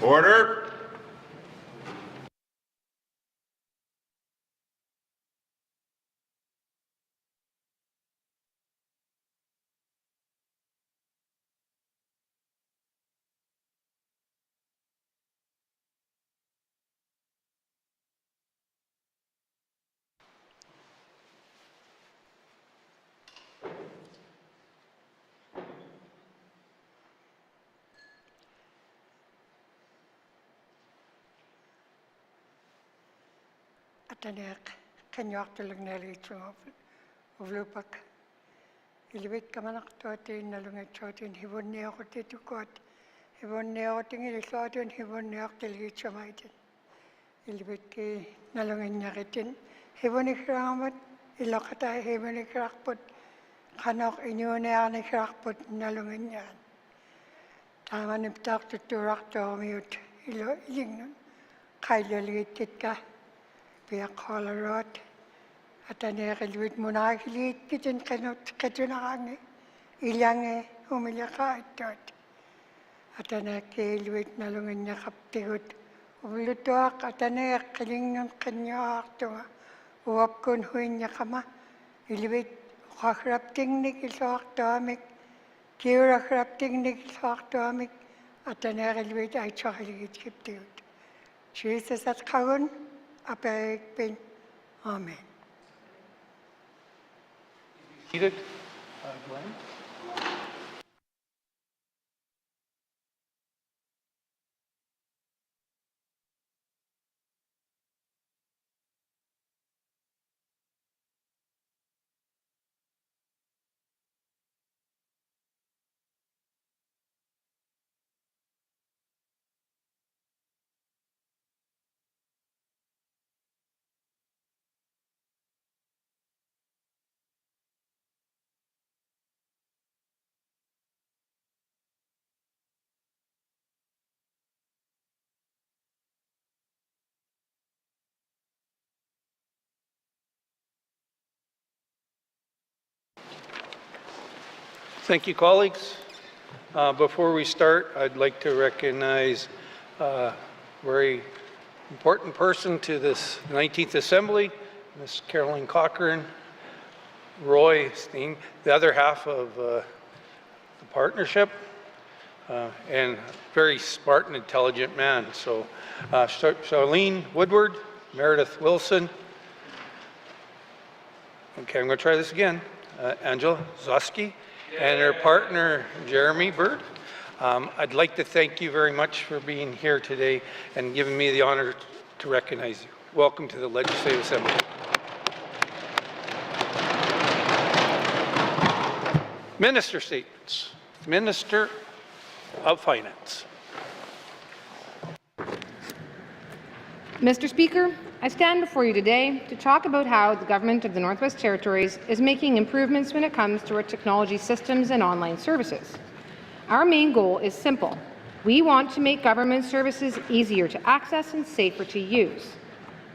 Order. Atanek kanyaktulag nalichung uvlupak. Ilibit kamanak totin nalungat totin hibon niya ko titukot. Hibon niya ko tingil totin hibon niya ko tilichumaitin. Ilibit ki nalungan niya kitin. Hibon ikramot ilokata hibon ikrakpot. Kanok inyo niya ikrakpot nalungan niya. Tama niptak tuturak to mute ilo iling kailo ligit kitka. Pia kolarot atane kalwit muna kilit kitin kanot katunangi ilange umilaka itot atane kalwit nalungan niya kaptigut ubulutuak atane kaling ng kanyak tunga uwap kun huin niya kama ilwit kakrap tingnik isoak tomik kiura krap tingnik isoak tomik atane kalwit ay chakaligit kaptigut Jesus at kagun Amen. Amen. Seated, Glenn. Thank you, colleagues. Before we start, I'd like to recognize a very important person to this 19th Assembly, Ms. Caroline Cochrane, Roy Steen, the other half of the partnership, and very smart and intelligent man. So Charlene Woodward, Meredith Wilson, okay, I'm going to try this again, Angela Zoski, and her partner, Jeremy Bird. I'd like to thank you very much for being here today and giving me the honor to recognize you. Welcome to the Legislative Assembly. Minister statements. Minister of Finance. Mr. Speaker, I stand before you today to talk about how the Government of the Northwest Territories is making improvements when it comes to our technology systems and online services. Our main goal is simple. We want to make government services easier to access and safer to use.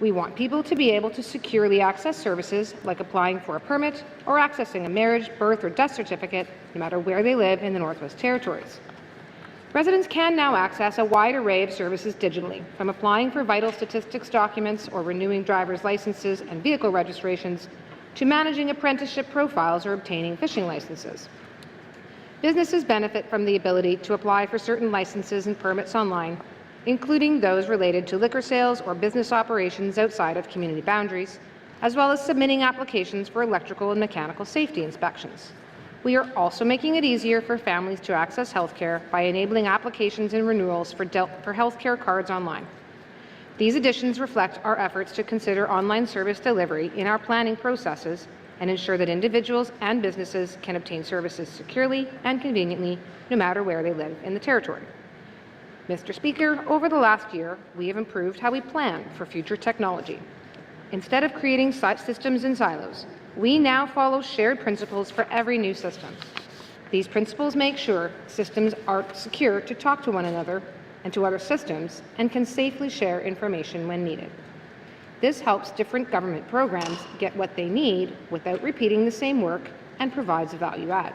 We want people to be able to securely access services like applying for a permit or accessing a marriage, birth or death certificate, no matter where they live in the Northwest Territories. Residents can now access a wide array of services digitally, from applying for vital statistics documents or renewing driver's licenses and vehicle registrations, to managing apprenticeship profiles or obtaining fishing licenses. Businesses benefit from the ability to apply for certain licenses and permits online, including those related to liquor sales or business operations outside of community boundaries, as well as submitting applications for electrical and mechanical safety inspections. We are also making it easier for families to access healthcare by enabling applications and renewals for healthcare cards online. These additions reflect our efforts to consider online service delivery in our planning processes and ensure that individuals and businesses can obtain services securely and conveniently, no matter where they live in the Territory. Mr. Speaker, over the last year, we have improved how we plan for future technology. Instead of creating such systems in silos, we now follow shared principles for every new system. These principles make sure systems are secure to talk to one another and to other systems and can safely share information when needed. This helps different government programs get what they need without repeating the same work and provides a value add.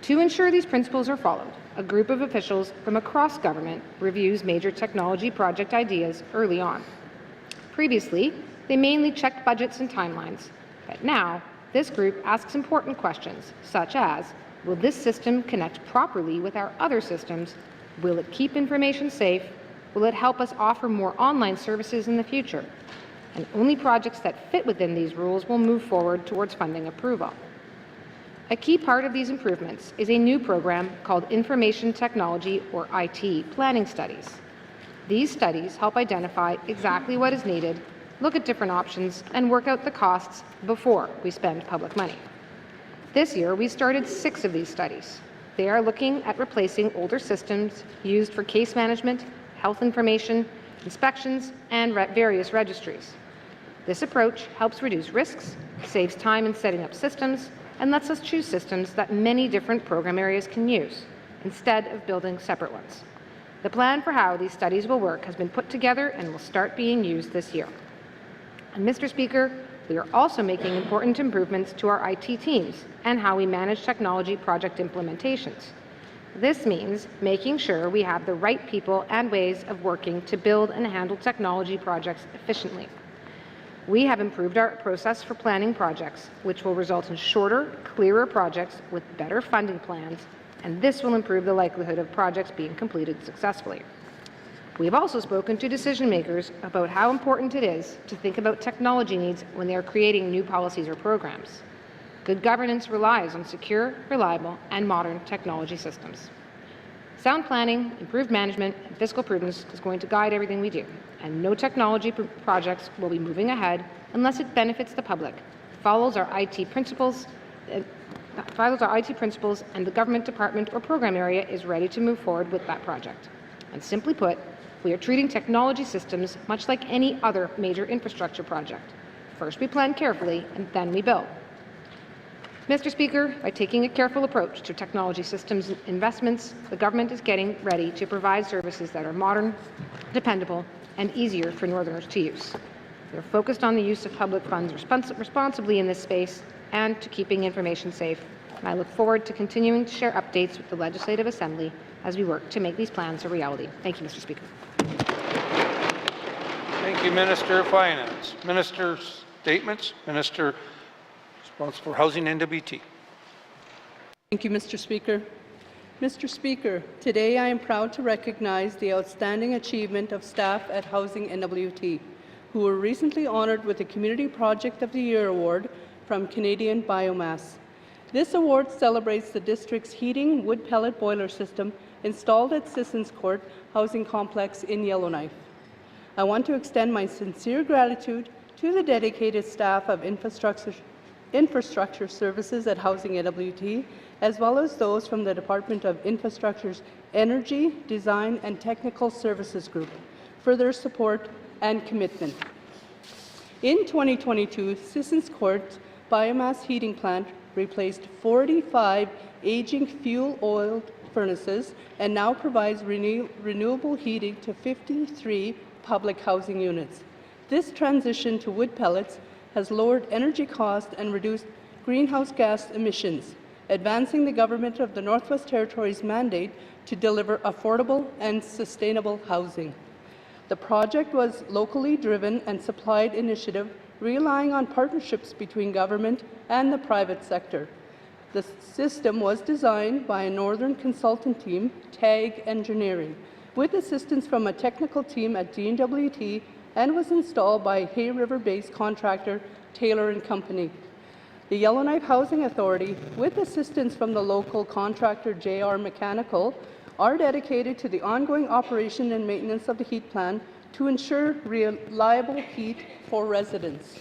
To ensure these principles are followed, a group of officials from across government reviews major technology project ideas early on. Previously, they mainly checked budgets and timelines, but now this group asks important questions, such as, will this system connect properly with our other systems? Will it keep information safe? Will it help us offer more online services in the future? And only projects that fit within these rules will move forward towards funding approval. A key part of these improvements is a new program called Information Technology, or IT, Planning Studies. These studies help identify exactly what is needed, look at different options, and work out the costs before we spend public money. This year, we started 6 of these studies. They are looking at replacing older systems used for case management, health information, inspections, and various registries. This approach helps reduce risks, saves time in setting up systems, and lets us choose systems that many different program areas can use, instead of building separate ones. The plan for how these studies will work has been put together and will start being used this year. And Mr. Speaker, we are also making important improvements to our IT teams and how we manage technology project implementations. This means making sure we have the right people and ways of working to build and handle technology projects efficiently. We have improved our process for planning projects, which will result in shorter, clearer projects with better funding plans, and this will improve the likelihood of projects being completed successfully. We have also spoken to decision makers about how important it is to think about technology needs when they are creating new policies or programs. Good governance relies on secure, reliable, and modern technology systems. Sound planning, improved management, and fiscal prudence is going to guide everything we do, and no technology projects will be moving ahead unless it benefits the public, follows our IT principles, and the government department or program area is ready to move forward with that project. And simply put, we are treating technology systems much like any other major infrastructure project. First we plan carefully, and then we build. Mr. Speaker, by taking a careful approach to technology systems investments, the government is getting ready to provide services that are modern, dependable, and easier for Northerners to use. We are focused on the use of public funds responsibly in this space and to keeping information safe, and I look forward to continuing to share updates with the Legislative Assembly as we work to make these plans a reality. Thank you, Mr. Speaker. Thank you, Minister of Finance. Minister's statements. Minister responsible for Housing and NWT. Thank you, Mr. Speaker. Mr. Speaker, today I am proud to recognize the outstanding achievement of staff at Housing NWT, who were recently honoured with the Community Project of the Year Award from Canadian Biomass. This award celebrates the district's heating wood pellet boiler system installed at Sissons Court Housing Complex in Yellowknife. I want to extend my sincere gratitude to the dedicated staff of infrastructure services at Housing NWT, as well as those from the Department of Infrastructure's Energy, Design and Technical Services Group for their support and commitment. In 2022, Sissons Court's biomass heating plant replaced 45 aging fuel-oiled furnaces and now provides renewable heating to 53 public housing units. This transition to wood pellets has lowered energy costs and reduced greenhouse gas emissions, advancing the Government of the Northwest Territories' mandate to deliver affordable and sustainable housing. The project was locally driven and supplied initiative, relying on partnerships between government and the private sector. The system was designed by a Northern consultant team, TAG Engineering, with assistance from a technical team at DNWT, and was installed by Hay River-based contractor Taylor & Company. The Yellowknife Housing Authority, with assistance from the local contractor JR Mechanical, are dedicated to the ongoing operation and maintenance of the heat plant to ensure reliable heat for residents.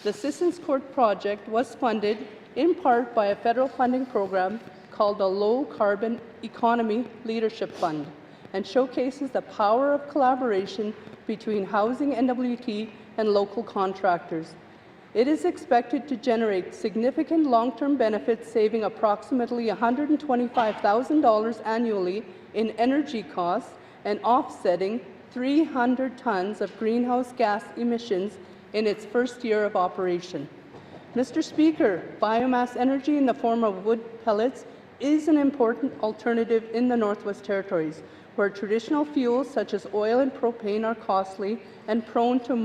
The Sissons Court project was funded in part by a federal funding program called the Low Carbon Economy Leadership Fund, and showcases the power of collaboration between Housing NWT and local contractors. It is expected to generate significant long-term benefits, saving approximately $125,000 annually in energy costs and offsetting 300 tons of greenhouse gas emissions in its first year of operation. Mr. Speaker, biomass energy in the form of wood pellets is an important alternative in the Northwest Territories, where traditional fuels such as oil and propane are costly and prone to I'm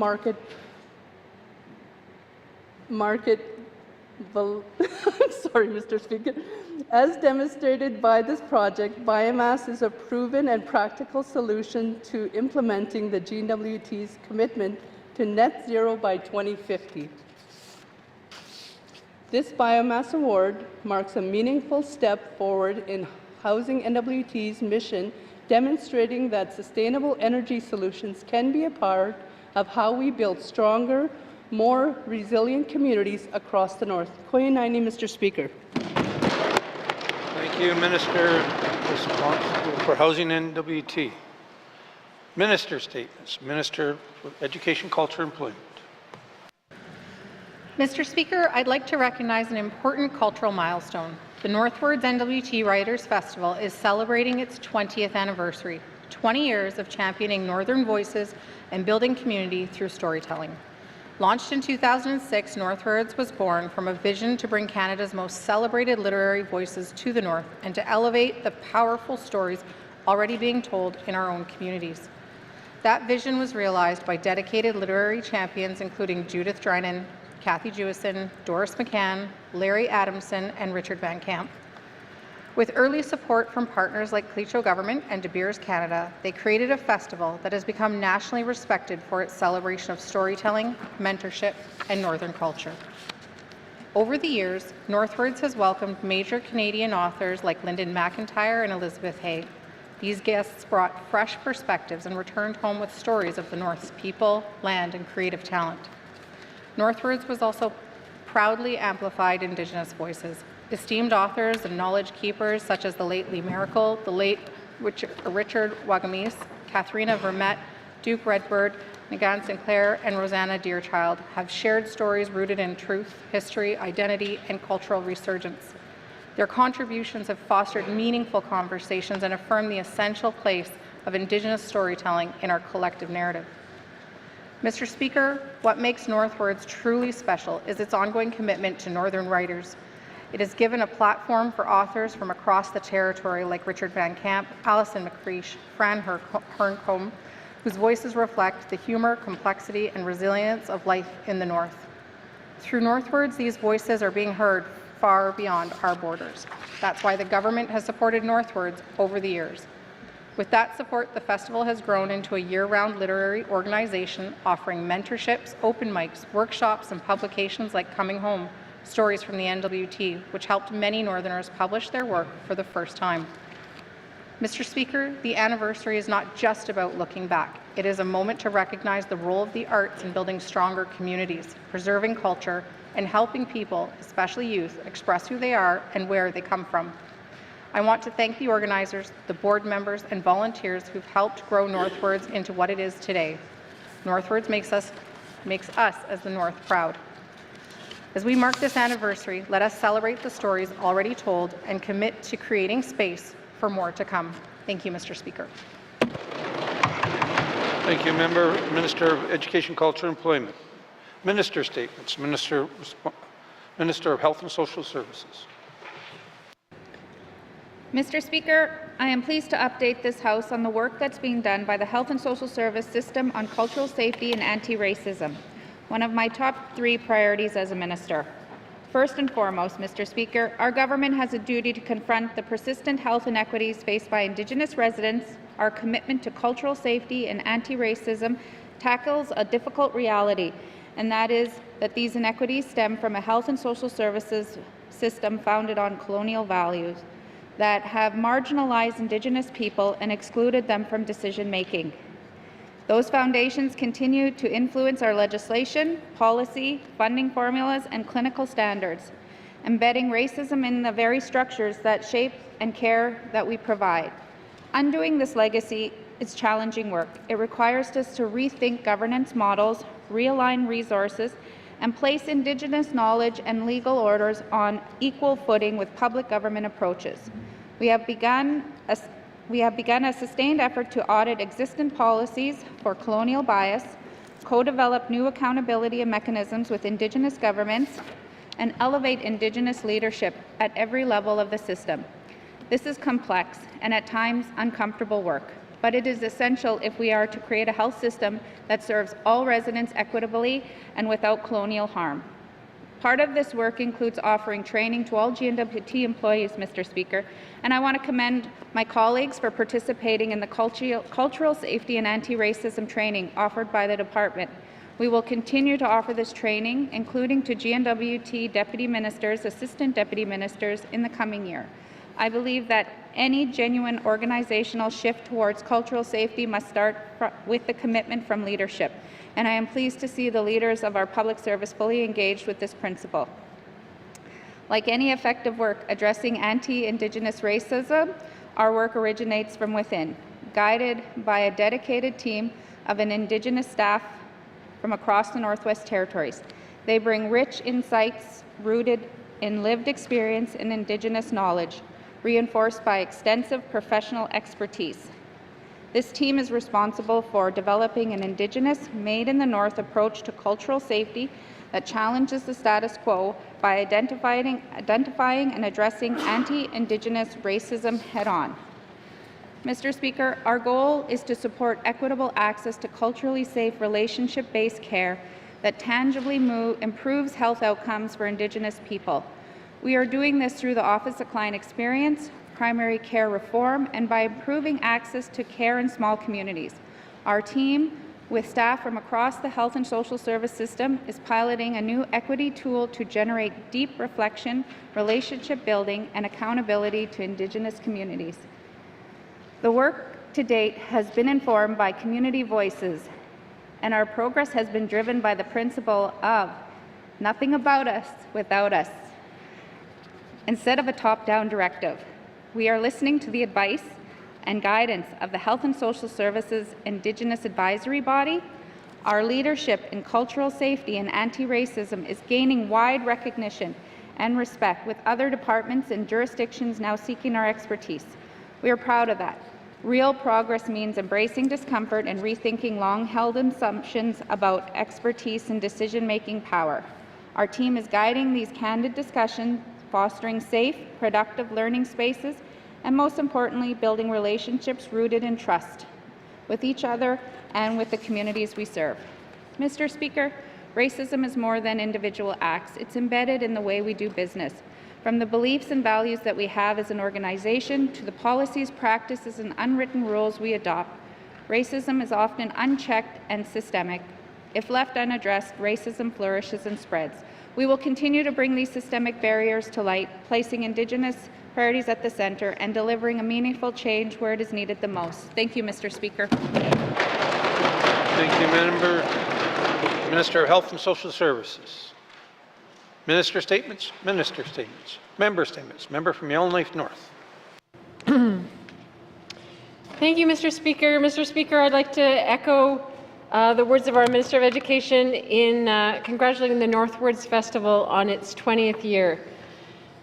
sorry, Mr. Speaker. As demonstrated by this project, biomass is a proven and practical solution to implementing the GWT's commitment to net zero by 2050. This biomass award marks a meaningful step forward in Housing NWT's mission, demonstrating that sustainable energy solutions can be a part of how we build stronger, more resilient communities across the North. Koyunani, Mr. Speaker. Thank you, Minister responsible for Housing NWT. Minister statements. Minister for Education, Culture, Employment. Mr. Speaker, I'd like to recognize an important cultural milestone. The Northwards NWT Writers Festival is celebrating its 20th anniversary, 20 years of championing Northern voices and building community through storytelling. Launched in 2006, Northwards was born from a vision to bring Canada's most celebrated literary voices to the North and to elevate the powerful stories already being told in our own communities. That vision was realized by dedicated literary champions including Judith Drennan, Kathy Jewison, Doris McCann, Larry Adamson, and Richard Van Camp. With early support from partners like Clecho Government and De Beers Canada, they created a festival that has become nationally respected for its celebration of storytelling, mentorship, and Northern culture. Over the years, Northwards has welcomed major Canadian authors like Lyndon McIntyre and Elizabeth Hay. These guests brought fresh perspectives and returned home with stories of the North's people, land, and creative talent. Northwards was also proudly amplified Indigenous voices. Esteemed authors and knowledge keepers such as the late Lee Miracle, the late Richard Wagamese, Katharina Vermette, Duke Redbird, Nagan Sinclair, and Rosanna Deerchild have shared stories rooted in truth, history, identity, and cultural resurgence. Their contributions have fostered meaningful conversations and affirmed the essential place of Indigenous storytelling in our collective narrative. Mr. Speaker, what makes Northwards truly special is its ongoing commitment to Northern writers. It has given a platform for authors from across the territory like Richard Van Camp, Alison McCreish, Fran Herncombe, whose voices reflect the humour, complexity, and resilience of life in the North. Through Northwards, these voices are being heard far beyond our borders. That's why the government has supported Northwards over the years. With that support, the festival has grown into a year-round literary organization offering mentorships, open mics, workshops, and publications like Coming Home, Stories from the NWT, which helped many Northerners publish their work for the first time. Mr. Speaker, the anniversary is not just about looking back. It is a moment to recognize the role of the arts in building stronger communities, preserving culture, and helping people, especially youth, express who they are and where they come from. I want to thank the organizers, the board members, and volunteers who've helped grow Northwards into what it is today. Northwards makes us as the North proud. As we mark this anniversary, let us celebrate the stories already told and commit to creating space for more to come. Thank you, Mr. Speaker. Thank you, Minister of Education, Culture, and Employment. Minister statements. Minister of Health and Social Services. Mr. Speaker, I am pleased to update this House on the work that's being done by the Health and Social Service system on cultural safety and anti-racism, one of my top 3 priorities as a minister. First and foremost, Mr. Speaker, our government has a duty to confront the persistent health inequities faced by Indigenous residents. Our commitment to cultural safety and anti-racism tackles a difficult reality, and that is that these inequities stem from a health and social services system founded on colonial values that have marginalized Indigenous people and excluded them from decision-making. Those foundations continue to influence our legislation, policy, funding formulas, and clinical standards, embedding racism in the very structures that shape and care that we provide. Undoing this legacy is challenging work. It requires us to rethink governance models, realign resources, and place Indigenous knowledge and legal orders on equal footing with public government approaches. We have begun a sustained effort to audit existing policies for colonial bias, co-develop new accountability mechanisms with Indigenous governments, and elevate Indigenous leadership at every level of the system. This is complex and at times uncomfortable work, but it is essential if we are to create a health system that serves all residents equitably and without colonial harm. Part of this work includes offering training to all GNWT employees, Mr. Speaker, and I want to commend my colleagues for participating in the cultural safety and anti-racism training offered by the department. We will continue to offer this training, including to GNWT deputy ministers, assistant deputy ministers, in the coming year. I believe that any genuine organizational shift towards cultural safety must start with the commitment from leadership, and I am pleased to see the leaders of our public service fully engaged with this principle. Like any effective work addressing anti-Indigenous racism, our work originates from within, guided by a dedicated team of an Indigenous staff from across the Northwest Territories. They bring rich insights rooted in lived experience and Indigenous knowledge, reinforced by extensive professional expertise. This team is responsible for developing an Indigenous, made-in-the-North approach to cultural safety that challenges the status quo by identifying and addressing anti-Indigenous racism head-on. Mr. Speaker, our goal is to support equitable access to culturally safe relationship-based care that tangibly improves health outcomes for Indigenous people. We are doing this through the Office of Client Experience, primary care reform, and by improving access to care in small communities. Our team, with staff from across the health and social service system, is piloting a new equity tool to generate deep reflection, relationship building, and accountability to Indigenous communities. The work to date has been informed by community voices, and our progress has been driven by the principle of nothing about us without us, instead of a top-down directive. We are listening to the advice and guidance of the Health and Social Services Indigenous Advisory Body. Our leadership in cultural safety and anti-racism is gaining wide recognition and respect, with other departments and jurisdictions now seeking our expertise. We are proud of that. Real progress means embracing discomfort and rethinking long-held assumptions about expertise and decision-making power. Our team is guiding these candid discussions, fostering safe, productive learning spaces, and most importantly, building relationships rooted in trust with each other and with the communities we serve. Mr. Speaker, racism is more than individual acts. It's embedded in the way we do business. From the beliefs and values that we have as an organization to the policies, practices, and unwritten rules we adopt, racism is often unchecked and systemic. If left unaddressed, racism flourishes and spreads. We will continue to bring these systemic barriers to light, placing Indigenous priorities at the centre and delivering a meaningful change where it is needed the most. Thank you, Mr. Speaker. Thank you, Minister of Health and Social Services. Minister statements, member statements. Member from Yellowknife North. Thank you, Mr. Speaker. Mr. Speaker, I'd like to echo the words of our Minister of Education in congratulating the Northwards Festival on its 20th year.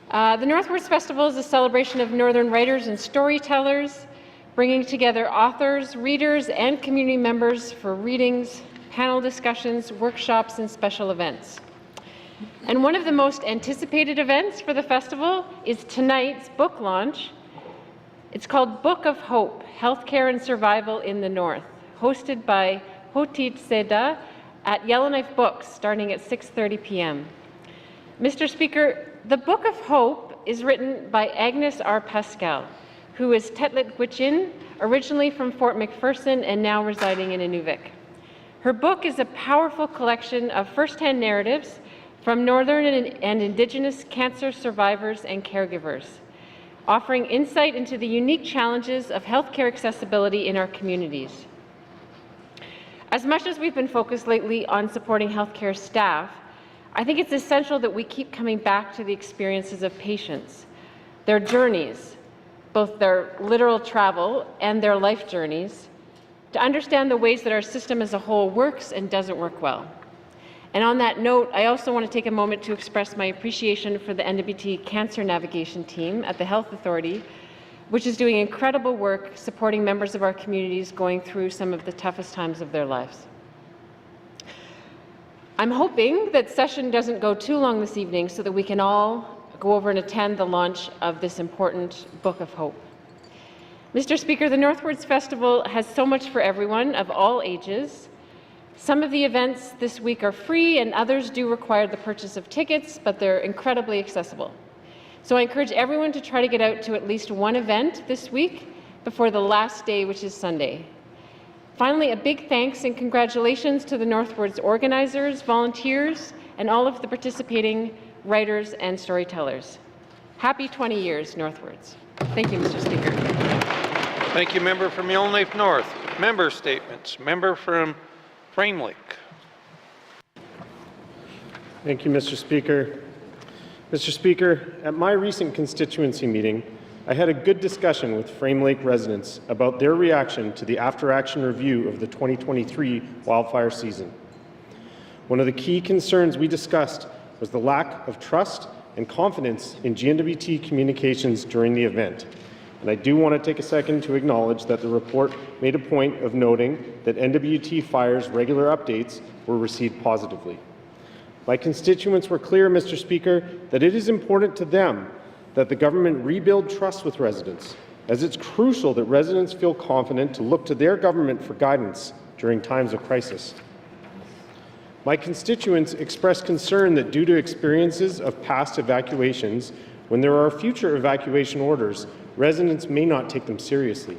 The Northwards Festival is a celebration of Northern writers and storytellers, bringing together authors, readers, and community members for readings, panel discussions, workshops, and special events. And one of the most anticipated events for the festival is tonight's book launch. It's called Book of Hope, Healthcare and Survival in the North, hosted by Hotit Seda at Yellowknife Books, starting at 6:30 p.m. Mr. Speaker, the Book of Hope is written by Agnes R. Pascal, who is Tetlit Gwich'in, originally from Fort McPherson and now residing in Inuvik. Her book is a powerful collection of first-hand narratives from Northern and Indigenous cancer survivors and caregivers, offering insight into the unique challenges of healthcare accessibility in our communities. As much as we've been focused lately on supporting healthcare staff, I think it's essential that we keep coming back to the experiences of patients, their journeys, both their literal travel and their life journeys, to understand the ways that our system as a whole works and doesn't work well. And on that note, I also want to take a moment to express my appreciation for the NWT Cancer Navigation Team at the Health Authority, which is doing incredible work supporting members of our communities going through some of the toughest times of their lives. I'm hoping that session doesn't go too long this evening so that we can all go over and attend the launch of this important Book of Hope. Mr. Speaker, the Northwards Festival has so much for everyone of all ages. Some of the events this week are free and others do require the purchase of tickets, but they're incredibly accessible. So I encourage everyone to try to get out to at least one event this week before the last day, which is Sunday. Finally, a big thanks and congratulations to the Northwards organizers, volunteers, and all of the participating writers and storytellers. Happy 20 years, Northwards. Thank you, Mr. Speaker. Thank you, member from Yellowknife North. Member statements. Member from Frame Lake. Thank you, Mr. Speaker. Mr. Speaker, at my recent constituency meeting, I had a good discussion with Frame Lake residents about their reaction to the after-action review of the 2023 wildfire season. One of the key concerns we discussed was the lack of trust and confidence in GNWT communications during the event. And I do want to take a second to acknowledge that the report made a point of noting that NWT Fire's regular updates were received positively. My constituents were clear, Mr. Speaker, that it is important to them that the government rebuild trust with residents, as it's crucial that residents feel confident to look to their government for guidance during times of crisis. My constituents expressed concern that due to experiences of past evacuations, when there are future evacuation orders, residents may not take them seriously.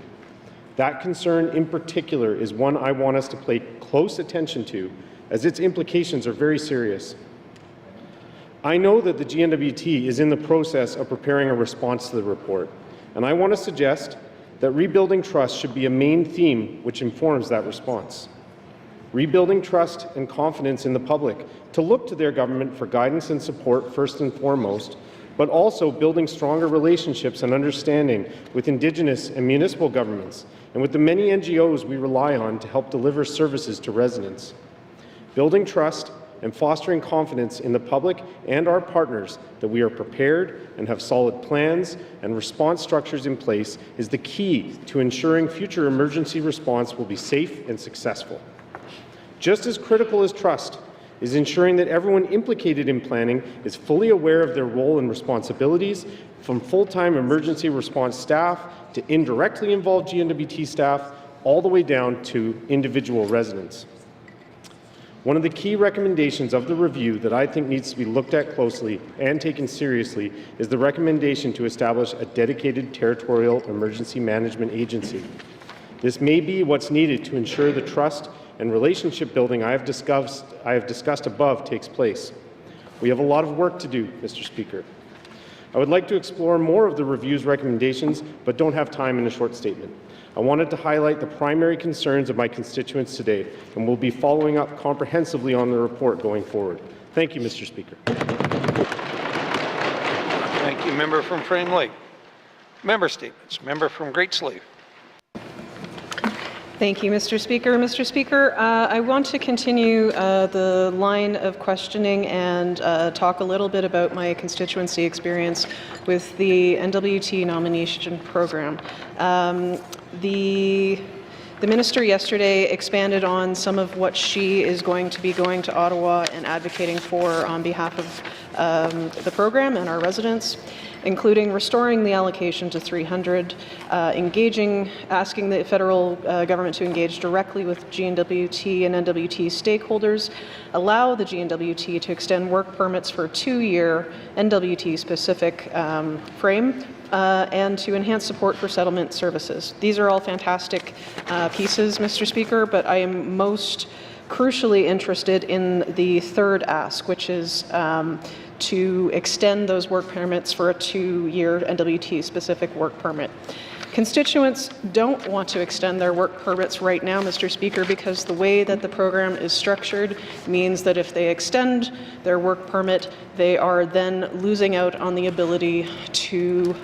That concern in particular is one I want us to pay close attention to, as its implications are very serious. I know that the GNWT is in the process of preparing a response to the report, and I want to suggest that rebuilding trust should be a main theme which informs that response. Rebuilding trust and confidence in the public to look to their government for guidance and support first and foremost, but also building stronger relationships and understanding with Indigenous and municipal governments and with the many NGOs we rely on to help deliver services to residents. Building trust and fostering confidence in the public and our partners that we are prepared and have solid plans and response structures in place is the key to ensuring future emergency response will be safe and successful. Just as critical as trust is ensuring that everyone implicated in planning is fully aware of their role and responsibilities, from full-time emergency response staff to indirectly involved GNWT staff, all the way down to individual residents. One of the key recommendations of the review that I think needs to be looked at closely and taken seriously is the recommendation to establish a dedicated territorial emergency management agency. This may be what's needed to ensure the trust and relationship building I have discussed above takes place. We have a lot of work to do, Mr. Speaker. I would like to explore more of the review's recommendations, but don't have time in a short statement. I wanted to highlight the primary concerns of my constituents today, and will be following up comprehensively on the report going forward. Thank you, Mr. Speaker. Thank you, member from Frame Lake. Member statements. Member from Great Slave. Thank you, Mr. Speaker. Mr. Speaker, I want to continue the line of questioning and talk a little bit about my constituency experience with the NWT nomination program. The minister yesterday expanded on some of what she is going to be going to Ottawa and advocating for on behalf of the program and our residents, including restoring the allocation to 300, asking the federal government to engage directly with GNWT and NWT stakeholders, allow the GNWT to extend work permits for a 2-year NWT-specific frame, and to enhance support for settlement services. These are all fantastic pieces, Mr. Speaker, but I am most crucially interested in the third ask, which is to extend those work permits for a 2-year NWT-specific work permit. Constituents don't want to extend their work permits right now, Mr. Speaker, because the way that the program is structured means that if they extend their work permit, they are then losing out on the ability to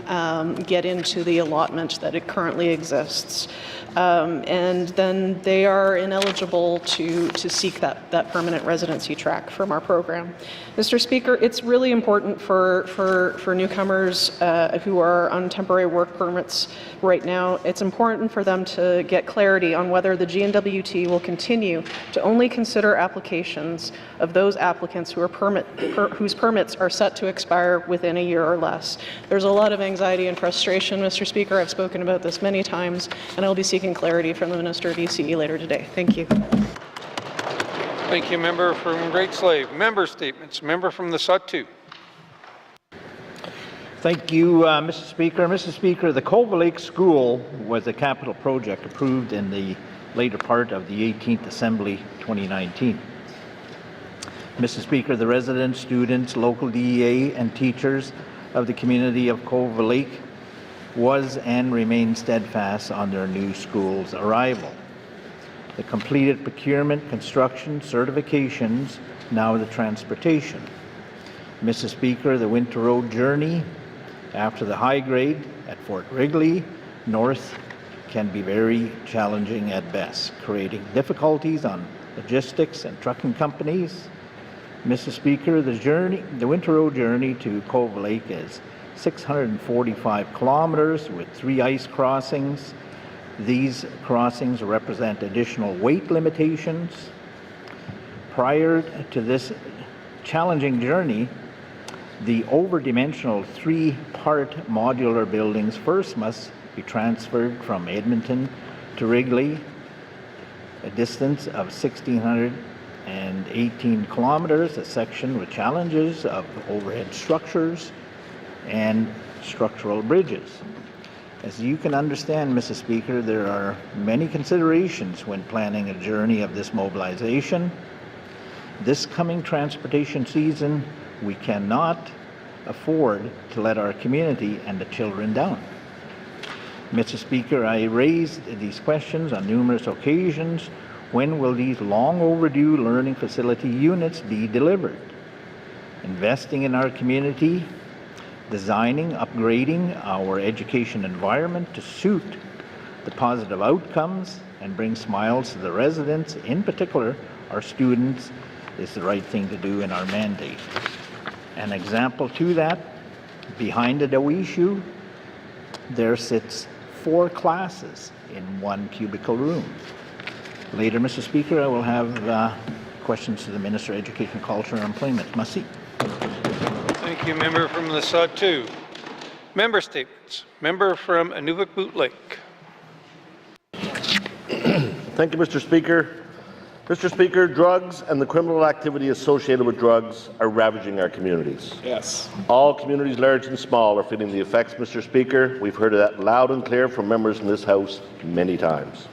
get into the allotment that it currently exists. and then they are ineligible to seek that permanent residency track from our program. Mr. Speaker, it's really important for newcomers who are on temporary work permits right now. It's important for them to get clarity on whether the GNWT will continue to only consider applications of those applicants who are whose permits are set to expire within a year or less. There's a lot of anxiety and frustration, Mr. Speaker. I've spoken about this many times, and I'll be seeking clarity from the Minister of ECE later today. Thank you. Thank you, member from Great Slave. Member statements. Member from the Sudbury. Thank you, Mr. Speaker. Mr. Speaker, the Cova Lake School was a capital project approved in the later part of the 18th Assembly 2019. Mr. Speaker, the residents, students, local DEA, and teachers of the community of Cova Lake was and remains steadfast on their new school's arrival. The completed procurement, construction, certifications, now the transportation. Mr. Speaker, the winter road journey after the high grade at Fort Wrigley North can be very challenging at best, creating difficulties on logistics and trucking companies. Mr. Speaker, the winter road journey to Cova Lake is 645 kilometers with 3 ice crossings. These crossings represent additional weight limitations. Prior to this challenging journey, the over-dimensional 3-part modular buildings first must be transferred from Edmonton to Wrigley, a distance of 1,618 kilometers, a section with challenges of overhead structures and structural bridges. As you can understand, Mr. Speaker, there are many considerations when planning a journey of this mobilization. This coming transportation season, we cannot afford to let our community and the children down. Mr. Speaker, I raised these questions on numerous occasions. When will these long overdue learning facility units be delivered? Investing in our community, designing, upgrading our education environment to suit the positive outcomes and bring smiles to the residents, in particular our students, is the right thing to do in our mandate. An example to that, behind the Dawishu, there sits 4 classes in 1 cubicle room. Later, Mr. Speaker, I will have questions to the Minister of Education, Culture and Employment. Merci. Thank you, member from the Sudbury. Member statements. Member from Inuvik-Boot Lake. Thank you, Mr. Speaker. Mr. Speaker, drugs and the criminal activity associated with drugs are ravaging our communities. Yes. All communities, large and small, are feeling the effects, Mr. Speaker. We've heard that loud and clear from members in this House many times.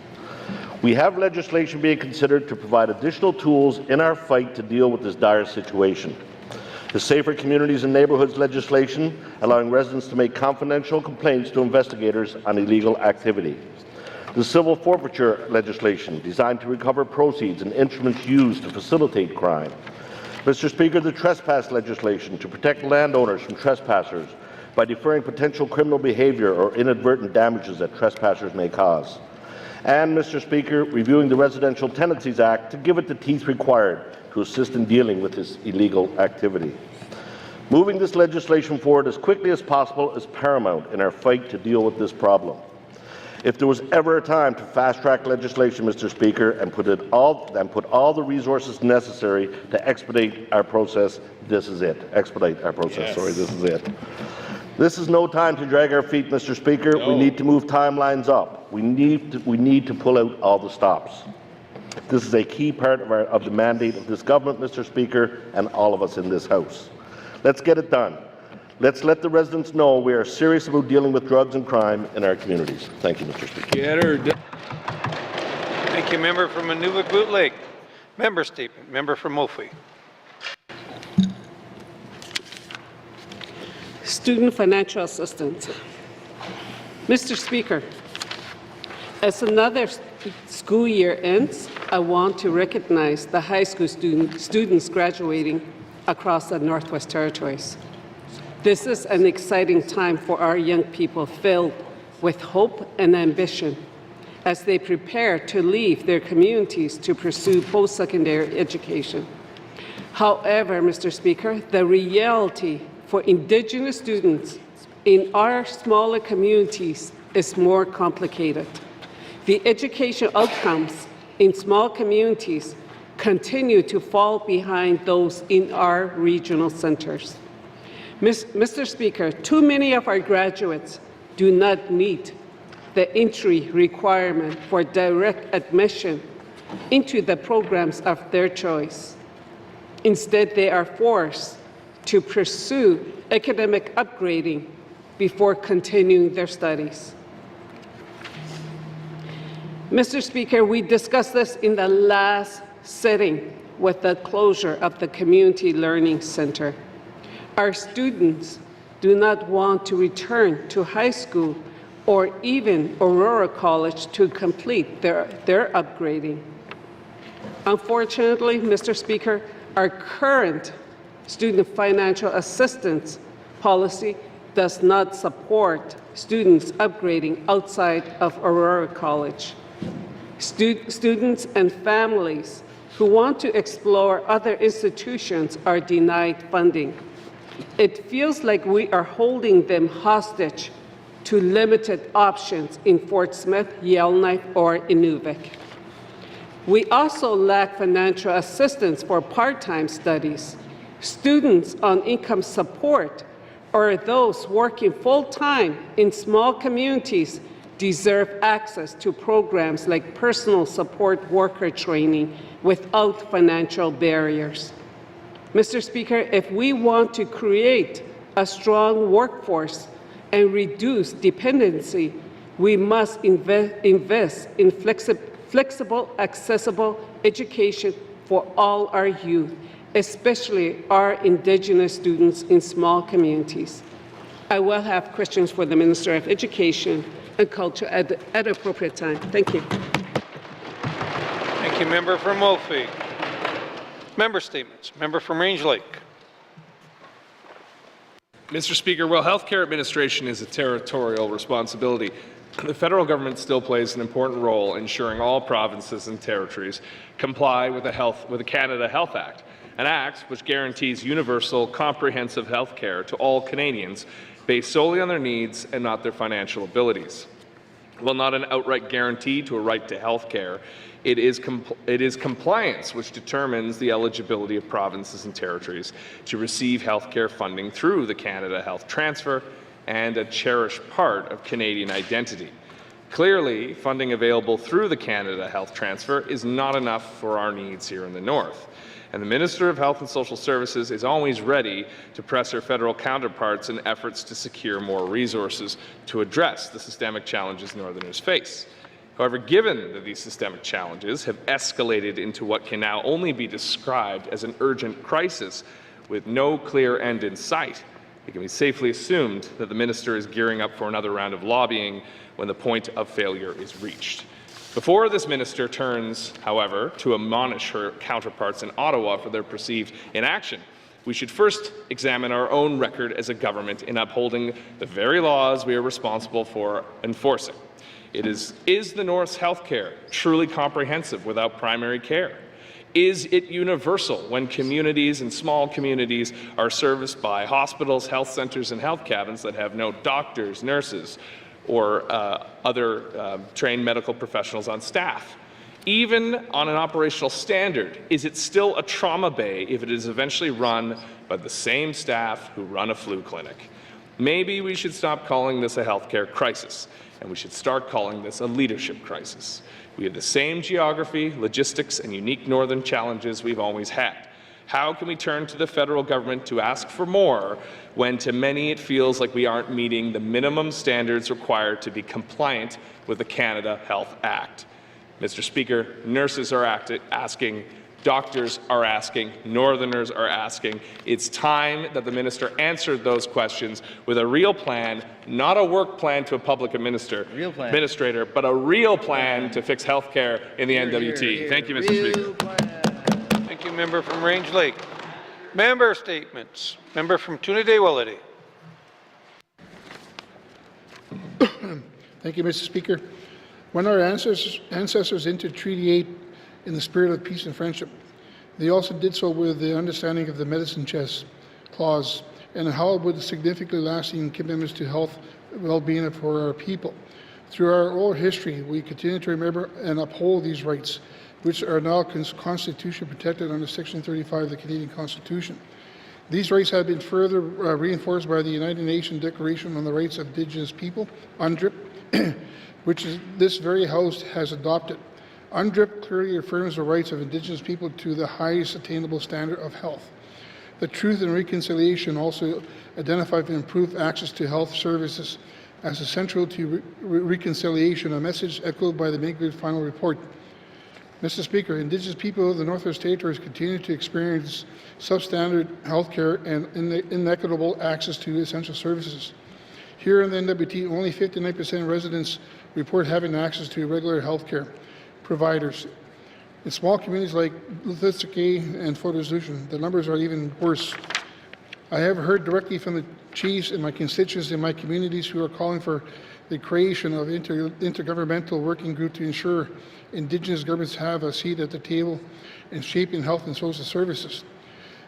We have legislation being considered to provide additional tools in our fight to deal with this dire situation. The Safer Communities and Neighbourhoods legislation, allowing residents to make confidential complaints to investigators on illegal activity. The civil forfeiture legislation, designed to recover proceeds and instruments used to facilitate crime. Mr. Speaker, the trespass legislation to protect landowners from trespassers by deferring potential criminal behaviour or inadvertent damages that trespassers may cause. And, Mr. Speaker, reviewing the Residential Tenancies Act to give it the teeth required to assist in dealing with this illegal activity. Moving this legislation forward as quickly as possible is paramount in our fight to deal with this problem. If there was ever a time to fast-track legislation, Mr. Speaker, and put all the resources necessary to expedite our process, this is it. Expedite our process, yes. Sorry, this is it. This is no time to drag our feet, Mr. Speaker. No. We need to move timelines up. We need to pull out all the stops. This is a key part of the mandate of this government, Mr. Speaker, and all of us in this House. Let's get it done. Let's let the residents know we are serious about dealing with drugs and crime in our communities. Thank you, Mr. Speaker. Thank you, member from Inuvik-Boot Lake. Member statement. Member from Mophie. Student financial assistance. Mr. Speaker, as another school year ends, I want to recognize the high school students graduating across the Northwest Territories. This is an exciting time for our young people filled with hope and ambition. as they prepare to leave their communities to pursue post-secondary education. However, Mr. Speaker, the reality for Indigenous students in our smaller communities is more complicated. The education outcomes in small communities continue to fall behind those in our regional centres. Mr. Speaker, too many of our graduates do not meet the entry requirement for direct admission into the programs of their choice. Instead, they are forced to pursue academic upgrading before continuing their studies. Mr. Speaker, we discussed this in the last sitting with the closure of the Community Learning Centre. Our students do not want to return to high school or even Aurora College to complete their upgrading. Unfortunately, Mr. Speaker, our current student financial assistance policy does not support students upgrading outside of Aurora College. Students and families who want to explore other institutions are denied funding. It feels like we are holding them hostage to limited options in Fort Smith, Yellowknife, or Inuvik. We also lack financial assistance for part-time studies. Students on income support or those working full-time in small communities deserve access to programs like personal support worker training without financial barriers. Mr. Speaker, if we want to create a strong workforce and reduce dependency, we must invest in flexible, accessible education for all our youth, especially our Indigenous students in small communities. I will have questions for the Minister of Education and Culture at appropriate time. Thank you. Thank you, Member from Wolfie. Member statements. Member from Range Lake. Mr. Speaker, while healthcare administration is a territorial responsibility, the federal government still plays an important role ensuring all provinces and territories comply with the Canada Health Act, an act which guarantees universal, comprehensive health care to all Canadians based solely on their needs and not their financial abilities. While not an outright guarantee to a right to health care, it is compliance which determines the eligibility of provinces and territories to receive health care funding through the Canada Health Transfer and a cherished part of Canadian identity. Clearly, funding available through the Canada Health Transfer is not enough for our needs here in the North. And the Minister of Health and Social Services is always ready to press her federal counterparts in efforts to secure more resources to address the systemic challenges Northerners face. However, given that these systemic challenges have escalated into what can now only be described as an urgent crisis with no clear end in sight, it can be safely assumed that the minister is gearing up for another round of lobbying when the point of failure is reached. Before this minister turns, however, to admonish her counterparts in Ottawa for their perceived inaction, we should first examine our own record as a government in upholding the very laws we are responsible for enforcing. Is the North's health care truly comprehensive without primary care? Is it universal when communities and small communities are serviced by hospitals, health centres, and health cabins that have no doctors, nurses, or other trained medical professionals on staff? Even on an operational standard, is it still a trauma bay if it is eventually run by the same staff who run a flu clinic? Maybe we should stop calling this a healthcare crisis, and we should start calling this a leadership crisis. We have the same geography, logistics, and unique northern challenges we've always had. How can we turn to the federal government to ask for more when to many it feels like we aren't meeting the minimum standards required to be compliant with the Canada Health Act? Mr. Speaker, nurses are asking, doctors are asking, Northerners are asking. It's time that the minister answered those questions with a real plan, not a work plan to a public administrator, but a real plan to fix health care in the NWT. Thank you, Mr. Speaker. Thank you, member from Range Lake. Member statements. Member from Toonaday-Willety. Thank you, Mr. Speaker. When our ancestors entered Treaty 8 in the spirit of peace and friendship, they also did so with the understanding of the medicine chest clause and how it would significantly lasting commitments to health well-being for our people. Through our oral history, we continue to remember and uphold these rights, which are now constitution protected under Section 35 of the Canadian Constitution. These rights have been further reinforced by the United Nations Declaration on the Rights of Indigenous People, UNDRIP, which this very House has adopted. UNDRIP clearly affirms the rights of Indigenous people to the highest attainable standard of health. The Truth and Reconciliation also identified improved access to health services as essential to reconciliation, a message echoed by the Make-Good Final Report. Mr. Speaker, Indigenous people of the Northwest Territories continue to experience substandard health care and inequitable access to essential services. Here in the NWT, only 59% of residents report having access to regular health care providers. In small communities like Luthitsike and Fort Resolution, the numbers are even worse. I have heard directly from the chiefs and my constituents in my communities who are calling for the creation of intergovernmental working group to ensure Indigenous governments have a seat at the table in shaping health and social services.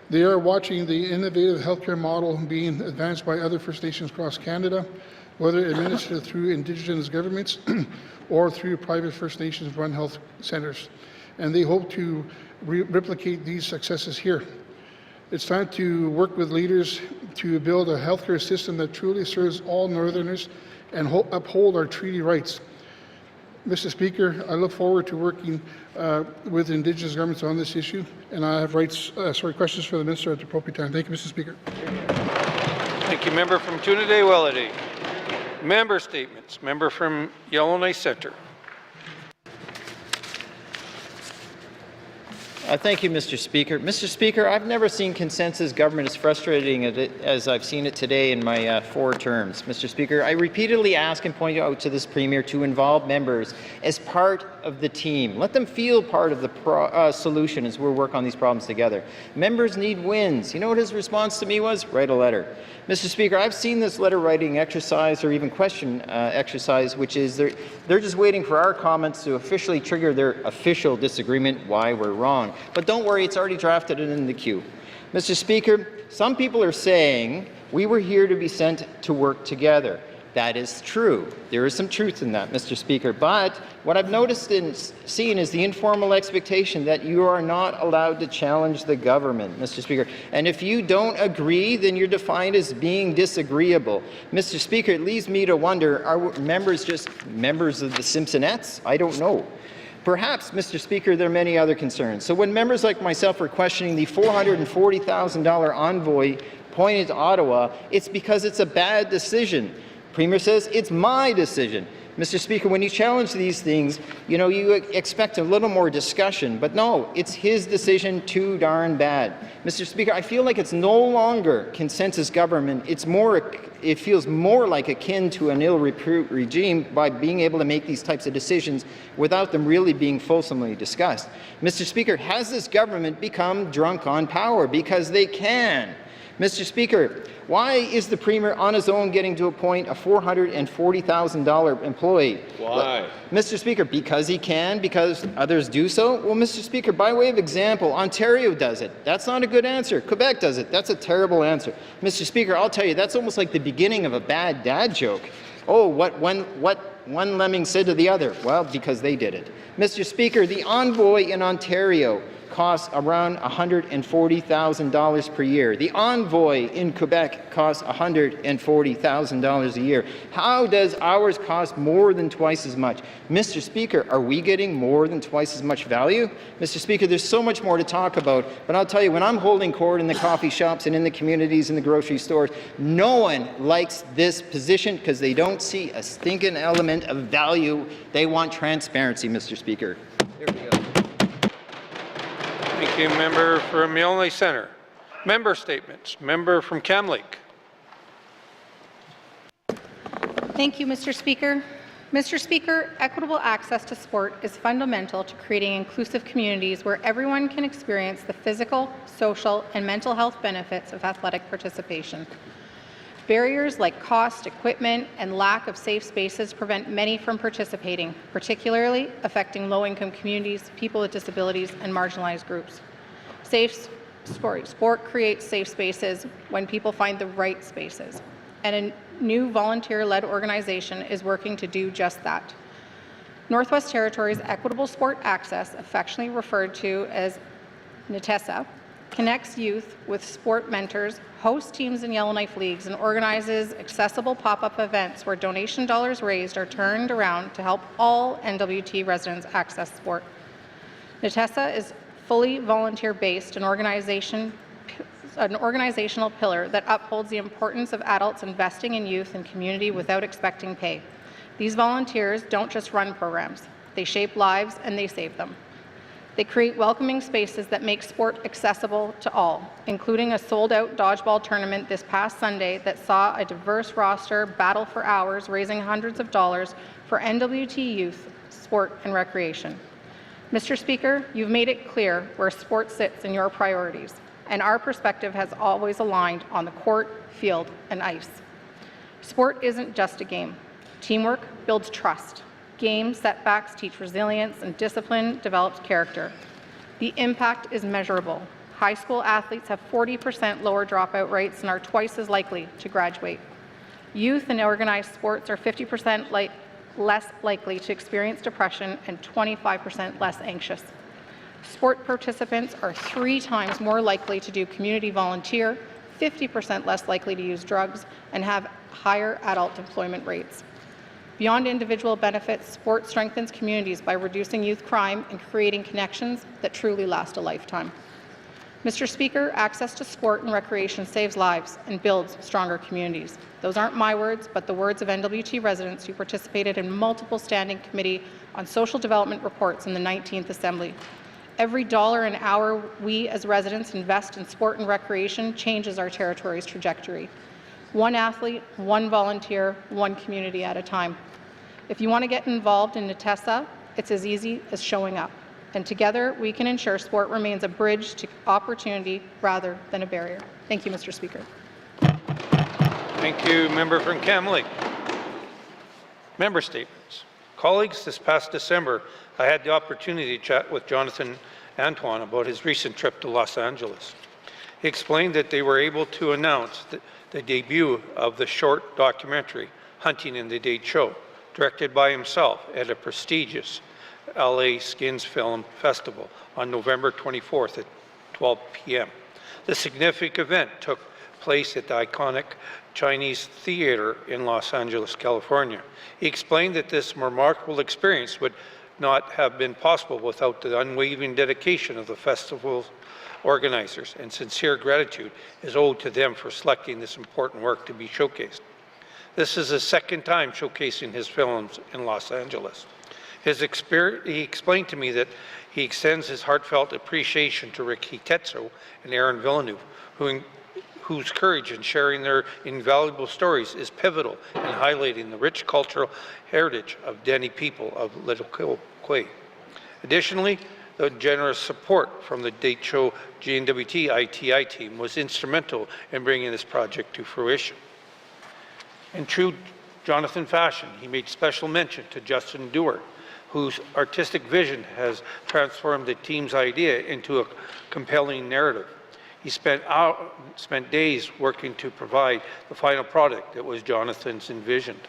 They are watching the innovative healthcare model being advanced by other First Nations across Canada, whether administered through Indigenous governments or through private First Nations run health centres. And they hope to replicate these successes here. It's time to work with leaders to build a healthcare system that truly serves all Northerners and uphold our treaty rights. Mr. Speaker, I look forward to working with Indigenous governments on this issue, and I have questions for the Minister at the appropriate time. Thank you, Mr. Speaker. Thank you. Member from Trinidad-Wellady. Member statements. Member from Yellowknife Centre. Thank you, Mr. Speaker. Mr. Speaker, I've never seen consensus government as frustrating as I've seen it today in my 4 terms. Mr. Speaker, I repeatedly ask and point out to this Premier to involve members as part of the team. Let them feel part of the solution as we work on these problems together. Members need wins. You know what his response to me was? Write a letter. Mr. Speaker, I've seen this letter writing exercise or even question exercise, which is they're just waiting for our comments to officially trigger their official disagreement why we're wrong. But don't worry, it's already drafted and in the queue. Mr. Speaker, some people are saying we were here to be sent to work together. That is true. There is some truth in that, Mr. Speaker. But what I've noticed and seen is the informal expectation that you are not allowed to challenge the government, Mr. Speaker. And if you don't agree, then you're defined as being disagreeable. Mr. Speaker, it leaves me to wonder, are members just members of the Simpsonettes? I don't know. Perhaps, Mr. Speaker, there are many other concerns. So when members like myself are questioning the $440,000 envoy pointed to Ottawa, it's because it's a bad decision. Premier says, it's my decision. Mr. Speaker, when you challenge these things, you know, you expect a little more discussion, but no, it's his decision too darn bad. Mr. Speaker, I feel like it's no longer consensus government. It feels more like akin to an ill repute regime by being able to make these types of decisions without them really being fulsomely discussed. Mr. Speaker, has this government become drunk on power because they can? Mr. Speaker, why is the Premier on his own getting to appoint a $440,000 employee? Why? Mr. Speaker, because he can, because others do so? Well, Mr. Speaker, by way of example, Ontario does it. That's not a good answer. Quebec does it. That's a terrible answer. Mr. Speaker, I'll tell you, that's almost like the beginning of a bad dad joke. Oh, what one lemming said to the other? Well, because they did it. Mr. Speaker, the envoy in Ontario costs around $140,000 per year. The envoy in Quebec costs $140,000 a year. How does ours cost more than twice as much? Mr. Speaker, are we getting more than twice as much value? Mr. Speaker, there's so much more to talk about, but I'll tell you, when I'm holding court in the coffee shops and in the communities and the grocery stores, no one likes this position because they don't see a stinking element of value. They want transparency, Mr. Speaker. Here we go. Thank you, member from Yellowknife Centre. Member statements. Member from Kamloops. Thank you, Mr. Speaker. Mr. Speaker, equitable access to sport is fundamental to creating inclusive communities where everyone can experience the physical, social, and mental health benefits of athletic participation. Barriers like cost, equipment, and lack of safe spaces prevent many from participating, particularly affecting low-income communities, people with disabilities, and marginalized groups. Sport creates safe spaces when people find the right spaces, and a new volunteer-led organization is working to do just that. Northwest Territories Equitable Sport Access, affectionately referred to as NETESA, connects youth with sport mentors, hosts teams in Yellowknife Leagues, and organizes accessible pop-up events where donation dollars raised are turned around to help all NWT residents access sport. NETESA is fully volunteer-based, an organizational pillar that upholds the importance of adults investing in youth and community without expecting pay. These volunteers don't just run programs, they shape lives and they save them. They create welcoming spaces that make sport accessible to all, including a sold-out dodgeball tournament this past Sunday that saw a diverse roster battle for hours, raising hundreds of dollars for NWT youth, sport and recreation. Mr. Speaker, you've made it clear where sport sits in your priorities, and our perspective has always aligned on the court, field, and ice. Sport isn't just a game. Teamwork builds trust. Game setbacks teach resilience, and discipline develops character. The impact is measurable. High school athletes have 40% lower dropout rates and are twice as likely to graduate. Youth in organized sports are 50% less likely to experience depression and 25% less anxious. Sport participants are 3 times more likely to do community volunteer, 50% less likely to use drugs, and have higher adult employment rates. Beyond individual benefits, sport strengthens communities by reducing youth crime and creating connections that truly last a lifetime. Mr. Speaker, access to sport and recreation saves lives and builds stronger communities. Those aren't my words, but the words of NWT residents who participated in multiple standing committee on social development reports in the 19th Assembly. Every dollar and hour we as residents invest in sport and recreation changes our territory's trajectory. One athlete, one volunteer, one community at a time. If you want to get involved in NETESA, it's as easy as showing up. And together, we can ensure sport remains a bridge to opportunity rather than a barrier. Thank you, Mr. Speaker. Thank you, Member from Kamloops. Member statements. Colleagues, this past December, I had the opportunity to chat with Jonathan Antoine about his recent trip to Los Angeles. He explained that they were able to announce the debut of the short documentary, Hunting in the Date Show, directed by himself at a prestigious LA Skins Film Festival on November 24th at 12 p.m. The significant event took place at the iconic Chinese Theater in Los Angeles, California. He explained that this remarkable experience would not have been possible without the unwavering dedication of the festival's organizers, and sincere gratitude is owed to them for selecting this important work to be showcased. This is his second time showcasing his films in Los Angeles. He explained to me that he extends his heartfelt appreciation to Ricky Tetso and Aaron Villeneuve, whose courage in sharing their invaluable stories is pivotal in highlighting the rich cultural heritage of Dene people of Little Quay. Additionally, the generous support from the Date Show GNWT ITI team was instrumental in bringing this project to fruition. In true Jonathan fashion, he made special mention to Justin Dewar, whose artistic vision has transformed the team's idea into a compelling narrative. He spent days working to provide the final product that was Jonathan's envisioned.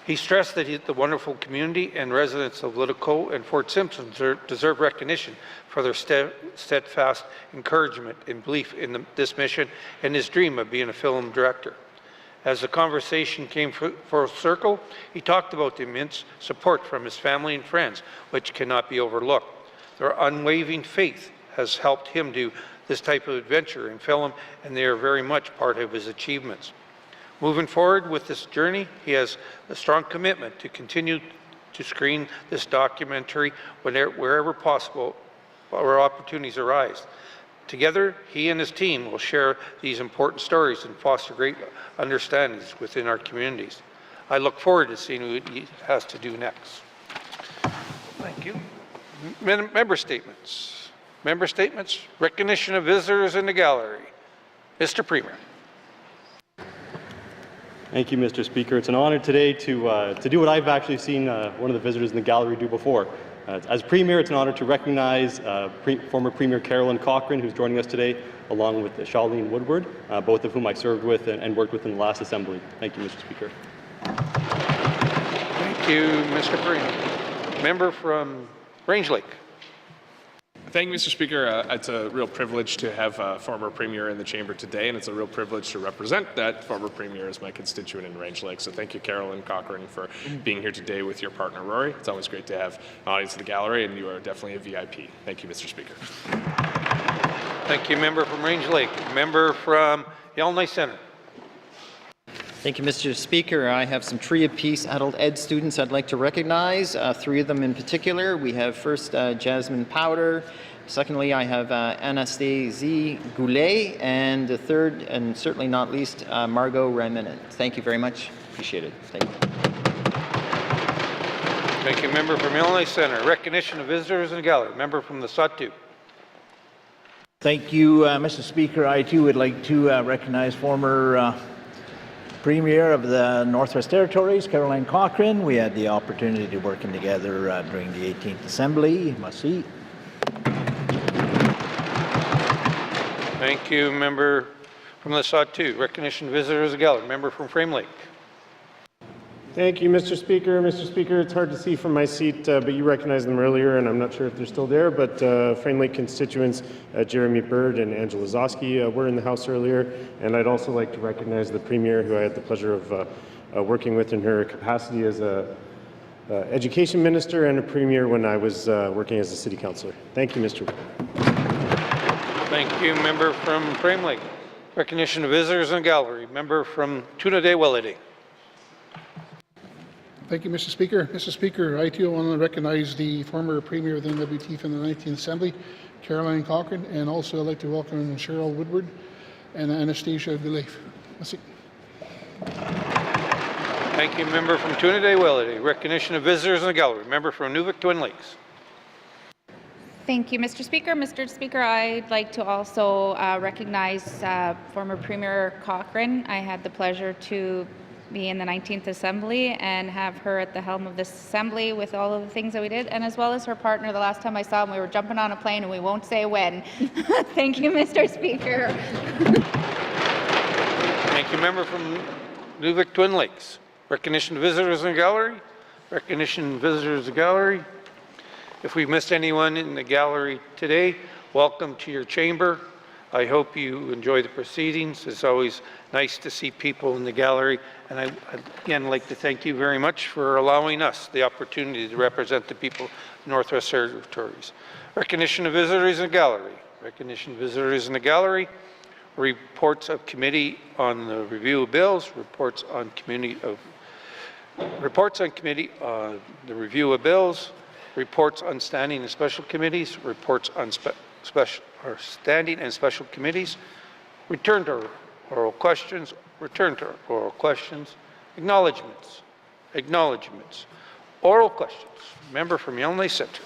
He stressed that the wonderful community and residents of Little and Fort Simpson deserve recognition for their steadfast encouragement and belief in this mission and his dream of being a film director. As the conversation came full circle, he talked about the immense support from his family and friends, which cannot be overlooked. Their unwavering faith has helped him do this type of adventure in film, and they are very much part of his achievements. Moving forward with this journey, he has a strong commitment to continue to screen this documentary wherever possible or opportunities arise. Together, he and his team will share these important stories and foster great understandings within our communities. I look forward to seeing what he has to do next. Thank you. Member statements. Member statements. Recognition of visitors in the gallery. Mr. Premier. Thank you, Mr. Speaker. It's an honor today to do what I've actually seen one of the visitors in the gallery do before. As Premier, it's an honor to recognize former Premier Carolyn Cochrane, who's joining us today, along with Charlene Woodward, both of whom I served with and worked with in the last Assembly. Thank you, Mr. Speaker. Thank you, Mr. Premier. Member from Range Lake. Thank you, Mr. Speaker. It's a real privilege to have a former Premier in the chamber today, and it's a real privilege to represent that former Premier as my constituent in Range Lake. So thank you, Carolyn Cochrane, for being here today with your partner, Rory. It's always great to have an audience in the gallery, and you are definitely a VIP. Thank you, Mr. Speaker. Thank you, member from Range Lake. Member from Yellowknife Centre. Thank you, Mr. Speaker. I have some Tree of Peace adult ed students I'd like to recognize, 3 of them in particular. We have first Jasmine Powder. Secondly, I have Anastasie Goulet. And the third, and certainly not least, Margot Reminent. Thank you very much. Appreciate it. Thank you. Thank you, member from Yellowknife Centre. Recognition of visitors in the gallery. Member from the Sawtooth. Thank you, Mr. Speaker. I too would like to recognize former Premier of the Northwest Territories, Caroline Cochrane. We had the opportunity to working together during the 18th Assembly. Merci. Thank you, member from the Sawtooth. Recognition of visitors in the gallery. Member from Frame Lake. Thank you, Mr. Speaker. Mr. Speaker, it's hard to see from my seat, but you recognized them earlier, and I'm not sure if they're still there, but Frame Lake constituents Jeremy Bird and Angela Zosky were in the House earlier, and I'd also like to recognize the Premier, who I had the pleasure of working with in her capacity as a Education Minister and a Premier when I was working as a City Councillor. Thank you, Mr. Thank you, member from Frame Lake. Recognition of visitors in the gallery. Member from Tuna Day Willity. Thank you, Mr. Speaker. Mr. Speaker, I too want to recognize the former Premier of the NWT from the 19th Assembly, Caroline Cochrane, and also I'd like to welcome Cheryl Woodward and Anastasia Goulet. Merci. Thank you, member from Tuna Day Willity. Recognition of visitors in the gallery. Member from Nuvik Twin Lakes. Thank you, Mr. Speaker. Mr. Speaker, I'd like to also recognize former Premier Cochrane. I had the pleasure to be in the 19th Assembly and have her at the helm of this Assembly with all of the things that we did, and as well as her partner. The last time I saw him, we were jumping on a plane, and we won't say when. Thank you, Mr. Speaker. Thank you, member from Nuvik Twin Lakes. Recognition of visitors in the gallery. Recognition of visitors in the gallery. If we missed anyone in the gallery today, welcome to your chamber. I hope you enjoy the proceedings. It's always nice to see people in the gallery. And I'd again like to thank you very much for allowing us the opportunity to represent the people of Northwest Territories. Recognition of visitors in the gallery. Recognition of visitors in the gallery. Reports of committee on the review of bills. Reports on committee on the review of bills. Reports on standing and special committees. Reports on standing and special committees. Return to oral questions. Return to oral questions. Acknowledgements. Acknowledgements. Oral questions. Member from Yellowknife Centre.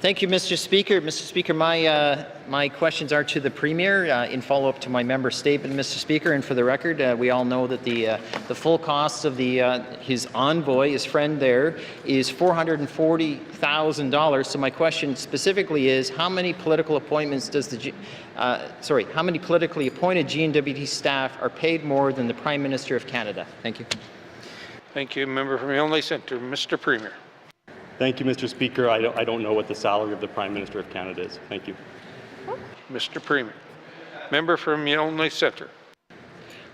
Thank you, Mr. Speaker. Mr. Speaker, my questions are to the Premier in follow-up to my member statement, Mr. Speaker. And for the record, we all know that the full cost of his envoy, his friend there, is $440,000. So my question specifically is, how many political appointments does how many politically appointed GNWT staff are paid more than the Prime Minister of Canada? Thank you. Thank you, member from Yellowknife Centre. Mr. Premier. Thank you, Mr. Speaker. I don't know what the salary of the Prime Minister of Canada is. Thank you. Mr. Premier. Member from Yellowknife Centre.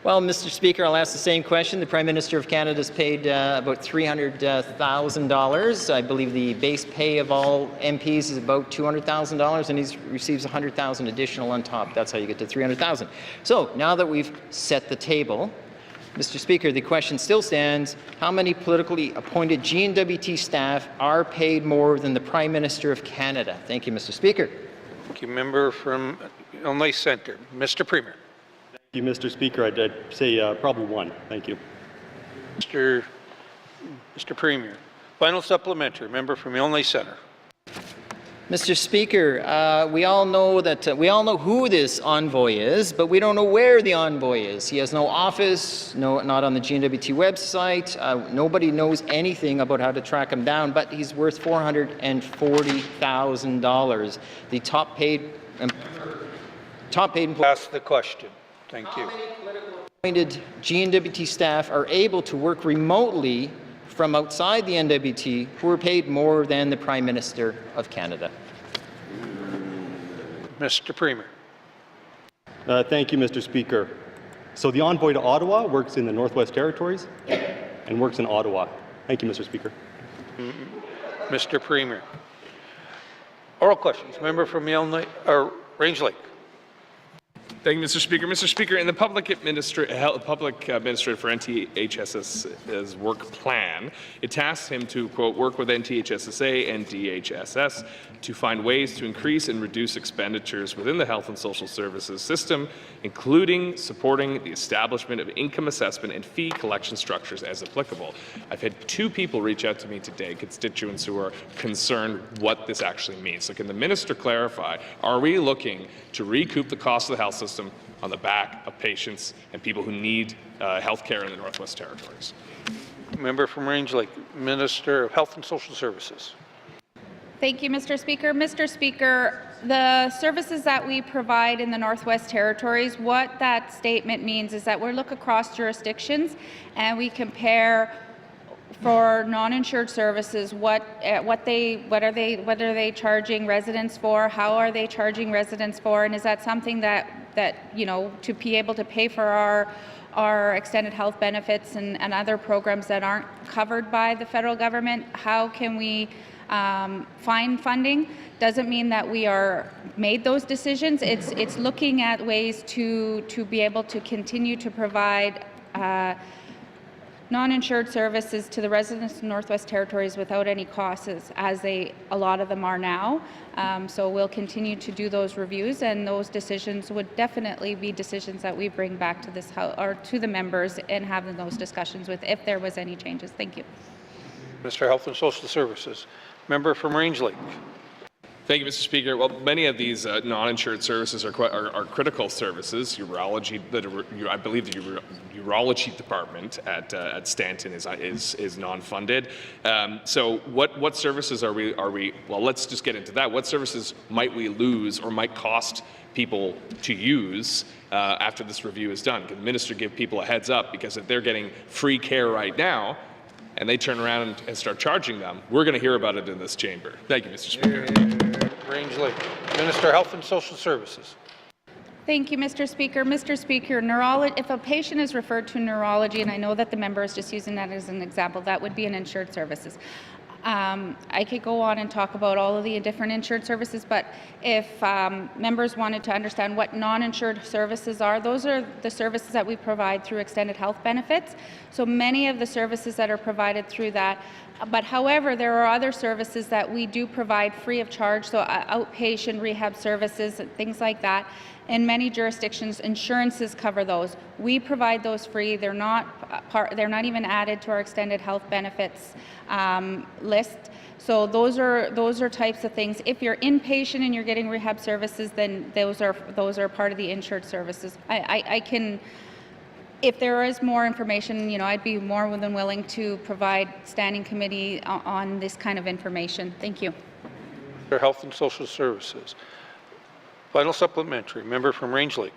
Well, Mr. Speaker, I'll ask the same question. The Prime Minister of Canada is paid about $300,000. I believe the base pay of all MPs is about $200,000, and he receives $100,000 additional on top. That's how you get to $300,000. So now that we've set the table, Mr. Speaker, the question still stands. How many politically appointed GNWT staff are paid more than the Prime Minister of Canada? Thank you, Mr. Speaker. Thank you, member from Yellowknife Centre. Mr. Premier. Thank you, Mr. Speaker. I'd say probably one. Thank you. Mr. Premier. Final supplementary. Member from Yellowknife Centre. Mr. Speaker, we all know who this envoy is, but we don't know where the envoy is. He has no office, not on the GNWT website. Nobody knows anything about how to track him down, but he's worth $440,000. The top paid employee. Ask the question. Thank you. Appointed GNWT staff are able to work remotely from outside the NWT who are paid more than the Prime Minister of Canada. Mr. Premier. Thank you, Mr. Speaker. So the envoy to Ottawa works in the Northwest Territories and works in Ottawa. Thank you, Mr. Speaker. Mr. Premier. Oral questions. Member from Range Lake. Thank you, Mr. Speaker. Mr. Speaker, in the public administrator for NTHSS's work plan, it tasks him to, quote, work with NTHSSA and DHSS to find ways to increase and reduce expenditures within the health and social services system, including supporting the establishment of income assessment and fee collection structures as applicable. I've had 2 people reach out to me today, constituents who are concerned what this actually means. So can the minister clarify, are we looking to recoup the cost of the health system on the back of patients and people who need health care in the Northwest Territories? Member from Range Lake, Minister of Health and Social Services. Thank you, Mr. Speaker. Mr. Speaker, the services that we provide in the Northwest Territories, what that statement means is that we look across jurisdictions and we compare for non-insured services, what are they charging residents for? How are they charging residents for? And is that something that you know, to be able to pay for our extended health benefits and other programs that aren't covered by the federal government? How can we find funding? Doesn't mean that we are made those decisions. It's looking at ways to be able to continue to provide non-insured services to the residents of Northwest Territories without any costs, as a lot of them are now. So we'll continue to do those reviews, and those decisions would definitely be decisions that we bring back to this house or to the members and having those discussions with if there was any changes. Thank you. Mr. Health and Social Services. Member from Range Lake. Thank you, Mr. Speaker. Well, many of these non-insured services are critical services. Urology, I believe the urology department at Stanton is non-funded. So what services are we? Well, let's just get into that. What services might we lose or might cost people to use after this review is done? Can the minister give people a heads up? Because if they're getting free care right now, and they turn around and start charging them, we're going to hear about it in this chamber. Thank you, Mr. Speaker. Range Lake. Minister of Health and Social Services. Thank you, Mr. Speaker. Mr. Speaker, if a patient is referred to neurology, and I know that the member is just using that as an example, that would be an insured services. I could go on and talk about all of the different insured services, but if members wanted to understand what non-insured services are, those are the services that we provide through extended health benefits. So many of the services that are provided through that, but however, there are other services that we do provide free of charge, so outpatient rehab services and things like that. In many jurisdictions, insurances cover those. We provide those free. They're not even added to our extended health benefits list. So those are types of things. If you're inpatient and you're getting rehab services, then those are part of the insured services. I can, if there is more information, you know, I'd be more than willing to provide standing committee on this kind of information. Thank you. Health and Social Services. Final supplementary. Member from Range Lake.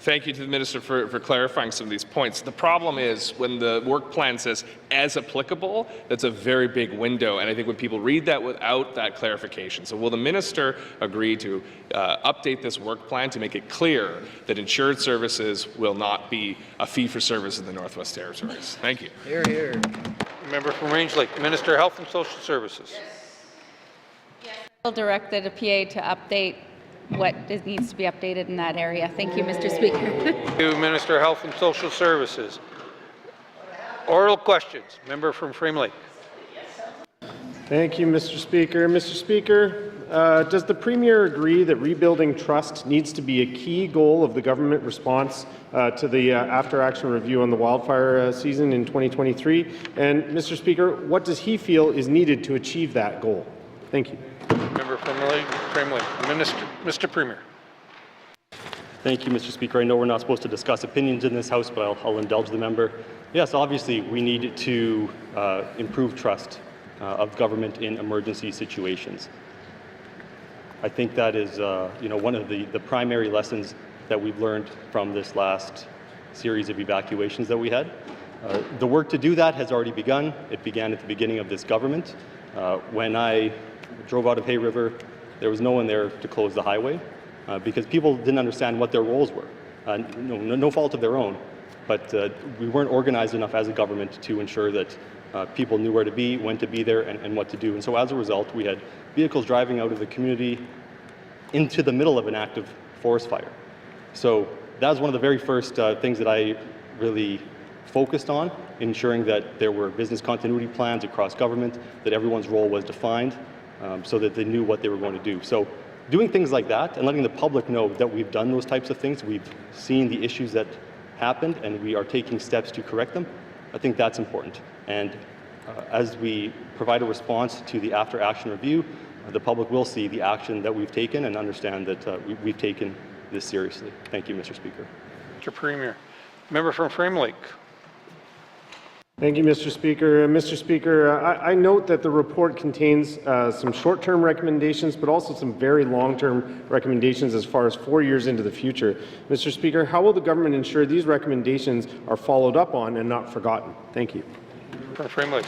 Thank you to the minister for clarifying some of these points. The problem is when the work plan says as applicable, that's a very big window, and I think when people read that without that clarification. So will the minister agree to update this work plan to make it clear that insured services will not be a fee for service in the Northwest Territories? Thank you. Hear, hear. Member from Range Lake. Minister of Health and Social Services. Yes. I'll direct the PA to update what needs to be updated in that area. Thank you, Mr. Speaker. Thank you, Minister of Health and Social Services. Oral questions. Member from Frame Lake. Thank you, Mr. Speaker. Mr. Speaker, does the Premier agree that rebuilding trust needs to be a key goal of the government response to the after-action review on the wildfire season in 2023? And, Mr. Speaker, what does he feel is needed to achieve that goal? Thank you. Member from Mr. Premier. Thank you, Mr. Speaker. I know we're not supposed to discuss opinions in this House, but I'll indulge the member. Yes, obviously, we need to improve trust of government in emergency situations. I think that is, one of the primary lessons that we've learned from this last series of evacuations that we had. The work to do that has already begun. It began at the beginning of this government. When I drove out of Hay River, there was no one there to close the highway because people didn't understand what their roles were. No fault of their own, but we weren't organized enough as a government to ensure that people knew where to be, when to be there, and what to do. And so as a result, we had vehicles driving out of the community into the middle of an active forest fire. So that was one of the very first things that I really focused on, ensuring that there were business continuity plans across government, that everyone's role was defined so that they knew what they were going to do. So doing things like that and letting the public know that we've done those types of things, we've seen the issues that happened and we are taking steps to correct them, I think that's important. And as we provide a response to the after-action review, the public will see the action that we've taken and understand that we've taken this seriously. Thank you, Mr. Speaker. Mr. Premier. Member from Frame Lake. Thank you, Mr. Speaker. Mr. Speaker, I note that the report contains some short-term recommendations, but also some very long-term recommendations as far as 4 years into the future. Mr. Speaker, how will the government ensure these recommendations are followed up on and not forgotten? Thank you. From Frame Lake.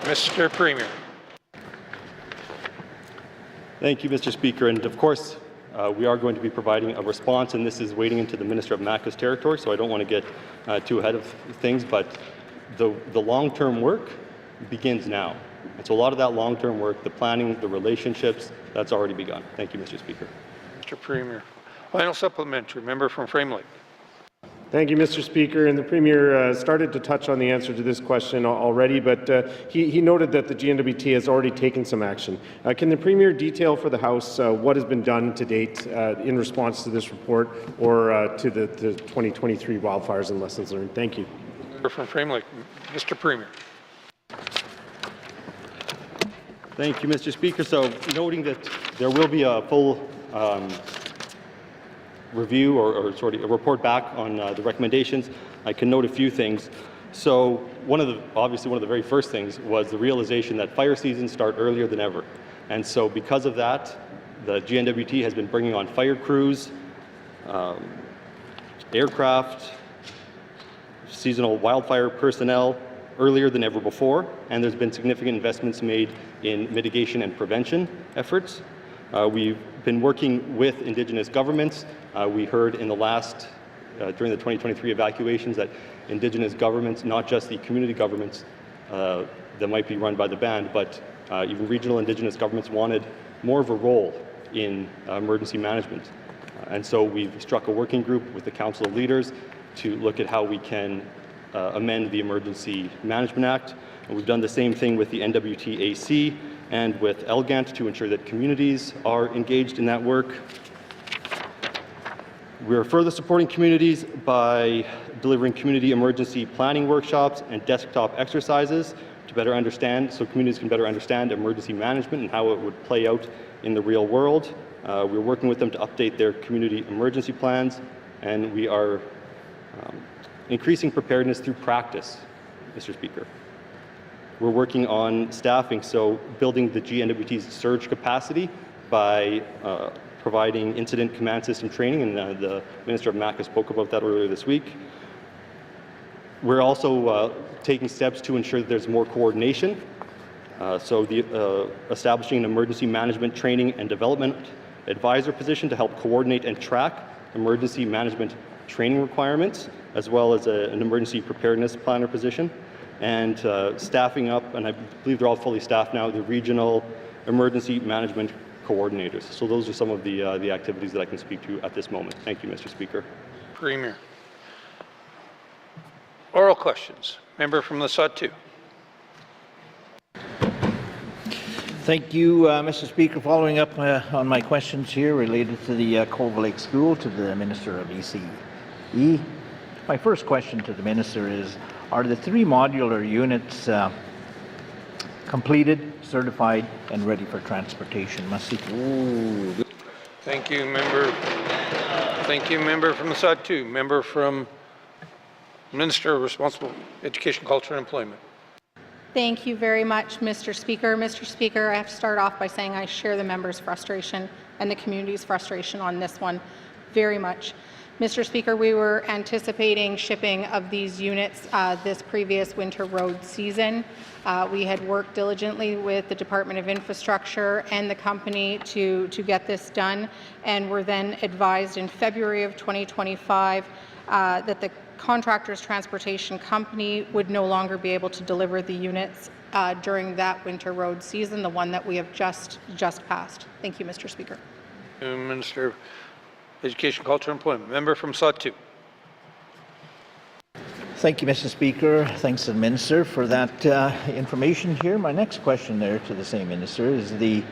Mr. Premier. Thank you, Mr. Speaker. And of course, we are going to be providing a response, and this is wading into the Minister of Macka's territory, so I don't want to get too ahead of things, but the long-term work begins now. And so a lot of that long-term work, the planning, the relationships, that's already begun. Thank you, Mr. Speaker. Mr. Premier. Final supplementary. Member from Frame Lake. Thank you, Mr. Speaker. And the Premier started to touch on the answer to this question already, but he noted that the GNWT has already taken some action. Can the Premier detail for the House what has been done to date in response to this report or to the 2023 wildfires and lessons learned? Thank you. Member from Frame Lake. Mr. Premier. Thank you, Mr. Speaker. So noting that there will be a full review or sort of a report back on the recommendations, I can note a few things. So obviously one of the very first things was the realization that fire seasons start earlier than ever. And so because of that, the GNWT has been bringing on fire crews, aircraft, seasonal wildfire personnel earlier than ever before, and there's been significant investments made in mitigation and prevention efforts. We've been working with Indigenous governments. We heard in the last, during the 2023 evacuations, that Indigenous governments, not just the community governments that might be run by the band, but even regional Indigenous governments wanted more of a role in emergency management. And so we've struck a working group with the Council of Leaders to look at how we can amend the Emergency Management Act. And we've done the same thing with the NWTAC and with ELGANT to ensure that communities are engaged in that work. We're further supporting communities by delivering community emergency planning workshops and desktop exercises to better understand, so communities can better understand emergency management and how it would play out in the real world. We're working with them to update their community emergency plans, and we are increasing preparedness through practice, Mr. Speaker. We're working on staffing, so building the GNWT's surge capacity by providing incident command system training, and the Minister of Macka spoke about that earlier this week. We're also taking steps to ensure that there's more coordination. Establishing an emergency management training and development advisor position to help coordinate and track emergency management training requirements, as well as an emergency preparedness planner position, and staffing up, and I believe they're all fully staffed now, the regional emergency management coordinators. So those are some of the activities that I can speak to at this moment. Thank you, Mr. Speaker. Premier. Oral questions. Member from Lasatu. Thank you, Mr. Speaker. Following up on my questions here related to the Colville Lake School to the Minister of ECE. My first question to the Minister is, are the 3 modular units completed, certified, and ready for transportation. Thank you, member. Thank you, member from the Sod 2. Member from Minister responsible Education, Culture, and Employment. Thank you very much, Mr. Speaker. Mr. Speaker, I have to start off by saying I share the members' frustration and the community's frustration on this one very much. Mr. Speaker, we were anticipating shipping of these units this previous winter road season. We had worked diligently with the Department of Infrastructure and the company to get this done, and were then advised in February of 2025 that the contractor's transportation company would no longer be able to deliver the units during that winter road season, the one that we have just passed. Thank you, Mr. Speaker. Minister of Education, Culture, and Employment. Member from Sod 2. Thank you, Mr. Speaker. Thanks to the Minister for that information here. My next question there to the same Minister is the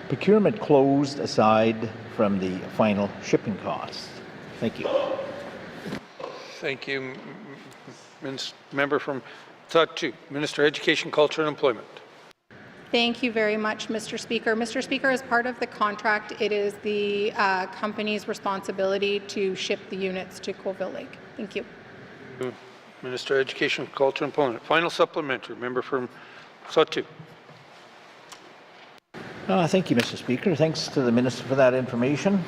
procurement closed aside from the final shipping costs. Thank you. Thank you. Member from Sod 2. Minister of Education, Culture, and Employment. Thank you very much, Mr. Speaker. Mr. Speaker, as part of the contract, it is the company's responsibility to ship the units to Colville Lake. Thank you. Minister of Education, Culture, and Employment. Final supplementary. Member from Sod 2. Thank you, Mr. Speaker. Thanks to the Minister for that information.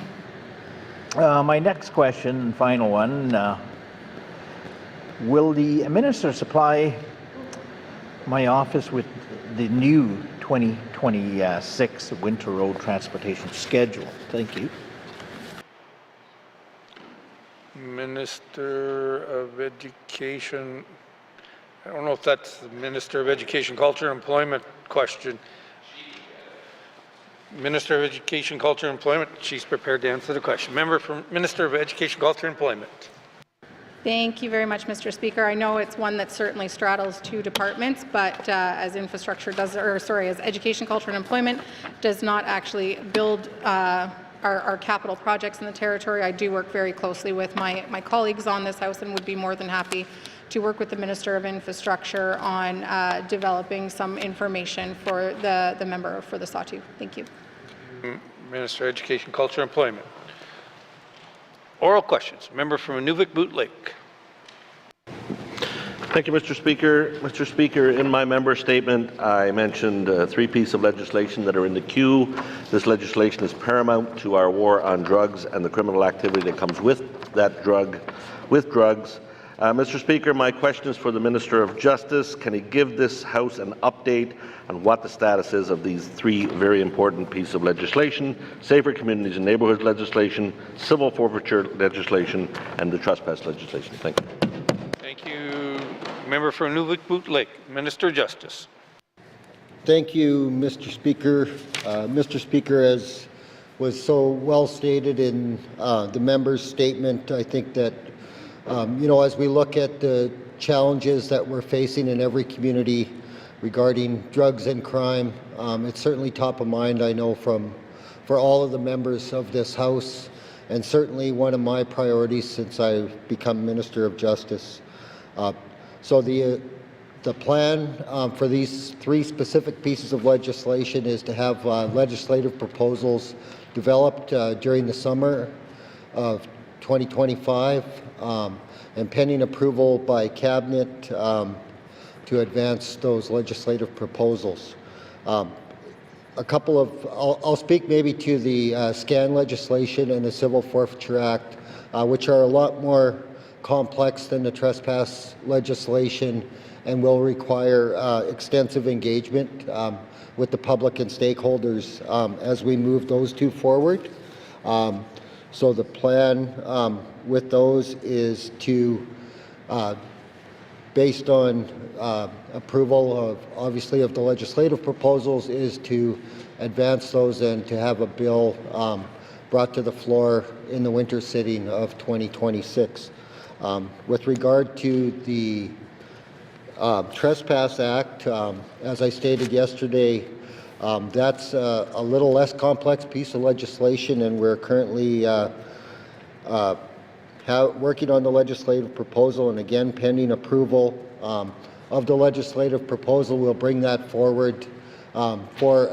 My next question, and final one, will the Minister supply my office with the new 2026 winter road transportation schedule? Thank you. Minister of Education, I don't know if that's the Minister of Education, Culture, and Employment question. Minister of Education, Culture, and Employment, she's prepared to answer the question. Member from Minister of Education, Culture, and Employment. Thank you very much, Mr. Speaker. I know it's one that certainly straddles two departments, but as infrastructure does, or sorry, as Education, Culture, and Employment does not actually build our capital projects in the territory, I do work very closely with my colleagues on this House and would be more than happy to work with the Minister of Infrastructure on developing some information for the member for the Sawtooth. Thank you. Minister of Education, Culture, and Employment. Oral questions. Member from Inuvik Boot Lake. Thank you, Mr. Speaker. Mr. Speaker, in my member statement, I mentioned three pieces of legislation that are in the queue. This legislation is paramount to our war on drugs and the criminal activity that comes with drugs. Mr. Speaker, my question is for the Minister of Justice. Can he give this House an update on what the status is of these three very important pieces of legislation: Safer Communities and Neighbourhoods legislation, civil forfeiture legislation, and the trespass legislation? Thank you. Thank you. Member for Inuvik Boot Lake. Minister of Justice. Thank you, Mr. Speaker. Mr. Speaker, as was so well stated in the member's statement, I think that as we look at the challenges that we're facing in every community regarding drugs and crime, it's certainly top of mind, I know, for all of the members of this House, and certainly one of my priorities since I've become Minister of Justice. So the plan for these three specific pieces of legislation is to have legislative proposals developed during the summer of 2025 and pending approval by Cabinet to advance those legislative proposals. A couple of, I'll speak maybe to the SCAN legislation and the Civil Forfeiture Act, which are a lot more complex than the trespass legislation and will require extensive engagement with the public and stakeholders as we move those two forward. So the plan with those is to, based on approval of, obviously, of the legislative proposals, is to advance those and to have a bill brought to the floor in the winter sitting of 2026. With regard to the Trespass Act, as I stated yesterday, that's a little less complex piece of legislation, and we're currently working on the legislative proposal and again pending approval. of the legislative proposal. We'll bring that forward for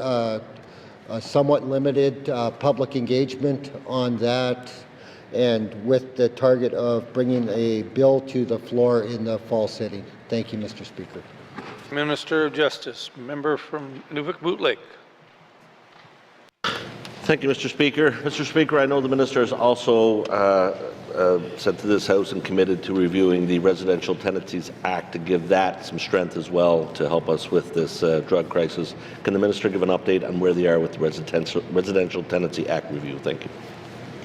a somewhat limited public engagement on that, and with the target of bringing a bill to the floor in the fall sitting. Thank you, Mr. Speaker. Minister of Justice, member from Nuvik-Boot Lake. Thank you, Mr. Speaker. Mr. Speaker, I know the minister is also sent to this House and committed to reviewing the Residential Tenancies Act to give that some strength as well to help us with this drug crisis. Can the minister give an update on where they are with the Residential Tenancy Act review? Thank you.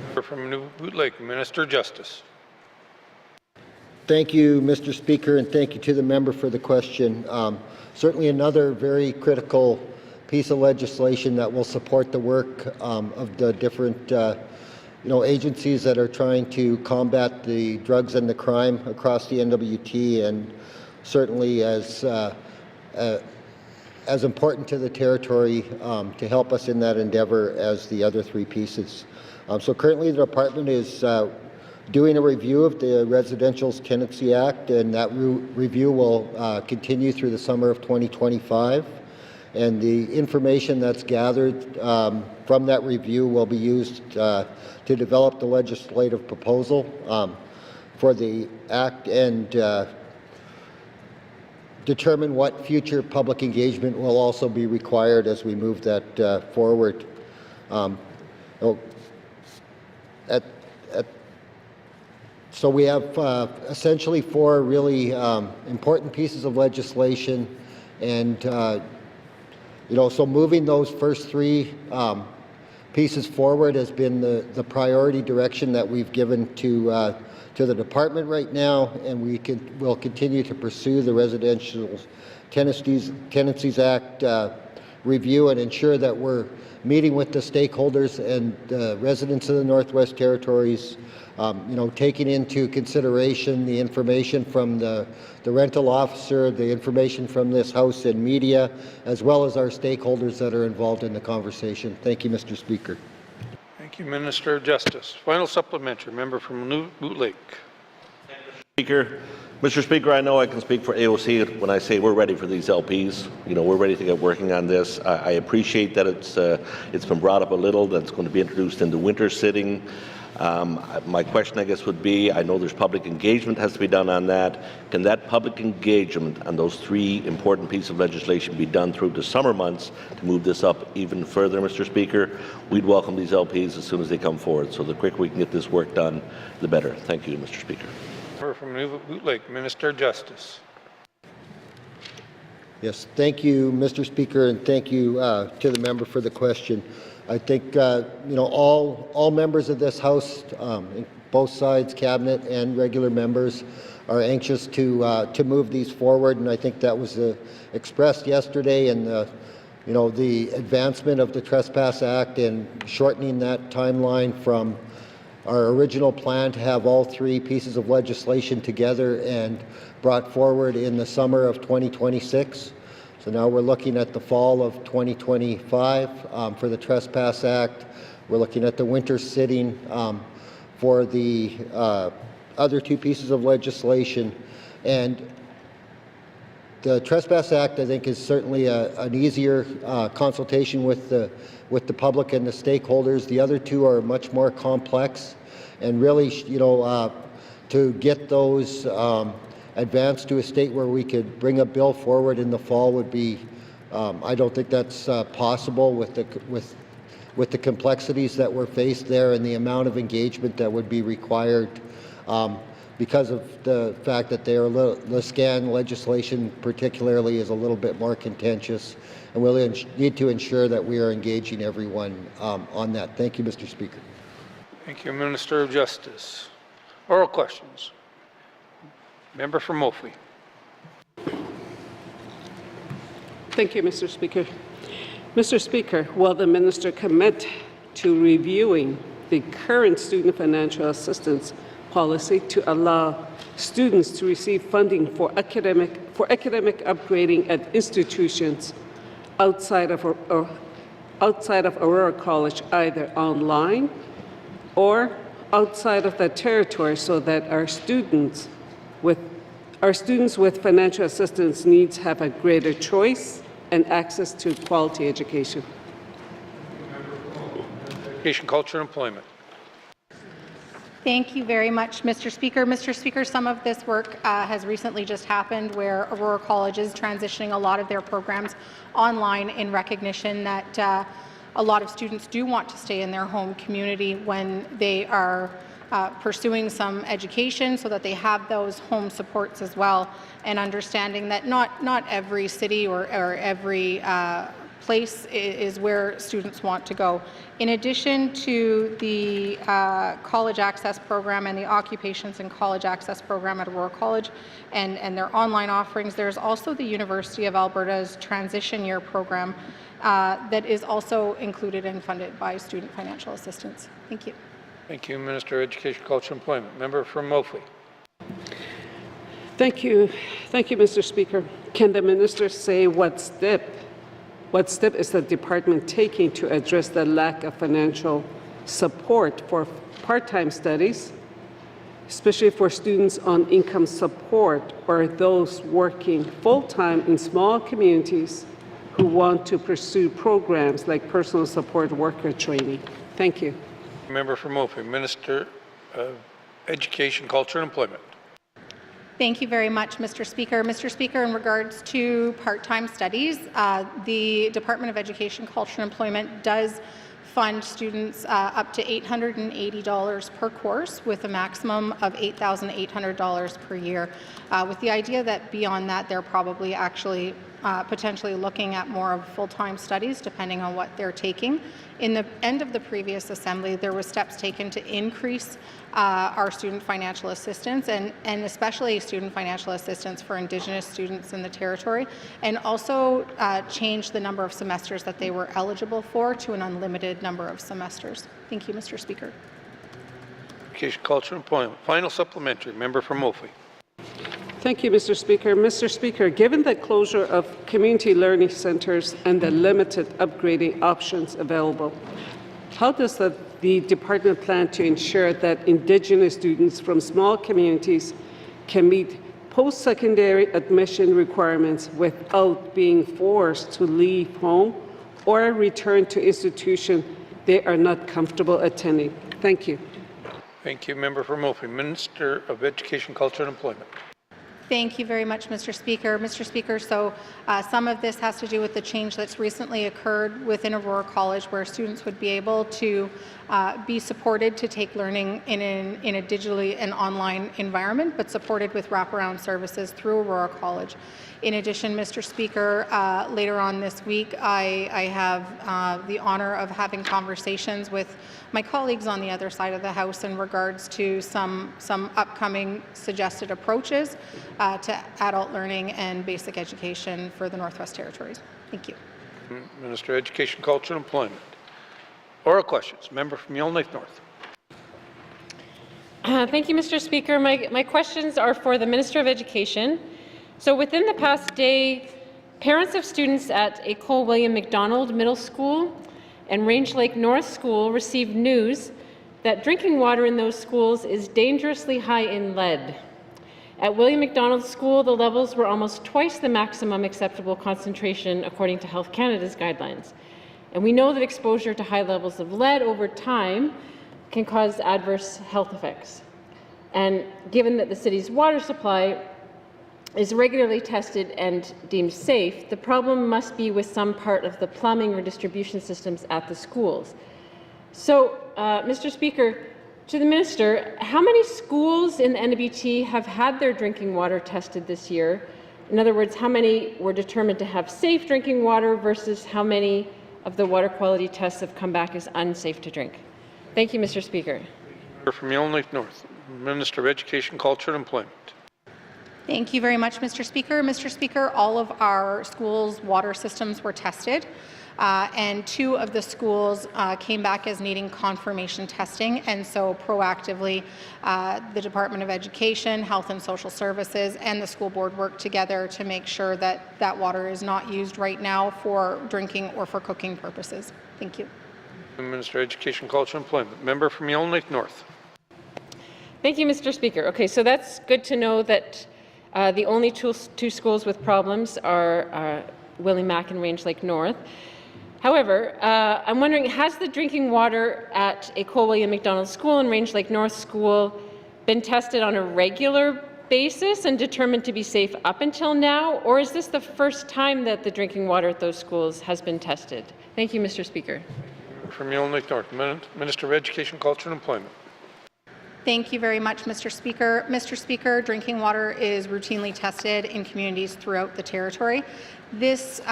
Member from Nuvik-Boot Lake, Minister of Justice. Thank you, Mr. Speaker, and thank you to the member for the question. Certainly another very critical piece of legislation that will support the work of the different agencies that are trying to combat the drugs and the crime across the NWT, and certainly as important to the territory to help us in that endeavor as the other three pieces. So currently the department is doing a review of the Residential Tenancy Act, and that review will continue through the summer of 2025. And the information that's gathered from that review will be used to develop the legislative proposal for the Act and determine what future public engagement will also be required as we move that forward. So we have essentially four really important pieces of legislation, and so moving those first three pieces forward has been the priority direction that we've given to the department right now, and we'll continue to pursue the Residential Tenancies Act review and ensure that we're meeting with the stakeholders and the residents of the Northwest Territories, taking into consideration the information from the rental officer, the information from this House and media, as well as our stakeholders that are involved in the conversation. Thank you, Mr. Speaker. Thank you, Minister of Justice. Final supplementary, member from Nuvik-Boot Lake. Mr. Speaker, I know I can speak for AOC when I say we're ready for these LPs. We're ready to get working on this. I appreciate that it's been brought up a little, that it's going to be introduced in the winter sitting. My question, I guess, would be, I know there's public engagement has to be done on that. Can that public engagement on those three important pieces of legislation be done through the summer months to move this up even further, Mr. Speaker? We'd welcome these LPs as soon as they come forward. So the quicker we can get this work done, the better. Thank you, Mr. Speaker. From Nuvik-Boot Lake, Minister of Justice. Yes, thank you, Mr. Speaker, and thank you to the member for the question. I think all members of this House, both sides, cabinet and regular members, are anxious to move these forward, and I think that was expressed yesterday in the advancement of the Trespass Act and shortening that timeline from our original plan to have all three pieces of legislation together and brought forward in the summer of 2026. So now we're looking at the fall of 2025 for the Trespass Act. We're looking at the winter sitting for the other two pieces of legislation. And the Trespass Act, I think, is certainly an easier consultation with the public and the stakeholders. The other two are much more complex, and really, to get those advanced to a state where we could bring a bill forward in the fall would be, I don't think that's possible with the complexities that we're faced there and the amount of engagement that would be required. Because of the fact that the SCAN legislation particularly is a little bit more contentious, and we'll need to ensure that we are engaging everyone on that. Thank you, Mr. Speaker. Thank you, Minister of Justice. Oral questions. Member from Mophie. Thank you, Mr. Speaker. Mr. Speaker, will the minister commit to reviewing the current student financial assistance policy to allow students to receive funding for academic upgrading at institutions outside of Aurora College, either online or outside of that territory, so that our students with Our students with financial assistance needs have a greater choice and access to quality education. Education, Culture, and Employment. Thank you very much, Mr. Speaker. Mr. Speaker, some of this work has recently just happened where Aurora College is transitioning a lot of their programs online in recognition that a lot of students do want to stay in their home community when they are pursuing some education, so that they have those home supports as well, and understanding that not every city or every place is where students want to go. In addition to the College Access Program and the Occupations and College Access Program at Aurora College and their online offerings, there's also the University of Alberta's Transition Year Program that is also included and funded by student financial assistance. Thank you. Thank you, Minister of Education, Culture, and Employment. Member from Mophly. Thank you, Mr. Speaker. Can the minister say what step is the department taking to address the lack of financial support for part-time studies, especially for students on income support or those working full-time in small communities who want to pursue programs like personal support worker training? Thank you. Member from Mophly, Minister of Education, Culture, and Employment. Thank you very much, Mr. Speaker. Mr. Speaker, in regards to part-time studies, the Department of Education, Culture and Employment does fund students up to $880 per course, with a maximum of $8,800 per year, with the idea that beyond that they're probably actually potentially looking at more of full-time studies depending on what they're taking. In the end of the previous assembly, there were steps taken to increase our student financial assistance and especially student financial assistance for Indigenous students in the territory, and also change the number of semesters that they were eligible for to an unlimited number of semesters. Thank you, Mr. Speaker. Education, Culture, and Employment. Final supplementary. Member from Mophly. Thank you, Mr. Speaker. Mr. Speaker, given the closure of community learning centres and the limited upgrading options available, how does the department plan to ensure that Indigenous students from small communities can meet post-secondary admission requirements without being forced to leave home or return to institution they are not comfortable attending? Thank you. Thank you, Member from Mophly. Minister of Education, Culture, and Employment. Thank you very much, Mr. Speaker. Mr. Speaker, so some of this has to do with the change that's recently occurred within Aurora College, where students would be able to be supported to take learning in a digitally and online environment, but supported with wraparound services through Aurora College. In addition, Mr. Speaker, later on this week, I have the honour of having conversations with my colleagues on the other side of the House in regards to some upcoming suggested approaches to adult learning and basic education for the Northwest Territories. Thank you. Minister of Education, Culture, and Employment. Oral questions. Member from Yellowknife North. Thank you, Mr. Speaker. My questions are for the Minister of Education. So within the past day, parents of students at École William MacDonald Middle School and Range Lake North School received news that drinking water in those schools is dangerously high in lead. At William MacDonald School, the levels were almost twice the maximum acceptable concentration according to Health Canada's guidelines. And we know that exposure to high levels of lead over time can cause adverse health effects. And given that the city's water supply is regularly tested and deemed safe, the problem must be with some part of the plumbing or distribution systems at the schools. So, Mr. Speaker, to the Minister, how many schools in the NWT have had their drinking water tested this year? In other words, how many were determined to have safe drinking water versus how many of the water quality tests have come back as unsafe to drink? Thank you, Mr. Speaker. From Yellowknife North. Minister of Education, Culture, and Employment. Thank you very much, Mr. Speaker. Mr. Speaker, all of our schools' water systems were tested, and 2 of the schools came back as needing confirmation testing, and so proactively the Department of Education, Health and Social Services, and the school board worked together to make sure that that water is not used right now for drinking or for cooking purposes. Thank you. Minister of Education, Culture, and Employment. Member from Yellowknife North. Thank you, Mr. Speaker. Okay, so that's good to know that The only two schools with problems are Willie Mack and Range Lake North. However, I'm wondering, has the drinking water at a Cole William McDonald School and Range Lake North School been tested on a regular basis and determined to be safe up until now, or is this the first time that the drinking water at those schools has been tested? Thank you, Mr. Speaker. From Yellowknife North, Minister of Education, Culture and Employment. Thank you very much, Mr. Speaker. Mr. Speaker, drinking water is routinely tested in communities throughout the territory. This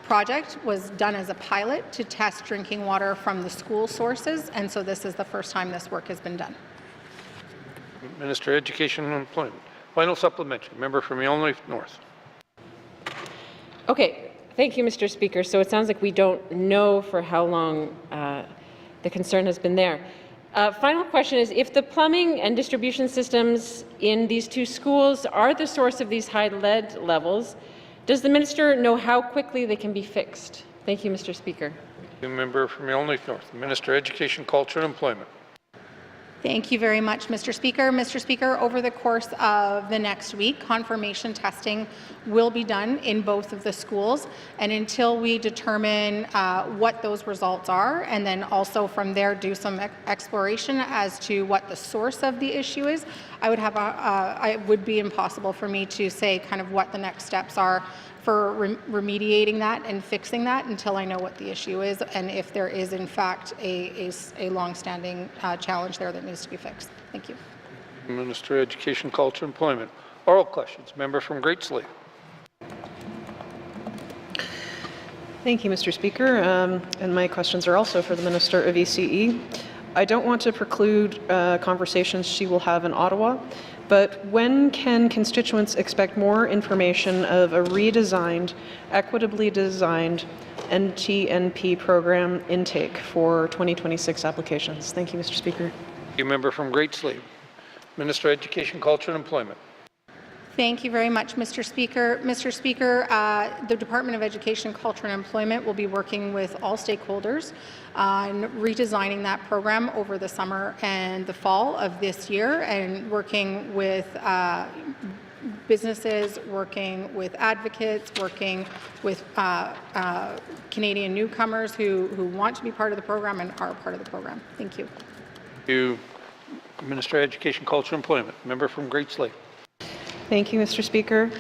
project was done as a pilot to test drinking water from the school sources, and so this is the first time this work has been done. Minister of Education and Employment. Final supplementary. Member from Yellowknife North. Okay, thank you, Mr. Speaker. So it sounds like we don't know for how long the concern has been there. Final question is, if the plumbing and distribution systems in these two schools are the source of these high lead levels, does the minister know how quickly they can be fixed? Thank you, Mr. Speaker. Member from Yellowknife North. Minister of Education, Culture and Employment. Thank you very much, Mr. Speaker. Mr. Speaker, over the course of the next week, confirmation testing will be done in both of the schools, and until we determine what those results are, and then also from there do some exploration as to what the source of the issue is, it would be impossible for me to say kind of what the next steps are for remediating that and fixing that until I know what the issue is and if there is in fact a long-standing challenge there that needs to be fixed. Thank you. Minister of Education, Culture and Employment. Oral questions. Member from Great Slave. Thank you, Mr. Speaker. And my questions are also for the Minister of ECE. I don't want to preclude conversations she will have in Ottawa, but when can constituents expect more information of a redesigned, equitably designed NTNP program intake for 2026 applications? Thank you, Mr. Speaker. You member from Great Slave. Minister of Education, Culture and Employment. Thank you very much, Mr. Speaker. Mr. Speaker, the Department of Education, Culture and Employment will be working with all stakeholders on redesigning that program over the summer and the fall of this year, and working with businesses, working with advocates, working with Canadian newcomers who want to be part of the program and are part of the program. Thank you. Thank you, Minister of Education, Culture and Employment. Member from Great Slave. Thank you, Mr. Speaker.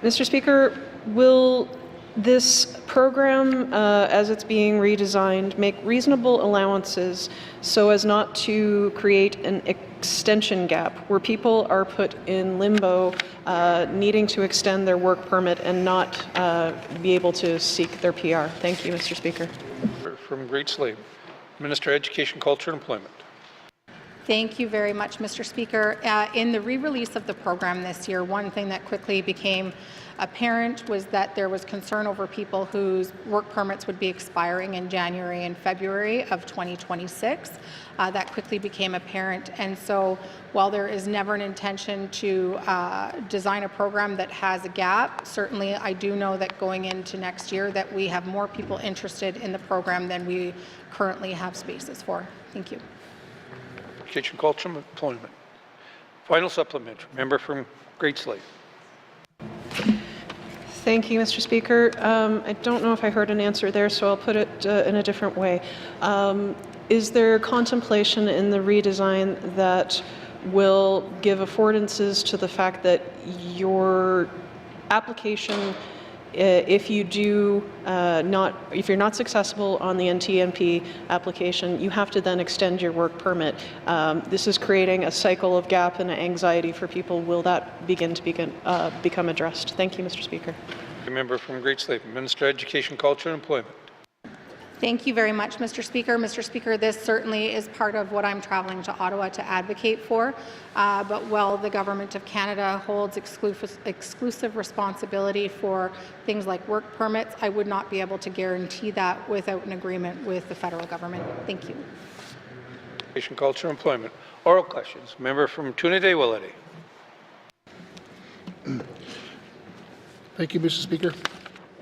Mr. Speaker, will this program, as it's being redesigned, make reasonable allowances so as not to create an extension gap where people are put in limbo, needing to extend their work permit and not be able to seek their PR? Thank you, Mr. Speaker. From Great Slave. Minister of Education, Culture and Employment. Thank you very much, Mr. Speaker. In the re-release of the program this year, one thing that quickly became apparent was that there was concern over people whose work permits would be expiring in January and February of 2026. That quickly became apparent, and so while there is never an intention to design a program that has a gap, certainly I do know that going into next year that we have more people interested in the program than we currently have spaces for. Thank you. Education, Culture and Employment. Final supplementary. Member from Great Slave. Thank you, Mr. Speaker. I don't know if I heard an answer there, so I'll put it in a different way. Is there contemplation in the redesign that will give affordances to the fact that your application, if you're not successful on the NTNP application, you have to then extend your work permit? This is creating a cycle of gap and anxiety for people. Will that become addressed? Thank you, Mr. Speaker. Member from Great Slave. Minister of Education, Culture and Employment. Thank you very much, Mr. Speaker. Mr. Speaker, this certainly is part of what I'm traveling to Ottawa to advocate for. But while the Government of Canada holds exclusive responsibility for things like work permits, I would not be able to guarantee that without an agreement with the federal government. Thank you. Education, Culture and Employment. Oral questions. Member from Trinidad-Willety. Thank you, Mr. Speaker.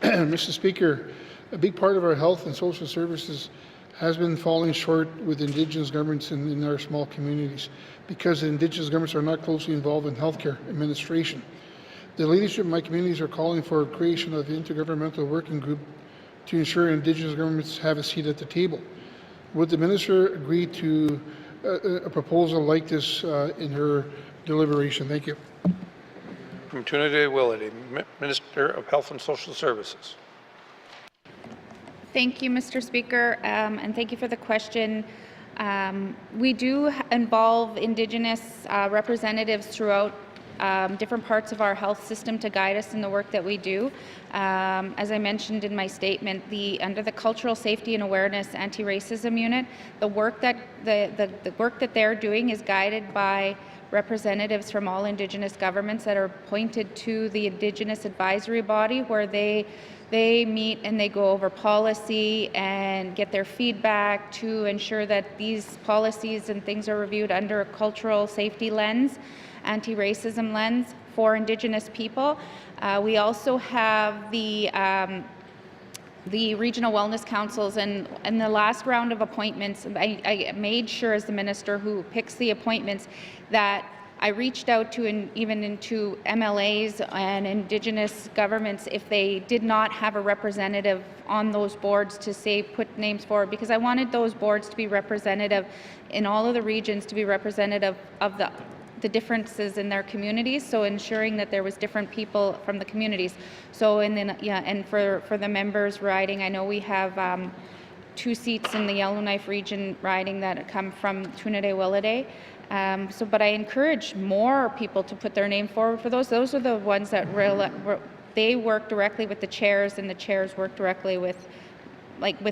Mr. Speaker, a big part of our health and social services has been falling short with Indigenous governments in our small communities because the Indigenous governments are not closely involved in healthcare administration. The leadership of my communities are calling for creation of an intergovernmental working group to ensure Indigenous governments have a seat at the table. Would the minister agree to a proposal like this in her deliberation? Thank you. From Trinidad Willity, Minister of Health and Social Services. Thank you, Mr. Speaker, and thank you for the question. We do involve Indigenous representatives throughout different parts of our health system to guide us in the work that we do. As I mentioned in my statement, under the Cultural Safety and Awareness Anti-Racism Unit, the work that they're doing is guided by representatives from all Indigenous governments that are appointed to the Indigenous Advisory Body, where they meet and they go over policy and get their feedback to ensure that these policies and things are reviewed under a cultural safety lens, anti-racism lens for Indigenous people. We also have the regional wellness councils, and in the last round of appointments, I made sure as the minister who picks the appointments that I reached out to even into MLAs and Indigenous governments if they did not have a representative on those boards to say put names forward, because I wanted those boards to be representative in all of the regions, to be representative of the differences in their communities, so ensuring that there was different people from the communities. So and for the members riding, I know we have 2 seats in the Yellowknife region riding that come from Trinidad Willowday. But I encourage more people to put their name forward for those. Those are the ones that they work directly with the chairs, and the chairs work directly with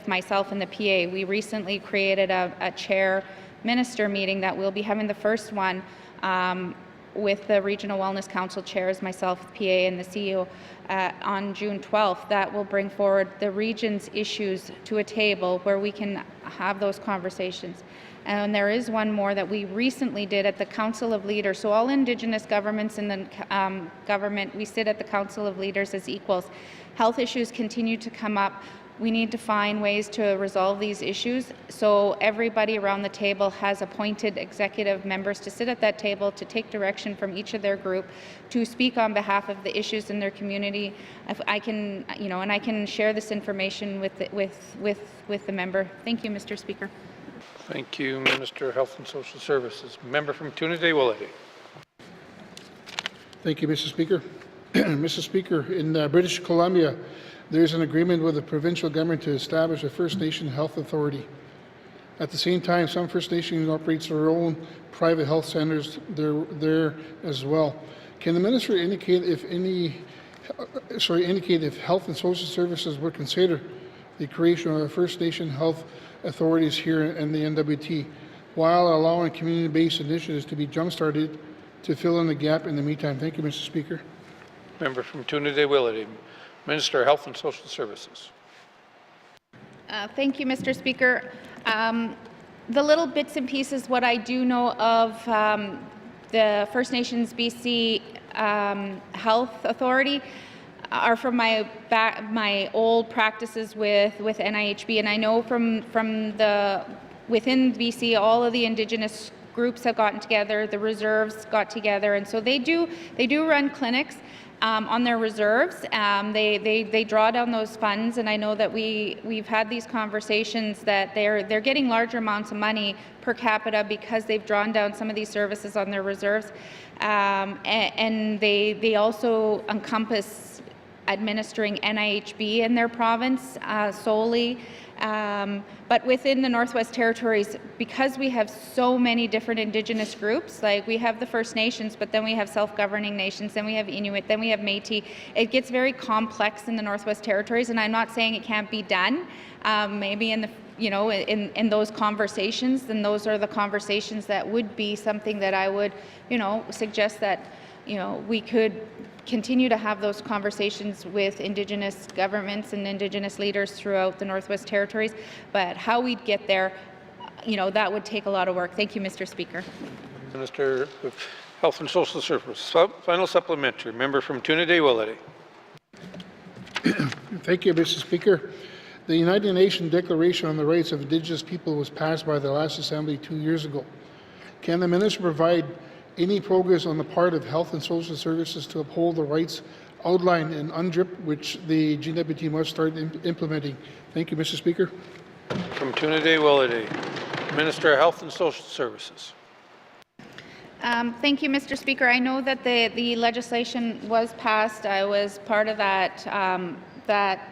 myself and the PA. We recently created a chair minister meeting that we'll be having the first one with the Regional Wellness Council chairs, myself, the PA, and the CEO on June 12th. That will bring forward the region's issues to a table where we can have those conversations. And there is one more that we recently did at the Council of Leaders. So all Indigenous governments in the government, we sit at the Council of Leaders as equals. Health issues continue to come up. We need to find ways to resolve these issues. So everybody around the table has appointed executive members to sit at that table to take direction from each of their group, to speak on behalf of the issues in their community. If I can, and I can share this information with the member. Thank you, Mr. Speaker. Thank you, Minister of Health and Social Services. Member from Trinidad Willowday. Thank you, Mr. Speaker. Mr. Speaker, in British Columbia, there is an agreement with the provincial government to establish a First Nation health authority. At the same time, some First Nations operate their own private health centers there as well. Can the minister indicate if Health and Social Services would consider the creation of a First Nation health authorities here in the NWT, while allowing community-based initiatives to be jump-started to fill in the gap in the meantime? Thank you, Mr. Speaker. Member from Trinidad Willowday, Minister of Health and Social Services. Thank you, Mr. Speaker. The little bits and pieces, what I do know of the First Nations BC Health Authority are from my old practices with NIHB, and I know from within BC, all of the Indigenous groups have gotten together, the reserves got together, and so they do run clinics on their reserves. They draw down those funds, and I know that we've had these conversations that they're getting larger amounts of money per capita because they've drawn down some of these services on their reserves, and they also encompass administering NIHB in their province solely. But within the Northwest Territories, because we have so many different Indigenous groups, like we have the First Nations, but then we have self-governing nations, then we have Inuit, then we have Métis, it gets very complex in the Northwest Territories, and I'm not saying it can't be done. Maybe in the in those conversations, then those are the conversations that would be something that I would suggest that we could continue to have those conversations with Indigenous governments and Indigenous leaders throughout the Northwest Territories. But how we'd get there, that would take a lot of work. Thank you, Mr. Speaker. Minister of Health and Social Services. Final supplementary. Member from Trinidad Willowday. Thank you, Mr. Speaker. The United Nations Declaration on the Rights of Indigenous People was passed by the last Assembly 2 years ago. Can the minister provide any progress on the part of Health and Social Services to uphold the rights outlined in UNDRIP, which the GWT must start implementing. Thank you, Mr. Speaker. From Tuniday Willady, Minister of Health and Social Services. Thank you, Mr. Speaker. I know that the legislation was passed. I was part of that that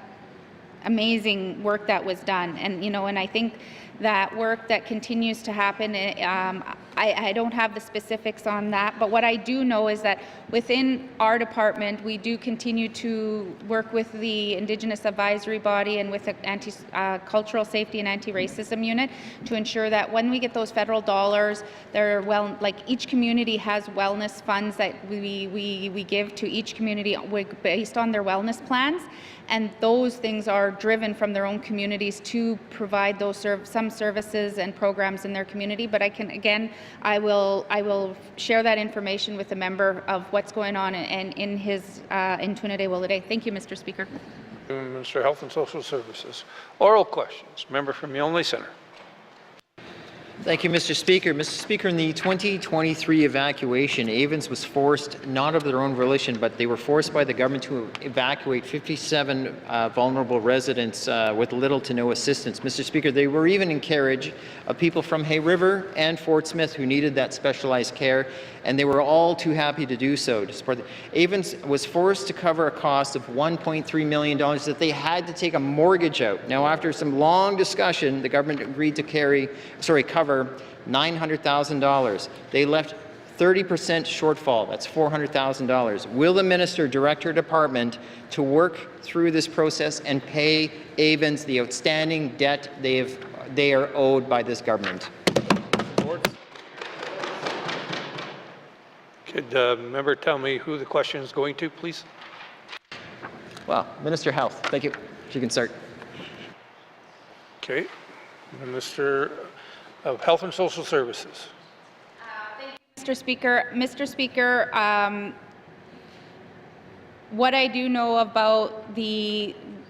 amazing work that was done, and and I think that work that continues to happen. I don't have the specifics on that, but what I do know is that within our department, we do continue to work with the Indigenous Advisory Body and with the Cultural Safety and Anti-Racism Unit to ensure that when we get those federal dollars, they're each community has wellness funds that we give to each community based on their wellness plans. And those things are driven from their own communities to provide those some services and programs in their community. But I will share that information with the member of what's going on in Tuniday Willowday. Thank you, Mr. Speaker. Minister of Health and Social Services. Oral questions. Member from Yonley Centre. Thank you, Mr. Speaker. Mr. Speaker, in the 2023 evacuation, Avens was forced, not of their own volition, but they were forced by the government to evacuate 57 vulnerable residents with little to no assistance. Mr. Speaker, they were even in carriage of people from Hay River and Fort Smith who needed that specialized care, and they were all too happy to do so. To support Avens was forced to cover a cost of $1.3 million that they had to take a mortgage out. Now, after some long discussion, the government agreed to cover $900,000. They left 30% shortfall. That's $400,000. Will the minister direct her department to work through this process and pay Avens the outstanding debt they are owed by this government? Could the member tell me who the question is going to, please? Well, Minister of Health. Thank you. You can start. Okay. Minister of Health and Social Services. Thank you, Mr. Speaker. Mr. Speaker, what I do know about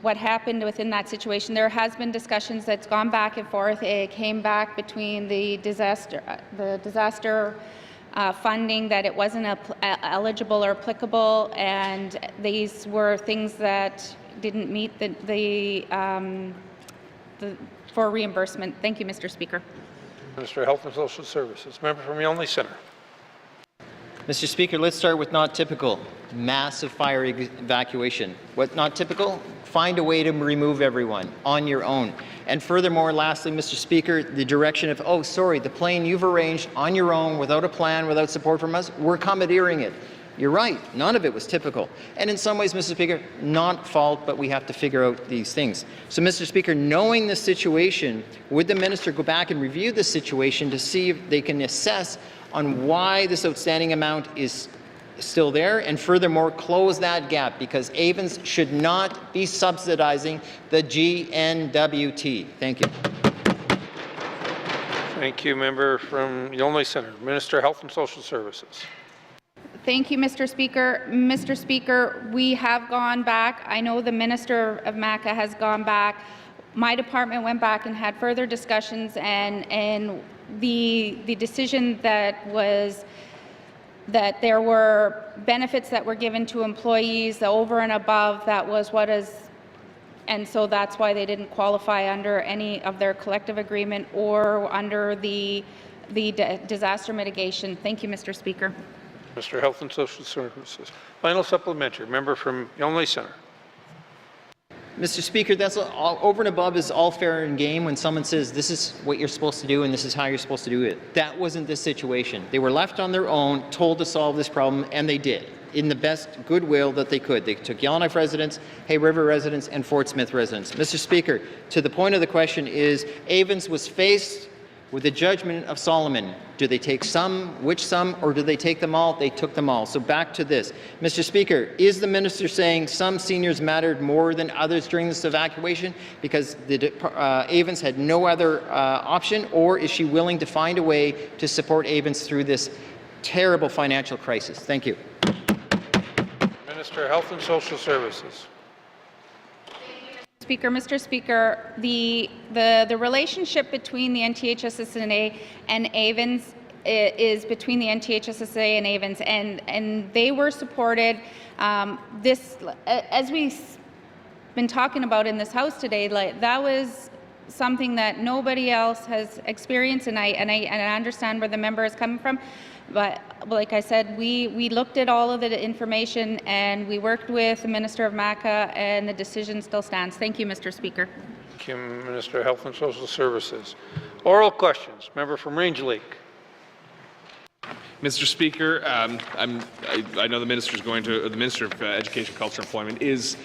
what happened within that situation, there has been discussions that's gone back and forth. It came back between the disaster funding, that it wasn't eligible or applicable, and these were things that didn't meet for reimbursement. Thank you, Mr. Speaker. Minister of Health and Social Services. Member from Yonley Centre. Mr. Speaker, let's start with not typical. Massive fire evacuation. What not typical? Find a way to remove everyone on your own. And furthermore, lastly, Mr. Speaker, the direction of, oh, sorry, the plane you've arranged on your own without a plan, without support from us, we're commandeering it. You're right, none of it was typical. And in some ways, Mr. Speaker, not fault, but we have to figure out these things. So, Mr. Speaker, knowing the situation, would the minister go back and review the situation to see if they can assess on why this outstanding amount is still there, and furthermore, close that gap, because Avens should not be subsidizing the GNWT. Thank you. Thank you, member from Yonley Centre. Minister of Health and Social Services. Thank you, Mr. Speaker. Mr. Speaker, we have gone back. I know the Minister of MACA has gone back. My department went back and had further discussions, and the decision that was that there were benefits that were given to employees over and above that was what is, and so that's why they didn't qualify under any of their collective agreement or under the disaster mitigation. Thank you, Mr. Speaker. Mr. Health and Social Services. Final supplementary. Member from Yonley Centre. Mr. Speaker, that's all, over and above is all fair and game when someone says this is what you're supposed to do and this is how you're supposed to do it. That wasn't this situation. They were left on their own, told to solve this problem, and they did in the best goodwill that they could. They took Yellowknife residents, Hay River residents, and Fort Smith residents. Mr. Speaker, to the point of the question is, Avens was faced with the judgment of Solomon. Do they take some, which some, or do they take them all? They took them all. So back to this. Mr. Speaker, is the minister saying some seniors mattered more than others during this evacuation because the Avens had no other option, or is she willing to find a way to support Avens through this terrible financial crisis? Thank you. Minister of Health and Social Services. Speaker, Mr. Speaker, the relationship between the NTHSSNA and Avens is between the NTHSSA and AVENS, and they were supported. As we've been talking about in this House today, like that was something that nobody else has experienced, and I understand where the member is coming from. But like I said, we looked at all of the information and we worked with the Minister of MACA, and the decision still stands. Thank you, Mr. Speaker. Thank you, Minister of Health and Social Services. Oral questions. Member from Range Lake. Mr. Speaker, I know the Minister of Education, Culture, and Employment is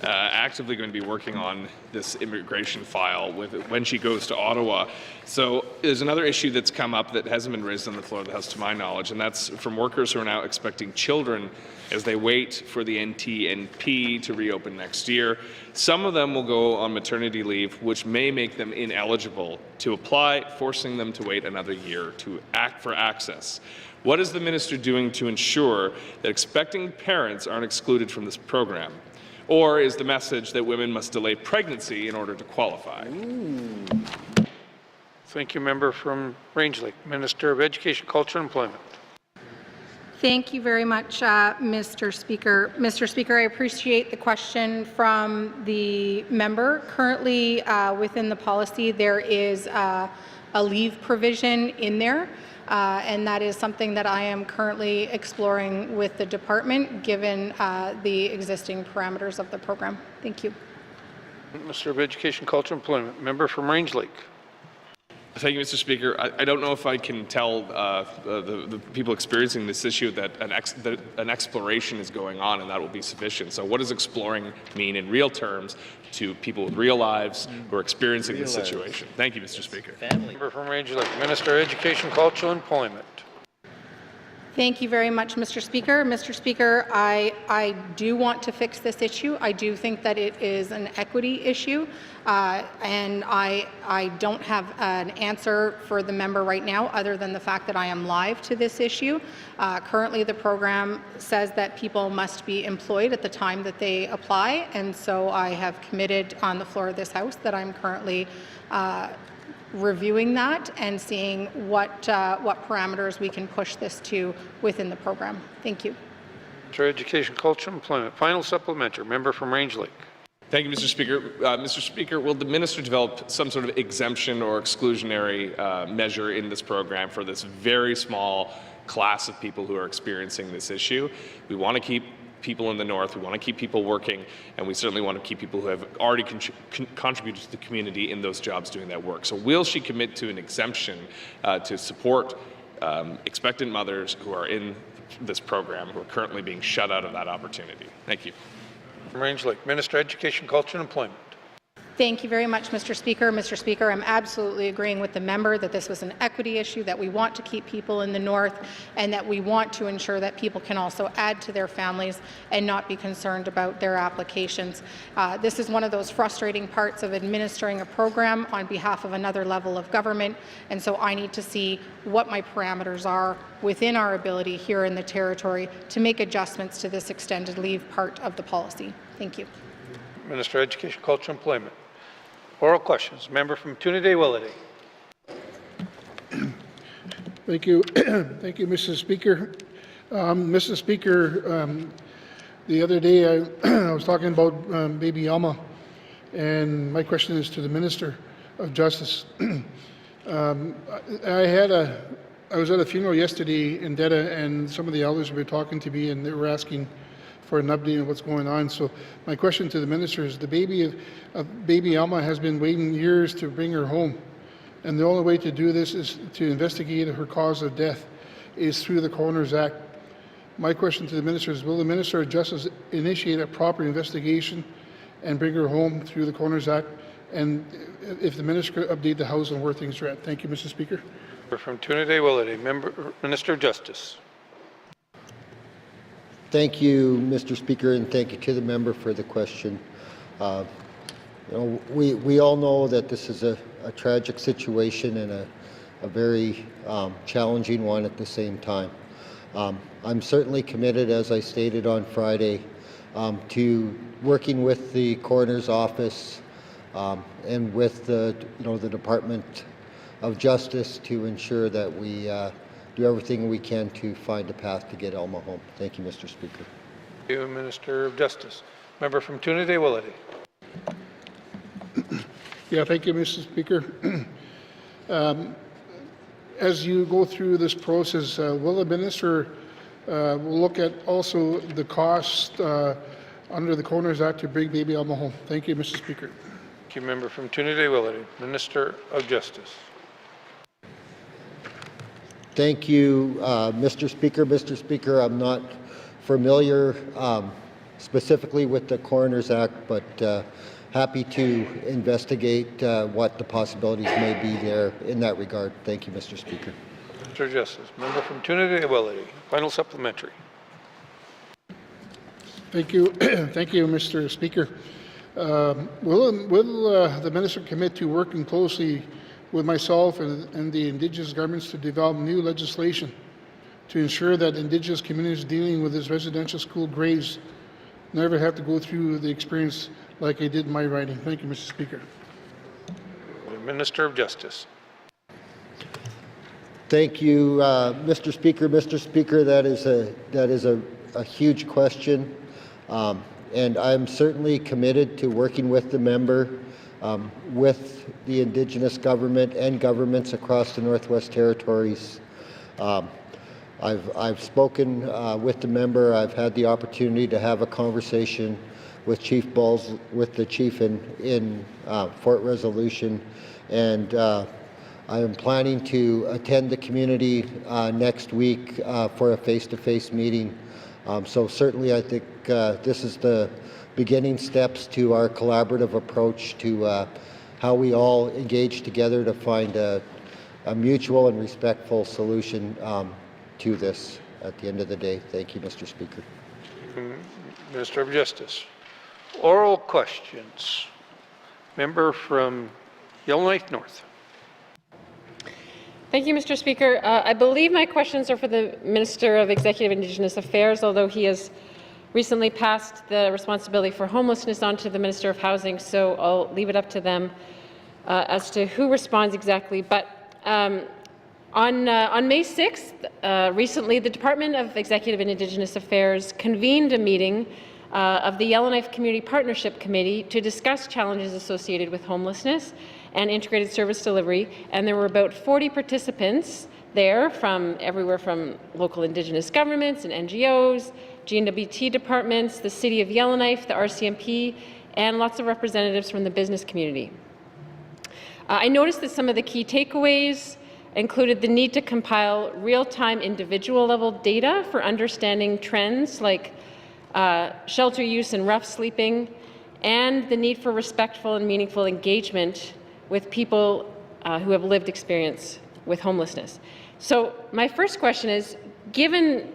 actively going to be working on this immigration file when she goes to Ottawa. So there's another issue that's come up that hasn't been raised on the floor of the House to my knowledge, and that's from workers who are now expecting children as they wait for the NTNP to reopen next year. Some of them will go on maternity leave, which may make them ineligible to apply, forcing them to wait another year to act for access. What is the Minister doing to ensure that expecting parents aren't excluded from this program? Or is the message that women must delay pregnancy in order to qualify? Thank you, member from Range Lake. Minister of Education, Culture, and Employment. Thank you very much, Mr. Speaker. Mr. Speaker, I appreciate the question from the member. Currently, within the policy, there is a leave provision in there. And that is something that I am currently exploring with the department, given the existing parameters of the program. Thank you. Minister of Education, Culture, and Employment. Member from Range Lake. Thank you, Mr. Speaker. I don't know if I can tell the people experiencing this issue that an exploration is going on and that will be sufficient. So what does exploring mean in real terms to people with real lives who are experiencing this situation? Thank you, Mr. Speaker. Member from Range Lake. Minister of Education, Culture, and Employment. Thank you very much, Mr. Speaker. Mr. Speaker, I do want to fix this issue. I do think that it is an equity issue, and I don't have an answer for the member right now other than the fact that I am live to this issue. Currently, the program says that people must be employed at the time that they apply, and so I have committed on the floor of this House that I'm currently reviewing that and seeing what parameters we can push this to within the program. Thank you. Minister of Education, Culture, and Employment. Final supplementary. Member from Range Lake. Thank you, Mr. Speaker. Mr. Speaker, will the Minister develop some sort of exemption or exclusionary measure in this program for this very small class of people who are experiencing this issue? We want to keep people in the north, we want to keep people working, and we certainly want to keep people who have already contributed to the community in those jobs doing that work. So will she commit to an exemption to support expectant mothers who are in this program, who are currently being shut out of that opportunity? Thank you. From Range Lake. Minister of Education, Culture, and Employment. Thank you very much, Mr. Speaker. Mr. Speaker, I'm absolutely agreeing with the member that this was an equity issue, that we want to keep people in the north, and that we want to ensure that people can also add to their families and not be concerned about their applications. This is one of those frustrating parts of administering a program on behalf of another level of government, and so I need to see what my parameters are within our ability here in the territory to make adjustments to this extended leave part of the policy. Thank you. Minister of Education, Culture, and Employment. Oral questions. Member from Toonaday-Willity. Thank you. Thank you, Mr. Speaker. Mr. Speaker, the other day I was talking about baby Alma, and my question is to the Minister of Justice. I was at a funeral yesterday in Detta, and some of the elders were talking to me, and they were asking for an update on what's going on. So my question to the Minister is, the baby Alma has been waiting years to bring her home, and the only way to do this is to investigate her cause of death is through the Coroner's Act. My question to the Minister is, will the Minister of Justice initiate a proper investigation and bring her home through the Coroner's Act? And if the Minister could update the House on where things are at. Thank you, Mr. Speaker. From Toonaday-Willity, Minister of Justice. Thank you, Mr. Speaker, and thank you to the member for the question. We all know that this is a tragic situation and a very challenging one at the same time. I'm certainly committed, as I stated on Friday, to working with the coroner's office and with the Department of Justice to ensure that we do everything we can to find a path to get Elma home. Thank you, Mr. Speaker. Thank you, Minister of Justice. Member from Trinity-Willety. Yeah, thank you, Mr. Speaker. As you go through this process, will the minister will look at also the cost under the Coroners Act to bring baby Elma home? Thank you, Mr. Speaker. Thank you, member from Trinity-Willety. Minister of Justice. Thank you, Mr. Speaker. Mr. Speaker, I'm not familiar specifically with the Coroners Act, but happy to investigate what the possibilities may be there in that regard. Thank you, Mr. Speaker. Mr. Justice. Member from Trinity-Willety. Final supplementary. Thank you. Thank you, Mr. Speaker. Will the minister commit to working closely with myself and the Indigenous governments to develop new legislation to ensure that Indigenous communities dealing with this residential school grades never have to go through the experience like I did in my riding? Thank you, Mr. Speaker. The Minister of Justice. Thank you, Mr. Speaker. Mr. Speaker, that is a huge question, and I'm certainly committed to working with the member, with the Indigenous government and governments across the Northwest Territories. I've spoken with the member. I've had the opportunity to have a conversation with Chief Bulls, with the chief in Fort Resolution, and I am planning to attend the community next week for a face-to-face meeting. So certainly I think this is the beginning steps to our collaborative approach to how we all engage together to find a mutual and respectful solution to this at the end of the day. Thank you, Mr. Speaker. Minister of Justice. Oral questions. Member from Yellowknife North. Thank you, Mr. Speaker. I believe my questions are for the Minister of Executive Indigenous Affairs, although he has recently passed the responsibility for homelessness onto the Minister of Housing, so I'll leave it up to them as to who responds exactly. But on May 6th, recently, the Department of Executive and Indigenous Affairs convened a meeting of the Yellowknife Community Partnership Committee to discuss challenges associated with homelessness and integrated service delivery, and there were about 40 participants there from everywhere from local Indigenous governments and NGOs, GNWT departments, the City of Yellowknife, the RCMP, and lots of representatives from the business community. I noticed that some of the key takeaways included the need to compile real-time individual-level data for understanding trends like shelter use and rough sleeping, and the need for respectful and meaningful engagement with people who have lived experience with homelessness. So my first question is, given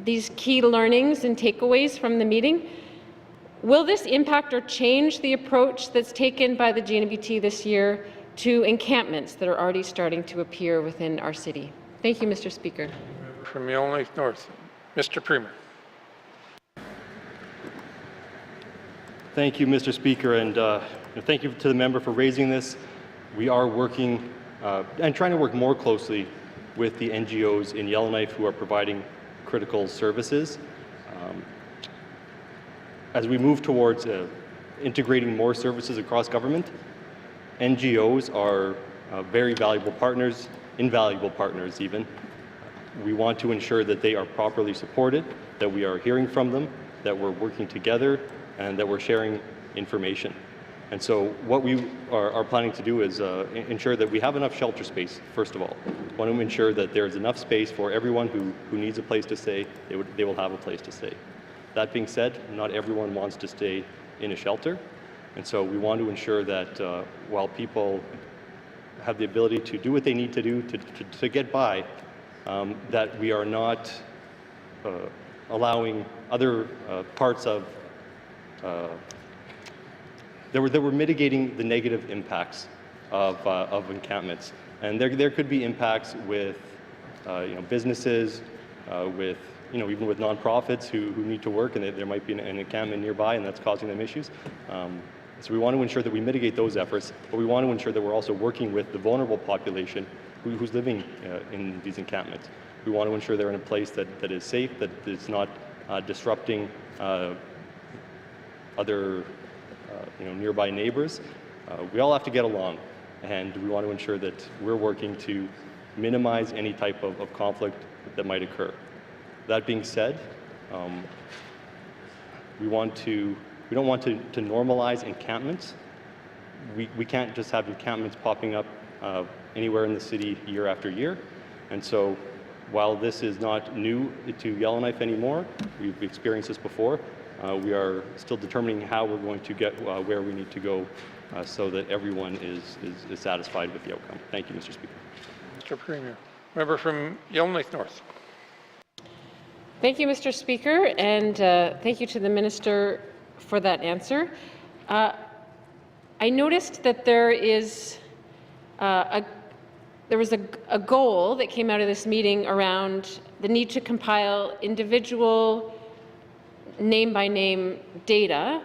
these key learnings and takeaways from the meeting, will this impact or change the approach that's taken by the GNWT this year to encampments that are already starting to appear within our city? Thank you, Mr. Speaker. From Yellowknife North. Mr. Premier. Thank you, Mr. Speaker, and thank you to the member for raising this. We are working and trying to work more closely with the NGOs in Yellowknife who are providing critical services. As we move towards integrating more services across government, NGOs are very valuable partners, invaluable partners even. We want to ensure that they are properly supported, that we are hearing from them, that we're working together, and that we're sharing information. And so what we are planning to do is ensure that we have enough shelter space, first of all. We want to ensure that there's enough space for everyone who needs a place to stay, they will have a place to stay. That being said, not everyone wants to stay in a shelter. And so we want to ensure that while people have the ability to do what they need to do to get by, that we are not allowing other parts of that we're mitigating the negative impacts of encampments, and there could be impacts with businesses, with even with nonprofits who need to work, and there might be an encampment nearby, and that's causing them issues. So we want to ensure that we mitigate those efforts, but we want to ensure that we're also working with the vulnerable population who's living in these encampments. We want to ensure they're in a place that is safe, that is not disrupting other nearby neighbors. We all have to get along, and we want to ensure that we're working to minimize any type of conflict that might occur. That being said, we don't want to normalize encampments. We can't just have encampments popping up anywhere in the city year after year. And so while this is not new to Yellowknife anymore, we've experienced this before, we are still determining how we're going to get where we need to go so that everyone is satisfied with the outcome. Thank you, Mr. Speaker. Mr. Premier. Member from Yellowknife North. Thank you, Mr. Speaker, and thank you to the Minister for that answer. I noticed that there was a goal that came out of this meeting around the need to compile individual name-by-name data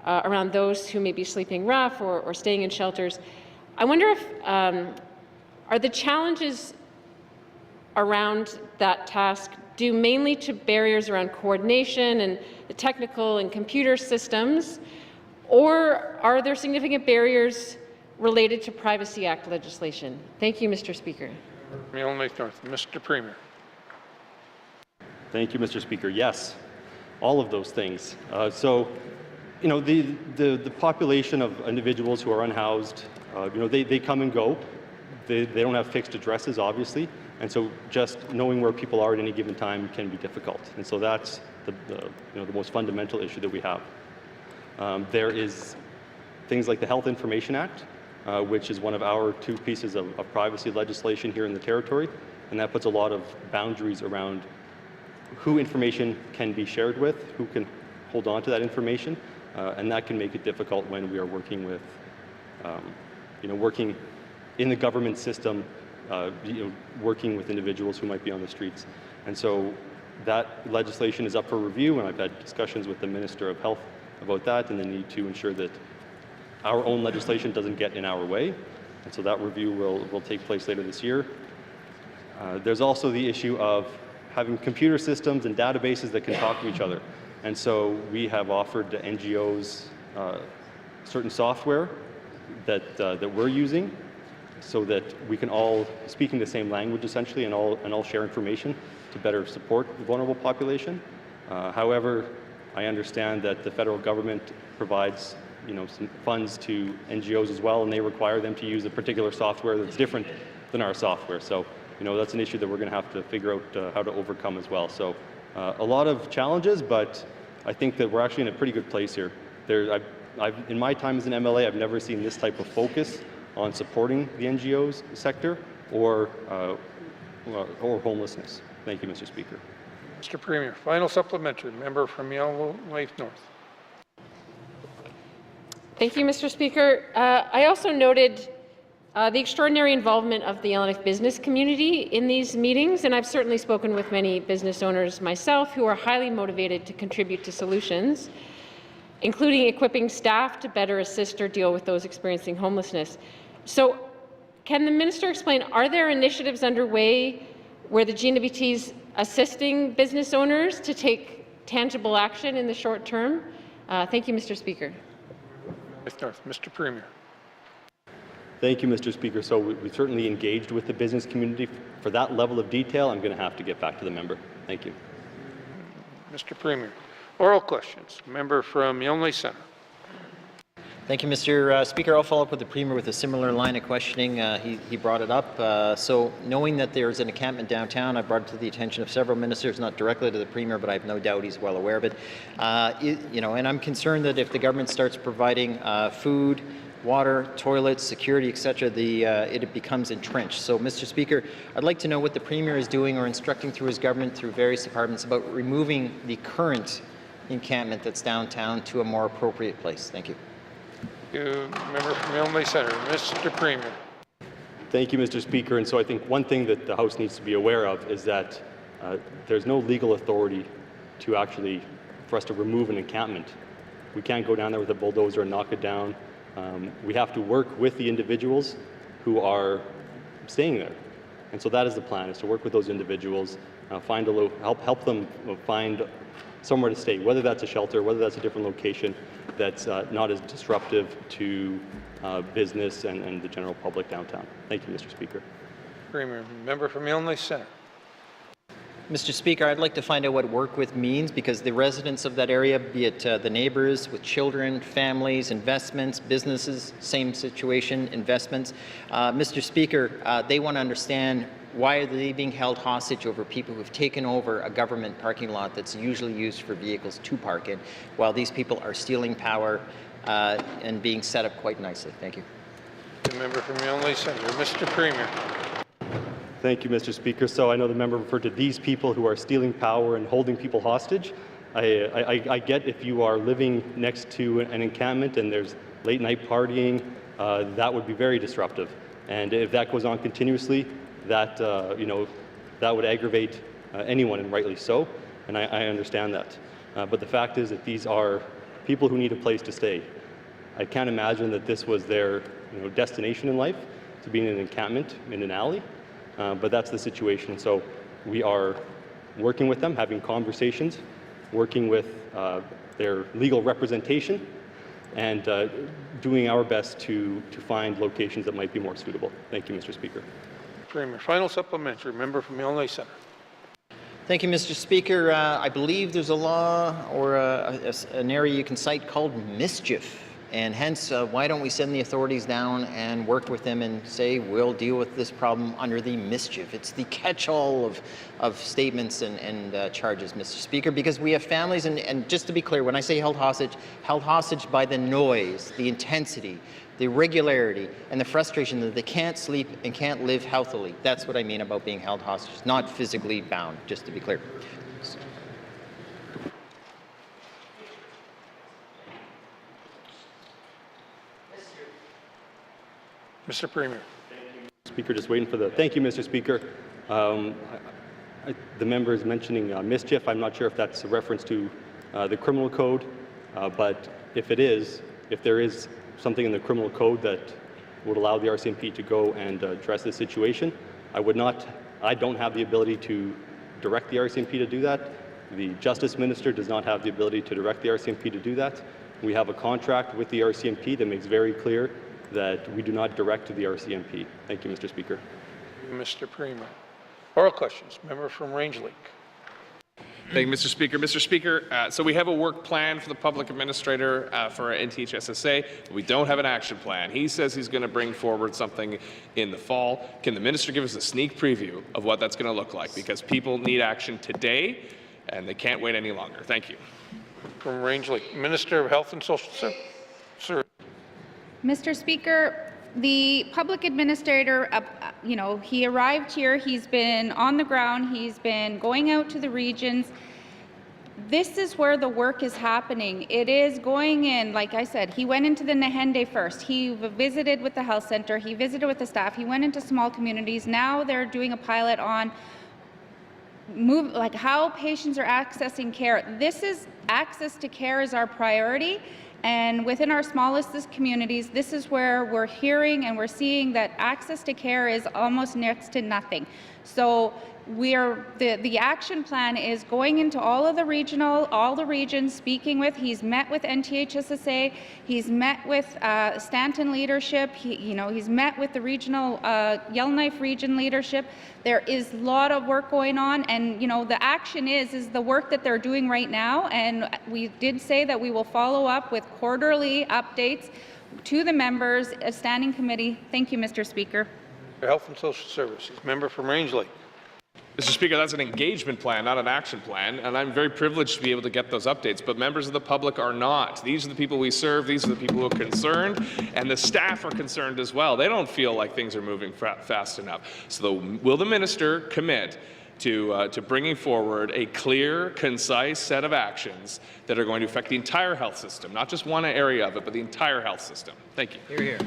around those who may be sleeping rough or staying in shelters. I wonder if are the challenges around that task due mainly to barriers around coordination and the technical and computer systems, or are there significant barriers related to Privacy Act legislation? Thank you, Mr. Speaker. Yellowknife North. Mr. Premier. Thank you, Mr. Speaker. Yes, all of those things. The population of individuals who are unhoused, they come and go. They don't have fixed addresses, obviously, and so just knowing where people are at any given time can be difficult. And so that's the most fundamental issue that we have. There is things like the Health Information Act, which is one of our two pieces of privacy legislation here in the territory, and that puts a lot of boundaries around who information can be shared with, who can hold on to that information, and that can make it difficult when we are working with, working in the government system, working with individuals who might be on the streets. And so that legislation is up for review, and I've had discussions with the Minister of Health about that and the need to ensure that our own legislation doesn't get in our way. And so that review will take place later this year. There's also the issue of having computer systems and databases that can talk to each other. And so we have offered to NGOs certain software that we're using so that we can all speak in the same language essentially and all share information to better support the vulnerable population. However, I understand that the federal government provides some funds to NGOs as well, and they require them to use a particular software that's different than our software. So that's an issue that we're going to have to figure out how to overcome as well. So a lot of challenges, but I think that we're actually in a pretty good place here. In my time as an MLA, I've never seen this type of focus on supporting the NGOs sector or homelessness. Thank you, Mr. Speaker. Mr. Premier. Final supplementary. Member from Yellowknife North. Thank you, Mr. Speaker. I also noted the extraordinary involvement of the Yellowknife business community in these meetings, and I've certainly spoken with many business owners myself who are highly motivated to contribute to solutions, including equipping staff to better assist or deal with those experiencing homelessness. So can the minister explain, are there initiatives underway where the GNWT is assisting business owners to take tangible action in the short term? Thank you, Mr. Speaker. Mr. Premier. Thank you, Mr. Speaker. So we certainly engaged with the business community. For that level of detail, I'm going to have to get back to the member. Thank you. Mr. Premier. Oral questions. Member from Yellowknife Centre. Thank you, Mr. Speaker. I'll follow up with the Premier with a similar line of questioning. He brought it up. So knowing that there's an encampment downtown, I brought it to the attention of several ministers, not directly to the Premier, but I have no doubt he's well aware of it. And I'm concerned that if the government starts providing food, water, toilets, security, etc., it becomes entrenched. So, Mr. Speaker, I'd like to know what the Premier is doing or instructing through his government, through various departments, about removing the current encampment that's downtown to a more appropriate place. Thank you. Member from Yellowknife Centre. Mr. Premier. Thank you, Mr. Speaker. And so I think one thing that the House needs to be aware of is that there's no legal authority for us to remove an encampment. We can't go down there with a bulldozer and knock it down. We have to work with the individuals who are staying there. And so that is the plan, is to work with those individuals help them find somewhere to stay, whether that's a shelter, whether that's a different location that's not as disruptive to business and the general public downtown. Thank you, Mr. Speaker. Premier, member from Illinois Centre. Mr. Speaker, I'd like to find out what work with means, because the residents of that area, be it the neighbors with children, families, investments, businesses, same situation, investments. Mr. Speaker, they want to understand, why are they being held hostage over people who have taken over a government parking lot that's usually used for vehicles to park in, while these people are stealing power and being set up quite nicely? Thank you. The member from Illinois Centre. Mr. Premier. Thank you, Mr. Speaker. So I know the member referred to these people who are stealing power and holding people hostage. I get if you are living next to an encampment and there's late night partying, that would be very disruptive. And if that goes on continuously, that that would aggravate anyone, and rightly so. And I understand that. But the fact is that these are people who need a place to stay. I can't imagine that this was their destination in life, to be in an encampment in an alley. But that's the situation. So we are working with them, having conversations, working with their legal representation, and doing our best to find locations that might be more suitable. Thank you, Mr. Speaker. Premier, final supplementary. Member from Illinois Centre. Thank you, Mr. Speaker. I believe there's a law or an area you can cite called mischief. And hence, why don't we send the authorities down and work with them and say, we'll deal with this problem under the mischief. It's the catch-all of statements and charges, Mr. Speaker, because we have families, and just to be clear, when I say held hostage by the noise, the intensity, the regularity, and the frustration that they can't sleep and can't live healthily. That's what I mean about being held hostage, not physically bound, just to be clear. Mr. Premier. Speaker, just waiting for the. Thank you, Mr. Speaker. The member is mentioning mischief. I'm not sure if that's a reference to the criminal code, but if there is something in the criminal code that would allow the RCMP to go and address this situation, I don't have the ability to direct the RCMP to do that. The Justice Minister does not have the ability to direct the RCMP to do that. We have a contract with the RCMP that makes very clear that we do not direct to the RCMP. Thank you, Mr. Speaker. Mr. Premier. Oral questions. Member from Rangelake. Thank you, Mr. Speaker. Mr. Speaker, so we have a work plan for the public administrator for NTHSSA. We don't have an action plan. He says he's going to bring forward something in the fall. Can the minister give us a sneak preview of what that's going to look like? Because people need action today, and they can't wait any longer. Thank you. From Rangelake, Minister of Health and Social Services. Mr. Speaker, the public administrator, he arrived here, he's been on the ground, he's been going out to the regions. This is where the work is happening. It is going in, like I said, he went into the Nahende first. He visited with the health center, he visited with the staff, he went into small communities. Now they're doing a pilot on how patients are accessing care. This is access to care is our priority. And within our smallest communities, this is where we're hearing and we're seeing that access to care is almost next to nothing. So the action plan is going into all the regions, speaking with, he's met with NTHSSA, he's met with Stanton leadership, he's met with the regional Yellowknife region leadership. There is a lot of work going on, and the action is the work that they're doing right now, and we did say that we will follow up with quarterly updates to the members, a standing committee. Thank you, Mr. Speaker. Health and Social Services. Member from Rangelake. Mr. Speaker, that's an engagement plan, not an action plan, and I'm very privileged to be able to get those updates, but members of the public are not. These are the people we serve, these are the people who are concerned, and the staff are concerned as well. They don't feel like things are moving fast enough. So will the minister commit to bringing forward a clear, concise set of actions that are going to affect the entire health system, not just one area of it, but the entire health system? Thank you. Hear, hear.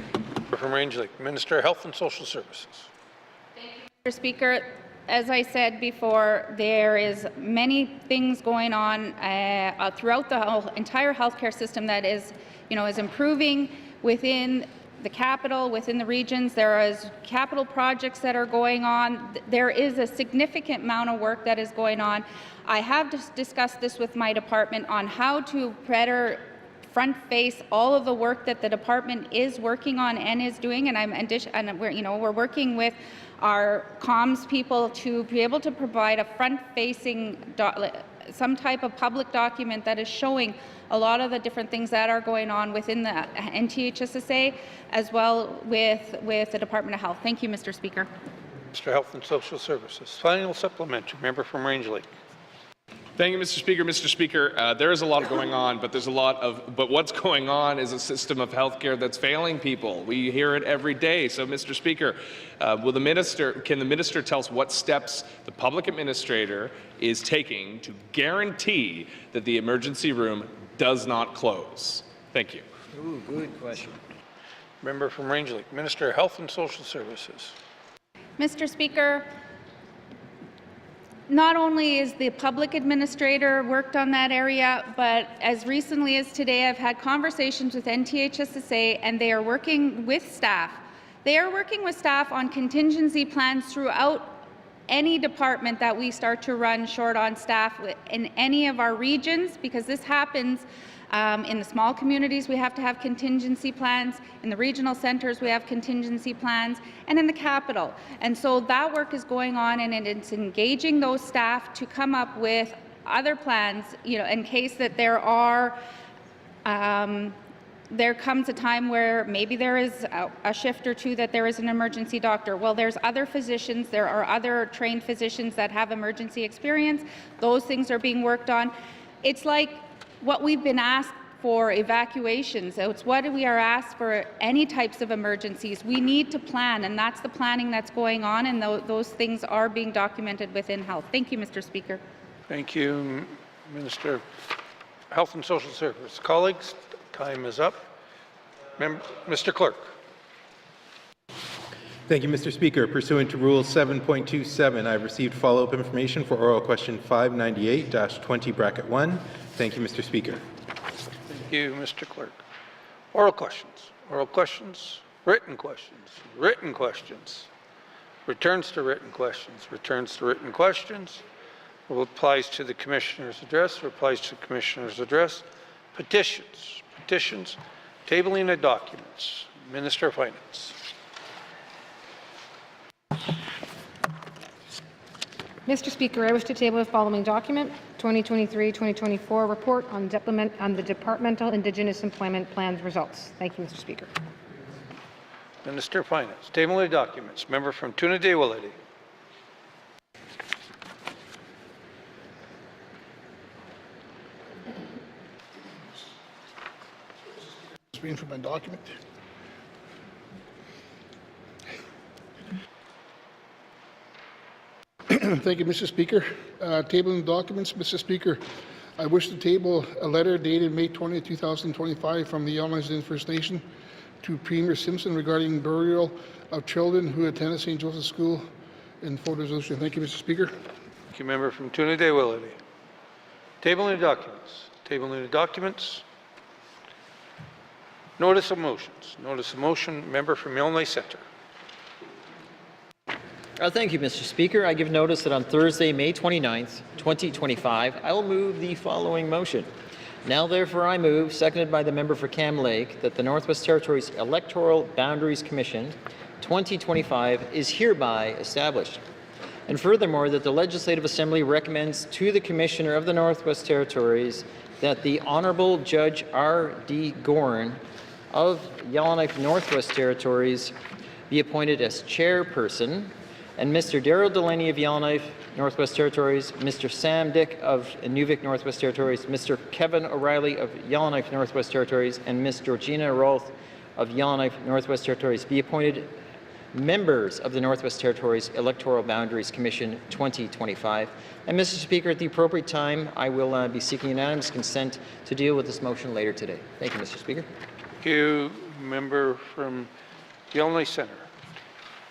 From Rangelake, Minister of Health and Social Services. Thank you, Mr. Speaker. As I said before, there is many things going on throughout the entire healthcare system that is improving within the capital, within the regions. There is capital projects that are going on. There is a significant amount of work that is going on. I have discussed this with my department on how to better front face all of the work that the department is working on and is doing, and we're working with our comms people to be able to provide a front-facing some type of public document that is showing a lot of the different things that are going on within the NTHSSA, as well with the Department of Health. Thank you, Mr. Speaker. Mr. Health and Social Services. Final supplementary. Member from Range Lake. Thank you, Mr. Speaker. Mr. Speaker, there is a lot going on, but what's going on is a system of healthcare that's failing people. We hear it every day. So, Mr. Speaker, can the minister tell us what steps the public administrator is taking to guarantee that the emergency room does not close? Thank you. Ooh, good question. Member from Range Lake. Minister of Health and Social Services. Mr. Speaker, not only is the public administrator worked on that area, but as recently as today, I've had conversations with NTHSSA, and they are working with staff. They are working with staff on contingency plans throughout any department that we start to run short on staff in any of our regions, because this happens in the small communities. We have to have contingency plans. In the regional centres, we have contingency plans, and in the capital. And so that work is going on, and it's engaging those staff to come up with other plans, in case that there comes a time where maybe there is a shift or two that there is an emergency doctor. Well, there's other physicians, there are other trained physicians that have emergency experience. Those things are being worked on. It's like what we've been asked for evacuations. So it's what we are asked for any types of emergencies. We need to plan, and that's the planning that's going on, and those things are being documented within health. Thank you, Mr. Speaker. Thank you, Minister of Health and Social Services. Colleagues, time is up. Mr. Clerk. Thank you, Mr. Speaker. Pursuant to Rule 7.27, I've received follow-up information for oral question 598-20(1). Thank you, Mr. Speaker. Thank you, Mr. Clerk. Oral questions. Oral questions. Written questions. Written questions. Returns to written questions. Returns to written questions. Replies to the Commissioner's address. Replies to the Commissioner's address. Petitions. Petitions. Tabling of documents. Minister of Finance. Mr. Speaker, I wish to table the following document, 2023-2024 report on the Departmental Indigenous Employment Plans results. Thank you, Mr. Speaker. Minister of Finance. Tabling of documents. Member from Tuna-Day-Willity. Reading from my document. Thank you, Mr. Speaker. Tabling documents, Mr. Speaker. I wish to table a letter dated May 20, 2025 from the Yellowknife Indian First Nation to Premier Simpson regarding burial of children who attended St. Joseph's School in Fort Resolution. Thank you, Mr. Speaker. Thank you, Member from Tuna-Day-Willity. Tabling of documents. Tabling of documents. Notice of motions. Notice of motion. Member from Yellowknife Centre. Thank you, Mr. Speaker. I give notice that on Thursday, May 29th, 2025, I will move the following motion. Now, therefore, I move, seconded by the member for Cam Lake, that the Northwest Territories Electoral Boundaries Commission 2025 is hereby established. And furthermore, that the Legislative Assembly recommends to the Commissioner of the Northwest Territories that the Honourable Judge R.D. Gorn of Yellowknife Northwest Territories be appointed as chairperson, and Mr. Daryl Delaney of Yellowknife Northwest Territories, Mr. Sam Dick of Inuvik Northwest Territories, Mr. Kevin O'Reilly of Yellowknife Northwest Territories, and Ms. Georgina Rolth of Yellowknife Northwest Territories be appointed members of the Northwest Territories Electoral Boundaries Commission 2025. And Mr. Speaker, at the appropriate time, I will be seeking unanimous consent to deal with this motion later today. Thank you, Mr. Speaker. Thank you, Member from Yellowknife Centre.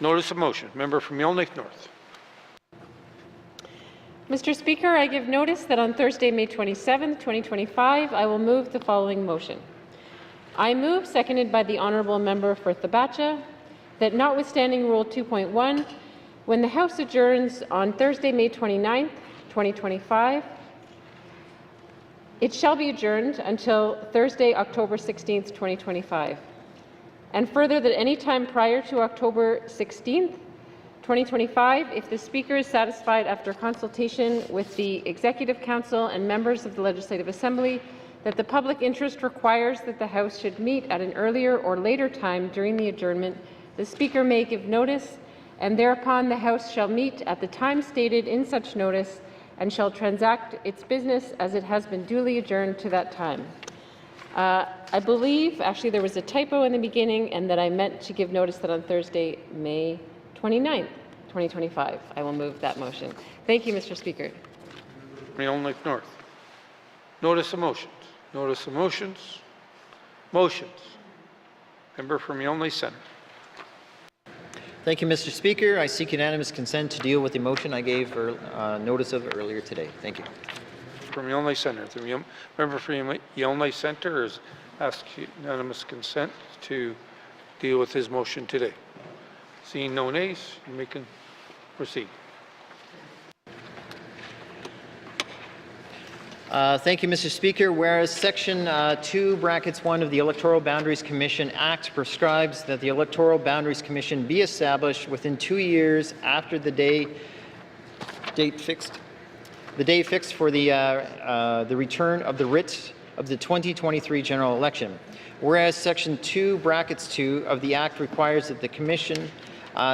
Notice of motion. Member from Yellowknife North. Mr. Speaker, I give notice that on Thursday, May 27, 2025, I will move the following motion. I move, seconded by the Honourable Member for Thabacha, that notwithstanding Rule 2.1, when the House adjourns on Thursday, May 29th, 2025, it shall be adjourned until Thursday, October 16th, 2025. And further, that any time prior to October 16th, 2025, if the Speaker is satisfied after consultation with the Executive Council and members of the Legislative Assembly that the public interest requires that the House should meet at an earlier or later time during the adjournment, the Speaker may give notice, and thereupon the House shall meet at the time stated in such notice and shall transact its business as it has been duly adjourned to that time. I believe, actually, there was a typo in the beginning and that I meant to give notice that on Thursday, May 29th, 2025. I will move that motion. Thank you, Mr. Speaker. Leon Lake North. Notice of motions. Notice of motions. Motions. Member from Yonge Centre. Thank you, Mr. Speaker. I seek unanimous consent to deal with the motion I gave notice of earlier today. Thank you. From Yonge Centre. The member from Yonge Centre has asked unanimous consent to deal with his motion today. Seeing no nays, you can proceed. Thank you, Mr. Speaker. Whereas Section 2(1) of the Electoral Boundaries Commission Act prescribes that the Electoral Boundaries Commission be established within 2 years after the date fixed for the return of the writ of the 2023 general election. Whereas Section 2(2) of the Act requires that the Commission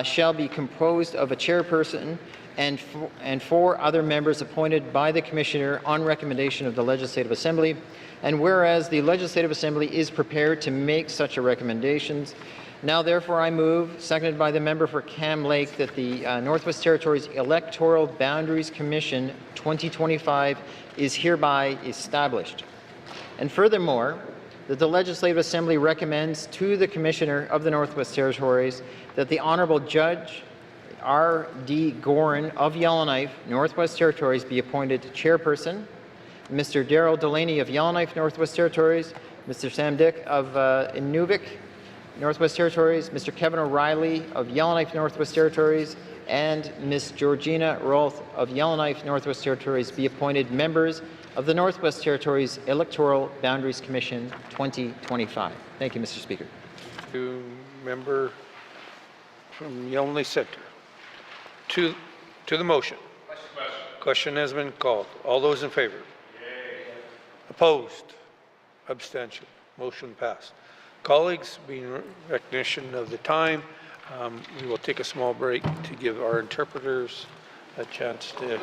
shall be composed of a chairperson and 4 other members appointed by the Commissioner on recommendation of the Legislative Assembly. And whereas the Legislative Assembly is prepared to make such a recommendations, now therefore I move, seconded by the member for Cam Lake, that the Northwest Territories Electoral Boundaries Commission 2025 is hereby established. And furthermore, that the Legislative Assembly recommends to the Commissioner of the Northwest Territories that the Honourable Judge R.D. Gorin of Yellowknife, Northwest Territories, be appointed chairperson, Mr. Daryl Delaney of Yellowknife, Northwest Territories, Mr. Sam Dick of Inuvik, Northwest Territories, Mr. Kevin O'Reilly of Yellowknife, Northwest Territories, and Ms. Georgina Rolth of Yellowknife, Northwest Territories be appointed members of the Northwest Territories Electoral Boundaries Commission 2025. Thank you, Mr. Speaker. Member from Yonge Centre. To the motion. Question has been called. All those in favor? Yay. Opposed? Abstention. Motion passed. Colleagues, being recognition of the time, we will take a small break to give our interpreters a chance to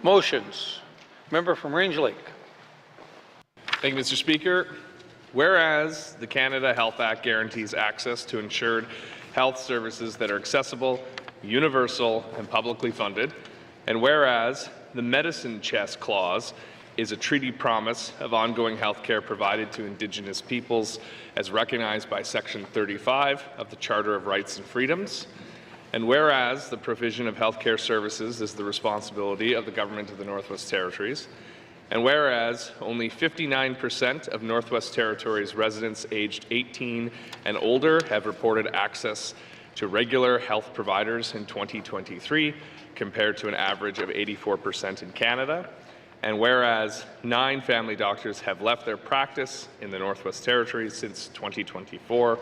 Motions. Member from Range Lake. Thank you, Mr. Speaker. Whereas the Canada Health Act guarantees access to insured health services that are accessible, universal, and publicly funded, and whereas the Medicine Chest Clause is a treaty promise of ongoing health care provided to Indigenous peoples as recognized by Section 35 of the Charter of Rights and Freedoms, and whereas the provision of health care services is the responsibility of the Government of the Northwest Territories, and whereas only 59% of Northwest Territories residents aged 18 and older have reported access to regular health providers in 2023, compared to an average of 84% in Canada, and whereas 9 family doctors have left their practice in the Northwest Territories since 2024,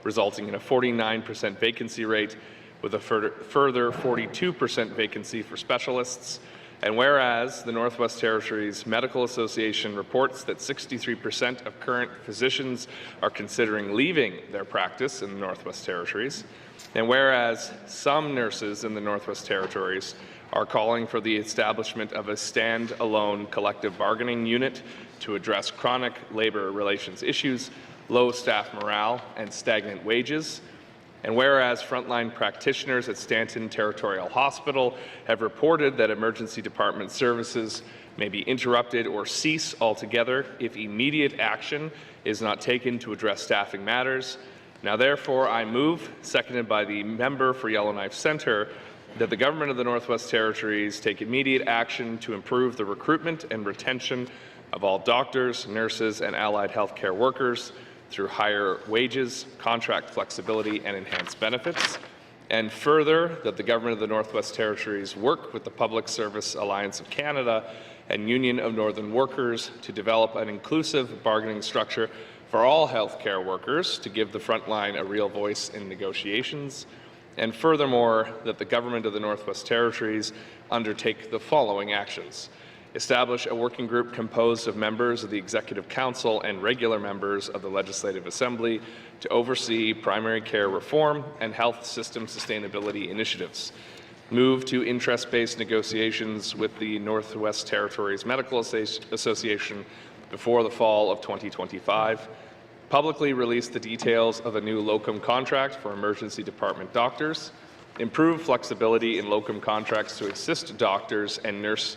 resulting in a 49% vacancy rate with a further 42% vacancy for specialists, and whereas the Northwest Territories Medical Association reports that 63% of current physicians are considering leaving their practice in the Northwest Territories, and whereas some nurses in the Northwest Territories are calling for the establishment of a stand-alone collective bargaining unit to address chronic labor relations issues, low staff morale, and stagnant wages, and whereas frontline practitioners at Stanton Territorial Hospital have reported that emergency department services may be interrupted or cease altogether if immediate action is not taken to address staffing matters. Now therefore I move, seconded by the member for Yellowknife Centre, that the Government of the Northwest Territories take immediate action to improve the recruitment and retention of all doctors, nurses, and allied healthcare workers through higher wages, contract flexibility, and enhanced benefits, and further, that the Government of the Northwest Territories work with the Public Service Alliance of Canada and Union of Northern Workers to develop an inclusive bargaining structure for all healthcare workers to give the frontline a real voice in negotiations, and furthermore, that the Government of the Northwest Territories undertake the following actions. Establish a working group composed of members of the Executive Council and regular members of the Legislative Assembly to oversee primary care reform and health system sustainability initiatives. Move to interest-based negotiations with the Northwest Territories Medical Association before the fall of 2025. Publicly release the details of a new locum contract for emergency department doctors. Improve flexibility in locum contracts to assist doctors and nurse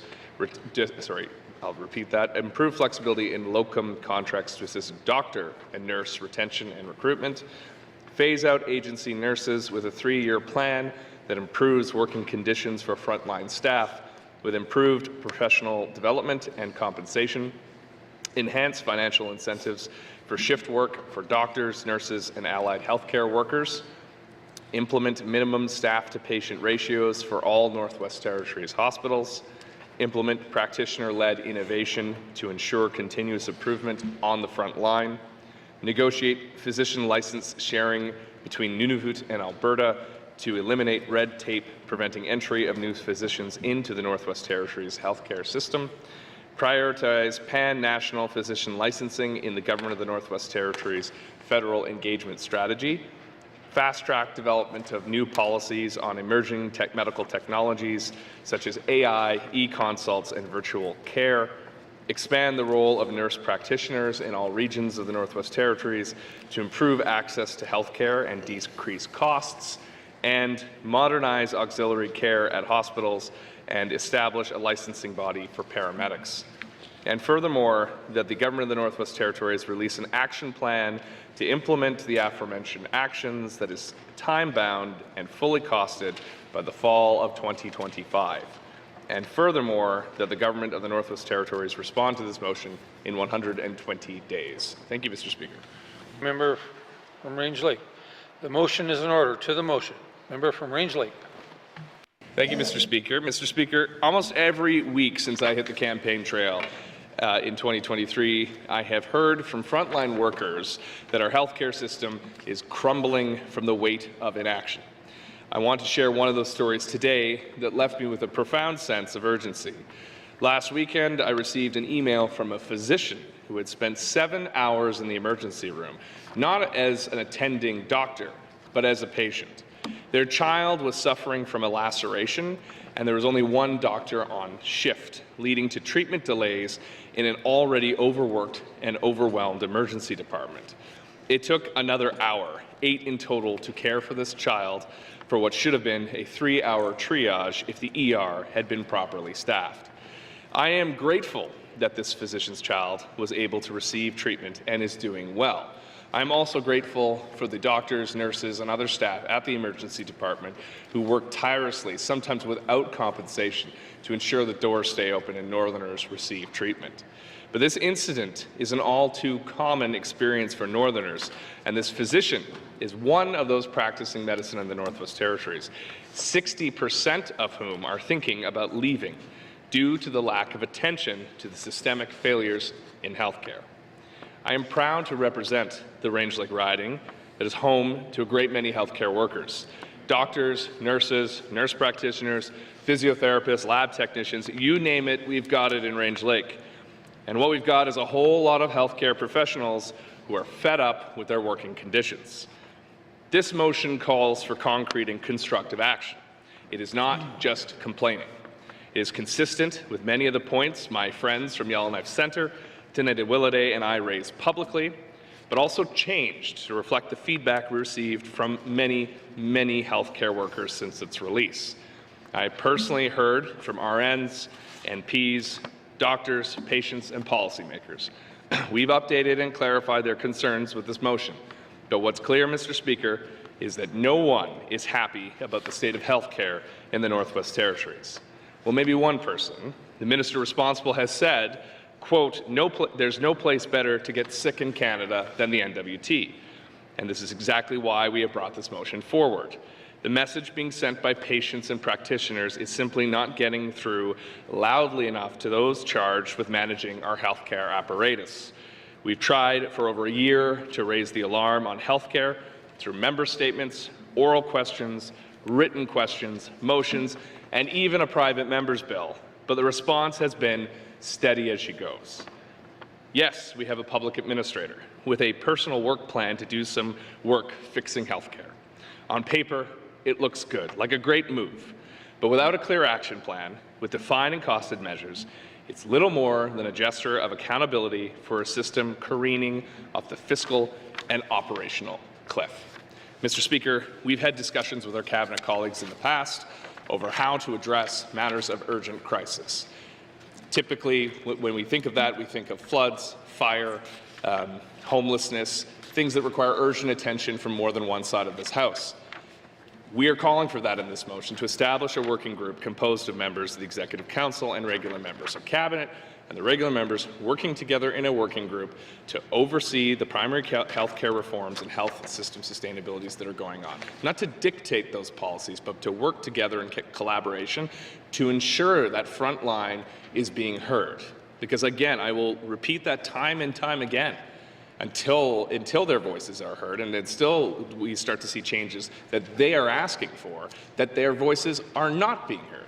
I'll repeat that. Improve flexibility in locum contracts to assist doctor and nurse retention and recruitment. Phase out agency nurses with a 3-year plan that improves working conditions for frontline staff with improved professional development and compensation. Enhance financial incentives for shift work for doctors, nurses, and allied healthcare workers. Implement minimum staff-to-patient ratios for all Northwest Territories hospitals. Implement practitioner-led innovation to ensure continuous improvement on the front line. Negotiate physician license sharing between Nunavut and Alberta to eliminate red tape preventing entry of new physicians into the Northwest Territories healthcare system. Prioritize pan-national physician licensing in the Government of the Northwest Territories federal engagement strategy. Fast-track development of new policies on emerging medical technologies such as AI, e-consults, and virtual care. Expand the role of nurse practitioners in all regions of the Northwest Territories to improve access to health care and decrease costs. And modernize auxiliary care at hospitals and establish a licensing body for paramedics. And furthermore, that the Government of the Northwest Territories release an action plan to implement the aforementioned actions that is time-bound and fully costed by the fall of 2025. And furthermore, that the Government of the Northwest Territories respond to this motion in 120 days. Thank you, Mr. Speaker. Member from Range Lake. The motion is in order. To the motion. Member from Range Lake. Thank you, Mr. Speaker. Mr. Speaker, almost every week since I hit the campaign trail in 2023, I have heard from frontline workers that our healthcare system is crumbling from the weight of inaction. I want to share one of those stories today that left me with a profound sense of urgency. Last weekend, I received an email from a physician who had spent 7 hours in the emergency room, not as an attending doctor, but as a patient. Their child was suffering from a laceration, and there was only one doctor on shift, leading to treatment delays in an already overworked and overwhelmed emergency department. It took another hour, 8 in total, to care for this child for what should have been a 3-hour triage if the ER had been properly staffed. I am grateful that this physician's child was able to receive treatment and is doing well. I'm also grateful for the doctors, nurses, and other staff at the emergency department who work tirelessly, sometimes without compensation, to ensure that doors stay open and Northerners receive treatment. But this incident is an all too common experience for Northerners, and this physician is one of those practicing medicine in the Northwest Territories, 60% of whom are thinking about leaving due to the lack of attention to the systemic failures in healthcare. I am proud to represent the Range Lake riding that is home to a great many healthcare workers. Doctors, nurses, nurse practitioners, physiotherapists, lab technicians, you name it, we've got it in Range Lake. And what we've got is a whole lot of healthcare professionals who are fed up with their working conditions. This motion calls for concrete and constructive action. It is not just complaining. It is consistent with many of the points my friends from Yellowknife Centre, Teneda Willowday, and I raised publicly, but also changed to reflect the feedback we received from many, many healthcare workers since its release. I personally heard from RNs, NPs, doctors, patients, and policymakers. We've updated and clarified their concerns with this motion. But what's clear, Mr. Speaker, is that no one is happy about the state of health care in the Northwest Territories. Well, maybe one person. The minister responsible has said, quote, there's no place better to get sick in Canada than the NWT. And this is exactly why we have brought this motion forward. The message being sent by patients and practitioners is simply not getting through loudly enough to those charged with managing our healthcare apparatus. We've tried for over a year to raise the alarm on healthcare through member statements, oral questions, written questions, motions, and even a private member's bill. But the response has been steady as she goes. Yes, we have a public administrator with a personal work plan to do some work fixing healthcare. On paper, it looks good, like a great move. But without a clear action plan, with defined and costed measures, it's little more than a gesture of accountability for a system careening off the fiscal and operational cliff. Mr. Speaker, we've had discussions with our Cabinet colleagues in the past over how to address matters of urgent crisis. Typically, when we think of that, we think of floods, fire, homelessness, things that require urgent attention from more than one side of this House. We are calling for that in this motion, to establish a working group composed of members of the Executive Council and regular members of Cabinet, and the regular members working together in a working group to oversee the primary health care reforms and health system sustainabilities that are going on. Not to dictate those policies, but to work together in collaboration to ensure that front line is being heard. Because again, I will repeat that time and time again, until their voices are heard, and until we start to see changes that they are asking for, that their voices are not being heard.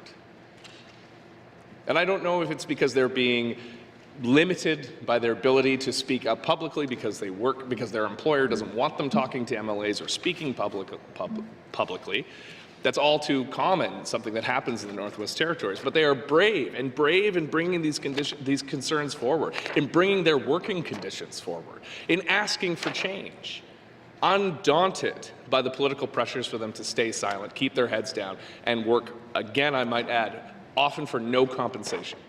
And I don't know if it's because they're being limited by their ability to speak up publicly because their employer doesn't want them talking to MLAs or speaking publicly. That's all too common, something that happens in the Northwest Territories. But they are brave in bringing these concerns forward, in bringing their working conditions forward, in asking for change, undaunted by the political pressures for them to stay silent, keep their heads down, and work, again, I might add, often for no compensation.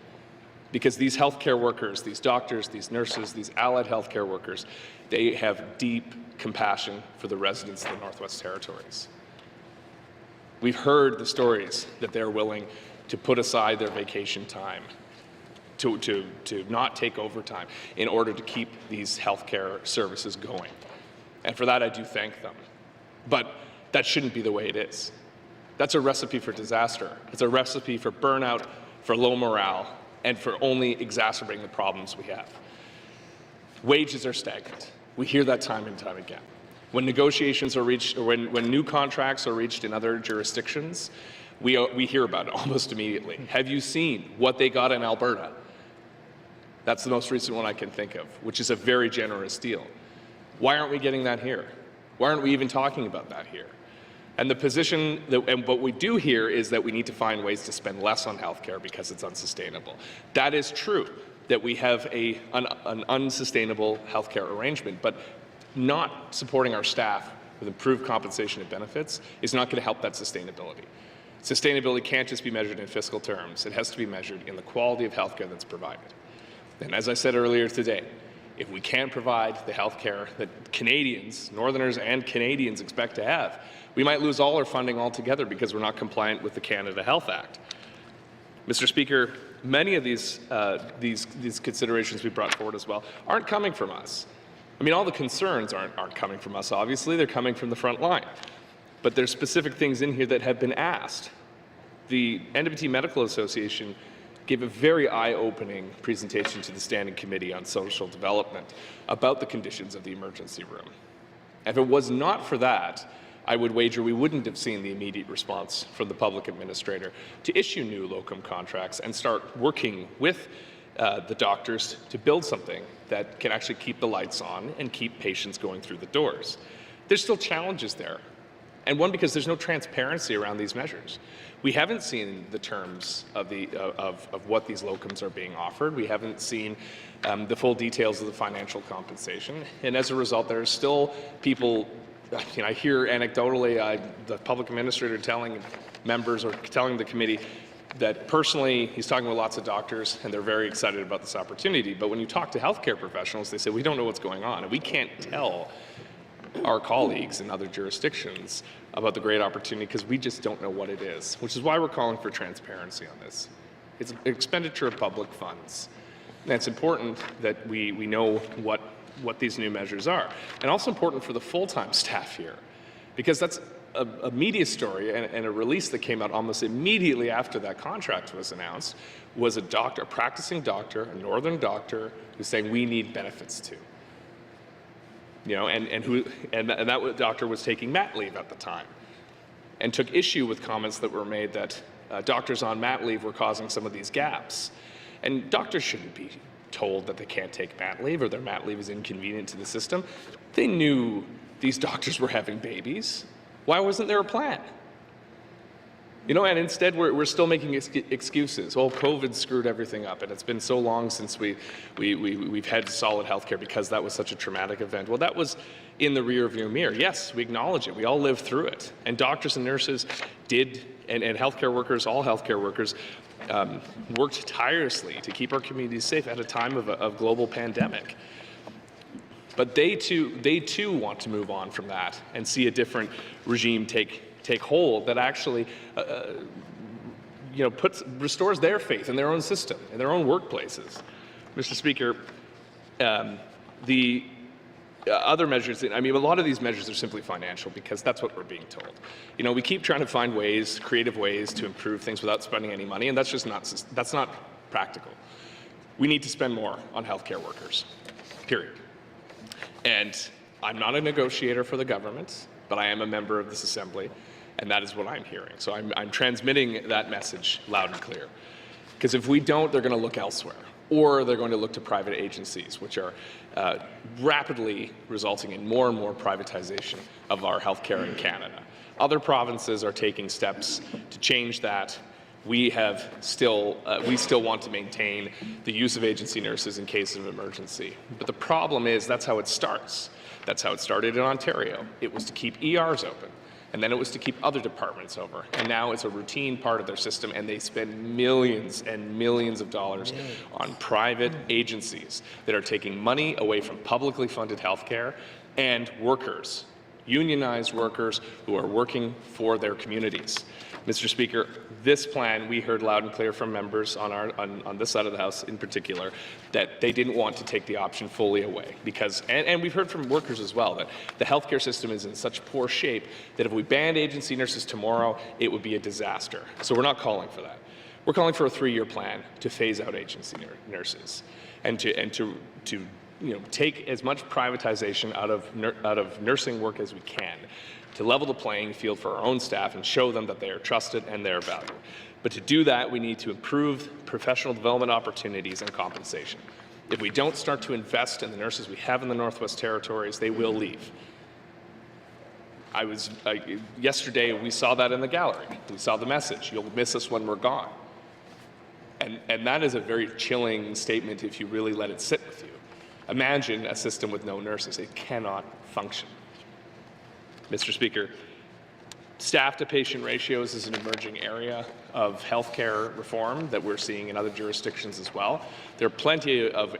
Because these healthcare workers, these doctors, these nurses, these allied healthcare workers, they have deep compassion for the residents of the Northwest Territories. We've heard the stories that they're willing to put aside their vacation time, to not take overtime in order to keep these healthcare services going. And for that, I do thank them. But that shouldn't be the way it is. That's a recipe for disaster. It's a recipe for burnout, for low morale, and for only exacerbating the problems we have. Wages are stagnant. We hear that time and time again. When negotiations are reached, or when new contracts are reached in other jurisdictions, we hear about it almost immediately. Have you seen what they got in Alberta? That's the most recent one I can think of, which is a very generous deal. Why aren't we getting that here? Why aren't we even talking about that here? And the position, and what we do here is that we need to find ways to spend less on healthcare because it's unsustainable. That is true, that we have an unsustainable healthcare arrangement, but not supporting our staff with improved compensation and benefits is not going to help that sustainability. Sustainability can't just be measured in fiscal terms. It has to be measured in the quality of healthcare that's provided. And as I said earlier today, if we can't provide the healthcare that Canadians, Northerners and Canadians expect to have, we might lose all our funding altogether because we're not compliant with the Canada Health Act. Mr. Speaker, many of these considerations we brought forward as well aren't coming from us. I mean, all the concerns aren't coming from us, obviously. They're coming from the front line. But there's specific things in here that have been asked. The NWT Medical Association gave a very eye-opening presentation to the Standing Committee on Social Development about the conditions of the emergency room. If it was not for that, I would wager we wouldn't have seen the immediate response from the public administrator to issue new locum contracts and start working with the doctors to build something that can actually keep the lights on and keep patients going through the doors. There's still challenges there. And one, because there's no transparency around these measures. We haven't seen the terms of what these locums are being offered. We haven't seen the full details of the financial compensation. And as a result, there are still people, I hear anecdotally the public administrator telling members or telling the committee that personally he's talking with lots of doctors and they're very excited about this opportunity. But when you talk to healthcare professionals, they say, we don't know what's going on. And we can't tell our colleagues in other jurisdictions about the great opportunity because we just don't know what it is, which is why we're calling for transparency on this. It's an expenditure of public funds. And it's important that we know what these new measures are. And also important for the full-time staff here, because that's a media story and a release that came out almost immediately after that contract was announced, was a practicing doctor, a northern doctor, who's saying we need benefits too. And that doctor was taking mat leave at the time and took issue with comments that were made that doctors on mat leave were causing some of these gaps. And doctors shouldn't be told that they can't take mat leave or their mat leave is inconvenient to the system. They knew these doctors were having babies. Why wasn't there a plan? And instead we're still making excuses. Oh, COVID screwed everything up, and it's been so long since we've had solid health care because that was such a traumatic event. Well, that was in the rearview mirror. Yes, we acknowledge it. We all lived through it. And doctors and nurses did, and healthcare workers, all healthcare workers, worked tirelessly to keep our communities safe at a time of global pandemic. But they too want to move on from that and see a different regime take hold that actually restores their faith in their own system, in their own workplaces. Mr. Speaker, the other measures, a lot of these measures are simply financial because that's what we're being told. We keep trying to find ways, creative ways to improve things without spending any money, and that's not practical. We need to spend more on healthcare workers, period. And I'm not a negotiator for the government, but I am a member of this assembly, and that is what I'm hearing. So I'm transmitting that message loud and clear. Because if we don't, they're going to look elsewhere, or they're going to look to private agencies, which are rapidly resulting in more and more privatization of our healthcare in Canada. Other provinces are taking steps to change that. We still want to maintain the use of agency nurses in case of emergency. But the problem is that's how it starts. That's how it started in Ontario. It was to keep ERs open, and then it was to keep other departments over. And now it's a routine part of their system, and they spend millions and millions of dollars on private agencies that are taking money away from publicly funded healthcare and workers, unionized workers who are working for their communities. Mr. Speaker, this plan, we heard loud and clear from members on this side of the House in particular, that they didn't want to take the option fully away because, and we've heard from workers as well, that the healthcare system is in such poor shape that if we banned agency nurses tomorrow, it would be a disaster. So we're not calling for that. We're calling for a 3-year plan to phase out agency nurses and to take as much privatization out of nursing work as we can, to level the playing field for our own staff and show them that they are trusted and they are valued. But to do that, we need to improve professional development opportunities and compensation. If we don't start to invest in the nurses we have in the Northwest Territories, they will leave. Yesterday, we saw that in the gallery. We saw the message, you'll miss us when we're gone. And that is a very chilling statement if you really let it sit with you. Imagine a system with no nurses. It cannot function. Mr. Speaker, staff-to-patient ratios is an emerging area of healthcare reform that we're seeing in other jurisdictions as well. There are plenty of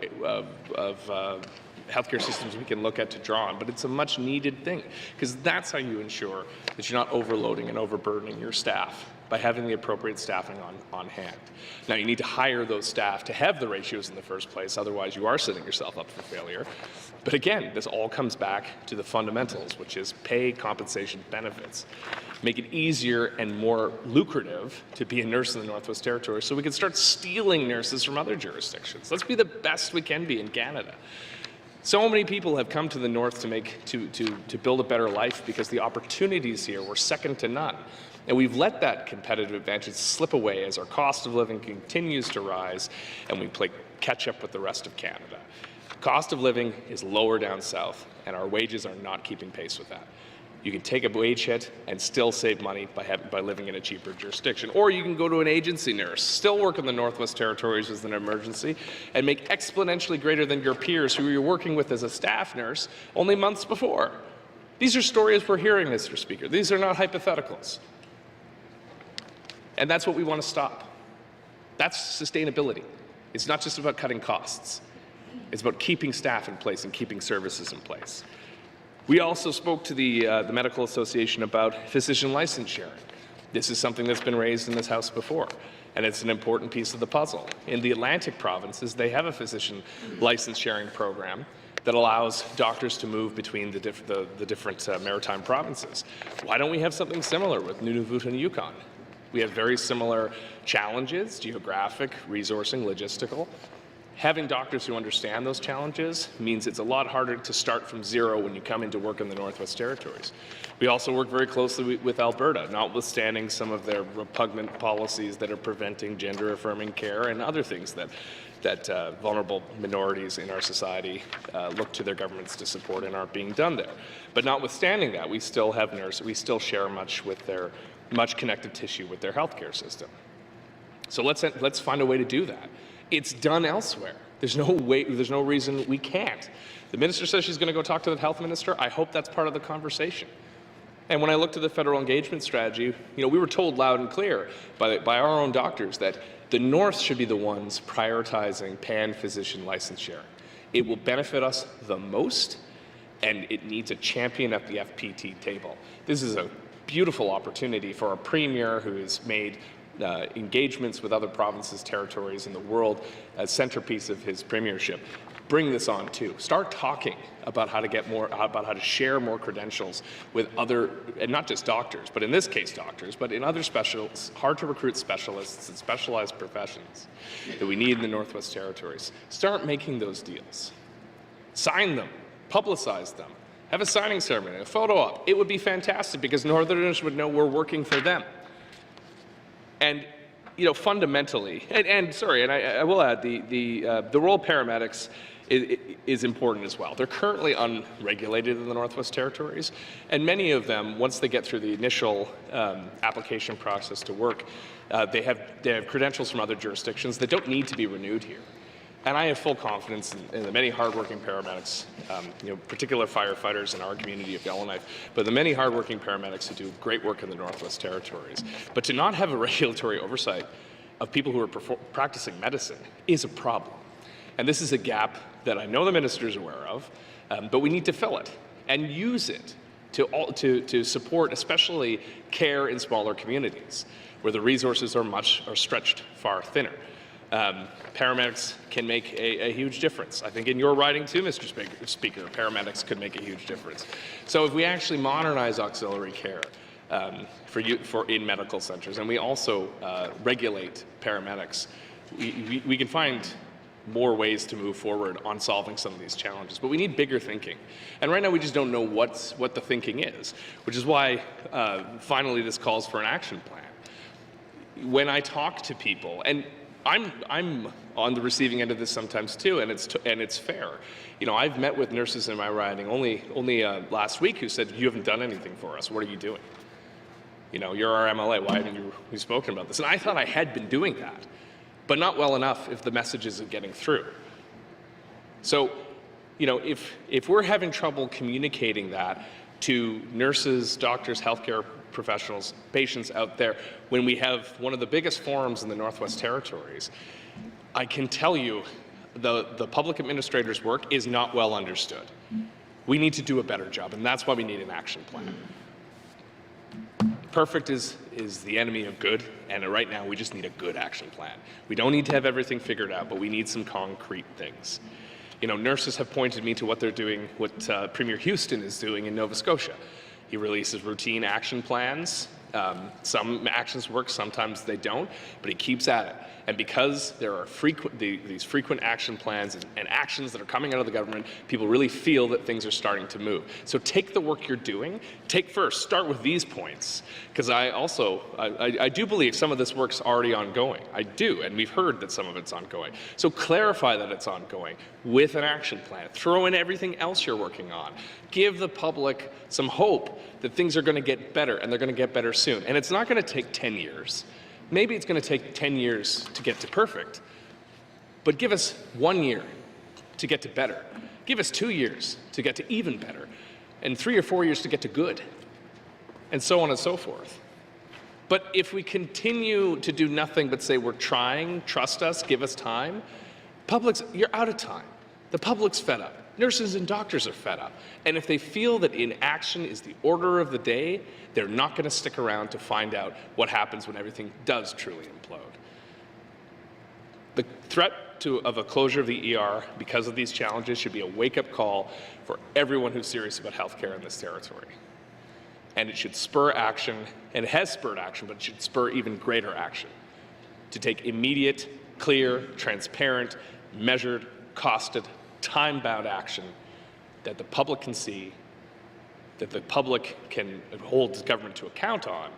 healthcare systems we can look at to draw on, but it's a much needed thing because that's how you ensure that you're not overloading and overburdening your staff by having the appropriate staffing on hand. Now, you need to hire those staff to have the ratios in the first place, otherwise you are setting yourself up for failure. But again, this all comes back to the fundamentals, which is pay, compensation, benefits. Make it easier and more lucrative to be a nurse in the Northwest Territories so we can start stealing nurses from other jurisdictions. Let's be the best we can be in Canada. So many people have come to the North to build a better life because the opportunities here were second to none. And we've let that competitive advantage slip away as our cost of living continues to rise and we play catch up with the rest of Canada. Cost of living is lower down south and our wages are not keeping pace with that. You can take a wage hit and still save money by living in a cheaper jurisdiction. Or you can go to an agency nurse, still work in the Northwest Territories as an emergency, and make exponentially greater than your peers who you're working with as a staff nurse only months before. These are stories we're hearing, Mr. Speaker. These are not hypotheticals. And that's what we want to stop. That's sustainability. It's not just about cutting costs. It's about keeping staff in place and keeping services in place. We also spoke to the Medical Association about physician license sharing. This is something that's been raised in this House before, and it's an important piece of the puzzle. In the Atlantic provinces, they have a physician license sharing program that allows doctors to move between the different maritime provinces. Why don't we have something similar with Nunavut and Yukon? We have very similar challenges, geographic, resourcing, logistical. Having doctors who understand those challenges means it's a lot harder to start from zero when you come into work in the Northwest Territories. We also work very closely with Alberta, notwithstanding some of their repugnant policies that are preventing gender-affirming care and other things that vulnerable minorities in our society look to their governments to support and aren't being done there. But notwithstanding that, we still have nurses, we still share much connective tissue with their healthcare system. So let's find a way to do that. It's done elsewhere. There's no reason we can't. The minister says she's going to go talk to the health minister. I hope that's part of the conversation. And when I looked at the federal engagement strategy, we were told loud and clear by our own doctors that the North should be the ones prioritizing pan-physician license sharing. It will benefit us the most, and it needs a champion at the FPT table. This is a beautiful opportunity for our premier who has made engagements with other provinces, territories in the world as centerpiece of his premiership. Bring this on too. Start talking about how to get more, about how to share more credentials with other, and not just doctors, but in this case doctors, but in other hard to recruit specialists and specialized professions that we need in the Northwest Territories. Start making those deals. Sign them, publicize them, have a signing ceremony, a photo op. It would be fantastic because Northerners would know we're working for them. And fundamentally, I will add, the role of paramedics is important as well. They're currently unregulated in the Northwest Territories, and many of them, once they get through the initial application process to work, they have credentials from other jurisdictions that don't need to be renewed here. And I have full confidence in the many hardworking paramedics, particular firefighters in our community of Yellowknife, but the many hardworking paramedics who do great work in the Northwest Territories. But to not have a regulatory oversight of people who are practicing medicine is a problem. And this is a gap that I know the minister is aware of, but we need to fill it and use it to support especially care in smaller communities where the resources are stretched far thinner. Paramedics can make a huge difference. I think in your riding too, Mr. Speaker, paramedics could make a huge difference. So if we actually modernize auxiliary care in medical centers, and we also regulate paramedics, we can find more ways to move forward on solving some of these challenges. But we need bigger thinking. And right now we just don't know what the thinking is, which is why finally this calls for an action plan. When I talk to people, and I'm on the receiving end of this sometimes too, and it's fair. You know, I've met with nurses in my riding only last week who said, "You haven't done anything for us. What are you doing? You know, you're our MLA. Why haven't you spoken about this?" And I thought I had been doing that, but not well enough if the message isn't getting through. So, you know, if we're having trouble communicating that to nurses, doctors, healthcare professionals, patients out there, when we have one of the biggest forums in the Northwest Territories, I can tell you the public administrator's work is not well understood. We need to do a better job, and that's why we need an action plan. Perfect is the enemy of good, and right now we just need a good action plan. We don't need to have everything figured out, but we need some concrete things. You know, nurses have pointed me to what they're doing, what Premier Houston is doing in Nova Scotia. He releases routine action plans. Some actions work, sometimes they don't, but he keeps at it. And because there are these frequent action plans and actions that are coming out of the government, people really feel that things are starting to move. So take the work you're doing, start with these points, because I do believe some of this work's already ongoing. I do, and we've heard that some of it's ongoing. So clarify that it's ongoing with an action plan. Throw in everything else you're working on. Give the public some hope that things are going to get better, and they're going to get better soon. And it's not going to take 10 years. Maybe it's going to take 10 years to get to perfect, but give us 1 year to get to better. Give us 2 years to get to even better, and 3 or 4 years to get to good, and so on and so forth. But if we continue to do nothing but say we're trying, trust us, give us time, you're out of time. The public's fed up. Nurses and doctors are fed up. And if they feel that inaction is the order of the day, they're not going to stick around to find out what happens when everything does truly implode. The threat of a closure of the ER because of these challenges should be a wake-up call for everyone who's serious about healthcare in this territory. And it should spur action, and it has spurred action, but it should spur even greater action to take immediate, clear, transparent, measured, costed, time-bound action that the public can see, that the public can hold the government to account on,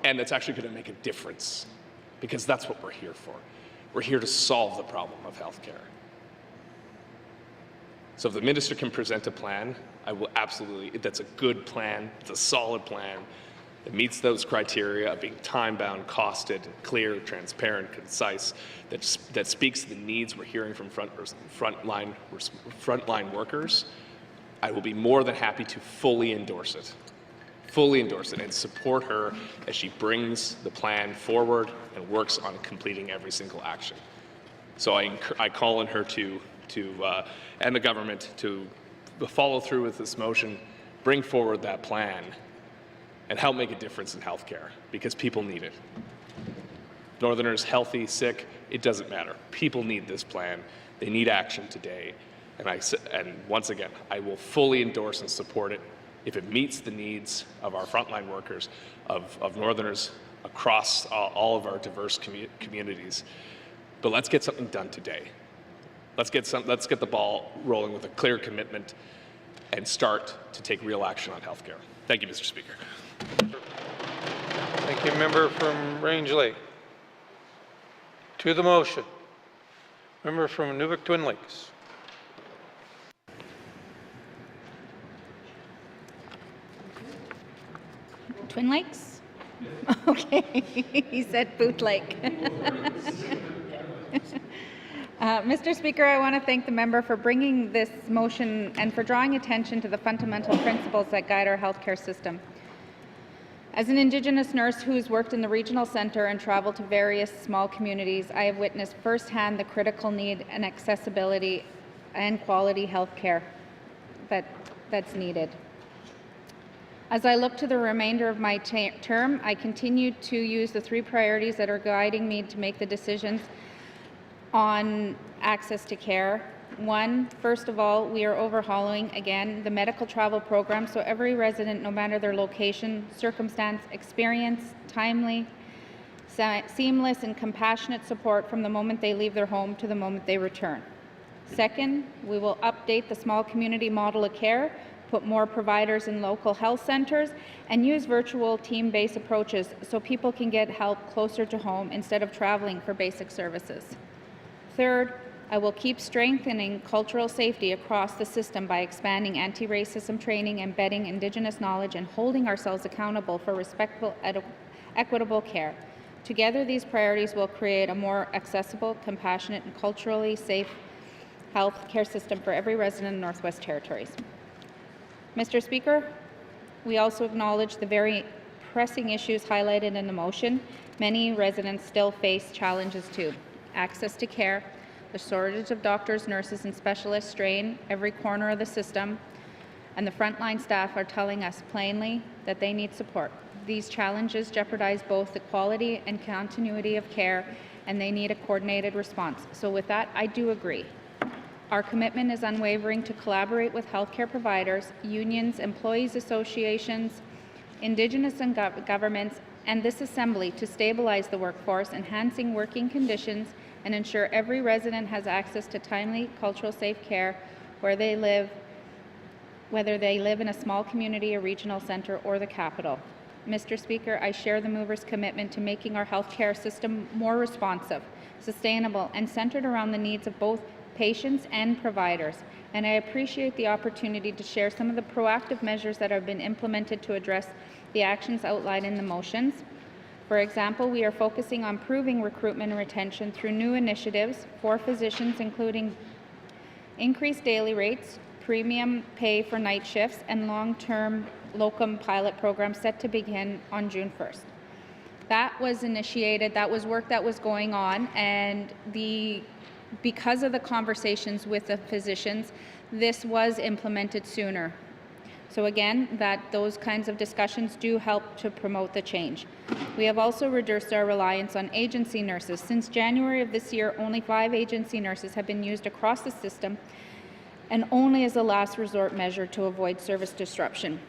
and that's actually going to make a difference, because that's what we're here for. We're here to solve the problem of healthcare. So if the minister can present a plan, I will absolutely, that's a good plan, it's a solid plan, it meets those criteria of being time-bound, costed, clear, transparent, concise, that speaks to the needs we're hearing from frontline workers. I will be more than happy to fully endorse it, and support her as she brings the plan forward and works on completing every single action. So I call on her and the government to follow through with this motion, bring forward that plan, and help make a difference in healthcare, because people need it. Northerners, healthy, sick, it doesn't matter. People need this plan. They need action today. And once again, I will fully endorse and support it if it meets the needs of our frontline workers, of Northerners across all of our diverse communities. But let's get something done today. Let's get the ball rolling with a clear commitment and start to take real action on healthcare. Thank you, Mr. Speaker. Thank you, member from Rangeley. To the motion, member from Nuvik Twin Lakes. Twin Lakes? Okay, he said Boot Lake. Mr. Speaker, I want to thank the member for bringing this motion and for drawing attention to the fundamental principles that guide our healthcare system. As an Indigenous nurse who has worked in the regional centre and traveled to various small communities, I have witnessed firsthand the critical need and accessibility and quality health care that's needed. As I look to the remainder of my term, I continue to use the 3 priorities that are guiding me to make the decisions on access to care. 1, first of all, we are overhauling, again, the medical travel program, so every resident, no matter their location, circumstance, experience, timely, seamless and compassionate support from the moment they leave their home to the moment they return. Second, we will update the small community model of care, put more providers in local health centers, and use virtual team-based approaches so people can get help closer to home instead of traveling for basic services. Third, I will keep strengthening cultural safety across the system by expanding anti-racism training, embedding Indigenous knowledge, and holding ourselves accountable for respectful, equitable care. Together, these priorities will create a more accessible, compassionate, and culturally safe health care system for every resident in Northwest Territories. Mr. Speaker, we also acknowledge the very pressing issues highlighted in the motion. Many residents still face challenges too. Access to care, the shortage of doctors, nurses, and specialists strain every corner of the system, and the frontline staff are telling us plainly that they need support. These challenges jeopardize both the quality and continuity of care, and they need a coordinated response. So with that, I do agree. Our commitment is unwavering to collaborate with healthcare providers, unions, employees associations, Indigenous and governments, and this Assembly to stabilize the workforce, enhancing working conditions, and ensure every resident has access to timely, cultural safe care where they live, whether they live in a small community, a regional centre, or the capital. Mr. Speaker, I share the movers' commitment to making our healthcare system more responsive, sustainable, and centred around the needs of both patients and providers, and I appreciate the opportunity to share some of the proactive measures that have been implemented to address the actions outlined in the motions. For example, we are focusing on improving recruitment and retention through new initiatives for physicians, including increased daily rates, premium pay for night shifts, and long-term locum pilot programs set to begin on June 1st. That was initiated, that was work that was going on, and because of the conversations with the physicians, this was implemented sooner. So again, those kinds of discussions do help to promote the change. We have also reduced our reliance on agency nurses. Since January of this year, only 5 agency nurses have been used across the system, and only as a last resort measure to avoid service disruption.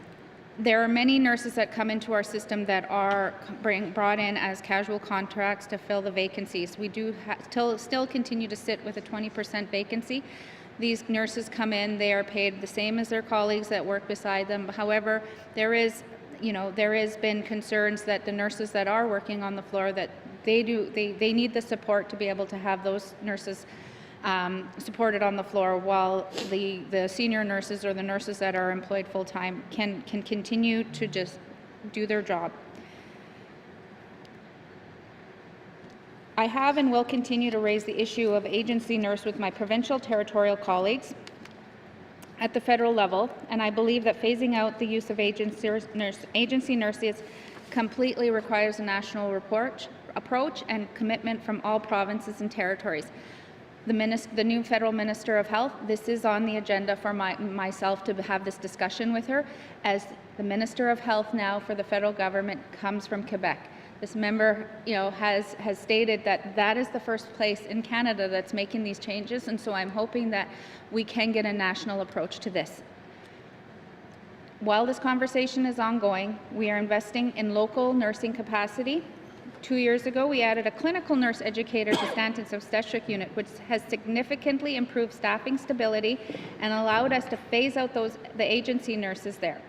There are many nurses that come into our system that are brought in as casual contracts to fill the vacancies. We do still continue to sit with a 20% vacancy. These nurses come in, they are paid the same as their colleagues that work beside them. However, there has been concerns that the nurses that are working on the floor, that they need the support to be able to have those nurses supported on the floor, while the senior nurses or the nurses that are employed full-time can continue to just do their job. I have and will continue to raise the issue of agency nurse with my provincial territorial colleagues at the federal level, and I believe that phasing out the use of agency nurses completely requires a national approach and commitment from all provinces and territories. The new federal Minister of Health, this is on the agenda for myself to have this discussion with her, as the Minister of Health now for the federal government comes from Quebec. This member, has stated that is the first place in Canada that's making these changes, and so I'm hoping that we can get a national approach to this. While this conversation is ongoing, we are investing in local nursing capacity. 2 years ago, we added a clinical nurse educator to Stanton's obstetric unit, which has significantly improved staffing stability and allowed us to phase out the agency nurses there.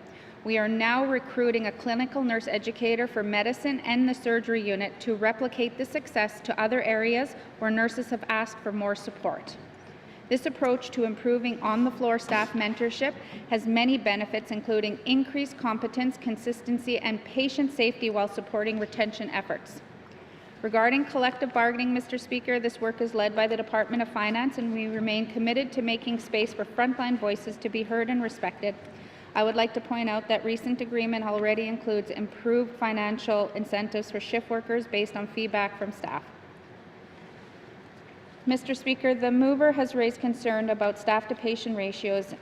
We are now recruiting a clinical nurse educator for medicine and the surgery unit to replicate this success to other areas where nurses have asked for more support. This approach to improving on-the-floor staff mentorship has many benefits, including increased competence, consistency, and patient safety while supporting retention efforts. Regarding collective bargaining, Mr. Speaker, this work is led by the Department of Finance, and we remain committed to making space for frontline voices to be heard and respected. I would like to point out that recent agreement already includes improved financial incentives for shift workers based on feedback from staff. Mr. Speaker, the mover has raised concern about staff-to-patient ratios,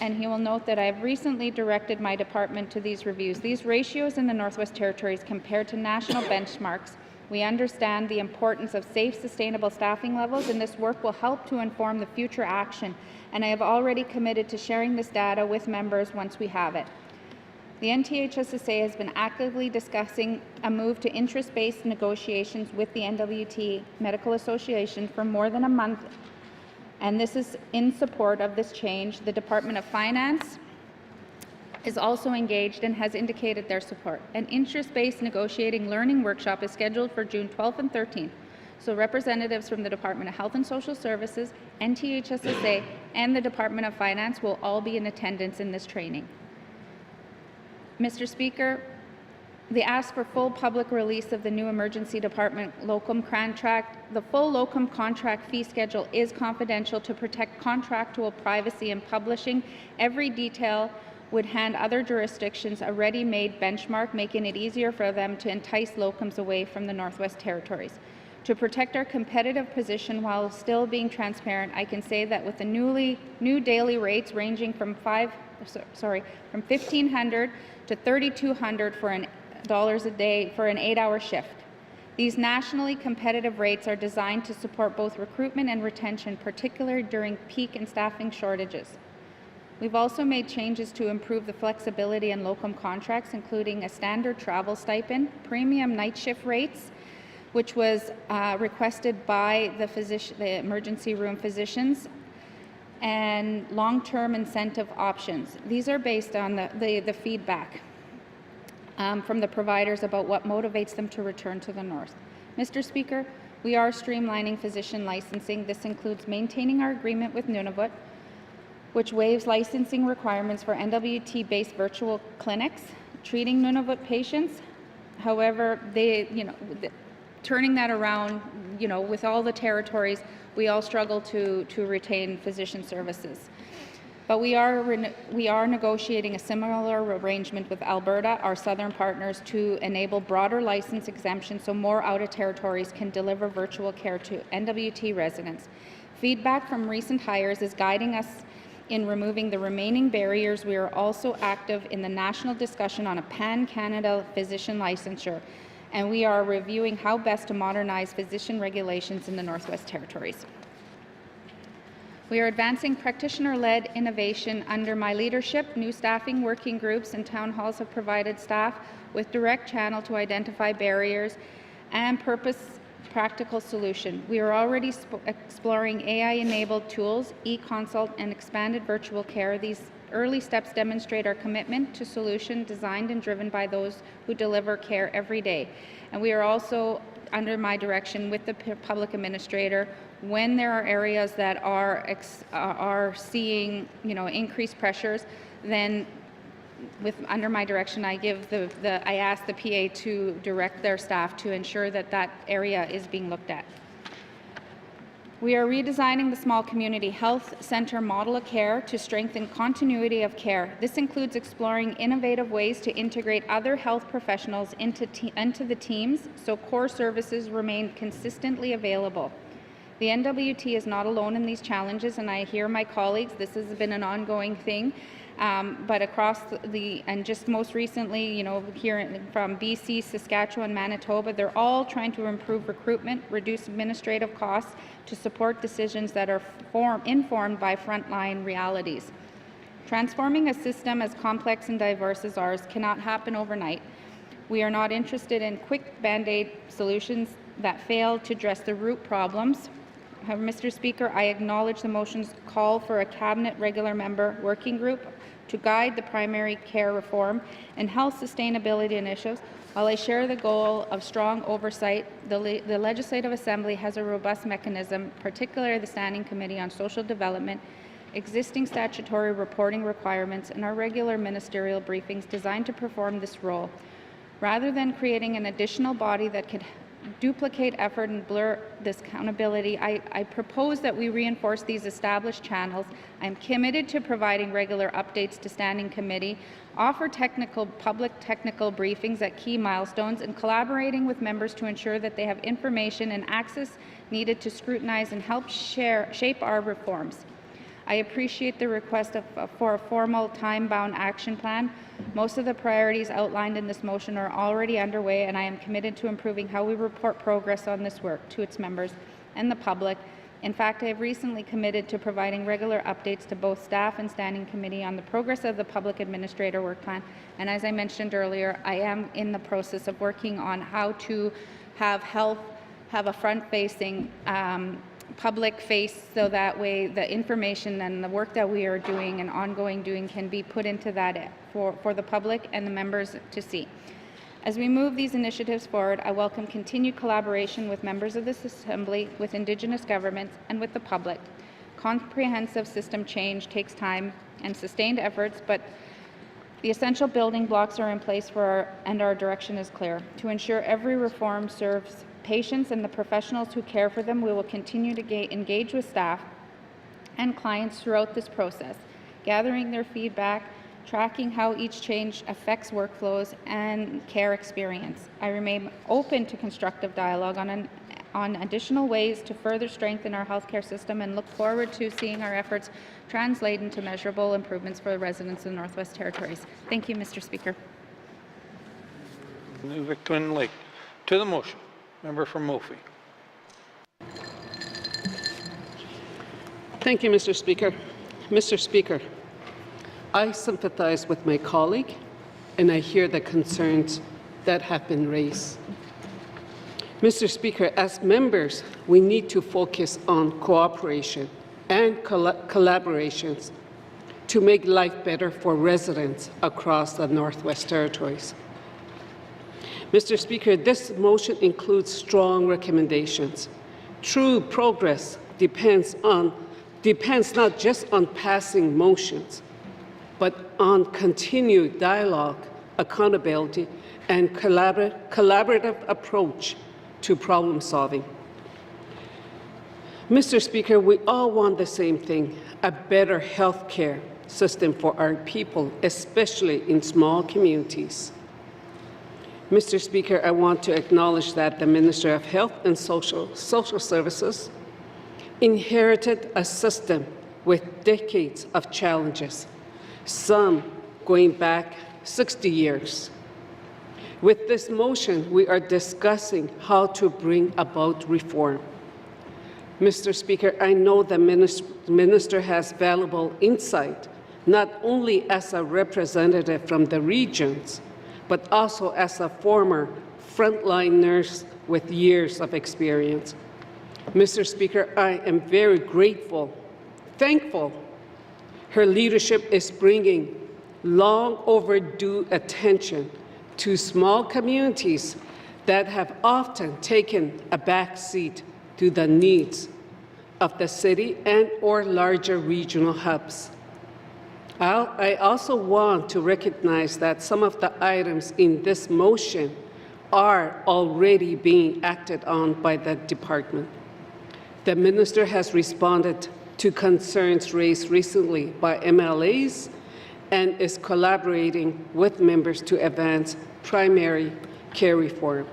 and he will note that I have recently directed my department to these reviews. These ratios in the Northwest Territories compared to national benchmarks. We understand the importance of safe, sustainable staffing levels, and this work will help to inform the future action, and I have already committed to sharing this data with members once we have it. The NTHSSA has been actively discussing a move to interest-based negotiations with the NWT Medical Association for more than a month, and this is in support of this change. The Department of Finance is also engaged and has indicated their support. An interest-based negotiating learning workshop is scheduled for June 12th and 13th. So representatives from the Department of Health and Social Services, NTHSSA, and the Department of Finance will all be in attendance in this training. Mr. Speaker, they asked for full public release of the new emergency department locum contract. The full locum contract fee schedule is confidential to protect contractual privacy, and publishing every detail would hand other jurisdictions a ready-made benchmark, making it easier for them to entice locums away from the Northwest Territories. To protect our competitive position while still being transparent, I can say that with the new daily rates ranging from $1,500 to $3,200 dollars a day for an 8-hour shift. These nationally competitive rates are designed to support both recruitment and retention, particularly during peak and staffing shortages. We've also made changes to improve the flexibility in locum contracts, including a standard travel stipend, premium night shift rates, which was requested by the emergency room physicians, and long-term incentive options. These are based on the feedback from the providers about what motivates them to return to the North. Mr. Speaker, we are streamlining physician licensing. This includes maintaining our agreement with Nunavut, which waives licensing requirements for NWT-based virtual clinics, treating Nunavut patients. However, turning that around, with all the territories, we all struggle to retain physician services. But we are negotiating a similar arrangement with Alberta, our southern partners, to enable broader license exemptions so more out-of-territories can deliver virtual care to NWT residents. Feedback from recent hires is guiding us in removing the remaining barriers. We are also active in the national discussion on a pan-Canada physician licensure, and we are reviewing how best to modernize physician regulations in the Northwest Territories. We are advancing practitioner-led innovation under my leadership. New staffing working groups and town halls have provided staff with direct channel to identify barriers and purpose practical solution. We are already exploring AI-enabled tools, e-consult, and expanded virtual care. These early steps demonstrate our commitment to solution designed and driven by those who deliver care every day. And we are also, under my direction with the public administrator, when there are areas that are seeing increased pressures, then under my direction, I ask the PA to direct their staff to ensure that that area is being looked at. We are redesigning the small community health center model of care to strengthen continuity of care. This includes exploring innovative ways to integrate other health professionals into the teams so core services remain consistently available. The NWT is not alone in these challenges, and I hear my colleagues, this has been an ongoing thing, but across and just most recently, here from BC, Saskatchewan, Manitoba, they're all trying to improve recruitment, reduce administrative costs to support decisions that are informed by frontline realities. Transforming a system as complex and diverse as ours cannot happen overnight. We are not interested in quick Band-Aid solutions that fail to address the root problems. However, Mr. Speaker, I acknowledge the motion's call for a Cabinet regular member working group to guide the primary care reform and health sustainability initiatives. While I share the goal of strong oversight, the Legislative Assembly has a robust mechanism, particularly the Standing Committee on Social Development, existing statutory reporting requirements, and our regular ministerial briefings designed to perform this role. Rather than creating an additional body that could duplicate effort and blur this accountability, I propose that we reinforce these established channels. I'm committed to providing regular updates to Standing Committee, offer public technical briefings at key milestones, and collaborating with members to ensure that they have information and access needed to scrutinize and help shape our reforms. I appreciate the request for a formal time-bound action plan. Most of the priorities outlined in this motion are already underway, and I am committed to improving how we report progress on this work to its members and the public. In fact, I have recently committed to providing regular updates to both staff and Standing Committee on the progress of the Public Administrator Work Plan. And as I mentioned earlier, I am in the process of working on how to have health have a front-facing public face, so that way the information and the work that we are doing and ongoing doing can be put into that for the public and the members to see. As we move these initiatives forward, I welcome continued collaboration with members of this Assembly, with Indigenous governments, and with the public. Comprehensive system change takes time and sustained efforts, but the essential building blocks are in place and our direction is clear. To ensure every reform serves patients and the professionals who care for them, we will continue to engage with staff and clients throughout this process, gathering their feedback, tracking how each change affects workflows and care experience. I remain open to constructive dialogue on additional ways to further strengthen our healthcare system and look forward to seeing our efforts translate into measurable improvements for the residents of the Northwest Territories. Thank you, Mr. Speaker. Nuvik Twin Lake. To the motion, member from Mophie. Thank you, Mr. Speaker. Mr. Speaker, I sympathize with my colleague, and I hear the concerns that have been raised. Mr. Speaker, as members, we need to focus on cooperation and collaborations to make life better for residents across the Northwest Territories. Mr. Speaker, this motion includes strong recommendations. True progress depends not just on passing motions, but on continued dialogue, accountability, and collaborative approach to problem solving. Mr. Speaker, we all want the same thing, a better health care system for our people, especially in small communities. Mr. Speaker, I want to acknowledge that the Minister of Health and Social Services inherited a system with decades of challenges, some going back 60 years. With this motion, we are discussing how to bring about reform. Mr. Speaker, I know the minister has valuable insight, not only as a representative from the regions, but also as a former frontline nurse with years of experience. Mr. Speaker, I am very thankful her leadership is bringing long overdue attention to small communities that have often taken a back seat to the needs of the city and/or larger regional hubs. I also want to recognize that some of the items in this motion are already being acted on by the department. The minister has responded to concerns raised recently by MLAs and is collaborating with members to advance primary care reform.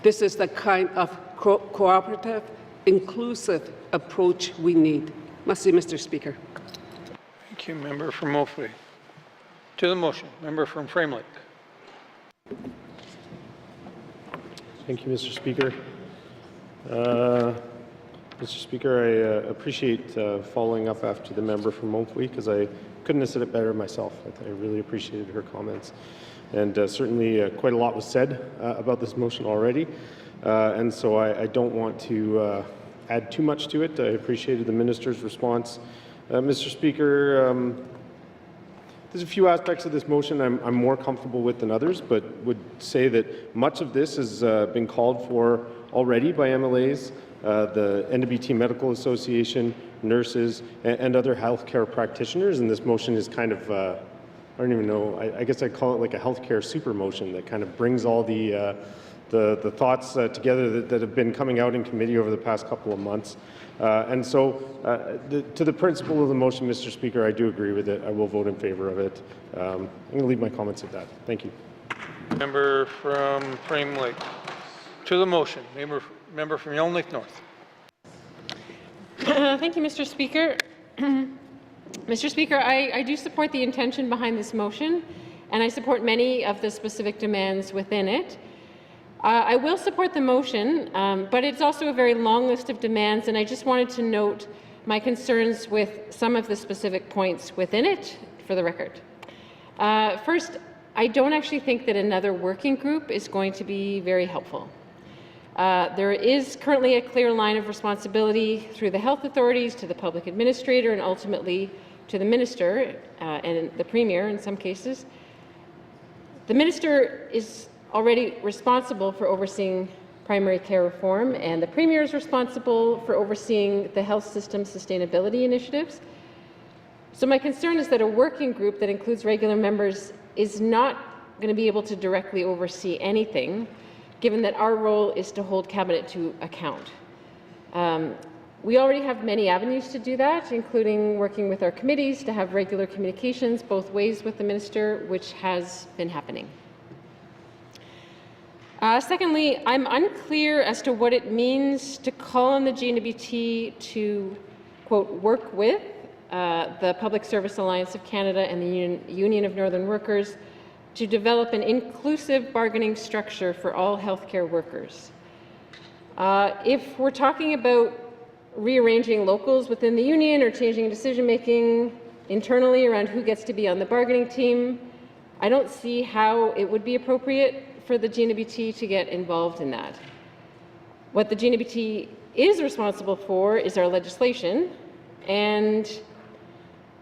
This is the kind of cooperative, inclusive approach we need. Merci, Mr. Speaker. Thank you, member from Mophie. To the motion, member from Frame Lake. Thank you, Mr. Speaker. Mr. Speaker, I appreciate following up after the member from Mophie, because I couldn't have said it better myself. I really appreciated her comments. And certainly quite a lot was said about this motion already. And so I don't want to add too much to it. I appreciated the minister's response. Mr. Speaker, there's a few aspects of this motion I'm more comfortable with than others, but would say that much of this has been called for already by MLAs, the NWT Medical Association, nurses, and other healthcare practitioners. And this motion is kind of, I don't even know, I guess I'd call it like a healthcare super motion that kind of brings all the thoughts together that have been coming out in committee over the past couple of months. And so to the principle of the motion, Mr. Speaker, I do agree with it. I will vote in favor of it. I'm going to leave my comments at that. Thank you. Member from Frame Lake. To the motion, member from Yellow Lake North. Thank you, Mr. Speaker. Mr. Speaker, I do support the intention behind this motion, and I support many of the specific demands within it. I will support the motion, but it's also a very long list of demands, and I just wanted to note my concerns with some of the specific points within it for the record. First, I don't actually think that another working group is going to be very helpful. There is currently a clear line of responsibility through the health authorities to the public administrator and ultimately to the minister and the premier in some cases. The minister is already responsible for overseeing primary care reform, and the premier is responsible for overseeing the health system sustainability initiatives. So my concern is that a working group that includes regular members is not going to be able to directly oversee anything, given that our role is to hold Cabinet to account. We already have many avenues to do that, including working with our committees to have regular communications both ways with the minister, which has been happening. Secondly, I'm unclear as to what it means to call on the GNWT to, quote, work with the Public Service Alliance of Canada and the Union of Northern Workers to develop an inclusive bargaining structure for all healthcare workers. If we're talking about rearranging locals within the union or changing decision-making internally around who gets to be on the bargaining team, I don't see how it would be appropriate for the GNWT to get involved in that. What the GNWT is responsible for is our legislation, and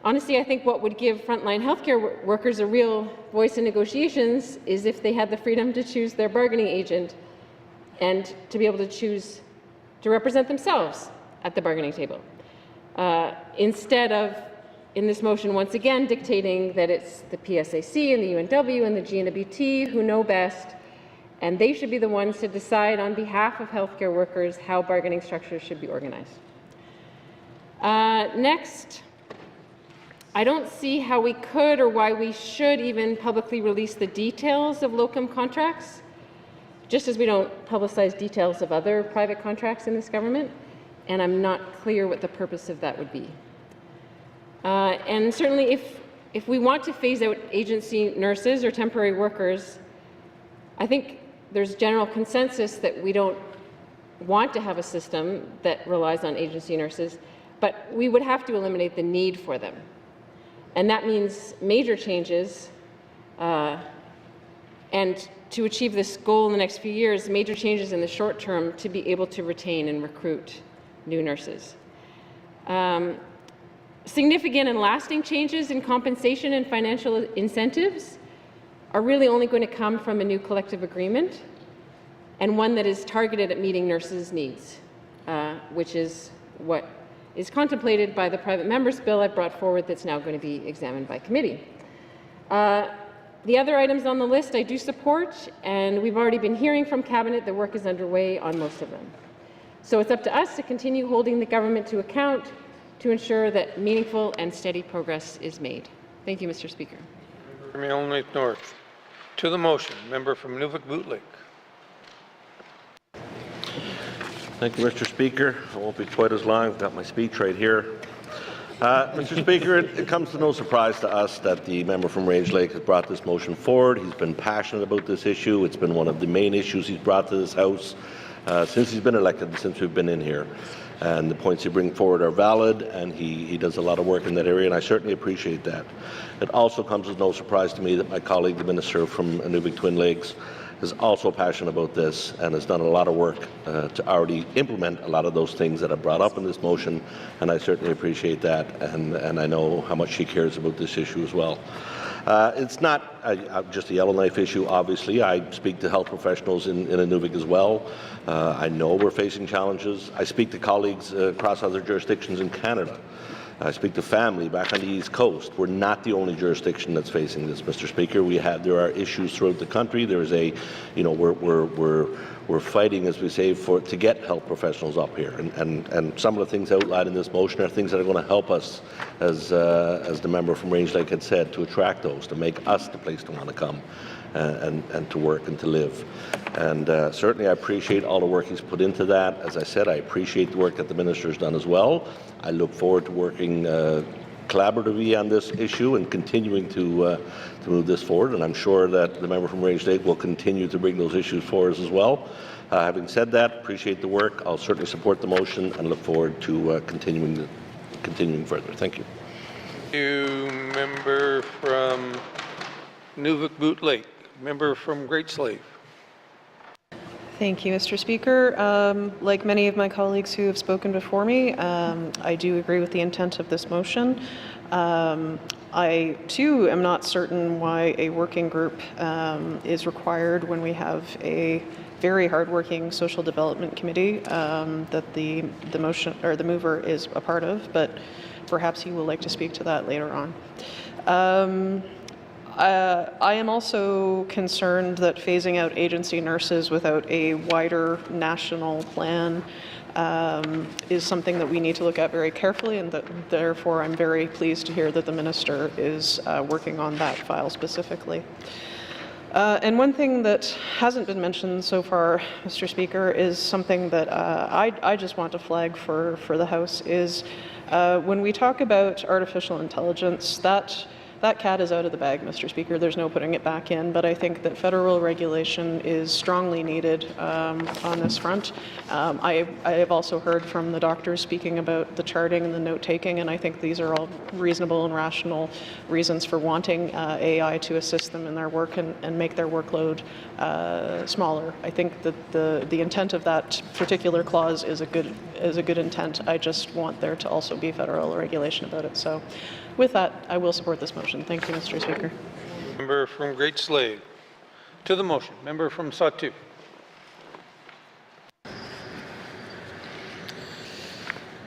honestly, I think what would give frontline healthcare workers a real voice in negotiations is if they had the freedom to choose their bargaining agent and to be able to choose to represent themselves at the bargaining table, instead of, in this motion, once again dictating that it's the PSAC and the UNW and the GNWT who know best, and they should be the ones to decide on behalf of healthcare workers how bargaining structures should be organized. Next, I don't see how we could or why we should even publicly release the details of locum contracts, just as we don't publicize details of other private contracts in this government, and I'm not clear what the purpose of that would be. And certainly if we want to phase out agency nurses or temporary workers, I think there's general consensus that we don't want to have a system that relies on agency nurses, but we would have to eliminate the need for them. And that means major changes, and to achieve this goal in the next few years, major changes in the short term to be able to retain and recruit new nurses. Significant and lasting changes in compensation and financial incentives are really only going to come from a new collective agreement, and one that is targeted at meeting nurses' needs, which is what is contemplated by the private members' bill I brought forward that's now going to be examined by committee. The other items on the list I do support, and we've already been hearing from Cabinet that work is underway on most of them. So it's up to us to continue holding the government to account to ensure that meaningful and steady progress is made. Thank you, Mr. Speaker. From Yellowknife North. To the motion, member from Nunavut-Bootleg. Thank you, Mr. Speaker. I won't be quite as long. I've got my speech right here. Mr. Speaker, it comes to no surprise to us that the member from Range Lake has brought this motion forward. He's been passionate about this issue. It's been one of the main issues he's brought to this House since he's been elected and since we've been in here. And the points he brings forward are valid, and he does a lot of work in that area, and I certainly appreciate that. It also comes as no surprise to me that my colleague, the Minister from Inuvik Twin Lakes, is also passionate about this and has done a lot of work to already implement a lot of those things that I brought up in this motion, and I certainly appreciate that, and I know how much she cares about this issue as well. It's not just a Yellowknife issue, obviously. I speak to health professionals in Inuvik as well. I know we're facing challenges. I speak to colleagues across other jurisdictions in Canada. I speak to family back on the East Coast. We're not the only jurisdiction that's facing this, Mr. Speaker. There are issues throughout the country. There is we're fighting, as we say, to get health professionals up here. And some of the things outlined in this motion are things that are going to help us, as the member from Range Lake had said, to attract those, to make us the place to want to come and to work and to live. And certainly I appreciate all the work he's put into that. As I said, I appreciate the work that the minister has done as well. I look forward to working collaboratively on this issue and continuing to move this forward, and I'm sure that the member from Range Lake will continue to bring those issues forward as well. Having said that, appreciate the work. I'll certainly support the motion and look forward to continuing further. Thank you. Thank you, member from Nunavut-Bootleg. Member from Great Slave. Thank you, Mr. Speaker. Like many of my colleagues who have spoken before me, I do agree with the intent of this motion. I, too, am not certain why a working group is required when we have a very hardworking social development committee that the motion or the mover is a part of, but perhaps he will like to speak to that later on. I am also concerned that phasing out agency nurses without a wider national plan is something that we need to look at very carefully, and that therefore I'm very pleased to hear that the minister is working on that file specifically. And one thing that hasn't been mentioned so far, Mr. Speaker, is something that I just want to flag for the House is when we talk about artificial intelligence, that cat is out of the bag, Mr. Speaker. There's no putting it back in, but I think that federal regulation is strongly needed on this front. I have also heard from the doctors speaking about the charting and the note-taking, and I think these are all reasonable and rational reasons for wanting AI to assist them in their work and make their workload smaller. I think that the intent of that particular clause is a good intent. I just want there to also be federal regulation about it. So with that, I will support this motion. Thank you, Mr. Speaker. Member from Great Slave. To the motion, member from Satu.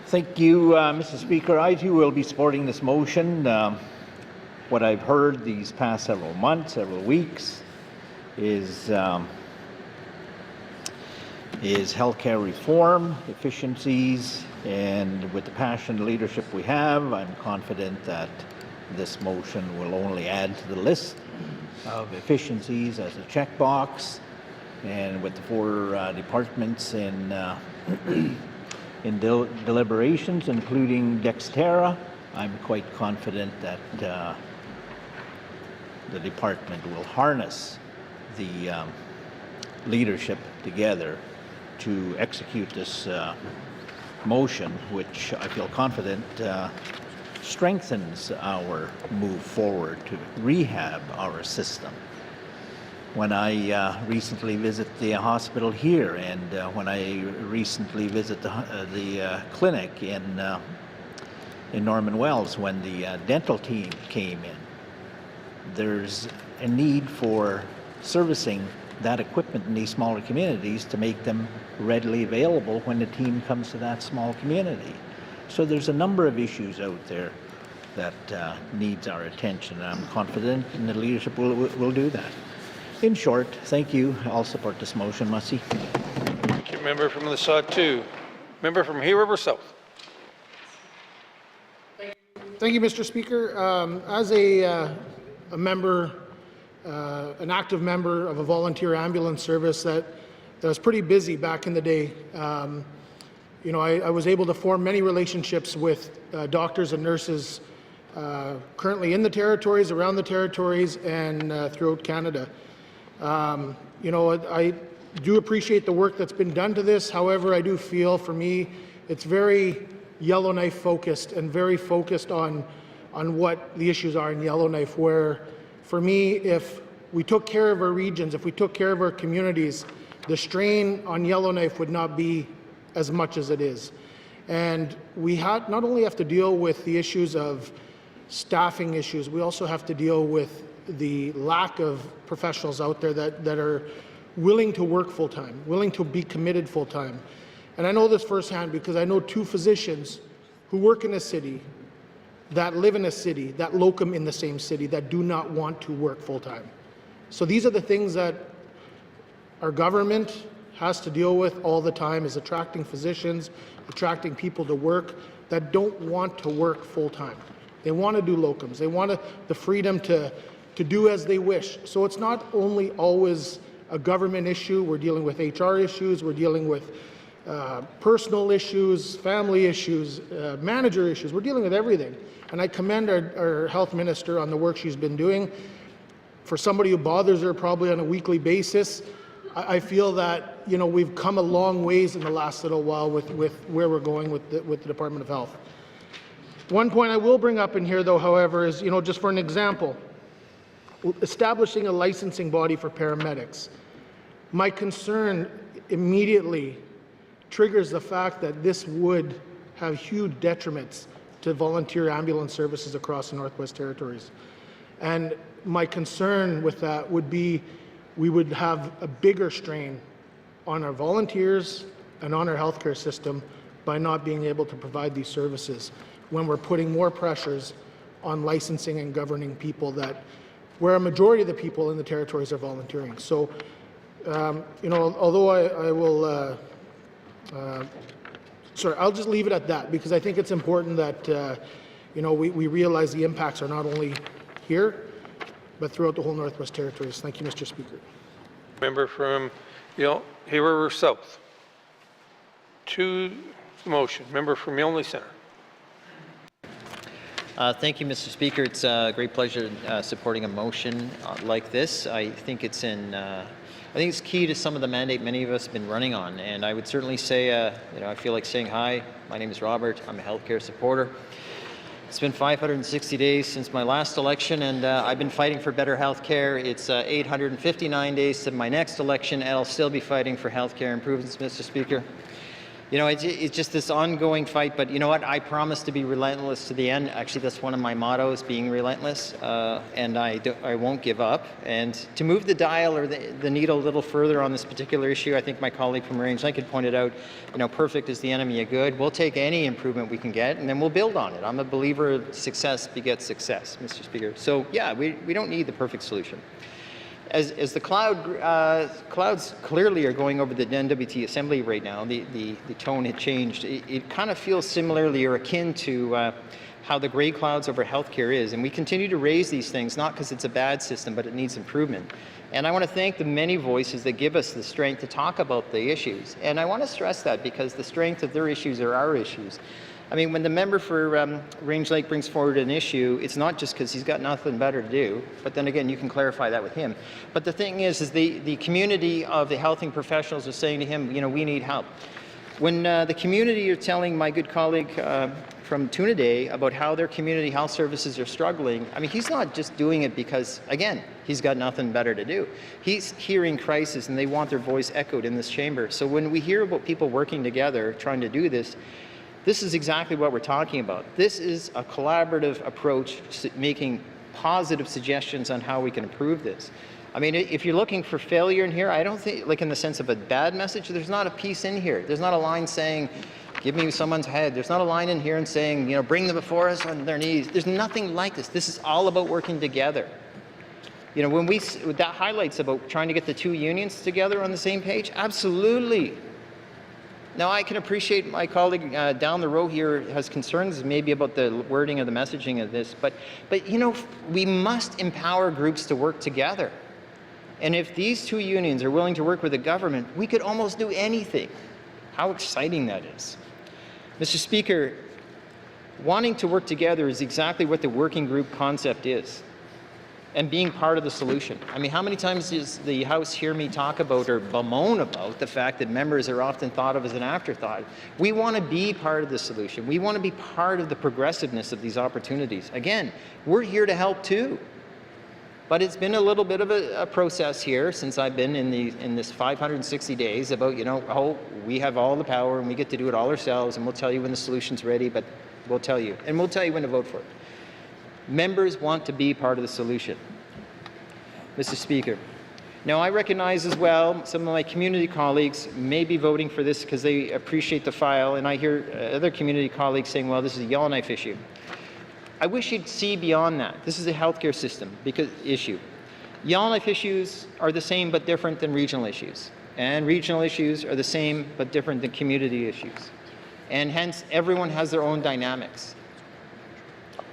Thank you, Mr. Speaker. I too will be supporting this motion. What I've heard these past several months, several weeks, is healthcare reform, efficiencies, and with the passion and leadership we have, I'm confident that this motion will only add to the list of efficiencies as a checkbox. And with the 4 departments in deliberations, including Dexterra, I'm quite confident that the department will harness the leadership together to execute this motion, which I feel confident strengthens our move forward to rehab our system. When I recently visit the hospital here, and when I recently visit the clinic in Norman Wells, when the dental team came in, there's a need for servicing that equipment in these smaller communities to make them readily available when the team comes to that small community. So there's a number of issues out there that needs our attention, and I'm confident and the leadership will do that. In short, thank you. I'll support this motion, Mussey. Thank you, member from the Satu. Member from Hay River South. Thank you, Mr. Speaker. As a member, an active member of a volunteer ambulance service that was pretty busy back in the day, you know, I was able to form many relationships with doctors and nurses currently in the territories, around the territories, and throughout Canada. You know, I do appreciate the work that's been done to this. However, I do feel, for me, it's very Yellowknife focused and very focused on what the issues are in Yellowknife, where for me, if we took care of our regions, if we took care of our communities, the strain on Yellowknife would not be as much as it is. And we not only have to deal with the issues of staffing issues, we also have to deal with the lack of professionals out there that are willing to work full-time, willing to be committed full-time. And I know this firsthand because I know 2 physicians who work in a city, that live in a city, that locum in the same city, that do not want to work full-time. So these are the things that our government has to deal with all the time, is attracting physicians, attracting people to work that don't want to work full-time. They want to do locums. They want the freedom to do as they wish. So it's not only always a government issue. We're dealing with HR issues. We're dealing with personal issues, family issues, manager issues. We're dealing with everything. And I commend our health minister on the work she's been doing. For somebody who bothers her probably on a weekly basis, I feel that, you know, we've come a long ways in the last little while with where we're going with the Department of Health. One point I will bring up in here, though, however, is, you know, just for an example, establishing a licensing body for paramedics. My concern immediately triggers the fact that this would have huge detriments to volunteer ambulance services across the Northwest Territories. And my concern with that would be we would have a bigger strain on our volunteers and on our healthcare system by not being able to provide these services when we're putting more pressures on licensing and governing people that where a majority of the people in the territories are volunteering. So, you know, although I will, sorry, I'll just leave it at that because I think it's important that, you know, we realize the impacts are not only here, but throughout the whole Northwest Territories. Thank you, Mr. Speaker. Member from Hay River South. To the motion. Member from Milne Centre. Thank you, Mr. Speaker. It's a great pleasure supporting a motion like this. I think it's key to some of the mandate many of us have been running on, and I would certainly say, you know, I feel like saying hi. My name is Robert. I'm a healthcare supporter. It's been 560 days since my last election, and I've been fighting for better health care. It's 859 days to my next election, and I'll still be fighting for health care improvements, Mr. Speaker. You know, it's just this ongoing fight, but you know what? I promise to be relentless to the end. Actually, that's one of my mottos, being relentless, and I won't give up. And to move the dial or the needle a little further on this particular issue, I think my colleague from Range Link had pointed out, you know, perfect is the enemy of good. We'll take any improvement we can get, and then we'll build on it. I'm a believer of success begets success, Mr. Speaker. So yeah, we don't need the perfect solution. As the clouds clearly are going over the NWT Assembly right now, the tone had changed. It kind of feels similarly or akin to how the gray clouds over healthcare is. And we continue to raise these things, not because it's a bad system, but it needs improvement. And I want to thank the many voices that give us the strength to talk about the issues. And I want to stress that because the strength of their issues are our issues. I mean, when the member for Range Lake brings forward an issue, it's not just because he's got nothing better to do, but then again, you can clarify that with him. But the thing is the community of the healthcare professionals are saying to him, you know, we need help. When the community are telling my good colleague from Tuna Day about how their community health services are struggling, I mean, he's not just doing it because, again, he's got nothing better to do. He's hearing crisis and they want their voice echoed in this chamber. So when we hear about people working together trying to do this, this is exactly what we're talking about. This is a collaborative approach to making positive suggestions on how we can improve this. I mean, if you're looking for failure in here, I don't think, like in the sense of a bad message, there's not a piece in here. There's not a line saying, give me someone's head. There's not a line in here and saying, you know, bring them before us on their knees. There's nothing like this. This is all about working together. You know, when that highlights about trying to get the two unions together on the same page, absolutely. Now, I can appreciate my colleague down the row here has concerns maybe about the wording of the messaging of this, but you know, we must empower groups to work together. And if these two unions are willing to work with the government, we could almost do anything. How exciting that is. Mr. Speaker, wanting to work together is exactly what the working group concept is. And being part of the solution. I mean, how many times does the House hear me talk about or bemoan about the fact that members are often thought of as an afterthought? We want to be part of the solution. We want to be part of the progressiveness of these opportunities. Again, we're here to help too. But it's been a little bit of a process here since I've been in this 560 days about, you know, oh, we have all the power and we get to do it all ourselves and we'll tell you when the solution's ready, but we'll tell you. And we'll tell you when to vote for it. Members want to be part of the solution. Mr. Speaker, now I recognize as well some of my community colleagues may be voting for this because they appreciate the file, and I hear other community colleagues saying, well, this is a Yellowknife issue. I wish you'd see beyond that. This is a healthcare system issue. Yellowknife issues are the same but different than regional issues, and regional issues are the same but different than community issues. And hence, everyone has their own dynamics.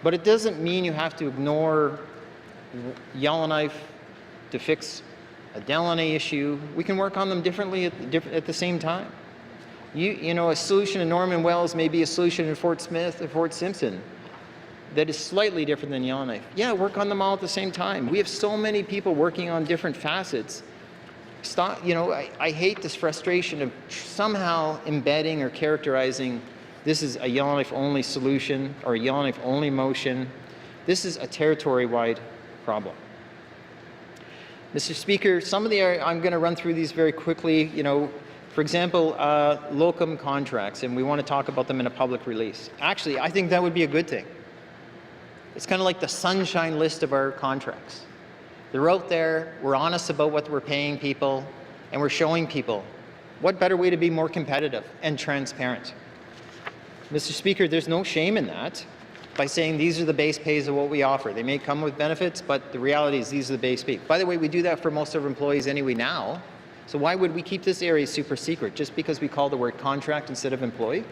But it doesn't mean you have to ignore Yellowknife to fix a Delaunay issue. We can work on them differently at the same time. You know, a solution in Norman Wells may be a solution in Fort Smith or Fort Simpson that is slightly different than Yellowknife. Yeah, work on them all at the same time. We have so many people working on different facets. Stop, you know, I hate this frustration of somehow embedding or characterizing this is a Yellowknife only solution or a Yellowknife only motion. This is a territory-wide problem. Mr. Speaker, some of I'm going to run through these very quickly. You know, For example, locum contracts, and we want to talk about them in a public release. Actually, I think that would be a good thing. It's kind of like the sunshine list of our contracts. They're out there, we're honest about what we're paying people, and we're showing people what better way to be more competitive and transparent. Mr. Speaker, there's no shame in that by saying these are the base pays of what we offer. They may come with benefits, but the reality is these are the base pay. By the way, we do that for most of our employees anyway now. So why would we keep this area super secret just because we call the word contract instead of employee?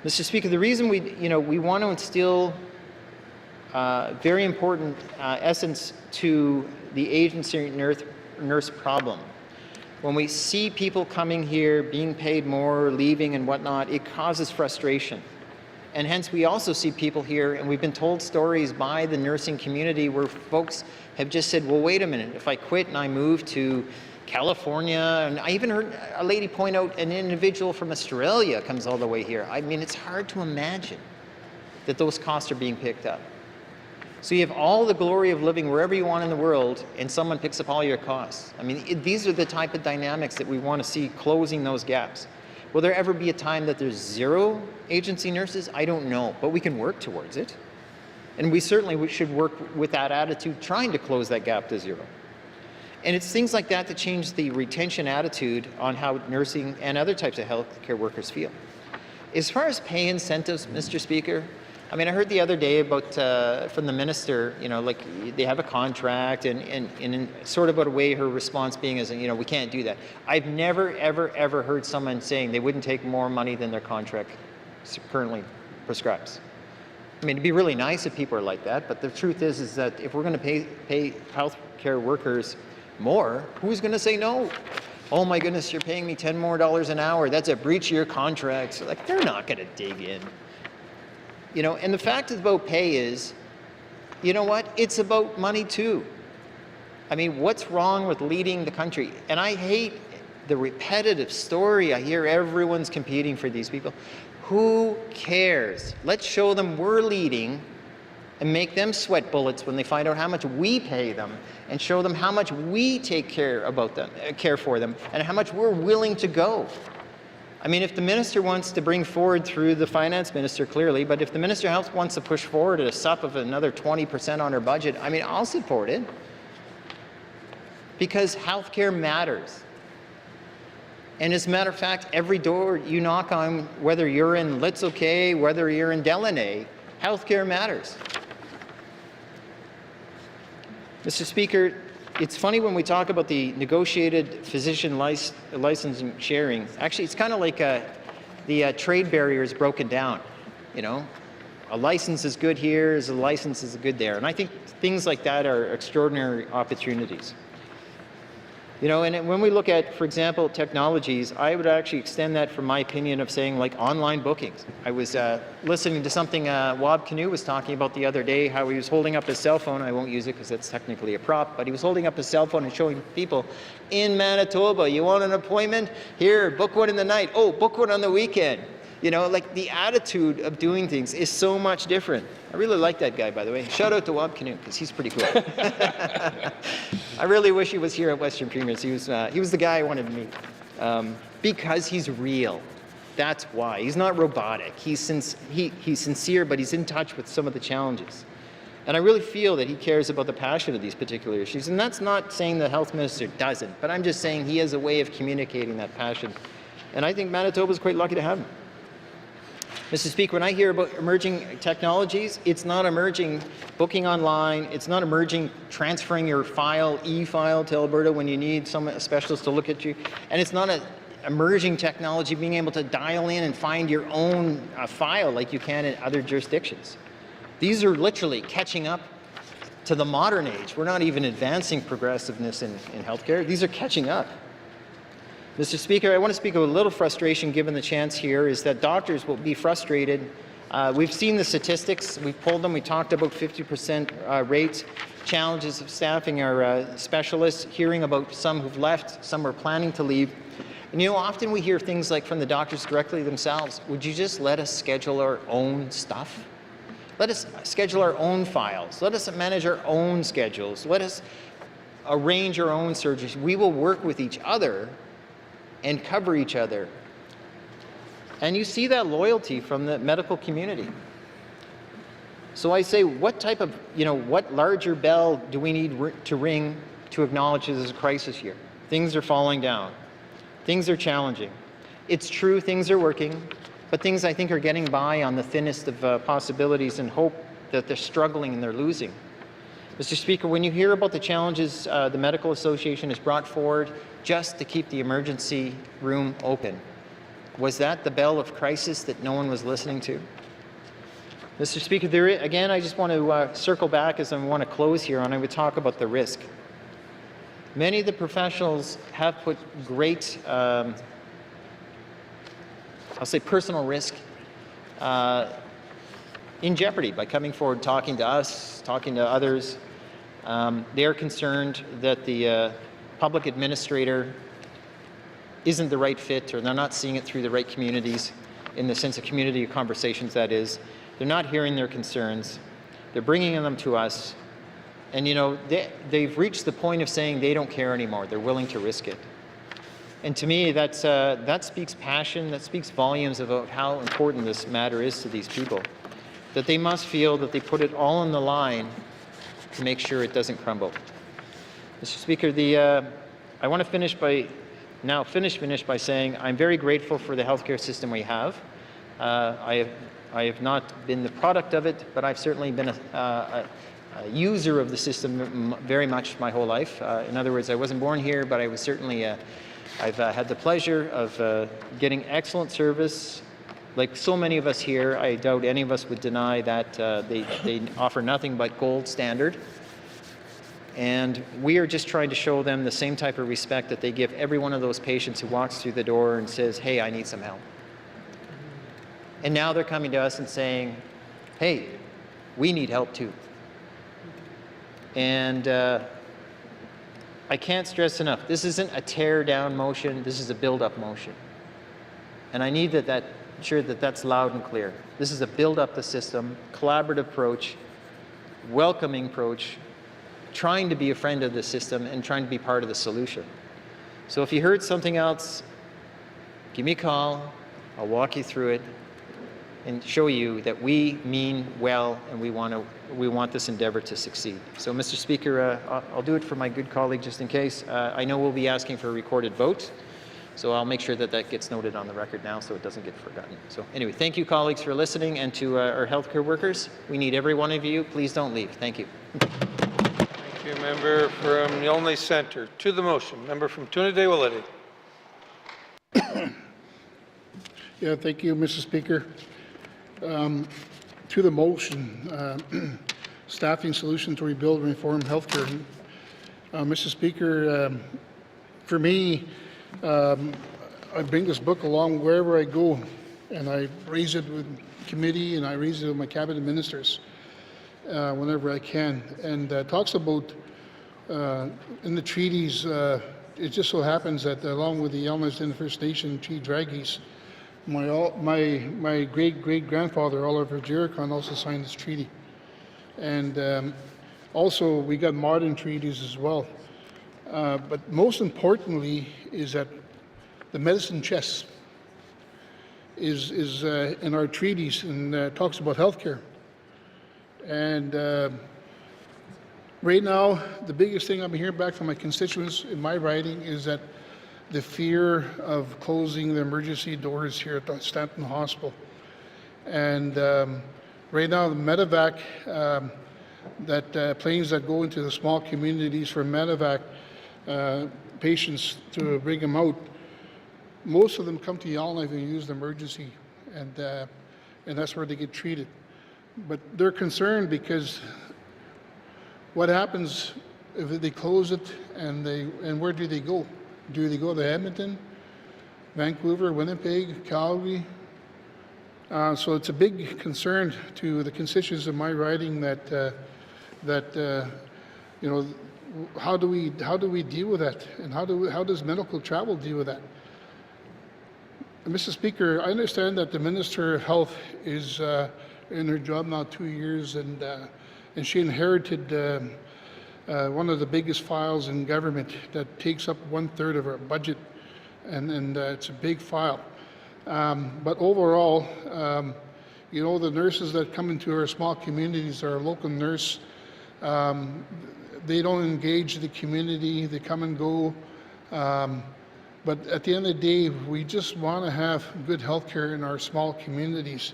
Mr. Speaker, the reason we want to instill very important essence to the agency nurse problem. When we see people coming here, being paid more, leaving and whatnot, it causes frustration. And hence we also see people here, and we've been told stories by the nursing community where folks have just said, well, wait a minute, if I quit and I move to California, and I even heard a lady point out an individual from Australia comes all the way here. I mean, it's hard to imagine that those costs are being picked up. So you have all the glory of living wherever you want in the world, and someone picks up all your costs. I mean, these are the type of dynamics that we want to see closing those gaps. Will there ever be a time that there's zero agency nurses? I don't know, but we can work towards it. And we certainly should work with that attitude, trying to close that gap to zero. And it's things like that that change the retention attitude on how nursing and other types of healthcare workers feel. As far as pay incentives, Mr. Speaker, I mean, I heard the other day about from the minister, like they have a contract, and in sort of a way her response being is, we can't do that. I've never, ever heard someone saying they wouldn't take more money than their contract currently prescribes. I mean, it'd be really nice if people are like that, but the truth is that if we're going to pay healthcare workers more, who's going to say no? Oh my goodness, you're paying me $10 more an hour. That's a breach of your contract. So, like, they're not going to dig in. And the fact about pay is, you know what? It's about money too. I mean, what's wrong with leading the country? And I hate the repetitive story. I hear everyone's competing for these people. Who cares? Let's show them we're leading and make them sweat bullets when they find out how much we pay them, and show them how much we care for them, and how much we're willing to go. I mean, if the minister wants to bring forward through the finance minister, clearly, but if the Minister of Health wants to push forward at a SUP of another 20% on her budget, I mean, I'll support it. Because healthcare matters. And as a matter of fact, every door you knock on, whether you're in Litz-OK, whether you're in Delaney, healthcare matters. Mr. Speaker, it's funny when we talk about the negotiated physician licensing sharing. Actually, it's kind of like the trade barrier is broken down. A license is good here, a license is good there. And I think things like that are extraordinary opportunities. And when we look at, for example, technologies, I would actually extend that from my opinion of saying like online bookings. I was listening to something Wab Kinew was talking about the other day, how he was holding up his cell phone. I won't use it because that's technically a prop, but he was holding up his cell phone and showing people in Manitoba, you want an appointment? Here, book one in the night. Oh, book one on the weekend. Like the attitude of doing things is so much different. I really like that guy, by the way. Shout out to Wab Kinew, because he's pretty cool. I really wish he was here at Western Premiers. He was the guy I wanted to meet. Because he's real. That's why. He's not robotic. He's sincere, but he's in touch with some of the challenges. And I really feel that he cares about the passion of these particular issues. And that's not saying the health minister doesn't, but I'm just saying he has a way of communicating that passion. And I think Manitoba's quite lucky to have him. Mr. Speaker, when I hear about emerging technologies, it's not emerging booking online, it's not emerging transferring your e-file to Alberta when you need a specialist to look at you, and it's not an emerging technology being able to dial in and find your own file like you can in other jurisdictions. These are literally catching up to the modern age. We're not even advancing progressiveness in healthcare. These are catching up. Mr. Speaker, I want to speak of a little frustration given the chance here is that doctors will be frustrated. We've seen the statistics. We've pulled them. We talked about 50% rates, challenges of staffing our specialists, hearing about some who've left, some are planning to leave. And often we hear things like from the doctors directly themselves, would you just let us schedule our own stuff? Let us schedule our own files. Let us manage our own schedules. Let us arrange our own surgeries. We will work with each other and cover each other. And you see that loyalty from the medical community. So I say, what type of, what larger bell do we need to ring to acknowledge this is a crisis year? Things are falling down. Things are challenging. It's true, things are working, but things I think are getting by on the thinnest of possibilities and hope that they're struggling and they're losing. Mr. Speaker, when you hear about the challenges the Medical Association has brought forward just to keep the emergency room open, was that the bell of crisis that no one was listening to? Mr. Speaker, again, I just want to circle back as I want to close here, and I would talk about the risk. Many of the professionals have put great, I'll say personal risk in jeopardy by coming forward, talking to us, talking to others. They are concerned that the public administrator isn't the right fit, or they're not seeing it through the right communities, in the sense of community conversations, that is. They're not hearing their concerns. They're bringing them to us. And they've reached the point of saying they don't care anymore. They're willing to risk it. And to me, that speaks passion, that speaks volumes about how important this matter is to these people. That they must feel that they put it all on the line to make sure it doesn't crumble. Mr. Speaker, I want to finish by saying I'm very grateful for the healthcare system we have. I have not been the product of it, but I've certainly been a user of the system very much my whole life. In other words, I wasn't born here, but I was certainly, I've had the pleasure of getting excellent service. Like so many of us here, I doubt any of us would deny that they offer nothing but gold standard. And we are just trying to show them the same type of respect that they give every one of those patients who walks through the door and says, hey, I need some help. And now they're coming to us and saying, hey, we need help too. And I can't stress enough, this isn't a tear down motion, this is a build up motion. And I need ensure that that's loud and clear. This is a build up the system, collaborative approach, welcoming approach, trying to be a friend of the system and trying to be part of the solution. So if you heard something else, give me a call, I'll walk you through it and show you that we mean well and we want this endeavor to succeed. So Mr. Speaker, I'll do it for my good colleague just in case. I know we'll be asking for a recorded vote, so I'll make sure that that gets noted on the record now so it doesn't get forgotten. So anyway, thank you colleagues for listening, and to our healthcare workers, we need every one of you. Please don't leave. Thank you. Thank you, member from Yolney Centre. To the motion, member from Toonaday-Willety. Yeah, thank you, Mr. Speaker. To the motion, staffing solution to rebuild and reform healthcare. Mr. Speaker, for me, I bring this book along wherever I go, and I raise it with committee and I raise it with my cabinet ministers whenever I can. And talks about in the treaties. It just so happens that along with the Elmiston First Nation Treaty Draggies, my great-great-grandfather, Oliver Jericon, also signed this treaty. And also, we got modern treaties as well. But most importantly is that the medicine chest is in our treaties and talks about healthcare. And right now, the biggest thing I'm hearing back from my constituents in my riding is that the fear of closing the emergency doors here at the Stanton Hospital. And right now, the medevac, planes that go into the small communities for medevac patients to bring them out, most of them come to Yellowknife and use the emergency, and that's where they get treated. But they're concerned because what happens if they close it and where do they go? Do they go to Edmonton, Vancouver, Winnipeg, Calgary? So it's a big concern to the constituents of my riding that how do we deal with that, and how does medical travel deal with that? Mr. Speaker, I understand that the Minister of Health is in her job now 2 years, and she inherited one of the biggest files in government that takes up 1/3 of our budget, and it's a big file. But overall, you know, the nurses that come into our small communities, our local nurse, they don't engage the community, they come and go. But at the end of the day, we just want to have good health care in our small communities.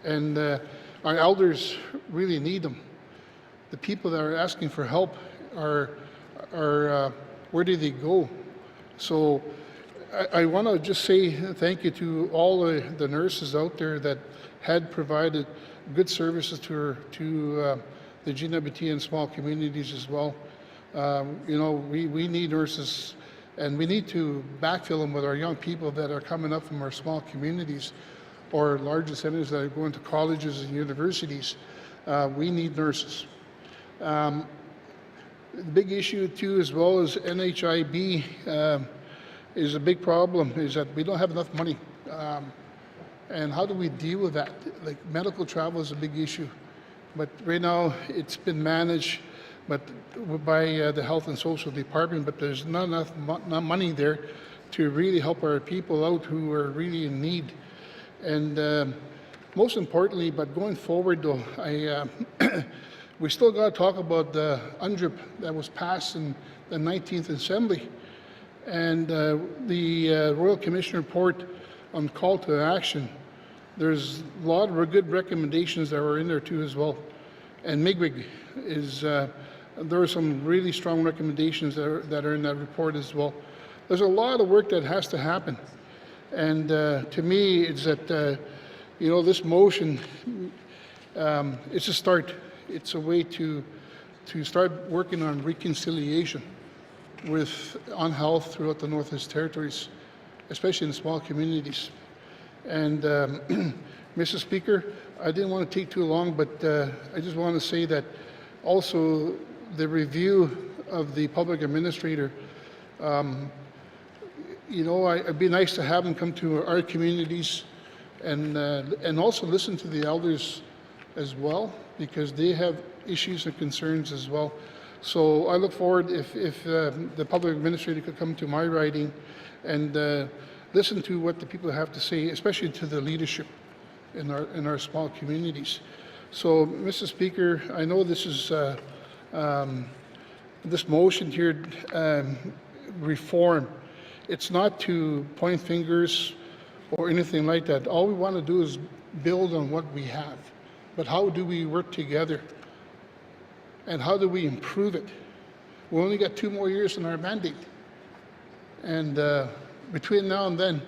And our elders really need them. The people that are asking for help are where do they go? So I want to just say thank you to all the nurses out there that had provided good services to the GWT and small communities as well. You know, we need nurses, and we need to backfill them with our young people that are coming up from our small communities or larger centers that are going to colleges and universities. We need nurses. The big issue too, as well as NHIB, is a big problem, is that we don't have enough money. And how do we deal with that? Like, medical travel is a big issue, but right now it's been managed by the Health and Social Department, but there's not enough money there to really help our people out who are really in need. And most importantly, but going forward though, we still got to talk about the UNDRIP that was passed in the 19th Assembly, and the Royal Commission report on call to action. There's a lot of good recommendations that were in there too as well. And MIGWIG is, there are some really strong recommendations that are in that report as well. There's a lot of work that has to happen. And to me, it's that, you know, this motion, it's a start. It's a way to start working on reconciliation on health throughout the Northwest Territories, especially in small communities. And Mr. Speaker, I didn't want to take too long, but I just want to say that also the review of the public administrator, you know, it'd be nice to have them come to our communities and also listen to the elders as well, because they have issues and concerns as well. So I look forward if the public administrator could come to my riding and listen to what the people have to say, especially to the leadership in our small communities. So, Mr. Speaker, I know this is this motion here, reform. It's not to point fingers or anything like that. All we want to do is build on what we have. But how do we work together? And how do we improve it? We only got 2 more years in our mandate. And between now and then,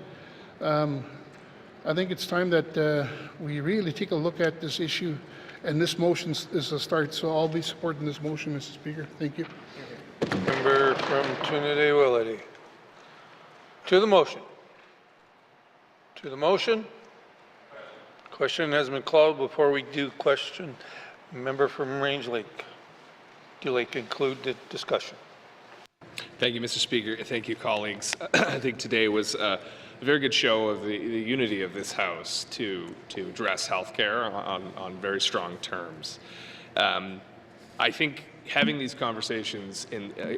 I think it's time that we really take a look at this issue, and this motion is a start. So I'll be supporting this motion, Mr. Speaker. Thank you. Member from Trinity-Willety. To the motion. To the motion. Question has been called. Before we do question, member from Range Lake. Do you like to conclude the discussion? Thank you, Mr. Speaker. Thank you, colleagues. I think today was a very good show of the unity of this House to address healthcare on very strong terms. I think having these conversations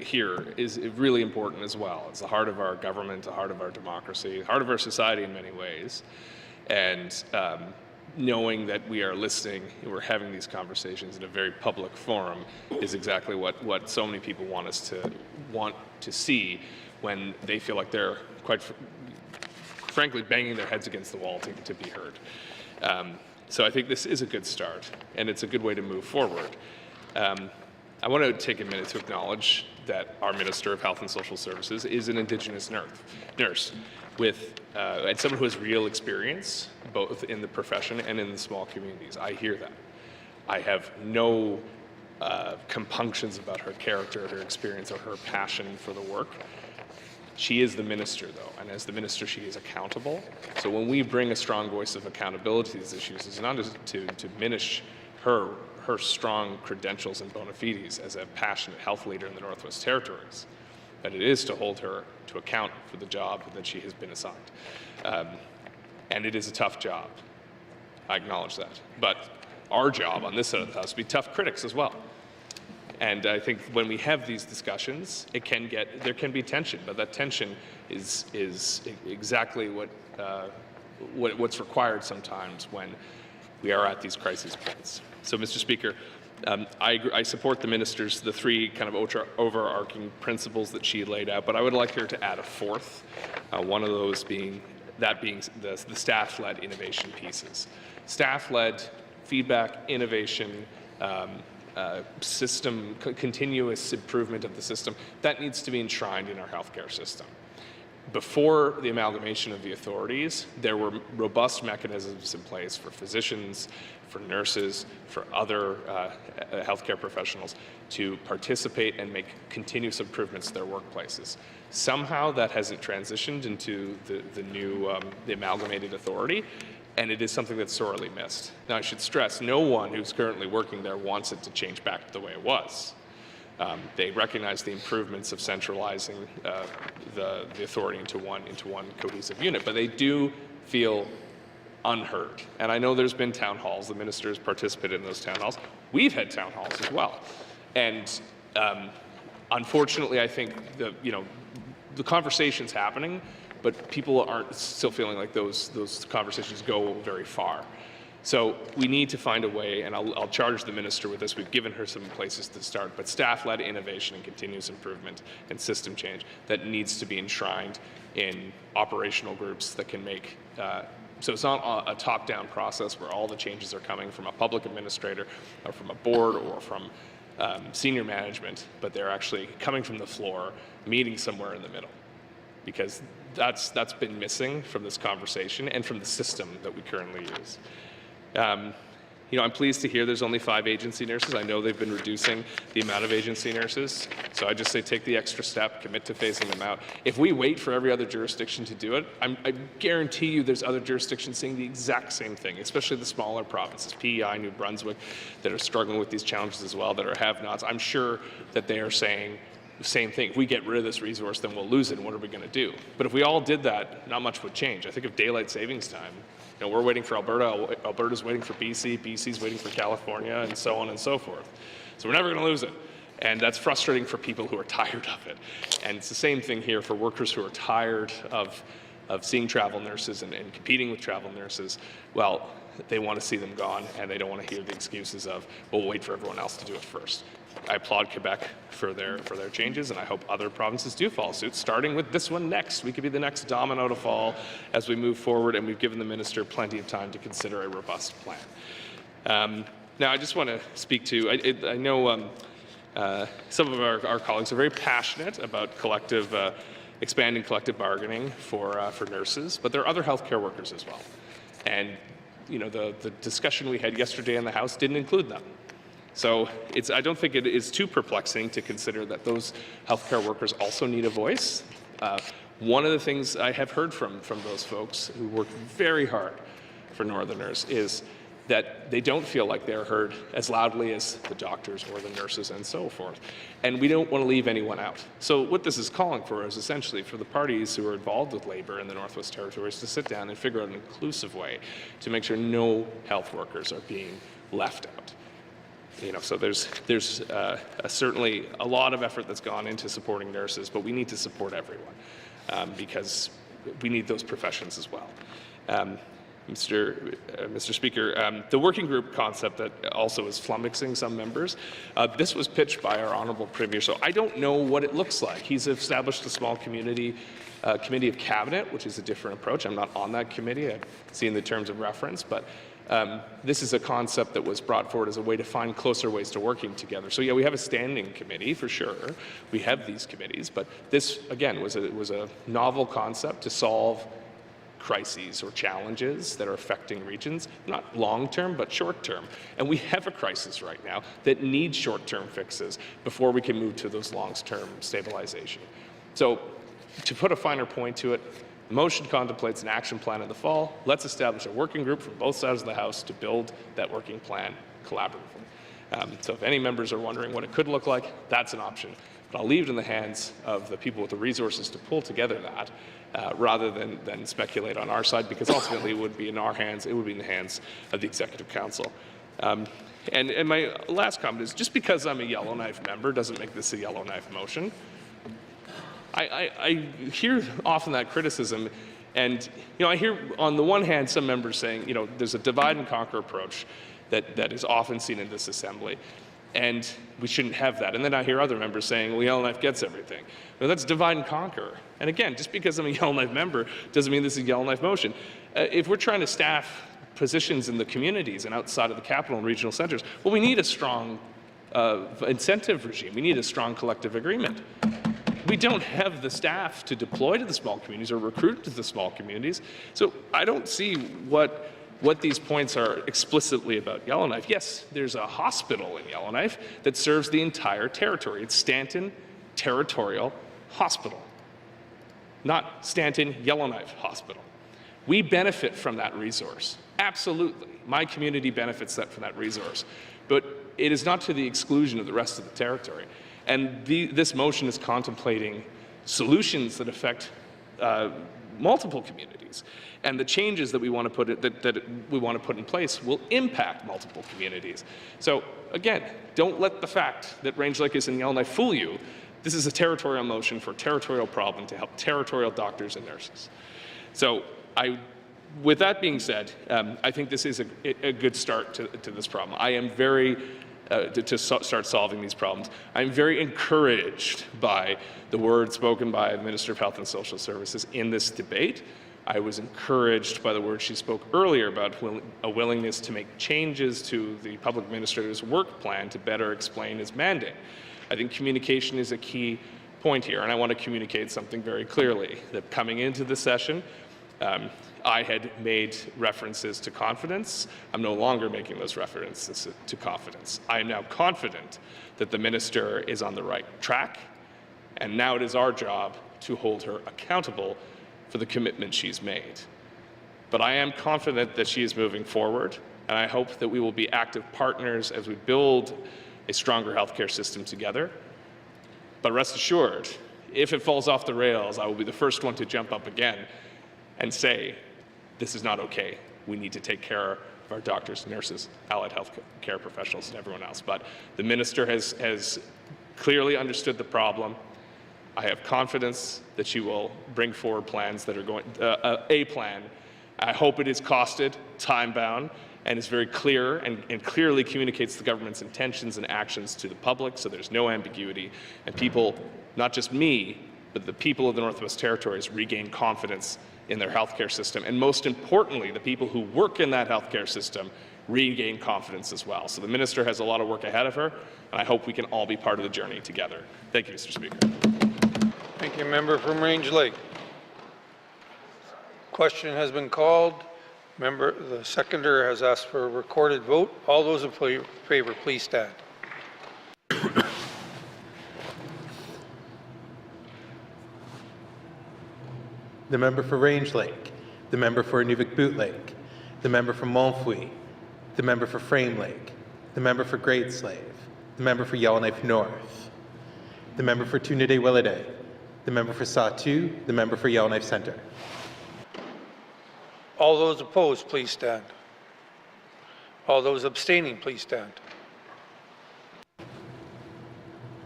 here is really important as well. It's the heart of our government, the heart of our democracy, the heart of our society in many ways. And knowing that we are listening, we're having these conversations in a very public forum is exactly what so many people want to see when they feel like they're quite frankly banging their heads against the wall to be heard. So I think this is a good start, and it's a good way to move forward. I want to take a minute to acknowledge that our Minister of Health and Social Services is an Indigenous nurse with and someone who has real experience both in the profession and in the small communities. I hear that. I have no compunctions about her character, her experience, or her passion for the work. She is the minister, though, and as the minister, she is accountable. So when we bring a strong voice of accountability to these issues, it's not to diminish her strong credentials and bona fides as a passionate health leader in the Northwest Territories, but it is to hold her to account for the job that she has been assigned. And it is a tough job. I acknowledge that. But our job on this side of the House is to be tough critics as well. And I think when we have these discussions, there can be tension, but that tension is exactly what's required sometimes when we are at these crisis points. So, Mr. Speaker, I support the three kind of overarching principles that she laid out, but I would like her to add a fourth, one of those being the staff-led innovation pieces. Staff-led feedback, innovation, system, continuous improvement of the system, that needs to be enshrined in our healthcare system. Before the amalgamation of the authorities, there were robust mechanisms in place for physicians, for nurses, for other healthcare professionals to participate and make continuous improvements to their workplaces. Somehow that hasn't transitioned into the amalgamated authority, and it is something that's sorely missed. Now, I should stress, no one who's currently working there wants it to change back to the way it was. They recognize the improvements of centralizing the authority into one cohesive unit, but they do feel unheard. And I know there's been town halls. The minister has participated in those town halls. We've had town halls as well. And unfortunately, I think the conversation's happening, but people aren't still feeling like those conversations go very far. So we need to find a way, and I'll charge the minister with this. We've given her some places to start, but staff-led innovation and continuous improvement and system change that needs to be enshrined in operational groups that can make, so it's not a top-down process where all the changes are coming from a public administrator or from a board or from senior management, but they're actually coming from the floor, meeting somewhere in the middle, because that's been missing from this conversation and from the system that we currently use. I'm pleased to hear there's only 5 agency nurses. I know they've been reducing the amount of agency nurses. So I just say take the extra step, commit to phasing them out. If we wait for every other jurisdiction to do it, I guarantee you there's other jurisdictions saying the exact same thing, especially the smaller provinces, PEI, New Brunswick, that are struggling with these challenges as well, that are have-nots. I'm sure that they are saying the same thing. If we get rid of this resource, then we'll lose it, and what are we going to do? But if we all did that, not much would change. I think of daylight savings time. We're waiting for Alberta, Alberta's waiting for BC, BC's waiting for California, and so on and so forth. So we're never going to lose it. And that's frustrating for people who are tired of it. And it's the same thing here for workers who are tired of seeing travel nurses and competing with travel nurses. Well, they want to see them gone, and they don't want to hear the excuses of, we'll wait for everyone else to do it first. I applaud Quebec for their changes, and I hope other provinces do follow suit, starting with this one next. We could be the next domino to fall as we move forward, and we've given the minister plenty of time to consider a robust plan. Now, I just want to speak to, I know some of our colleagues are very passionate about expanding collective bargaining for nurses, but there are other healthcare workers as well. And the discussion we had yesterday in the House didn't include them. So I don't think it is too perplexing to consider that those healthcare workers also need a voice. One of the things I have heard from those folks who work very hard for Northerners is that they don't feel like they're heard as loudly as the doctors or the nurses and so forth. And we don't want to leave anyone out. So what this is calling for is essentially for the parties who are involved with labor in the Northwest Territories to sit down and figure out an inclusive way to make sure no health workers are being left out. So there's certainly a lot of effort that's gone into supporting nurses, but we need to support everyone because we need those professions as well. Mr. Speaker, the working group concept that also is flummoxing some members, this was pitched by our Honourable Premier, so I don't know what it looks like. He's established a small committee of cabinet, which is a different approach. I'm not on that committee. I've seen the terms of reference, but this is a concept that was brought forward as a way to find closer ways to working together. So yeah, we have a standing committee for sure. We have these committees, but this again was a novel concept to solve crises or challenges that are affecting regions, not long-term, but short-term. And we have a crisis right now that needs short-term fixes before we can move to those long-term stabilization. So to put a finer point to it, the motion contemplates an action plan in the fall. Let's establish a working group from both sides of the House to build that working plan collaboratively. So if any members are wondering what it could look like, that's an option. But I'll leave it in the hands of the people with the resources to pull together that rather than speculate on our side, because ultimately it would be in our hands, it would be in the hands of the Executive Council. And my last comment is, just because I'm a Yellowknife member doesn't make this a Yellowknife motion. I hear often that criticism, and I hear on the one hand some members saying, there's a divide and conquer approach that is often seen in this assembly, and we shouldn't have that. And then I hear other members saying, well, Yellowknife gets everything. Well, that's divide and conquer. And again, just because I'm a Yellowknife member doesn't mean this is a Yellowknife motion. If we're trying to staff positions in the communities and outside of the capital and regional centers, well, we need a strong incentive regime. We need a strong collective agreement. We don't have the staff to deploy to the small communities or recruit to the small communities. So I don't see what these points are explicitly about Yellowknife. Yes, there's a hospital in Yellowknife that serves the entire territory. It's Stanton Territorial Hospital, not Stanton Yellowknife Hospital. We benefit from that resource. Absolutely. My community benefits from that resource. But it is not to the exclusion of the rest of the territory. And this motion is contemplating solutions that affect multiple communities. And the changes that we want to put in place will impact multiple communities. So again, don't let the fact that Range Lake is in Yellowknife fool you. This is a territorial motion for a territorial problem to help territorial doctors and nurses. So with that being said, I think this is a good start to this problem. I am very, to start solving these problems, I'm very encouraged by the words spoken by the Minister of Health and Social Services in this debate. I was encouraged by the words she spoke earlier about a willingness to make changes to the public administrator's work plan to better explain his mandate. I think communication is a key point here, and I want to communicate something very clearly, that coming into the session, I had made references to confidence. I'm no longer making those references to confidence. I am now confident that the minister is on the right track, and now it is our job to hold her accountable for the commitment she's made. But I am confident that she is moving forward, and I hope that we will be active partners as we build a stronger healthcare system together. But rest assured, if it falls off the rails, I will be the first one to jump up again and say, this is not okay. We need to take care of our doctors, nurses, allied health care professionals, and everyone else. But the minister has clearly understood the problem. I have confidence that she will bring forward plans that are going, a plan. I hope it is costed, time-bound, and is very clear and clearly communicates the government's intentions and actions to the public, so there's no ambiguity. And people, not just me, but the people of the Northwest Territories regain confidence in their healthcare system. And most importantly, the people who work in that healthcare system regain confidence as well. So the minister has a lot of work ahead of her, and I hope we can all be part of the journey together. Thank you, Mr. Speaker. Thank you, member from Range Lake. Question has been called. The seconder has asked for a recorded vote. All those in favor, please stand. The member for Range Lake, the member for Inuvik-Boot Lake, the member for Montfouille, the member for Frame Lake, the member for Great Slave, the member for Yellowknife North, the member for Tunadé-Willowday, the member for Sahtu, the member for Yellowknife Centre. All those opposed, please stand. All those abstaining, please stand.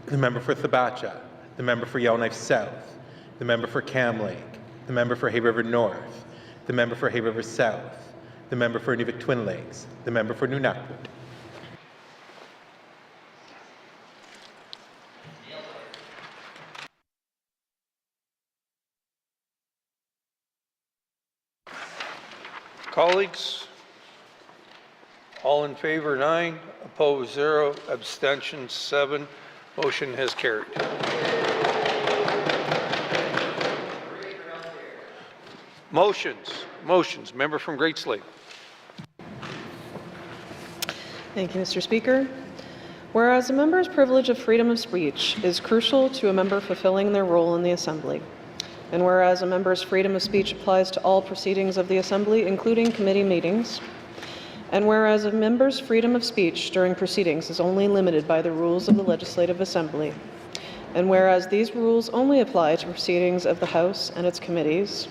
The member for Thabacha, the member for Yellowknife South, the member for Cam Lake, the member for Hay River North, the member for Hay River South, the member for Inuvik Twin Lakes, the member for Nunavut. Colleagues, all in favor 9, opposed 0, abstentions 7. Motion has carried. Motions. Member from Great Slave. Thank you, Mr. Speaker. Whereas a member's privilege of freedom of speech is crucial to a member fulfilling their role in the Assembly, and whereas a member's freedom of speech applies to all proceedings of the Assembly, including committee meetings, and whereas a member's freedom of speech during proceedings is only limited by the rules of the Legislative Assembly, and whereas these rules only apply to proceedings of the House and its committees,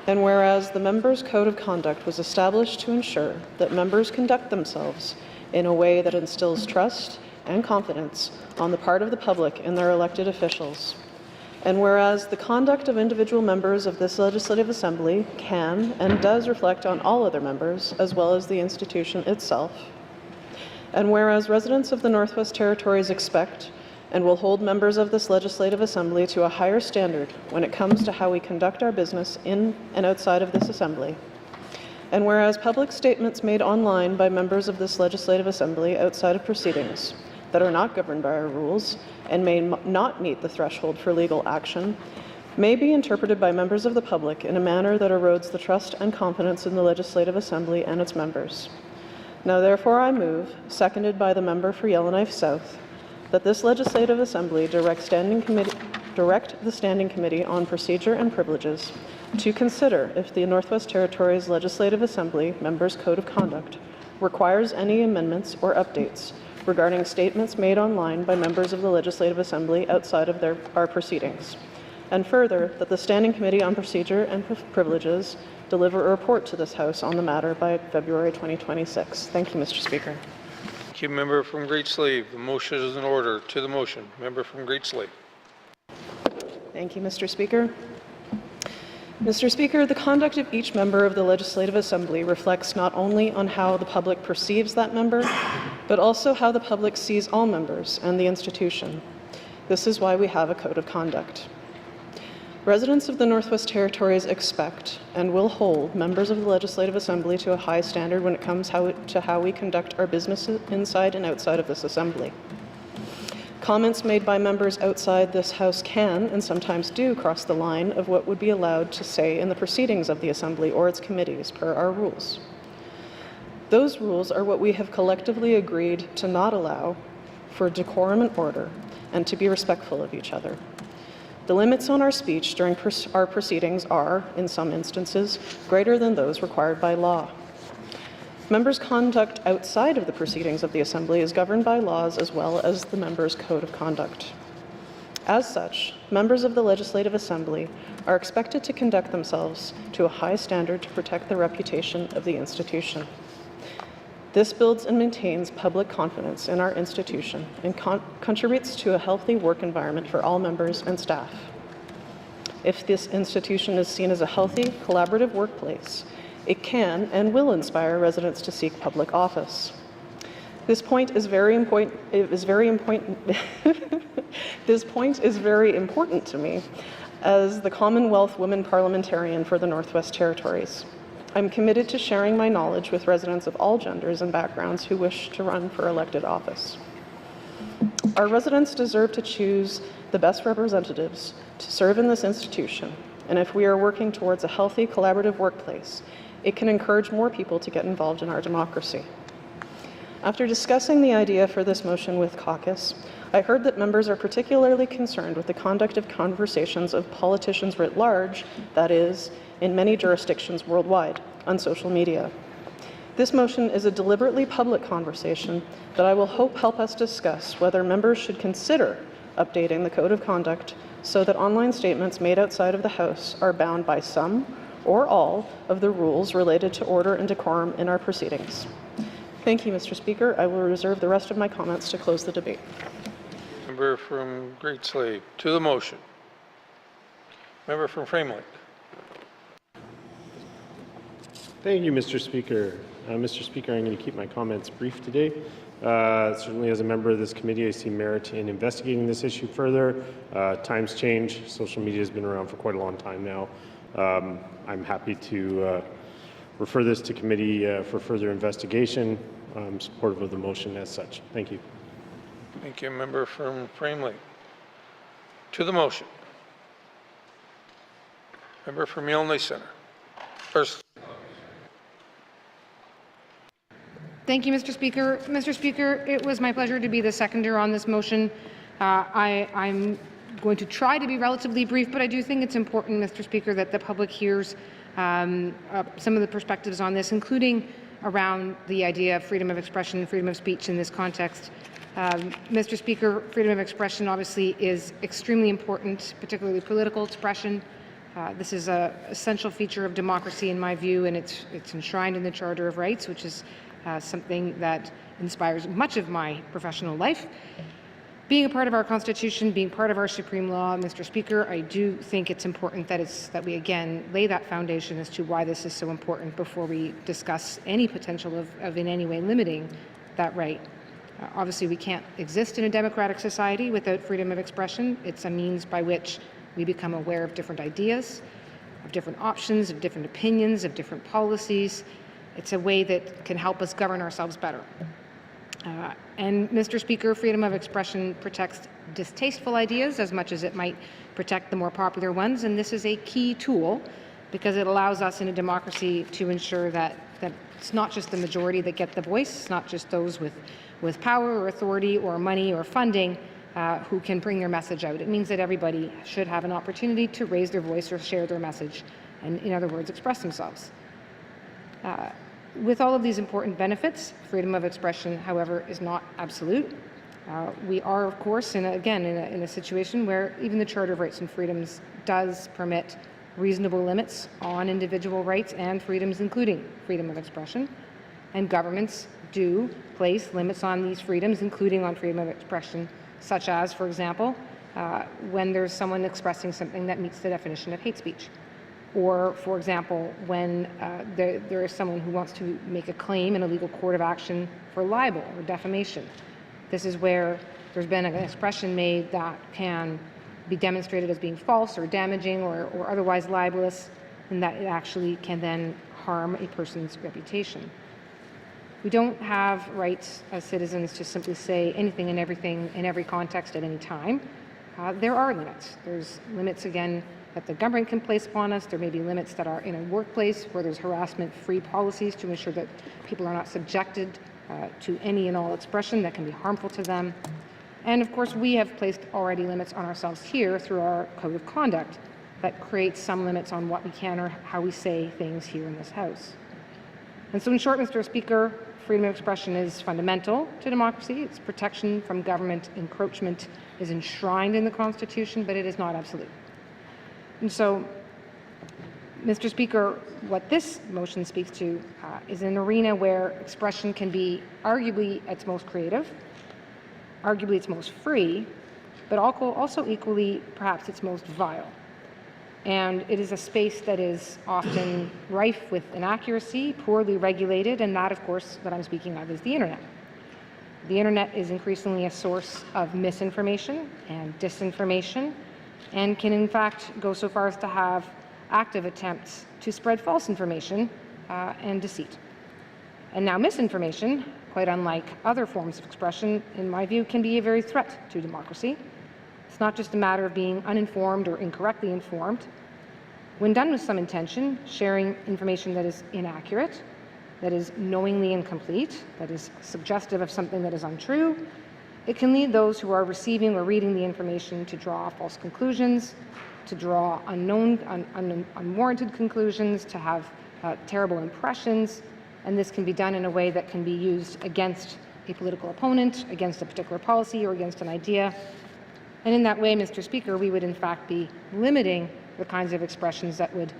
and whereas the Members' Code of Conduct was established to ensure that members conduct themselves in a way that instills trust and confidence on the part of the public in their elected officials. And whereas the conduct of individual members of this Legislative Assembly can and does reflect on all other members, as well as the institution itself. And whereas residents of the Northwest Territories expect and will hold members of this Legislative Assembly to a higher standard when it comes to how we conduct our business in and outside of this Assembly. And whereas public statements made online by members of this Legislative Assembly outside of proceedings that are not governed by our rules and may not meet the threshold for legal action may be interpreted by members of the public in a manner that erodes the trust and confidence in the Legislative Assembly and its members. Now therefore I move, seconded by the member for Yellowknife South, that this Legislative Assembly direct the Standing Committee on Procedure and Privileges to consider if the Northwest Territories Legislative Assembly Members' Code of Conduct requires any amendments or updates regarding statements made online by members of the Legislative Assembly outside of our proceedings. And further, that the Standing Committee on Procedure and Privileges deliver a report to this House on the matter by February 2026. Thank you, Mr. Speaker. Thank you, member from Great Slave. The motion is in order. To the motion, member from Great Slave. Thank you, Mr. Speaker. Mr. Speaker, the conduct of each member of the Legislative Assembly reflects not only on how the public perceives that member, but also how the public sees all members and the institution. This is why we have a code of conduct. Residents of the Northwest Territories expect and will hold members of the Legislative Assembly to a high standard when it comes to how we conduct our business inside and outside of this Assembly. Comments made by members outside this House can, and sometimes do, cross the line of what would be allowed to say in the proceedings of the Assembly or its committees per our rules. Those rules are what we have collectively agreed to not allow for decorum and order and to be respectful of each other. The limits on our speech during our proceedings are, in some instances, greater than those required by law. Members' conduct outside of the proceedings of the Assembly is governed by laws as well as the members' code of conduct. As such, members of the Legislative Assembly are expected to conduct themselves to a high standard to protect the reputation of the institution. This builds and maintains public confidence in our institution and contributes to a healthy work environment for all members and staff. If this institution is seen as a healthy, collaborative workplace, it can and will inspire residents to seek public office. This point is very important. This point is very important to me as the Commonwealth Women Parliamentarian for the Northwest Territories. I'm committed to sharing my knowledge with residents of all genders and backgrounds who wish to run for elected office. Our residents deserve to choose the best representatives to serve in this institution, and if we are working towards a healthy, collaborative workplace, it can encourage more people to get involved in our democracy. After discussing the idea for this motion with caucus, I heard that members are particularly concerned with the conduct of conversations of politicians writ large, that is, in many jurisdictions worldwide, on social media. This motion is a deliberately public conversation that I will hope help us discuss whether members should consider updating the Code of Conduct so that online statements made outside of the House are bound by some or all of the rules related to order and decorum in our proceedings. Thank you, Mr. Speaker. I will reserve the rest of my comments to close the debate. Member from Great Slave. To the motion. Member from Frame Lake. Thank you, Mr. Speaker. Mr. Speaker, I'm going to keep my comments brief today. Certainly as a member of this committee, I see merit in investigating this issue further. Times change. Social media has been around for quite a long time now. I'm happy to refer this to committee for further investigation. I'm supportive of the motion as such. Thank you. Thank you, member from Frame Lake. To the motion. Member from Yellowknife Centre. First. Thank you, Mr. Speaker. Mr. Speaker, it was my pleasure to be the seconder on this motion. I'm going to try to be relatively brief, but I do think it's important, Mr. Speaker, that the public hears some of the perspectives on this, including around the idea of freedom of expression, freedom of speech in this context. Mr. Speaker, freedom of expression obviously is extremely important, particularly political expression. This is an essential feature of democracy in my view, and it's enshrined in the Charter of Rights, which is something that inspires much of my professional life. Being a part of our Constitution, being part of our supreme law, Mr. Speaker, I do think it's important that we again lay that foundation as to why this is so important before we discuss any potential of in any way limiting that right. Obviously, we can't exist in a democratic society without freedom of expression. It's a means by which we become aware of different ideas, of different options, of different opinions, of different policies. It's a way that can help us govern ourselves better. And Mr. Speaker, freedom of expression protects distasteful ideas as much as it might protect the more popular ones, and this is a key tool because it allows us in a democracy to ensure that it's not just the majority that get the voice, it's not just those with power or authority or money or funding who can bring their message out. It means that everybody should have an opportunity to raise their voice or share their message, and in other words, express themselves. With all of these important benefits, freedom of expression, however, is not absolute. We are, of course, in a situation where even the Charter of Rights and Freedoms does permit reasonable limits on individual rights and freedoms, including freedom of expression. And governments do place limits on these freedoms, including on freedom of expression, such as, for example, when there's someone expressing something that meets the definition of hate speech. Or, for example, when there is someone who wants to make a claim in a legal court of action for libel or defamation. This is where there's been an expression made that can be demonstrated as being false or damaging or otherwise libelous, and that it actually can then harm a person's reputation. We don't have rights as citizens to simply say anything and everything in every context at any time. There are limits. There's limits, again, that the government can place upon us. There may be limits that are in a workplace where there's harassment-free policies to ensure that people are not subjected to any and all expression that can be harmful to them. And of course, we have placed already limits on ourselves here through our code of conduct that creates some limits on what we can or how we say things here in this House. And so in short, Mr. Speaker, freedom of expression is fundamental to democracy. Its protection from government encroachment is enshrined in the Constitution, but it is not absolute. And so, Mr. Speaker, what this motion speaks to is an arena where expression can be arguably its most creative, arguably its most free, but also equally perhaps its most vile. And it is a space that is often rife with inaccuracy, poorly regulated, and that, of course, that I'm speaking of is the internet. The internet is increasingly a source of misinformation and disinformation, and can in fact go so far as to have active attempts to spread false information and deceit. And now misinformation, quite unlike other forms of expression, in my view, can be a very threat to democracy. It's not just a matter of being uninformed or incorrectly informed. When done with some intention, sharing information that is inaccurate, that is knowingly incomplete, that is suggestive of something that is untrue, it can lead those who are receiving or reading the information to draw false conclusions, to draw unwarranted conclusions, to have terrible impressions, and this can be done in a way that can be used against a political opponent, against a particular policy, or against an idea. And in that way, Mr. Speaker, we would in fact be limiting the kinds of expressions that would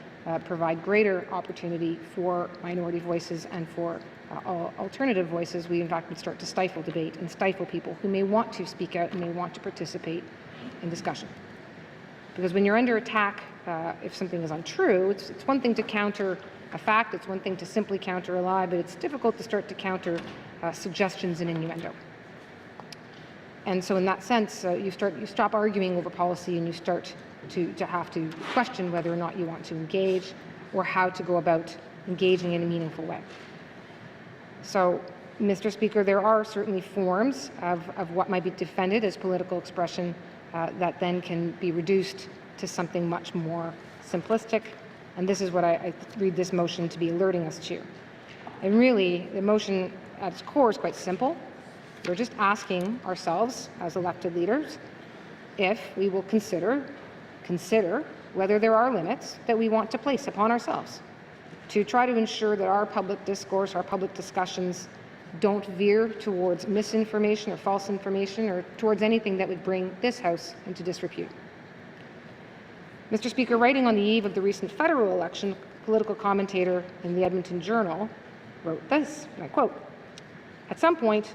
provide greater opportunity for minority voices and for alternative voices. We in fact would start to stifle debate and stifle people who may want to speak out and may want to participate in discussion. Because when you're under attack, if something is untrue, it's one thing to counter a fact, it's one thing to simply counter a lie, but it's difficult to start to counter suggestions and innuendo. And so in that sense, you stop arguing over policy and you start to have to question whether or not you want to engage or how to go about engaging in a meaningful way. So, Mr. Speaker, there are certainly forms of what might be defended as political expression that then can be reduced to something much more simplistic. And this is what I read this motion to be alerting us to. And really, the motion at its core is quite simple. We're just asking ourselves as elected leaders if we will consider whether there are limits that we want to place upon ourselves to try to ensure that our public discourse, our public discussions don't veer towards misinformation or false information or towards anything that would bring this House into disrepute. Mr. Speaker, writing on the eve of the recent federal election, a political commentator in the Edmonton Journal wrote this, and I quote, At some point,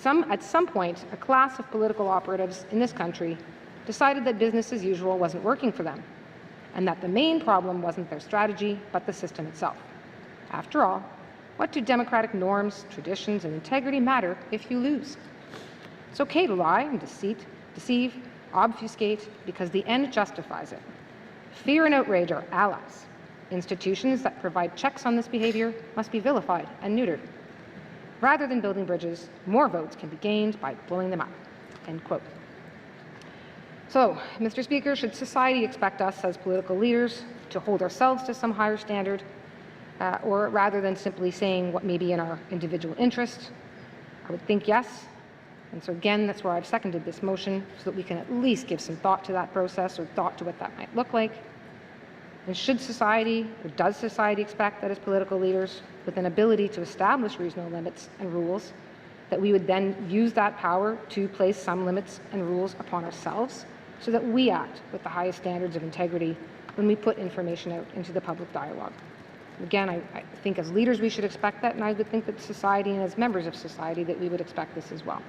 a class of political operatives in this country decided that business as usual wasn't working for them, and that the main problem wasn't their strategy, but the system itself. After all, what do democratic norms, traditions, and integrity matter if you lose? It's okay to lie and deceive, obfuscate, because the end justifies it. Fear and outrage are allies. Institutions that provide checks on this behavior must be vilified and neutered. Rather than building bridges, more votes can be gained by blowing them up." End quote. So, Mr. Speaker, should society expect us as political leaders to hold ourselves to some higher standard, or rather than simply saying what may be in our individual interest? I would think yes. And so again, that's where I've seconded this motion, so that we can at least give some thought to that process, or thought to what that might look like. And should society, or does society expect that as political leaders, with an ability to establish reasonable limits and rules, that we would then use that power to place some limits and rules upon ourselves, so that we act with the highest standards of integrity when we put information out into the public dialogue? Again, I think as leaders we should expect that, and I would think that society and as members of society that we would expect this as well.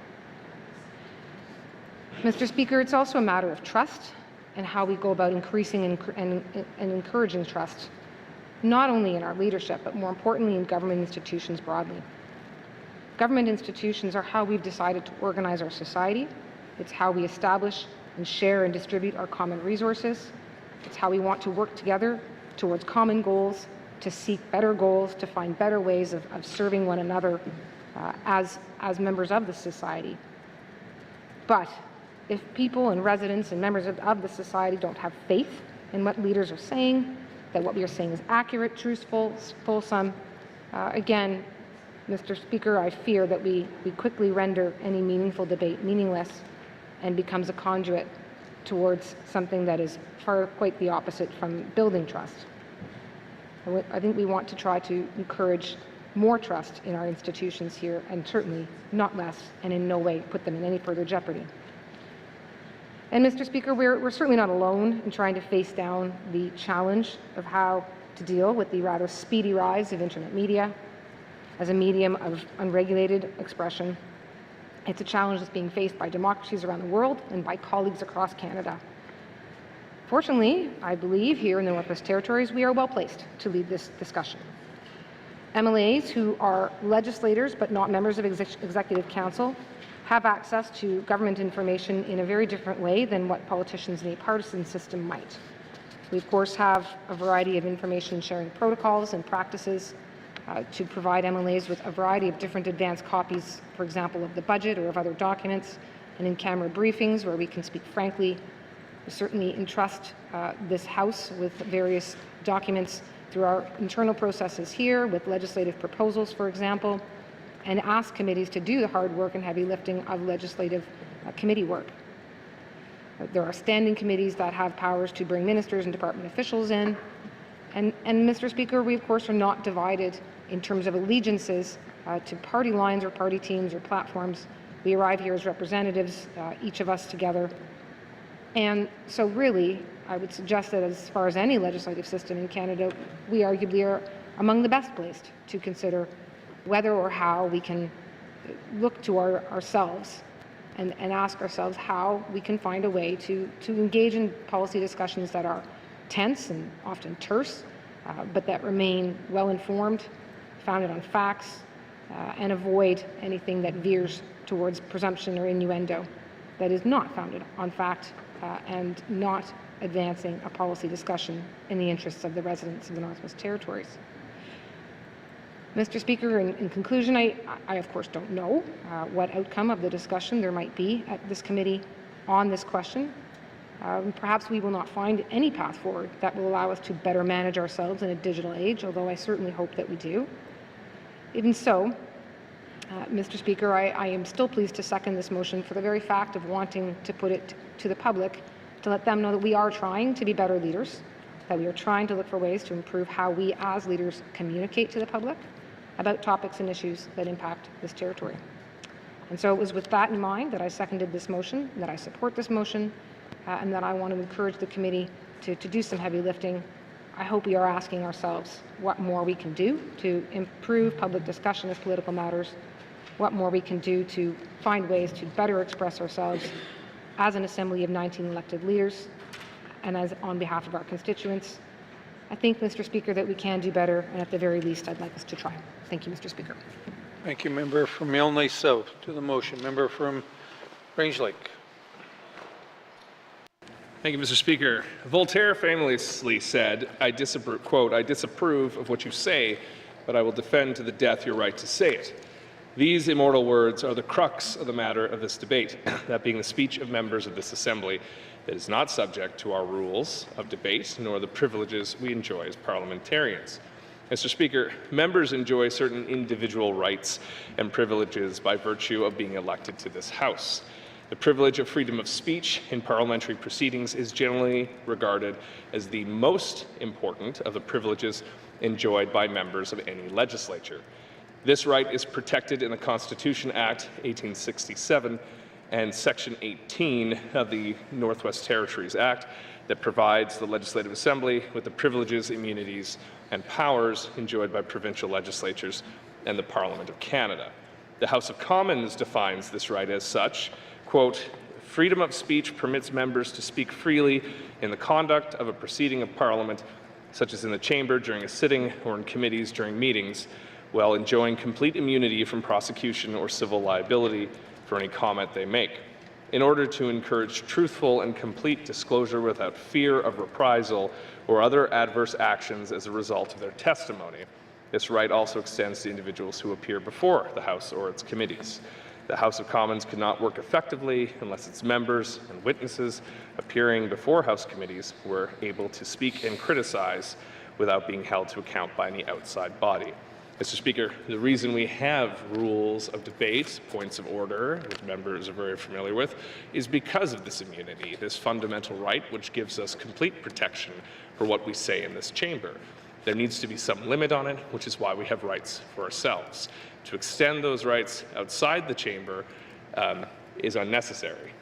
Mr. Speaker, it's also a matter of trust and how we go about increasing and encouraging trust, not only in our leadership, but more importantly in government institutions broadly. Government institutions are how we've decided to organize our society. It's how we establish and share and distribute our common resources. It's how we want to work together towards common goals, to seek better goals, to find better ways of serving one another as members of the society. But if people and residents and members of the society don't have faith in what leaders are saying, that what we are saying is accurate, truthful, fulsome, again, Mr. Speaker, I fear that we quickly render any meaningful debate meaningless and becomes a conduit towards something that is quite the opposite from building trust. I think we want to try to encourage more trust in our institutions here, and certainly not less, and in no way put them in any further jeopardy. And Mr. Speaker, we're certainly not alone in trying to face down the challenge of how to deal with the rather speedy rise of internet media as a medium of unregulated expression. It's a challenge that's being faced by democracies around the world and by colleagues across Canada. Fortunately, I believe here in the Northwest Territories, we are well placed to lead this discussion. MLAs who are legislators but not members of Executive Council have access to government information in a very different way than what politicians in a partisan system might. We, of course, have a variety of information sharing protocols and practices to provide MLAs with a variety of different advanced copies, for example, of the budget or of other documents, and in-camera briefings where we can speak frankly. We certainly entrust this House with various documents through our internal processes here, with legislative proposals, for example, and ask committees to do the hard work and heavy lifting of legislative committee work. There are standing committees that have powers to bring ministers and department officials in. And Mr. Speaker, we of course are not divided in terms of allegiances to party lines or party teams or platforms. We arrive here as representatives, each of us together. And so really, I would suggest that as far as any legislative system in Canada, we arguably are among the best placed to consider whether or how we can look to ourselves and ask ourselves how we can find a way to engage in policy discussions that are tense and often terse, but that remain well-informed, founded on facts, and avoid anything that veers towards presumption or innuendo that is not founded on fact and not advancing a policy discussion in the interests of the residents of the Northwest Territories. Mr. Speaker, in conclusion, I of course don't know what outcome of the discussion there might be at this committee on this question. Perhaps we will not find any path forward that will allow us to better manage ourselves in a digital age, although I certainly hope that we do. Even so, Mr. Speaker, I am still pleased to second this motion for the very fact of wanting to put it to the public, to let them know that we are trying to be better leaders, that we are trying to look for ways to improve how we as leaders communicate to the public about topics and issues that impact this territory. And so it was with that in mind that I seconded this motion, that I support this motion, and that I want to encourage the committee to do some heavy lifting. I hope we are asking ourselves what more we can do to improve public discussion of political matters, what more we can do to find ways to better express ourselves as an assembly of 19 elected leaders and as on behalf of our constituents. I think, Mr. Speaker, that we can do better, and at the very least, I'd like us to try. Thank you, Mr. Speaker. Thank you, member from Milne South. To the motion, member from Range Lake. Thank you, Mr. Speaker. Voltaire famously said, I disapprove, quote, I disapprove of what you say, but I will defend to the death your right to say it. These immortal words are the crux of the matter of this debate, that being the speech of members of this assembly that is not subject to our rules of debate nor the privileges we enjoy as parliamentarians. Mr. Speaker, members enjoy certain individual rights and privileges by virtue of being elected to this House. The privilege of freedom of speech in parliamentary proceedings is generally regarded as the most important of the privileges enjoyed by members of any legislature. This right is protected in the Constitution Act 1867 and Section 18 of the Northwest Territories Act that provides the Legislative Assembly with the privileges, immunities, and powers enjoyed by provincial legislatures and the Parliament of Canada. The House of Commons defines this right as such, quote, freedom of speech permits members to speak freely in the conduct of a proceeding of Parliament, such as in the chamber during a sitting or in committees during meetings, while enjoying complete immunity from prosecution or civil liability for any comment they make. In order to encourage truthful and complete disclosure without fear of reprisal or other adverse actions as a result of their testimony. This right also extends to individuals who appear before the House or its committees. The House of Commons cannot work effectively unless its members and witnesses appearing before House committees were able to speak and criticize without being held to account by any outside body. Mr. Speaker, the reason we have rules of debate, points of order, which members are very familiar with, is because of this immunity, this fundamental right which gives us complete protection for what we say in this chamber. There needs to be some limit on it, which is why we have rights for ourselves. To extend those rights outside the chamber is unnecessary.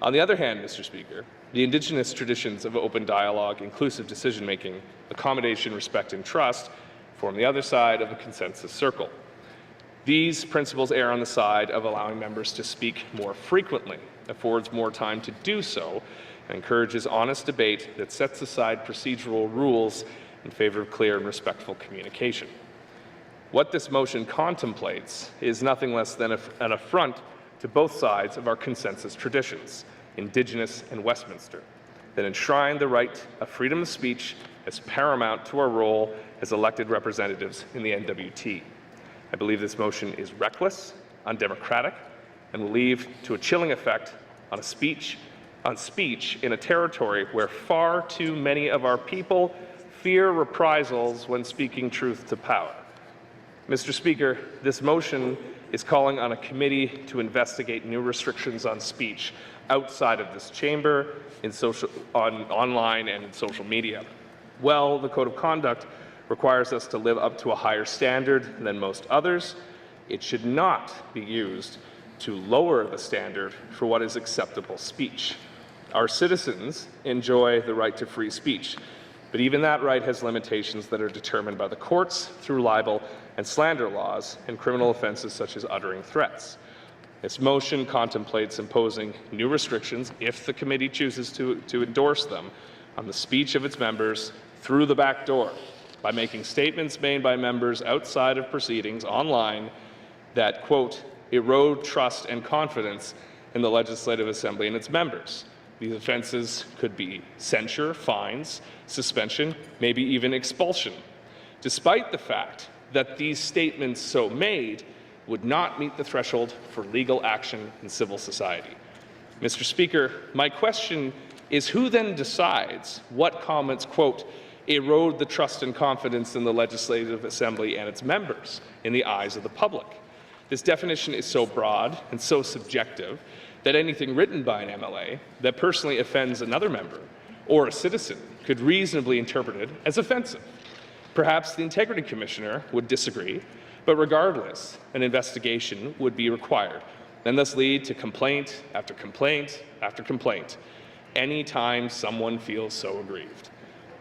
On the other hand, Mr. Speaker, the Indigenous traditions of open dialogue, inclusive decision-making, accommodation, respect, and trust form the other side of the consensus circle. These principles err on the side of allowing members to speak more frequently, affords more time to do so, and encourages honest debate that sets aside procedural rules in favor of clear and respectful communication. What this motion contemplates is nothing less than an affront to both sides of our consensus traditions, Indigenous and Westminster, that enshrine the right of freedom of speech as paramount to our role as elected representatives in the NWT. I believe this motion is reckless, undemocratic, and will leave to a chilling effect on speech in a territory where far too many of our people fear reprisals when speaking truth to power. Mr. Speaker, this motion is calling on a committee to investigate new restrictions on speech outside of this chamber, online and in social media. Well, the Code of Conduct requires us to live up to a higher standard than most others. It should not be used to lower the standard for what is acceptable speech. Our citizens enjoy the right to free speech, but even that right has limitations that are determined by the courts through libel and slander laws and criminal offenses such as uttering threats. This motion contemplates imposing new restrictions, if the committee chooses to endorse them, on the speech of its members through the back door, by making statements made by members outside of proceedings online that, quote, erode trust and confidence in the Legislative Assembly and its members. These offenses could be censure, fines, suspension, maybe even expulsion, despite the fact that these statements so made would not meet the threshold for legal action in civil society. Mr. Speaker, my question is, who then decides what comments, quote, erode the trust and confidence in the Legislative Assembly and its members in the eyes of the public? This definition is so broad and so subjective that anything written by an MLA that personally offends another member or a citizen could reasonably interpret it as offensive. Perhaps the Integrity Commissioner would disagree, but regardless, an investigation would be required, and thus lead to complaint after complaint after complaint, anytime someone feels so aggrieved.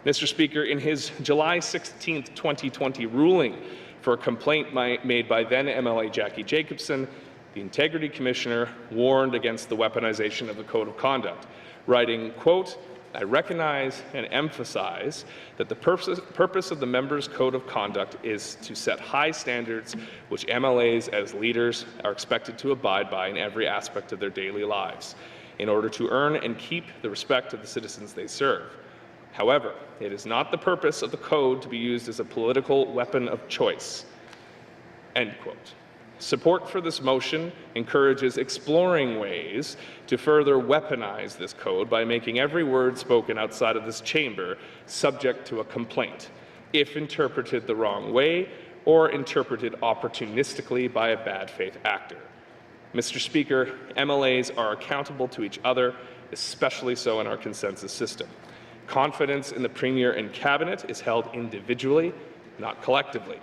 Mr. Speaker, in his July 16, 2020 ruling for a complaint made by then MLA Jackie Jacobson. The Integrity Commissioner warned against the weaponization of the Code of Conduct, writing, quote, "I recognize and emphasize that the purpose of the members' Code of Conduct is to set high standards which MLAs as leaders are expected to abide by in every aspect of their daily lives, in order to earn and keep the respect of the citizens they serve. However, it is not the purpose of the Code to be used as a political weapon of choice." End quote. Support for this motion encourages exploring ways to further weaponize this code by making every word spoken outside of this chamber subject to a complaint, if interpreted the wrong way or interpreted opportunistically by a bad faith actor. Mr. Speaker, MLAs are accountable to each other, especially so in our consensus system. Confidence in the Premier and Cabinet is held individually, not collectively.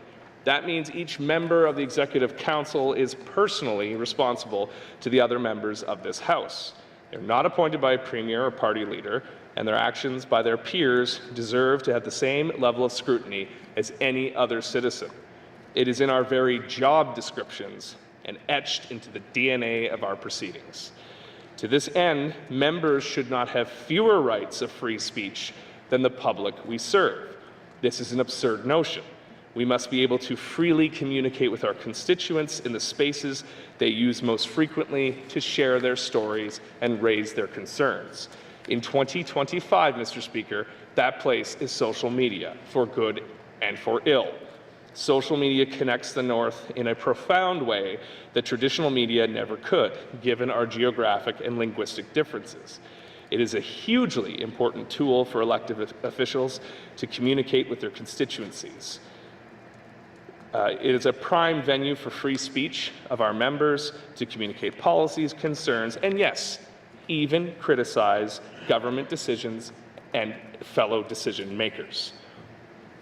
That means each member of the Executive Council is personally responsible to the other members of this House. They're not appointed by a Premier or party leader, and their actions by their peers deserve to have the same level of scrutiny as any other citizen. It is in our very job descriptions and etched into the DNA of our proceedings. To this end, members should not have fewer rights of free speech than the public we serve. This is an absurd notion. We must be able to freely communicate with our constituents in the spaces they use most frequently to share their stories and raise their concerns. In 2025, Mr. Speaker, that place is social media, for good and for ill. Social media connects the North in a profound way that traditional media never could, given our geographic and linguistic differences. It is a hugely important tool for elected officials to communicate with their constituencies. It is a prime venue for free speech of our members to communicate policies, concerns, and yes, even criticize government decisions and fellow decision makers.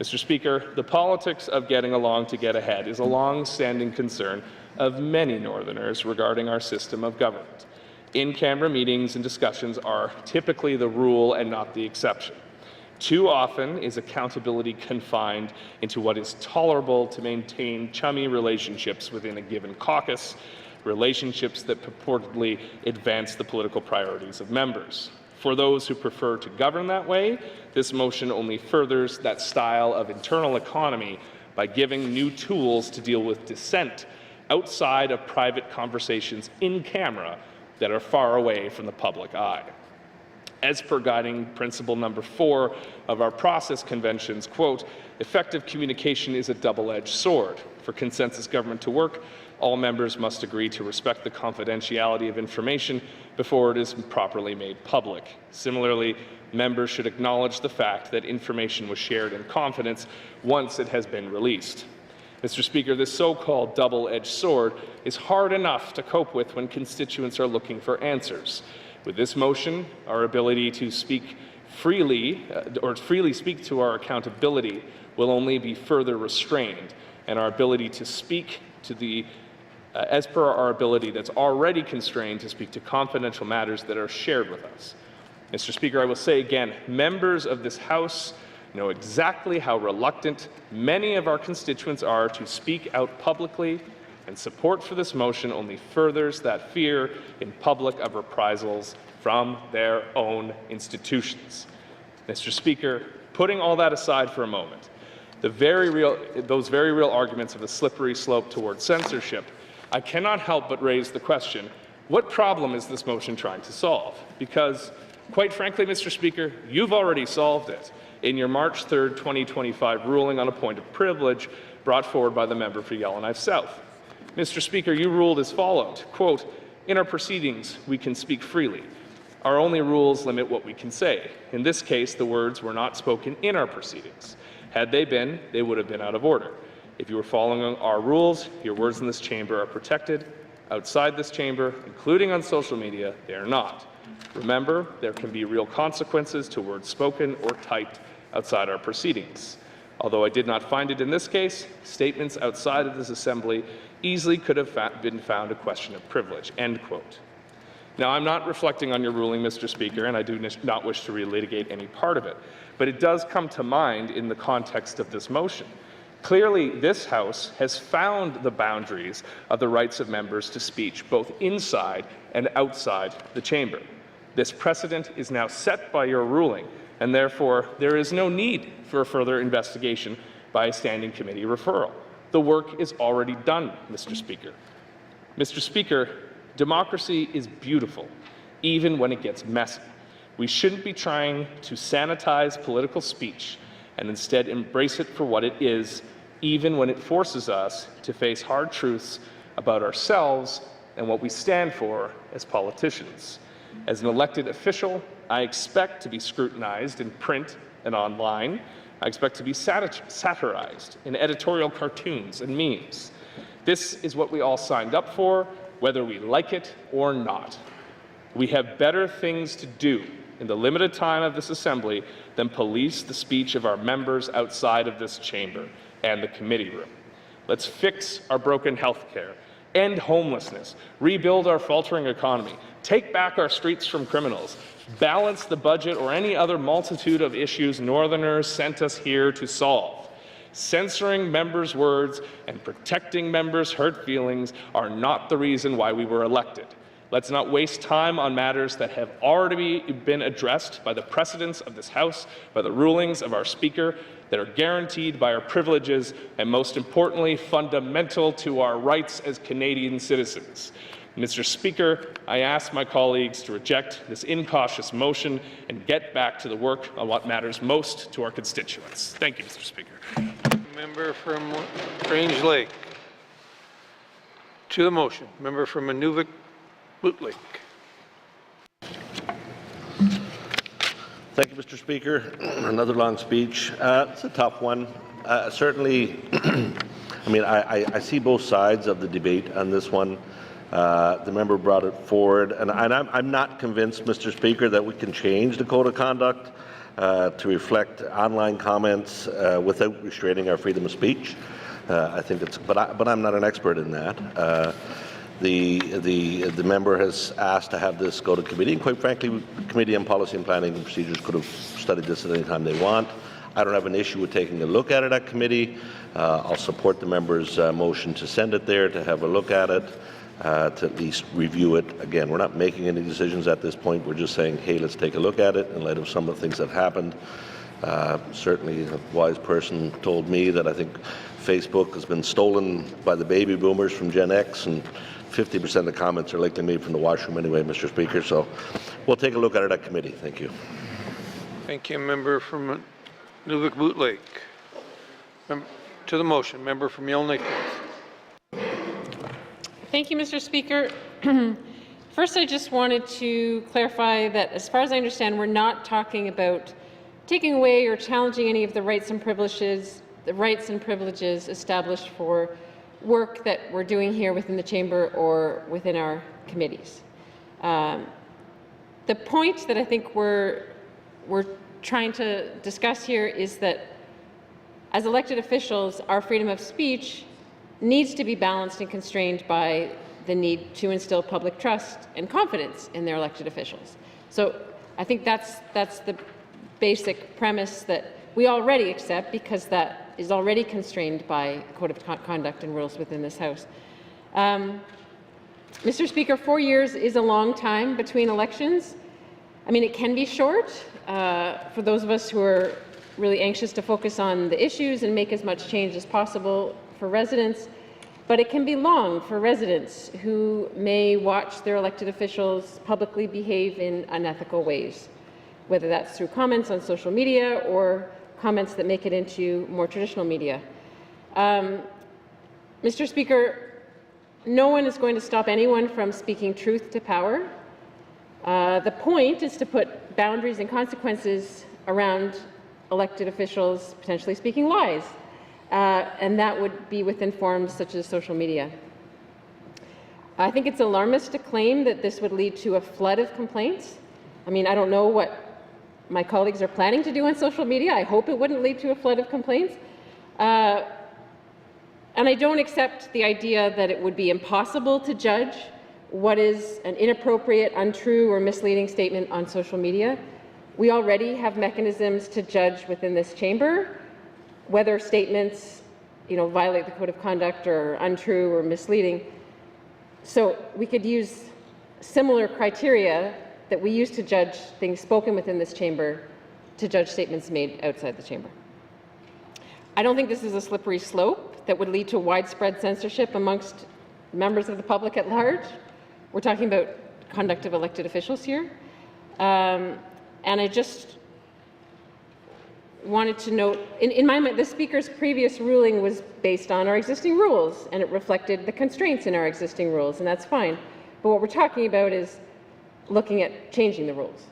Mr. Speaker, the politics of getting along to get ahead is a long-standing concern of many Northerners regarding our system of government. In-camera meetings and discussions are typically the rule and not the exception. Too often is accountability confined into what is tolerable to maintain chummy relationships within a given caucus, relationships that purportedly advance the political priorities of members. For those who prefer to govern that way, this motion only furthers that style of internal economy by giving new tools to deal with dissent outside of private conversations in camera that are far away from the public eye. As per guiding principle number 4 of our process conventions, quote, effective communication is a double-edged sword. For consensus government to work, all members must agree to respect the confidentiality of information before it is properly made public. Similarly, members should acknowledge the fact that information was shared in confidence once it has been released. Mr. Speaker, this so-called double-edged sword is hard enough to cope with when constituents are looking for answers. With this motion, our ability to speak freely, or freely speak to our accountability, will only be further restrained, and our ability to speak to the, as per our ability that's already constrained to speak to confidential matters that are shared with us. Mr. Speaker, I will say again, members of this House know exactly how reluctant many of our constituents are to speak out publicly, and support for this motion only furthers that fear in public of reprisals from their own institutions. Mr. Speaker, putting all that aside for a moment, those very real arguments of a slippery slope towards censorship, I cannot help but raise the question, what problem is this motion trying to solve? Because, quite frankly, Mr. Speaker, you've already solved it in your March 3rd, 2025 ruling on a point of privilege brought forward by the member for Yellowknife South. Mr. Speaker, you ruled as followed, quote, in our proceedings, we can speak freely. Our only rules limit what we can say. In this case, the words were not spoken in our proceedings. Had they been, they would have been out of order. If you were following our rules, your words in this chamber are protected. Outside this chamber, including on social media, they are not. Remember, there can be real consequences to words spoken or typed outside our proceedings. Although I did not find it in this case, statements outside of this assembly easily could have been found a question of privilege, end quote. Now, I'm not reflecting on your ruling, Mr. Speaker, and I do not wish to relitigate any part of it, but it does come to mind in the context of this motion. Clearly, this House has found the boundaries of the rights of members to speech, both inside and outside the chamber. This precedent is now set by your ruling, and therefore there is no need for a further investigation by a standing committee referral. The work is already done, Mr. Speaker. Mr. Speaker, democracy is beautiful, even when it gets messy. We shouldn't be trying to sanitize political speech and instead embrace it for what it is, even when it forces us to face hard truths about ourselves and what we stand for as politicians. As an elected official, I expect to be scrutinized in print and online. I expect to be satirized in editorial cartoons and memes. This is what we all signed up for, whether we like it or not. We have better things to do in the limited time of this Assembly than police the speech of our members outside of this chamber and the committee room. Let's fix our broken health care, end homelessness, rebuild our faltering economy, take back our streets from criminals, balance the budget or any other multitude of issues Northerners sent us here to solve. Censoring members' words and protecting members' hurt feelings are not the reason why we were elected. Let's not waste time on matters that have already been addressed by the precedents of this House, by the rulings of our Speaker, that are guaranteed by our privileges, and most importantly, fundamental to our rights as Canadian citizens. Mr. Speaker, I ask my colleagues to reject this incautious motion and get back to the work on what matters most to our constituents. Thank you, Mr. Speaker. Member from Range Lake. To the motion, member from Inuvik Boot-Lake. Thank you, Mr. Speaker. Another long speech. It's a tough one. Certainly, I mean, I see both sides of the debate on this one. The member brought it forward, and I'm not convinced, Mr. Speaker, that we can change the code of conduct to reflect online comments without restraining our freedom of speech. I think it's, but I'm not an expert in that. The member has asked to have this go to committee, and quite frankly, the Committee on Policy and Planning and Procedures could have studied this at any time they want. I don't have an issue with taking a look at it at committee. I'll support the member's motion to send it there to have a look at it, to at least review it. Again, we're not making any decisions at this point. We're just saying, hey, let's take a look at it in light of some of the things that happened. Certainly, a wise person told me that I think Facebook has been stolen by the baby boomers from Gen X, and 50% of the comments are likely made from the washroom anyway, Mr. Speaker. So we'll take a look at it at committee. Thank you. Thank you, member from Inuvik Boot-Lake. To the motion, member from Yellowknife North. Thank you, Mr. Speaker. First, I just wanted to clarify that, as far as I understand, we're not talking about taking away or challenging any of the rights and privileges established for work that we're doing here within the chamber or within our committees. The point that I think we're trying to discuss here is that as elected officials, our freedom of speech needs to be balanced and constrained by the need to instill public trust and confidence in their elected officials. So I think that's the basic premise that we already accept, because that is already constrained by code of conduct and rules within this House. Mr. Speaker, 4 years is a long time between elections. I mean, it can be short for those of us who are really anxious to focus on the issues and make as much change as possible for residents, but it can be long for residents who may watch their elected officials publicly behave in unethical ways, whether that's through comments on social media or comments that make it into more traditional media. Mr. Speaker, no one is going to stop anyone from speaking truth to power. The point is to put boundaries and consequences around elected officials potentially speaking lies, and that would be within forms such as social media. I think it's alarmist to claim that this would lead to a flood of complaints. I mean, I don't know what my colleagues are planning to do on social media. I hope it wouldn't lead to a flood of complaints. And I don't accept the idea that it would be impossible to judge what is an inappropriate, untrue, or misleading statement on social media. We already have mechanisms to judge within this chamber whether statements violate the code of conduct or untrue or misleading. So we could use similar criteria that we use to judge things spoken within this chamber to judge statements made outside the chamber. I don't think this is a slippery slope that would lead to widespread censorship amongst members of the public at large. We're talking about conduct of elected officials here. And I just wanted to note, in my mind, the Speaker's previous ruling was based on our existing rules, and it reflected the constraints in our existing rules, and that's fine. But what we're talking about is looking at changing the rules.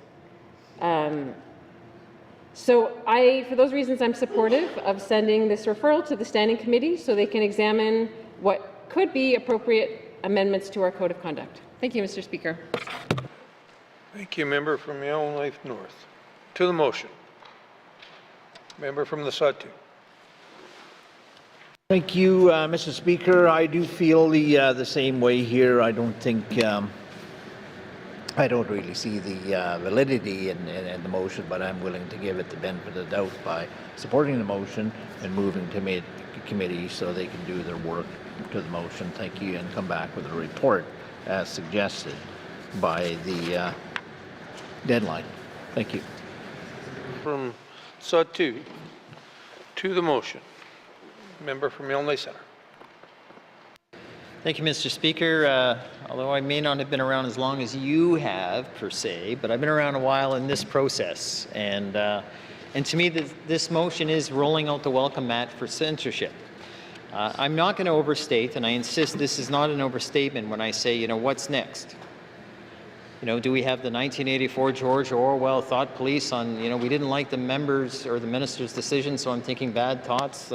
So for those reasons, I'm supportive of sending this referral to the Standing Committee so they can examine what could be appropriate amendments to our Code of Conduct. Thank you, Mr. Speaker. Thank you, member from Yellowknife North. To the motion. Member from the Sawtooth. Thank you, Mr. Speaker. I do feel the same way here. I don't think I don't really see the validity in the motion, but I'm willing to give it the benefit of the doubt by supporting the motion and moving to committee so they can do their work to the motion. Thank you, and come back with a report as suggested by the deadline. Thank you. From Sawtooth. To the motion. Member from Yellowknife Centre. Thank you, Mr. Speaker. Although I may not have been around as long as you have, per se, but I've been around a while in this process. And to me, this motion is rolling out the welcome mat for censorship. I'm not going to overstate, and I insist this is not an overstatement when I say, what's next? Do we have the 1984 George Orwell thought police on, we didn't like the members or the minister's decision, so I'm thinking bad thoughts,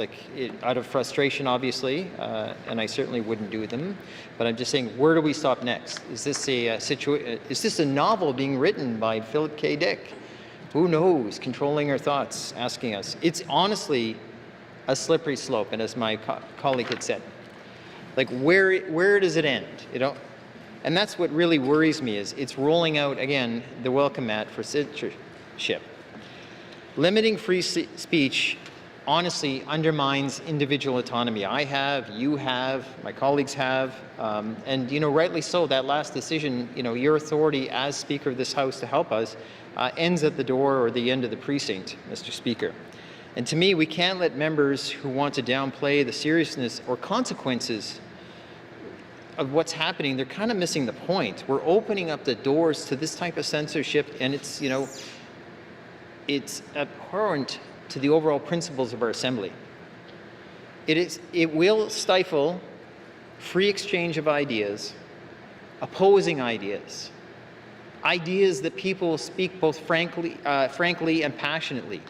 out of frustration, obviously, and I certainly wouldn't do them. But I'm just saying, where do we stop next? Is this a novel being written by Philip K. Dick? Who knows? Controlling our thoughts, asking us. It's honestly a slippery slope, and as my colleague had said, where does it end? And that's what really worries me, is it's rolling out, again, the welcome mat for censorship. Limiting free speech, honestly, undermines individual autonomy. I have, you have, my colleagues have, and, rightly so, that last decision, your authority as Speaker of this House to help us ends at the door or the end of the precinct, Mr. Speaker. And to me, we can't let members who want to downplay the seriousness or consequences of what's happening. They're kind of missing the point. We're opening up the doors to this type of censorship, and it's, it's abhorrent to the overall principles of our assembly. It will stifle free exchange of ideas, opposing ideas, ideas that people speak both frankly and passionately.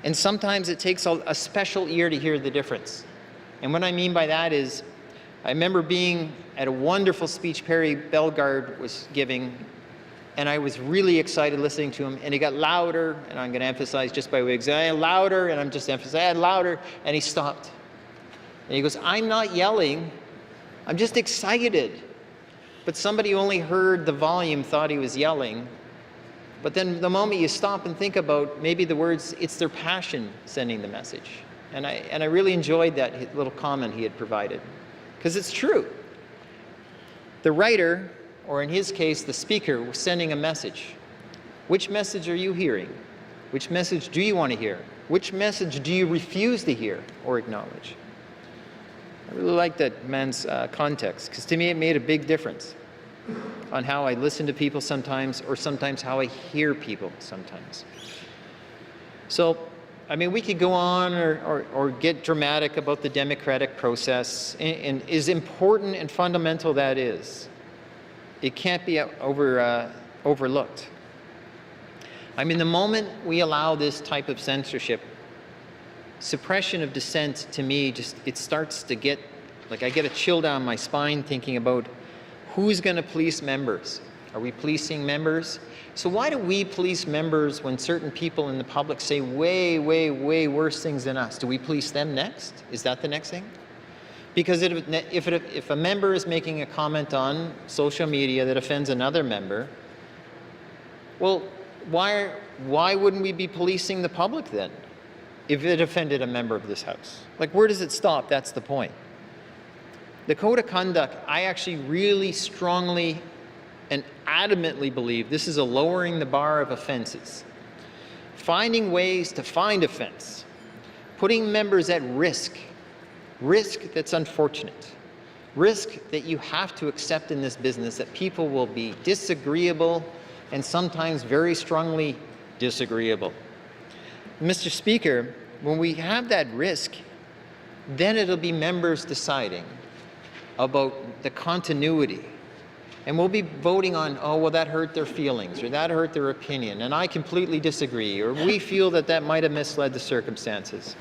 And sometimes it takes a special ear to hear the difference. And what I mean by that is, I remember being at a wonderful speech Perry Bellegarde was giving, and I was really excited listening to him, and he got louder, and I'm going to emphasize just by way of example, louder, and I'm just emphasizing, louder, and he stopped. And he goes, I'm not yelling, I'm just excited. But somebody who only heard the volume thought he was yelling. But then the moment you stop and think about maybe the words, it's their passion sending the message. And I really enjoyed that little comment he had provided. Because it's true. The writer, or in his case, the speaker, was sending a message. Which message are you hearing? Which message do you want to hear? Which message do you refuse to hear or acknowledge? I really like that man's context, because to me it made a big difference on how I listen to people sometimes, or sometimes how I hear people sometimes. So, we could go on or get dramatic about the democratic process, and as important and fundamental that is, it can't be overlooked. The moment we allow this type of censorship, suppression of dissent, to me, it starts to get, I get a chill down my spine thinking about who's going to police members. Are we policing members? So why do we police members when certain people in the public say way, way, way worse things than us? Do we police them next? Is that the next thing? Because if a member is making a comment on social media that offends another member, well, why wouldn't we be policing the public then? if it offended a member of this House? Like, where does it stop? That's the point. The Code of Conduct, I actually really strongly and adamantly believe this is a lowering the bar of offenses. Finding ways to find offense. Putting members at risk. Risk that's unfortunate. Risk that you have to accept in this business, that people will be disagreeable and sometimes very strongly disagreeable. Mr. Speaker, when we have that risk, then it'll be members deciding about the continuity. And we'll be voting on, oh, well, that hurt their feelings, or that hurt their opinion, and I completely disagree, or we feel that that might have misled the circumstances.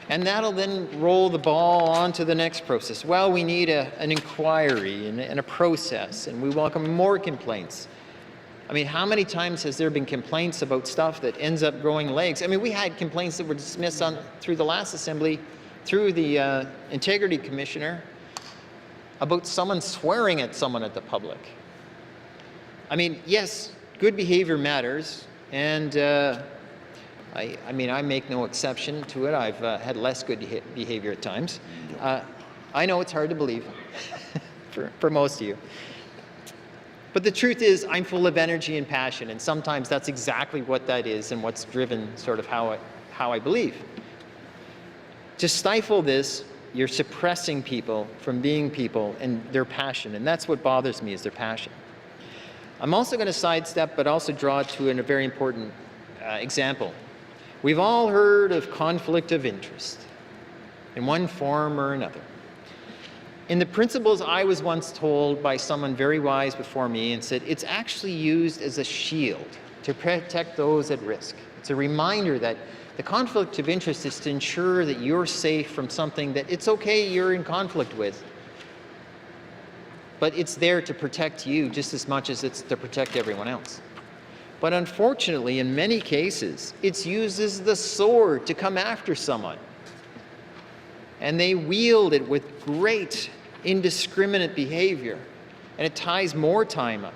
And that'll then roll the ball on to the next process. Well, we need an inquiry and a process, and we welcome more complaints. I mean, how many times has there been complaints about stuff that ends up growing legs? I mean, we had complaints that were dismissed through the last assembly, through the Integrity Commissioner, about someone swearing at someone at the public. I mean, yes, good behavior matters, and I mean, I make no exception to it. I've had less good behavior at times. I know it's hard to believe for most of you. But the truth is, I'm full of energy and passion, and sometimes that's exactly what that is and what's driven sort of how I believe. To stifle this, you're suppressing people from being people and their passion, and that's what bothers me, is their passion. I'm also going to sidestep, but also draw to a very important example. We've all heard of conflict of interest in one form or another. In the principles, I was once told by someone very wise before me and said, it's actually used as a shield to protect those at risk. It's a reminder that the conflict of interest is to ensure that you're safe from something that it's okay you're in conflict with, but it's there to protect you just as much as it's to protect everyone else. But unfortunately, in many cases, it's used as the sword to come after someone. And they wield it with great indiscriminate behavior, and it ties more time up.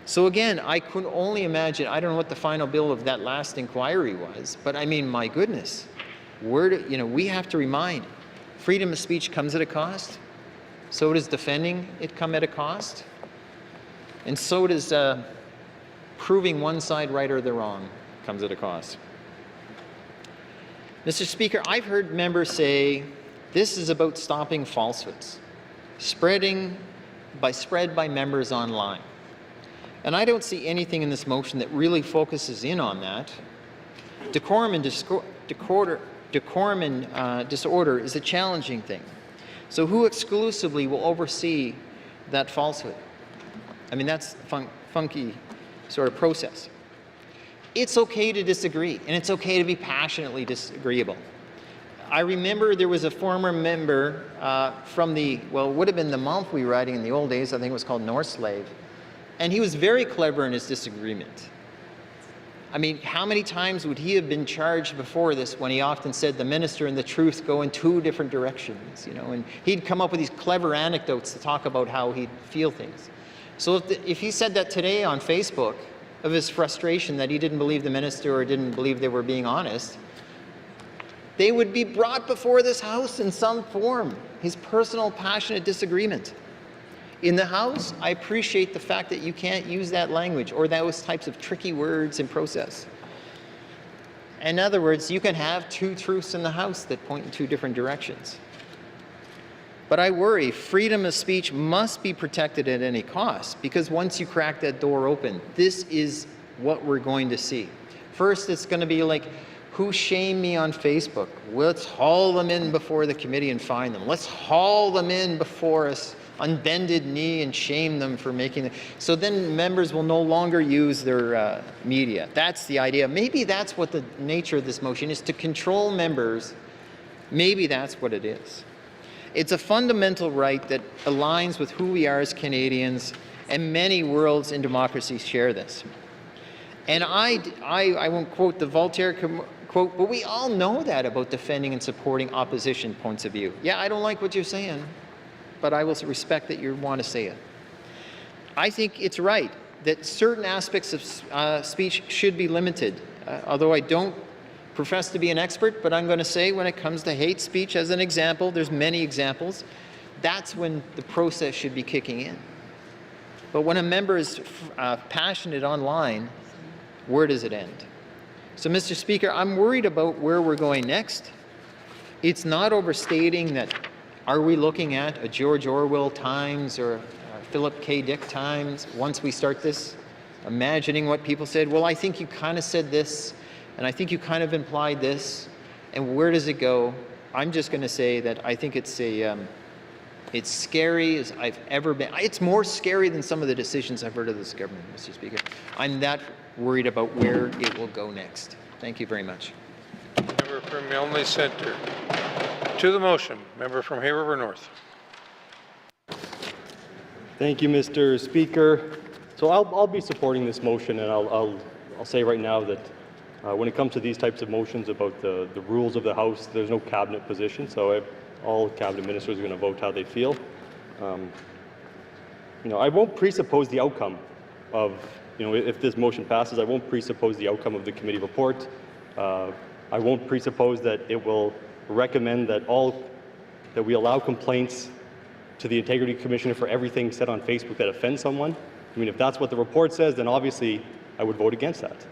So again, I could only imagine, I don't know what the final bill of that last inquiry was, but I mean, my goodness, we have to remind, freedom of speech comes at a cost. So does defending it come at a cost. And so does proving one side right or the wrong comes at a cost. Mr. Speaker, I've heard members say this is about stopping falsehoods, spread by members online. And I don't see anything in this motion that really focuses in on that. Decorum and disorder is a challenging thing. So who exclusively will oversee that falsehood? I mean, that's a funky sort of process. It's okay to disagree, and it's okay to be passionately disagreeable. I remember there was a former member from the, well, it would have been the Montfouille riding in the old days, I think it was called North Slave, and he was very clever in his disagreement. I mean, how many times would he have been charged before this when he often said the minister and the truth go in two different directions, and he'd come up with these clever anecdotes to talk about how he'd feel things. So if he said that today on Facebook of his frustration that he didn't believe the minister or didn't believe they were being honest, they would be brought before this House in some form, his personal passionate disagreement. In the House, I appreciate the fact that you can't use that language or those types of tricky words in process. In other words, you can have two truths in the House that point in two different directions. But I worry freedom of speech must be protected at any cost, because once you crack that door open, this is what we're going to see. First, it's going to be like, who shamed me on Facebook? Let's haul them in before the committee and fine them. Let's haul them in before us on bended knee and shame them for making it. So then members will no longer use their media. That's the idea. Maybe that's what the nature of this motion is, to control members. Maybe that's what it is. It's a fundamental right that aligns with who we are as Canadians, and many worlds in democracies share this. And I won't quote the Voltaire quote, but we all know that about defending and supporting opposition points of view. Yeah, I don't like what you're saying, but I will respect that you want to say it. I think it's right that certain aspects of speech should be limited, although I don't profess to be an expert, but I'm going to say when it comes to hate speech as an example, there's many examples, that's when the process should be kicking in. But when a member is passionate online, where does it end? So, Mr. Speaker, I'm worried about where we're going next. It's not overstating that are we looking at a George Orwell times or Philip K. Dick times once we start this? Imagining what people said, well, I think you kind of said this, and I think you kind of implied this, and where does it go? I'm just going to say that I think it's scary as I've ever been. It's more scary than some of the decisions I've heard of this government, Mr. Speaker. I'm that worried about where it will go next. Thank you very much. Member from Milne Centre. To the motion, member from Hay River North. Thank you, Mr. Speaker. So I'll be supporting this motion, and I'll say right now that when it comes to these types of motions about the rules of the House, there's no cabinet position, so all cabinet ministers are going to vote how they feel. I won't presuppose the outcome of, if this motion passes, I won't presuppose the outcome of the committee report. I won't presuppose that it will recommend that we allow complaints to the Integrity Commissioner for everything said on Facebook that offends someone. I mean, if that's what the report says, then obviously I would vote against that.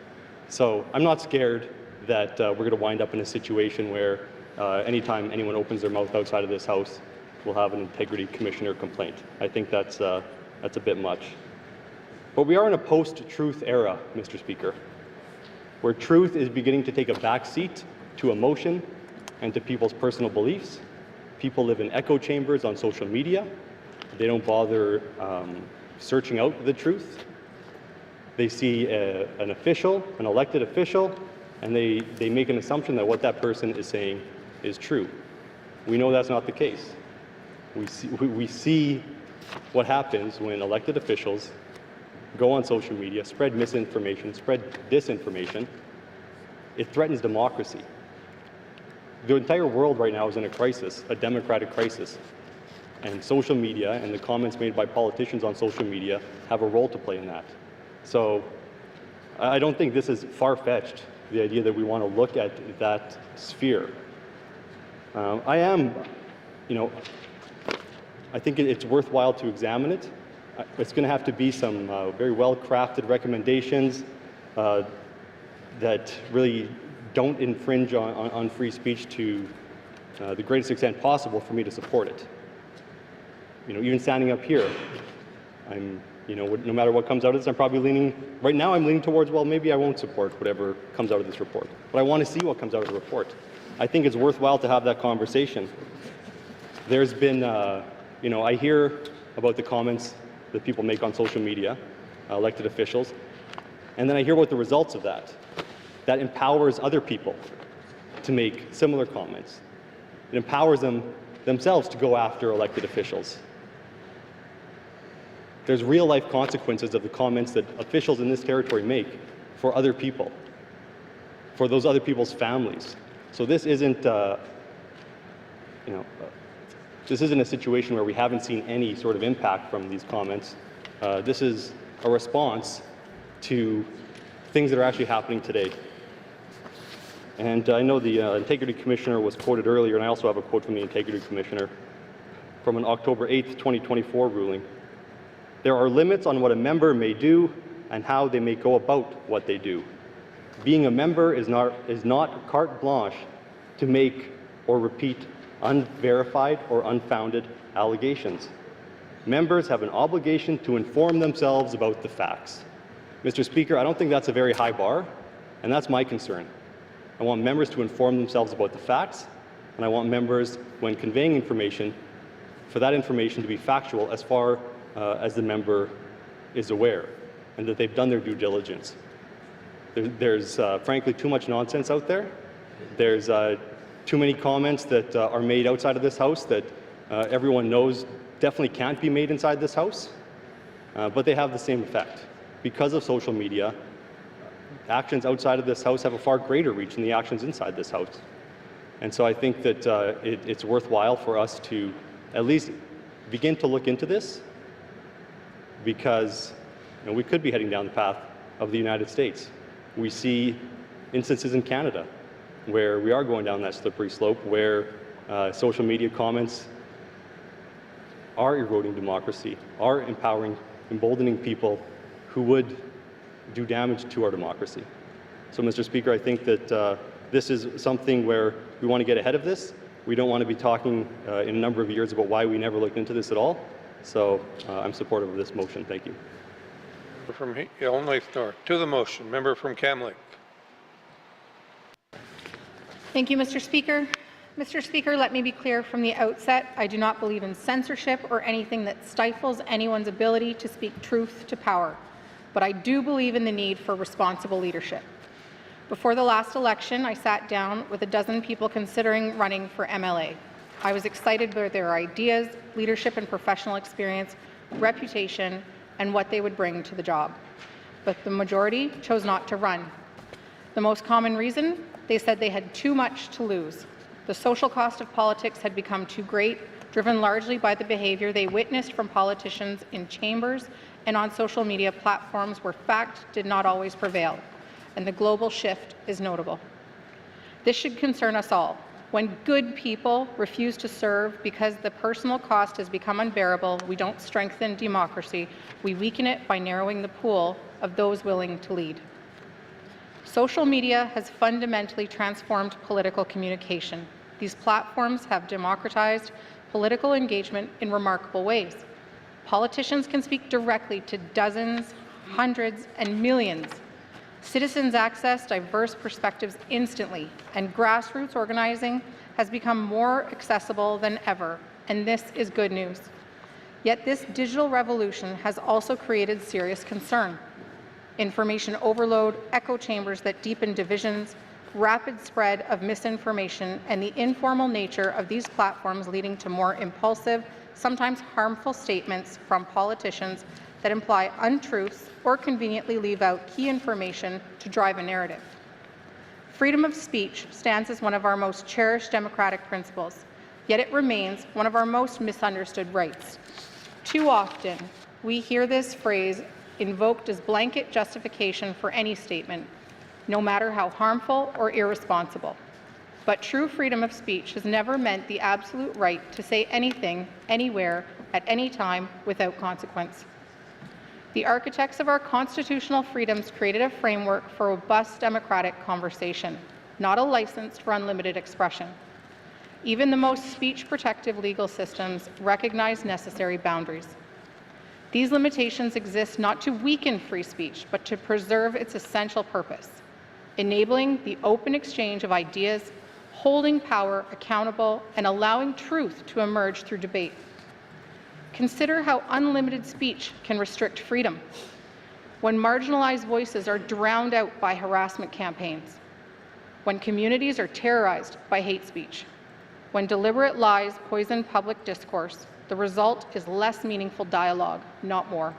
So I'm not scared that we're going to wind up in a situation where anytime anyone opens their mouth outside of this House, we'll have an Integrity Commissioner complaint. I think that's a bit much. But we are in a post-truth era, Mr. Speaker, where truth is beginning to take a back seat to emotion and to people's personal beliefs. People live in echo chambers on social media. They don't bother searching out the truth. They see an official, an elected official, and they make an assumption that what that person is saying is true. We know that's not the case. We see what happens when elected officials go on social media, spread misinformation, spread disinformation. It threatens democracy. The entire world right now is in a crisis, a democratic crisis. And social media and the comments made by politicians on social media have a role to play in that. So I don't think this is far-fetched, the idea that we want to look at that sphere. I think it's worthwhile to examine it. It's going to have to be some very well-crafted recommendations that really don't infringe on free speech to the greatest extent possible for me to support it. Even standing up here, no matter what comes out of this, I'm probably leaning, right now I'm leaning towards, well, maybe I won't support whatever comes out of this report. But I want to see what comes out of the report. I think it's worthwhile to have that conversation. There's been, I hear about the comments that people make on social media, elected officials, and then I hear about the results of that. That empowers other people to make similar comments. It empowers them themselves to go after elected officials. There's real-life consequences of the comments that officials in this territory make for other people, for those other people's families. So this isn't, this isn't a situation where we haven't seen any sort of impact from these comments. This is a response to things that are actually happening today. And I know the Integrity Commissioner was quoted earlier, and I also have a quote from the Integrity Commissioner from an October 8th, 2024 ruling. There are limits on what a member may do and how they may go about what they do. Being a member is not carte blanche to make or repeat unverified or unfounded allegations. Members have an obligation to inform themselves about the facts. Mr. Speaker, I don't think that's a very high bar, and that's my concern. I want members to inform themselves about the facts, and I want members, when conveying information, for that information to be factual as far as the member is aware, and that they've done their due diligence. There's frankly too much nonsense out there. There's too many comments that are made outside of this House that everyone knows definitely can't be made inside this House, but they have the same effect. Because of social media, actions outside of this House have a far greater reach than the actions inside this House. And so I think that it's worthwhile for us to at least begin to look into this, because we could be heading down the path of the United States. We see instances in Canada where we are going down that slippery slope, where social media comments are eroding democracy, are emboldening people who would do damage to our democracy. So, Mr. Speaker, I think that this is something where we want to get ahead of this. We don't want to be talking in a number of years about why we never looked into this at all. So I'm supportive of this motion. Thank you. From Yellowknife North. To the motion, member from Kamloops. Thank you, Mr. Speaker. Mr. Speaker, let me be clear from the outset. I do not believe in censorship or anything that stifles anyone's ability to speak truth to power. But I do believe in the need for responsible leadership. Before the last election, I sat down with a dozen people considering running for MLA. I was excited by their ideas, leadership and professional experience, reputation, and what they would bring to the job. But the majority chose not to run. The most common reason? They said they had too much to lose. The social cost of politics had become too great, driven largely by the behavior they witnessed from politicians in chambers and on social media platforms where fact did not always prevail, and the global shift is notable. This should concern us all. When good people refuse to serve because the personal cost has become unbearable, we don't strengthen democracy, we weaken it by narrowing the pool of those willing to lead. Social media has fundamentally transformed political communication. These platforms have democratized political engagement in remarkable ways. Politicians can speak directly to dozens, hundreds, and millions. Citizens access diverse perspectives instantly, and grassroots organizing has become more accessible than ever, and this is good news. Yet this digital revolution has also created serious concern. Information overload, echo chambers that deepen divisions, rapid spread of misinformation, and the informal nature of these platforms leading to more impulsive, sometimes harmful statements from politicians that imply untruths or conveniently leave out key information to drive a narrative. Freedom of speech stands as one of our most cherished democratic principles, yet it remains one of our most misunderstood rights. Too often, we hear this phrase invoked as blanket justification for any statement, no matter how harmful or irresponsible. But true freedom of speech has never meant the absolute right to say anything, anywhere, at any time, without consequence. The architects of our constitutional freedoms created a framework for robust democratic conversation, not a license for unlimited expression. Even the most speech-protective legal systems recognize necessary boundaries. These limitations exist not to weaken free speech, but to preserve its essential purpose, enabling the open exchange of ideas, holding power accountable, and allowing truth to emerge through debate. Consider how unlimited speech can restrict freedom. When marginalized voices are drowned out by harassment campaigns, when communities are terrorized by hate speech, when deliberate lies poison public discourse, the result is less meaningful dialogue, not more.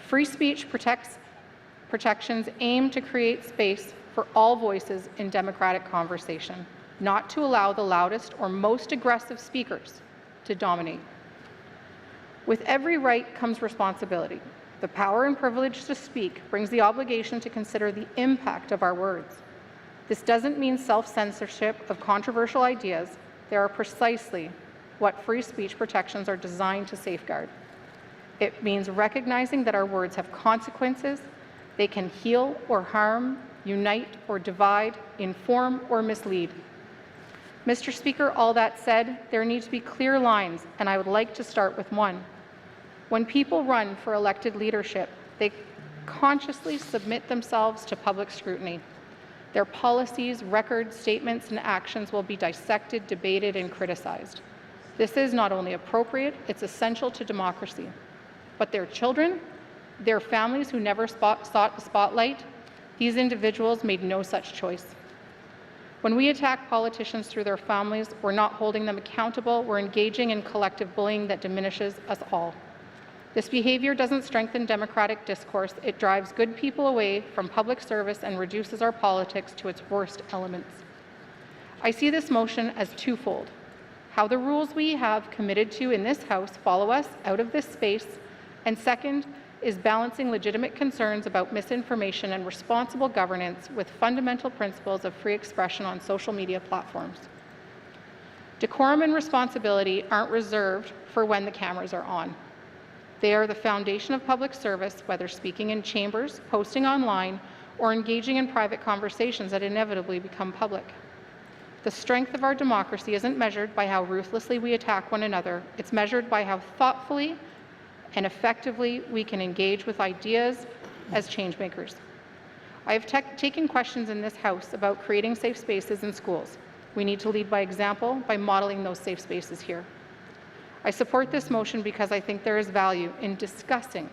Free speech protections aim to create space for all voices in democratic conversation, not to allow the loudest or most aggressive speakers to dominate. With every right comes responsibility. The power and privilege to speak brings the obligation to consider the impact of our words. This doesn't mean self-censorship of controversial ideas. They are precisely what free speech protections are designed to safeguard. It means recognizing that our words have consequences. They can heal or harm, unite or divide, inform or mislead. Mr. Speaker, all that said, there need to be clear lines, and I would like to start with one. When people run for elected leadership, they consciously submit themselves to public scrutiny. Their policies, records, statements, and actions will be dissected, debated, and criticized. This is not only appropriate, it's essential to democracy. But their children, their families who never sought the spotlight, these individuals made no such choice. When we attack politicians through their families, we're not holding them accountable, we're engaging in collective bullying that diminishes us all. This behavior doesn't strengthen democratic discourse, it drives good people away from public service and reduces our politics to its worst elements. I see this motion as twofold. How the rules we have committed to in this House follow us out of this space, and second, is balancing legitimate concerns about misinformation and responsible governance with fundamental principles of free expression on social media platforms. Decorum and responsibility aren't reserved for when the cameras are on. They are the foundation of public service, whether speaking in chambers, posting online, or engaging in private conversations that inevitably become public. The strength of our democracy isn't measured by how ruthlessly we attack one another. It's measured by how thoughtfully and effectively we can engage with ideas as changemakers. I have taken questions in this House about creating safe spaces in schools. We need to lead by example by modeling those safe spaces here. I support this motion because I think there is value in discussing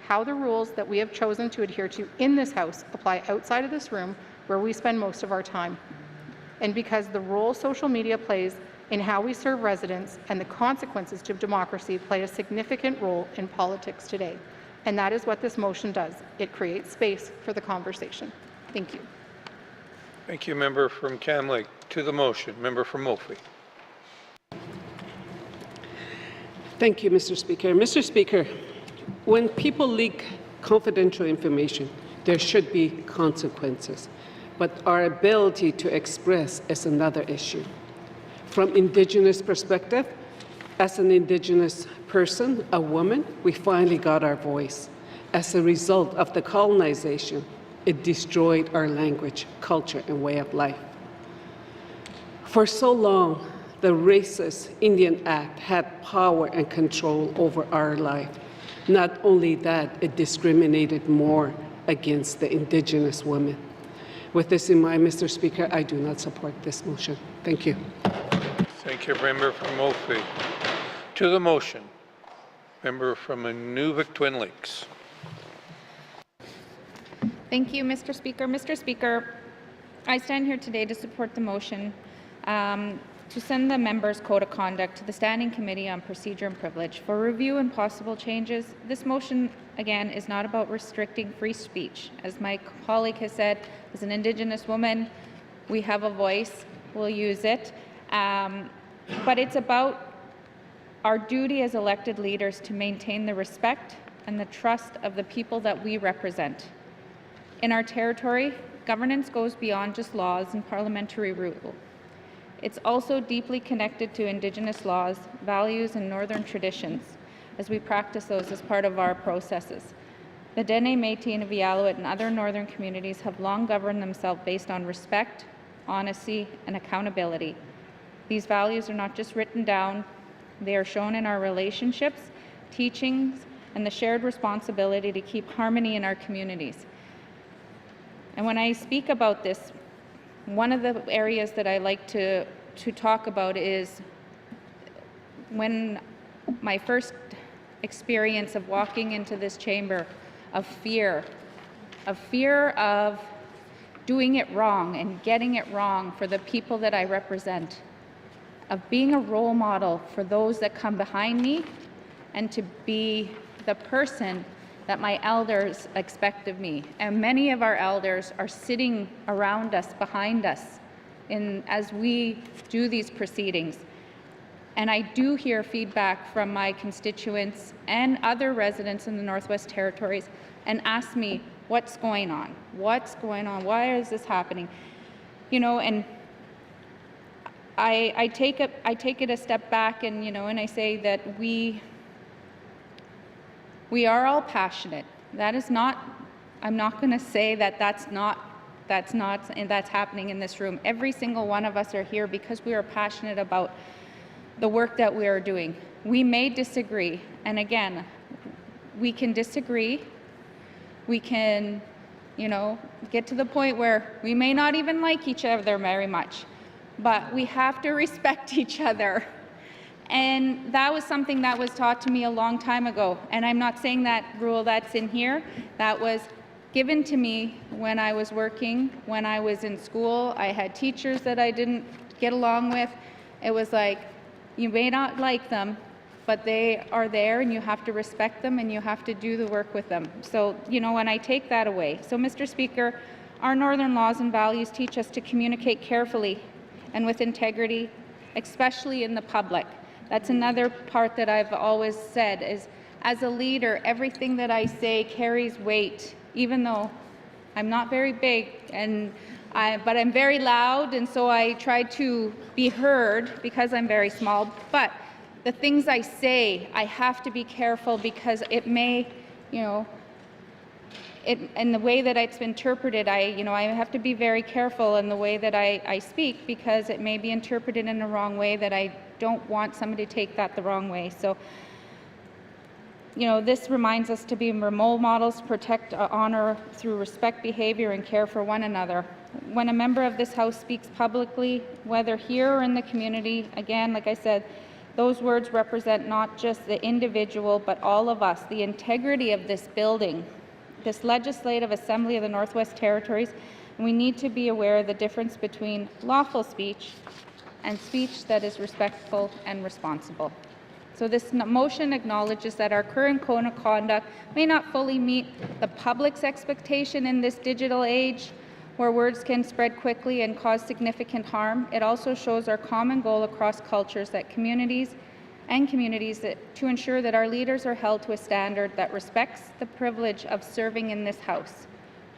how the rules that we have chosen to adhere to in this House apply outside of this room where we spend most of our time, and because the role social media plays in how we serve residents and the consequences to democracy play a significant role in politics today. And that is what this motion does. It creates space for the conversation. Thank you. Thank you, member from Cam Lake. To the motion, member from Moultrie. Thank you, Mr. Speaker. Mr. Speaker, when people leak confidential information, there should be consequences. But our ability to express is another issue. From Indigenous perspective, as an Indigenous person, a woman, we finally got our voice. As a result of the colonization, it destroyed our language, culture, and way of life. For so long, the racist Indian Act had power and control over our life. Not only that, it discriminated more against the Indigenous women. With this in mind, Mr. Speaker, I do not support this motion. Thank you. Thank you, member from Moultrie. To the motion, member from Inuvik Twin Lakes. Thank you, Mr. Speaker. Mr. Speaker, I stand here today to support the motion to send the members' code of conduct to the Standing Committee on Procedure and Privilege for review and possible changes. This motion, again, is not about restricting free speech. As my colleague has said, as an Indigenous woman, we have a voice, we'll use it. But it's about our duty as elected leaders to maintain the respect and the trust of the people that we represent. In our territory, governance goes beyond just laws and parliamentary rule. It's also deeply connected to Indigenous laws, values, and Northern traditions, as we practice those as part of our processes. The Dene, Métis, and Inuit and other Northern communities have long governed themselves based on respect, honesty, and accountability. These values are not just written down, they are shown in our relationships, teachings, and the shared responsibility to keep harmony in our communities. And when I speak about this, one of the areas that I like to talk about is when my first experience of walking into this chamber of fear of doing it wrong and getting it wrong for the people that I represent, of being a role model for those that come behind me, and to be the person that my elders expect of me. And many of our elders are sitting around us, behind us, as we do these proceedings. And I do hear feedback from my constituents and other residents in the Northwest Territories and ask me, what's going on? What's going on? Why is this happening? You know, and I take it a step back, and and I say that we are all passionate. That is not. I'm not going to say that that's happening in this room. Every single one of us are here because we are passionate about the work that we are doing. We may disagree, and again, we can disagree. We can, get to the point where we may not even like each other very much, but we have to respect each other. And that was something that was taught to me a long time ago. And I'm not saying that rule that's in here. That was given to me when I was working, when I was in school. I had teachers that I didn't get along with. It was like, you may not like them, but they are there and you have to respect them and you have to do the work with them. So, when I take that away. So, Mr. Speaker, our Northern laws and values teach us to communicate carefully and with integrity, especially in the public. That's another part that I've always said is as a leader, everything that I say carries weight, even though I'm not very big, but I'm very loud, and so I try to be heard because I'm very small. But the things I say, I have to be careful because it may, in the way that it's interpreted, I have to be very careful in the way that I speak, because it may be interpreted in a wrong way that I don't want somebody to take that the wrong way. So, this reminds us to be role models, protect, honor through respect, behavior, and care for one another. When a member of this House speaks publicly, whether here or in the community, again, like I said, those words represent not just the individual, but all of us, the integrity of this building, this Legislative Assembly of the Northwest Territories. And we need to be aware of the difference between lawful speech and speech that is respectful and responsible. So this motion acknowledges that our current code of conduct may not fully meet the public's expectation in this digital age, where words can spread quickly and cause significant harm. It also shows our common goal across cultures that communities to ensure that our leaders are held to a standard that respects the privilege of serving in this House.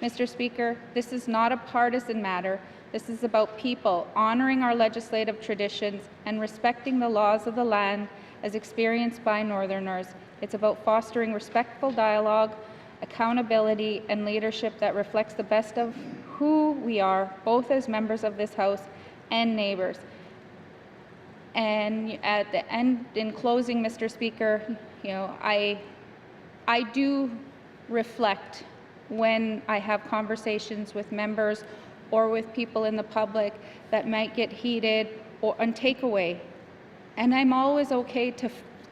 Mr. Speaker, this is not a partisan matter. This is about people honoring our legislative traditions and respecting the laws of the land as experienced by Northerners. It's about fostering respectful dialogue, accountability, and leadership that reflects the best of who we are, both as members of this House and neighbours. And at the end, in closing, Mr. Speaker, I do reflect when I have conversations with members or with people in the public that might get heated and take away. And I'm always okay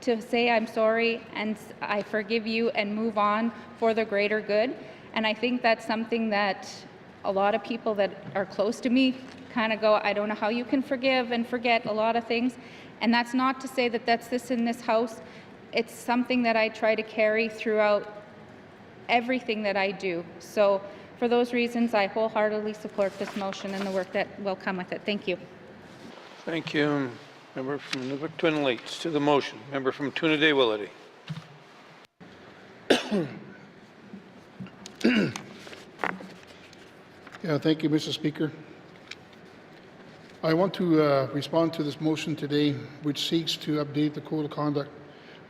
to say I'm sorry and I forgive you and move on for the greater good. And I think that's something that a lot of people that are close to me kind of go, I don't know how you can forgive and forget a lot of things. And that's not to say that that's this in this House. It's something that I try to carry throughout everything that I do. So for those reasons, I wholeheartedly support this motion and the work that will come with it. Thank you. Thank you. Member from Nunavut Twin Lakes to the motion. Member from Tuna-Day Willity. Yeah, thank you, Mr. Speaker. I want to respond to this motion today, which seeks to update the Code of Conduct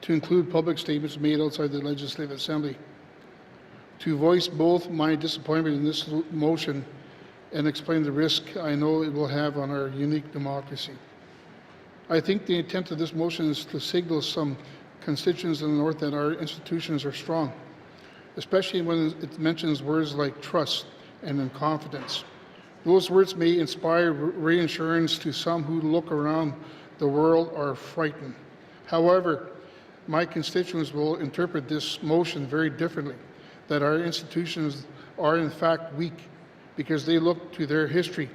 to include public statements made outside the Legislative Assembly. To voice both my disappointment in this motion and explain the risk I know it will have on our unique democracy. I think the intent of this motion is to signal some constituents in the North that our institutions are strong, especially when it mentions words like trust and confidence. Those words may inspire reassurance to some who look around the world are frightened. However, my constituents will interpret this motion very differently, that our institutions are in fact weak because they look to their history,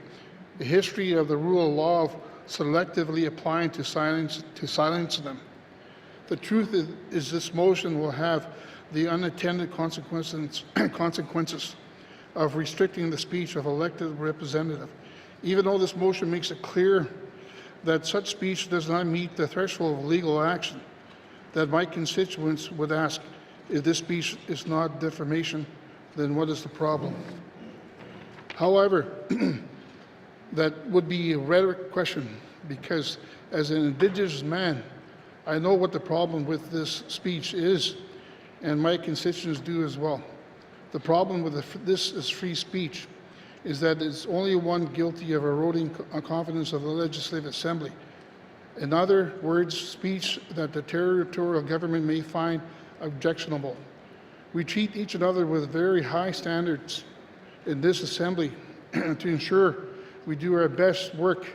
the history of the rule of law of selectively applying to silence them. The truth is this motion will have the unintended consequences of restricting the speech of elected representative, even though this motion makes it clear that such speech does not meet the threshold of legal action, that my constituents would ask, if this speech is not defamation, then what is the problem? However, that would be a rhetoric question, because as an Indigenous man, I know what the problem with this speech is, and my constituents do as well. The problem with this is free speech is that it's only one guilty of eroding confidence of the Legislative Assembly. In other words, speech that the territorial government may find objectionable. We treat each other with very high standards in this Assembly to ensure we do our best work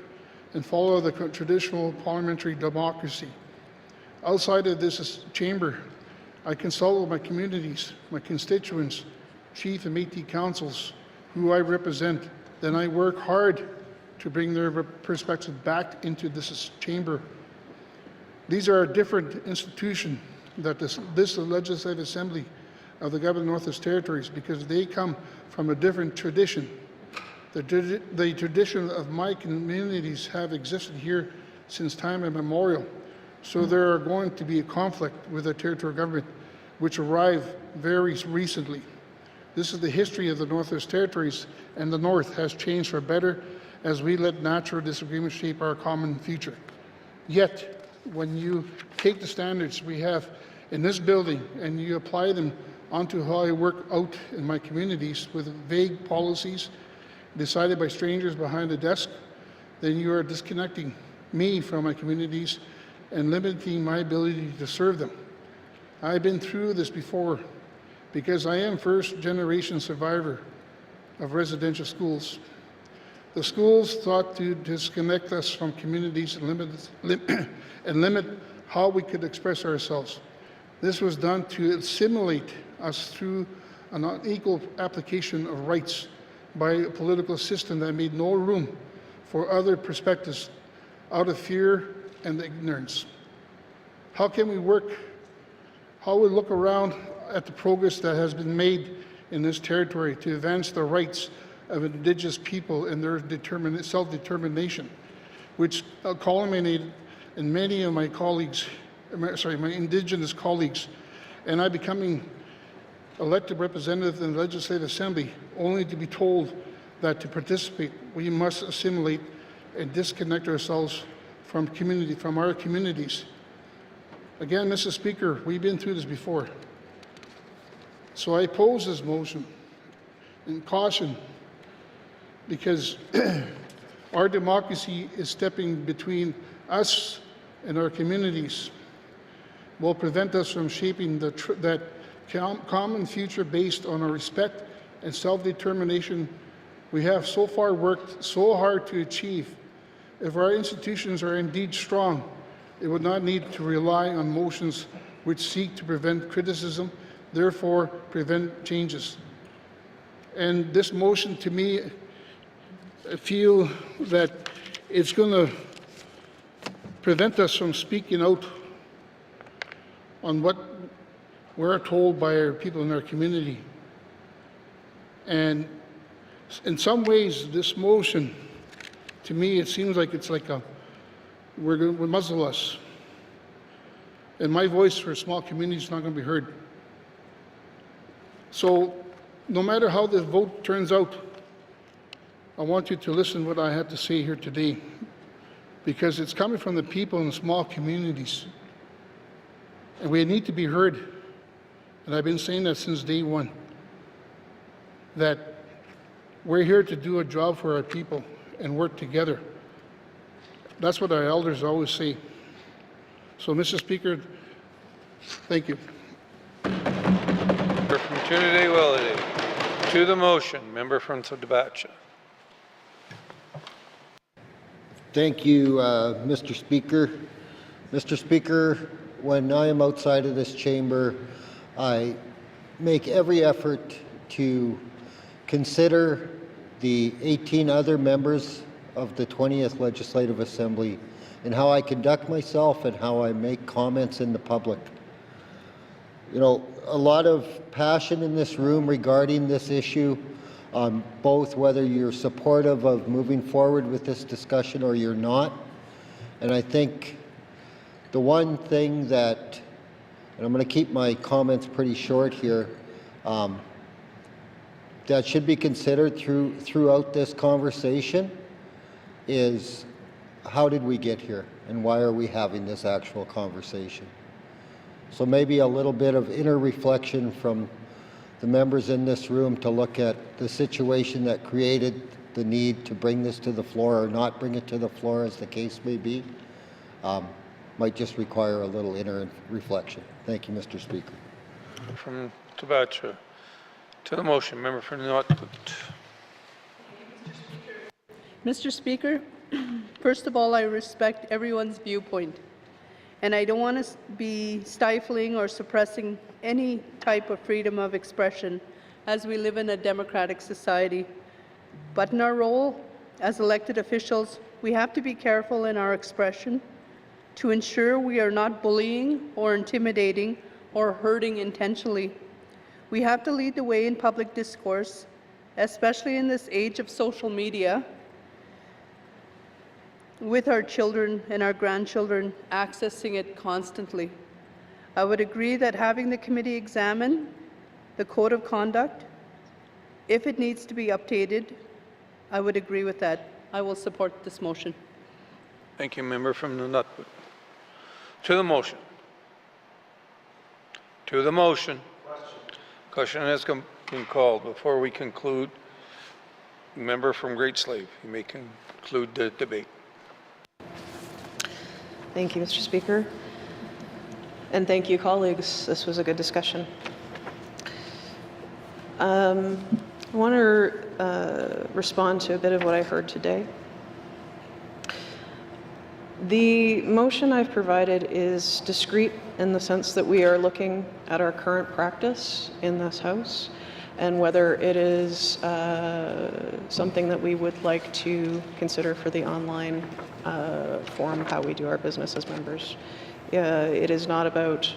and follow the traditional parliamentary democracy. Outside of this chamber, I consult with my communities, my constituents, chief and Métis councils who I represent. Then I work hard to bring their perspective back into this chamber. These are a different institution that this Legislative Assembly of the Government of Northwest Territories, because they come from a different tradition. The tradition of my communities have existed here since time immemorial. So there are going to be a conflict with the territorial government, which arrived very recently. This is the history of the Northwest Territories, and the North has changed for better as we let natural disagreements shape our common future. Yet, when you take the standards we have in this building and you apply them onto how I work out in my communities with vague policies decided by strangers behind a desk, then you are disconnecting me from my communities and limiting my ability to serve them. I've been through this before because I am first-generation survivor of residential schools. The schools thought to disconnect us from communities and limit how we could express ourselves. This was done to assimilate us through an unequal application of rights by a political system that made no room for other perspectives out of fear and ignorance. How can we work? How we look around at the progress that has been made in this territory to advance the rights of Indigenous people and their self-determination, which culminated in many of my colleagues, my Indigenous colleagues, and I becoming elected representative in the Legislative Assembly, only to be told that to participate, we must assimilate and disconnect ourselves from our communities. Again, Mr. Speaker, we've been through this before. So I oppose this motion and caution, because our democracy is stepping between us and our communities, will prevent us from shaping that common future based on our respect and self-determination we have so far worked so hard to achieve. If our institutions are indeed strong, it would not need to rely on motions which seek to prevent criticism, therefore prevent changes. And this motion, to me, I feel that it's going to prevent us from speaking out on what we're told by our people in our community. And in some ways, this motion, to me, it seems like it's like we're going to muzzle us. And my voice for a small community is not going to be heard. So no matter how the vote turns out, I want you to listen to what I have to say here today, because it's coming from the people in small communities. And we need to be heard. And I've been saying that since day one, that we're here to do a job for our people and work together. That's what our elders always say. So, Mr. Speaker, thank you. Member from Trinidad-Willowdale. To the motion, member from Tabacha. Thank you, Mr. Speaker. Mr. Speaker, when I am outside of this chamber, I make every effort to consider the 18 other members of the 20th Legislative Assembly and how I conduct myself and how I make comments in the public. You know, a lot of passion in this room regarding this issue, both whether you're supportive of moving forward with this discussion or you're not. And I think the one thing that, and I'm going to keep my comments pretty short here, that should be considered throughout this conversation is how did we get here and why are we having this actual conversation? So maybe a little bit of inner reflection from the members in this room to look at the situation that created the need to bring this to the floor or not bring it to the floor, as the case may be, might just require a little inner reflection. Thank you, Mr. Speaker. From Tabacha. To the motion, member from Northwood. Mr. Speaker, first of all, I respect everyone's viewpoint, and I don't want to be stifling or suppressing any type of freedom of expression as we live in a democratic society. But in our role as elected officials, we have to be careful in our expression to ensure we are not bullying or intimidating or hurting intentionally. We have to lead the way in public discourse, especially in this age of social media. with our children and our grandchildren accessing it constantly. I would agree that having the committee examine the code of conduct, if it needs to be updated, I would agree with that. I will support this motion. Thank you, member from Nunavut. To the motion. To the motion. Question has been called. Before we conclude, member from Great Slave, you may conclude the debate. Thank you, Mr. Speaker. And thank you, colleagues. This was a good discussion. I want to respond to a bit of what I heard today. The motion I've provided is discrete in the sense that we are looking at our current practice in this House and whether it is something that we would like to consider for the online forum of how we do our business as members. It is not about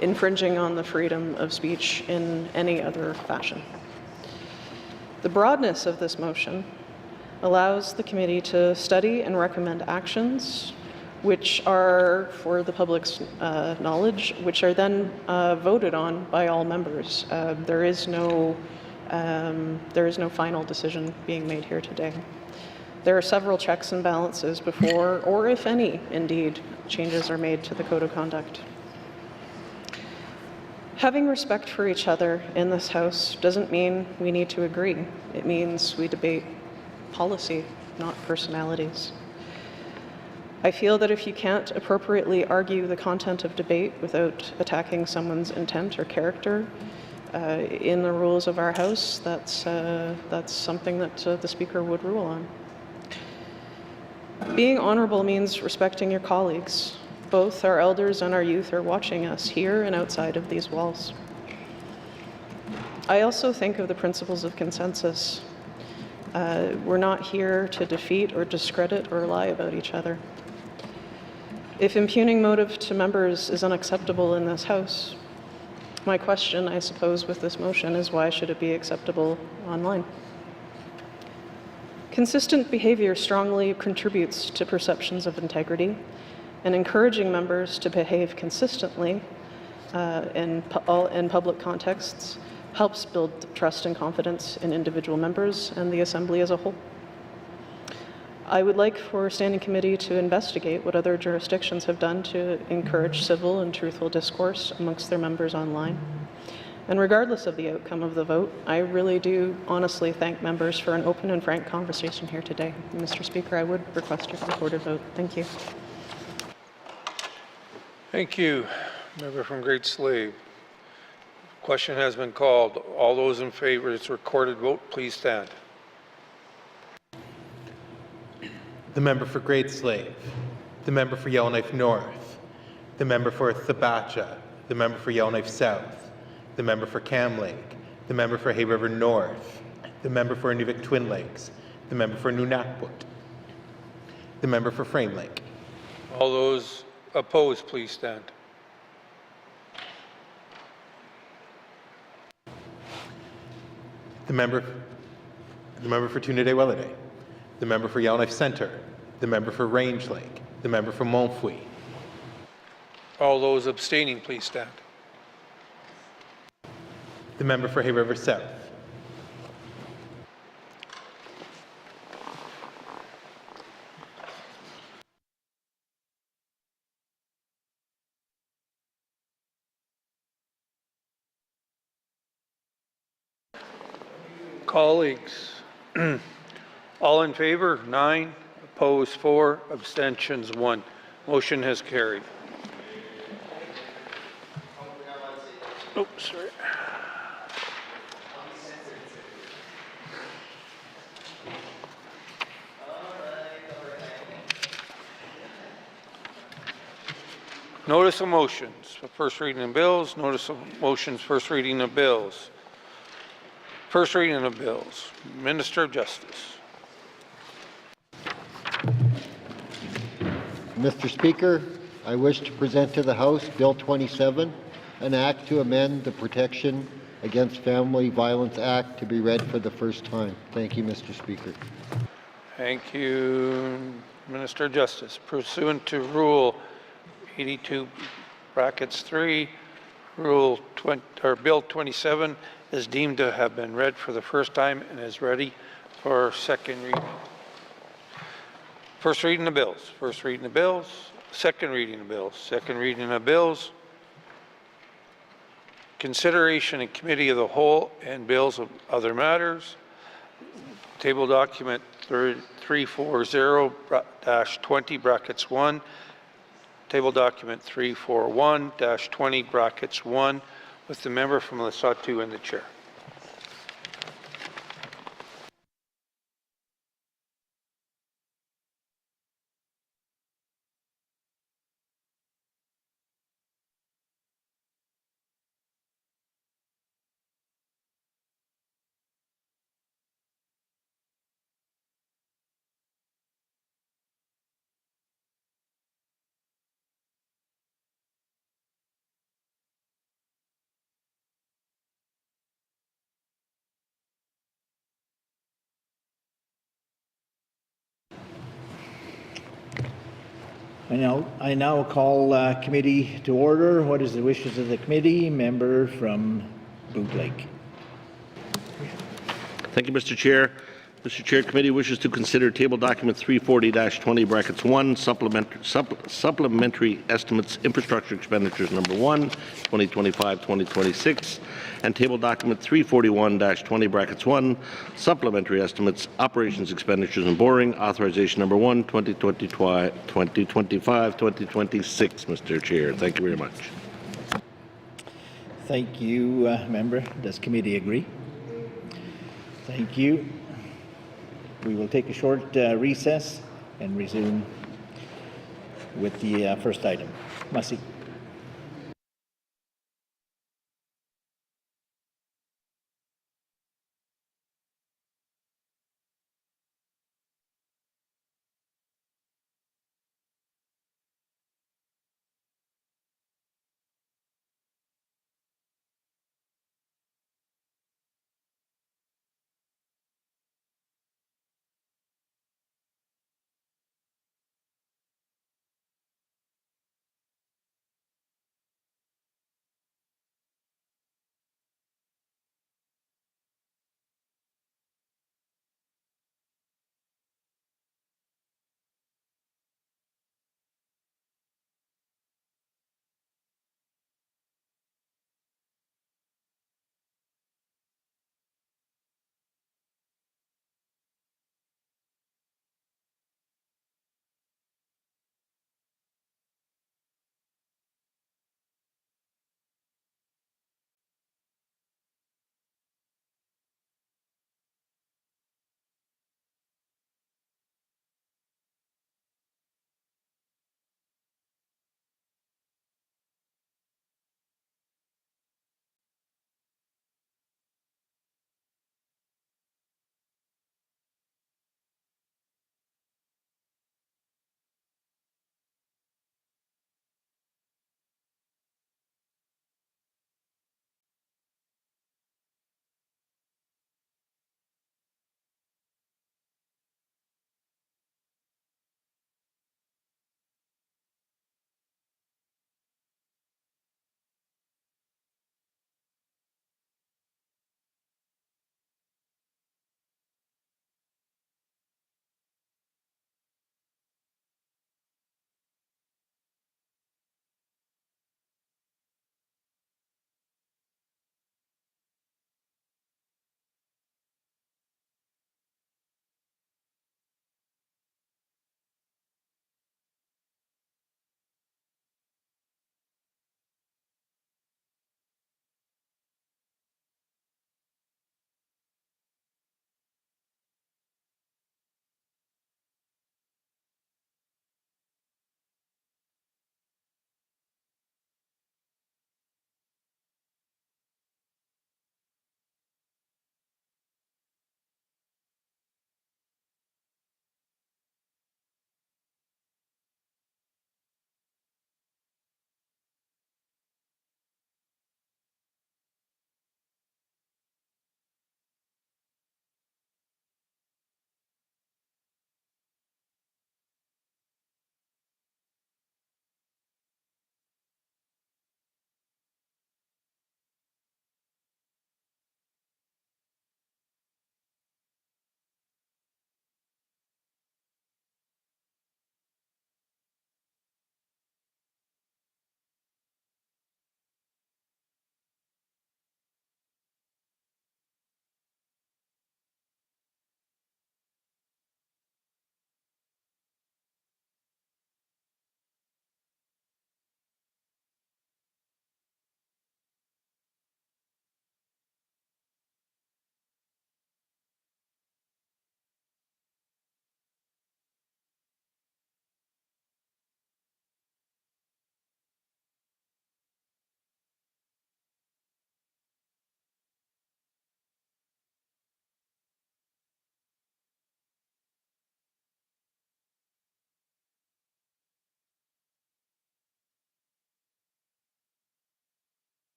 infringing on the freedom of speech in any other fashion. The broadness of this motion allows the committee to study and recommend actions which are for the public's knowledge, which are then voted on by all members. There is no final decision being made here today. There are several checks and balances before, or if any, indeed, changes are made to the Code of Conduct. Having respect for each other in this House doesn't mean we need to agree. It means we debate policy, not personalities. I feel that if you can't appropriately argue the content of debate without attacking someone's intent or character in the rules of our House, that's something that the Speaker would rule on. Being honorable means respecting your colleagues. Both our elders and our youth are watching us here and outside of these walls. I also think of the principles of consensus. We're not here to defeat or discredit or lie about each other. If impugning motive to members is unacceptable in this House, my question, I suppose, with this motion is why should it be acceptable online? Consistent behavior strongly contributes to perceptions of integrity, and encouraging members to behave consistently in public contexts helps build trust and confidence in individual members and the Assembly as a whole. I would like for Standing Committee to investigate what other jurisdictions have done to encourage civil and truthful discourse amongst their members online. And regardless of the outcome of the vote, I really do honestly thank members for an open and frank conversation here today. Mr. Speaker, I would request a recorded vote. Thank you. Thank you, member from Great Slave. Question has been called. All those in favor of this recorded vote, please stand. The member for Great Slave, the member for Yellowknife North, the member for Thabacha, the member for Yellowknife South, the member for Cam Lake, the member for Hay River North, the member for Inuvik Twin Lakes, the member for Nunavut, the member for Frame Lake. All those opposed, please stand. The member for Tunadé-Wellade, the member for Yellowknife Centre, the member for Range Lake, the member for Montfouille. All those abstaining, please stand. The member for Hay River South. Colleagues, all in favor, 9, opposed 4, abstentions 1. Motion has carried. Oh, sorry. Notice of motions for first reading of bills. Notice of motions, first reading of bills. First reading of bills. Minister of Justice. Mr. Speaker, I wish to present to the House Bill 27, an act to amend the Protection Against Family Violence Act, to be read for the first time. Thank you, Mr. Speaker. Thank you, Minister of Justice. Pursuant to Rule 82 brackets 3, Rule 20, or Bill 27 is deemed to have been read for the first time and is ready for second reading. First reading of bills. First reading of bills. Second reading of bills. Second reading of bills. Consideration in committee of the whole and bills of other matters. Table document 340-20 brackets 1. Table document 341-20 brackets 1 with the member from Le Satu and the chair. I now call committee to order. What is the wishes of the committee? Member from Boot Lake. Thank you, Mr. Chair. Mr. Chair, committee wishes to consider table document 340-20 brackets 1, supplementary estimates infrastructure expenditures number 1, 2025-2026, and table document 341-20 brackets 1, supplementary estimates operations expenditures and boring authorization number 1, 2025-2026, Mr. Chair. Thank you very much. Thank you, member. Does committee agree? Thank you. We will take a short recess and resume with the first item. Masi.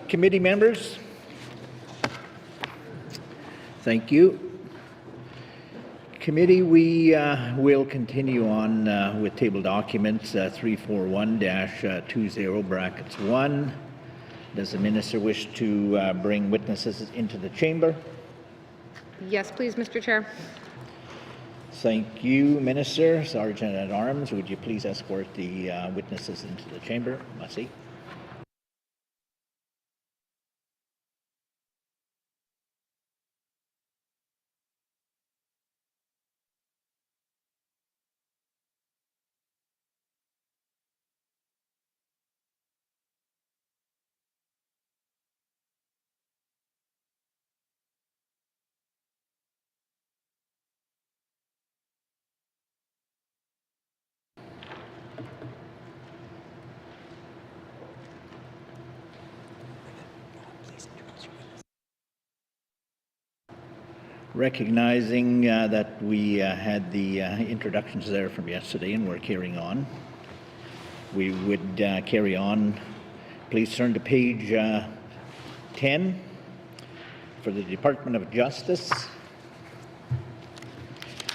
Committee members? Thank you. Committee, we will continue on with table documents 341-20 brackets 1. Does the minister wish to bring witnesses into the chamber? Yes, please, Mr. Chair. Thank you, Minister. Sergeant at Arms, would you please escort the witnesses into the chamber? Merci. Recognizing that we had the introductions there from yesterday and we're carrying on, we would carry on. Please turn to page 10 for the Department of Justice.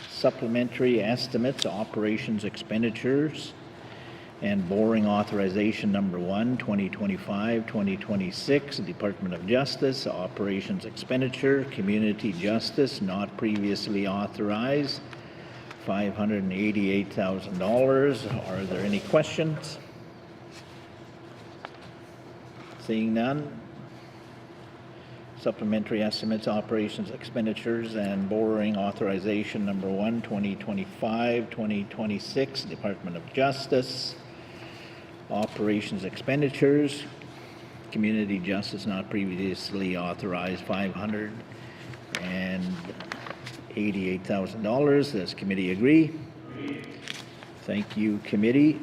Supplementary estimates, operations expenditures, and borrowing authorization number 1, 2025-2026, Department of Justice, operations expenditure, community justice, not previously authorized, $588,000. Are there any questions? Seeing none. Supplementary estimates, operations expenditures, and borrowing authorization number 1, 2025-2026, Department of Justice. Operations expenditures, community justice not previously authorized, $588,000. Does committee agree? Thank you, committee.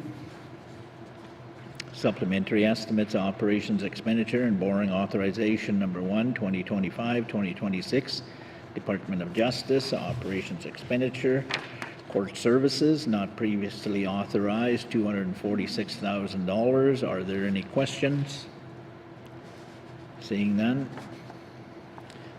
Supplementary estimates, operations expenditure, and borrowing authorization number 1, 2025-2026, Department of Justice, operations expenditure. Court services not previously authorized, $246,000. Are there any questions? Seeing none.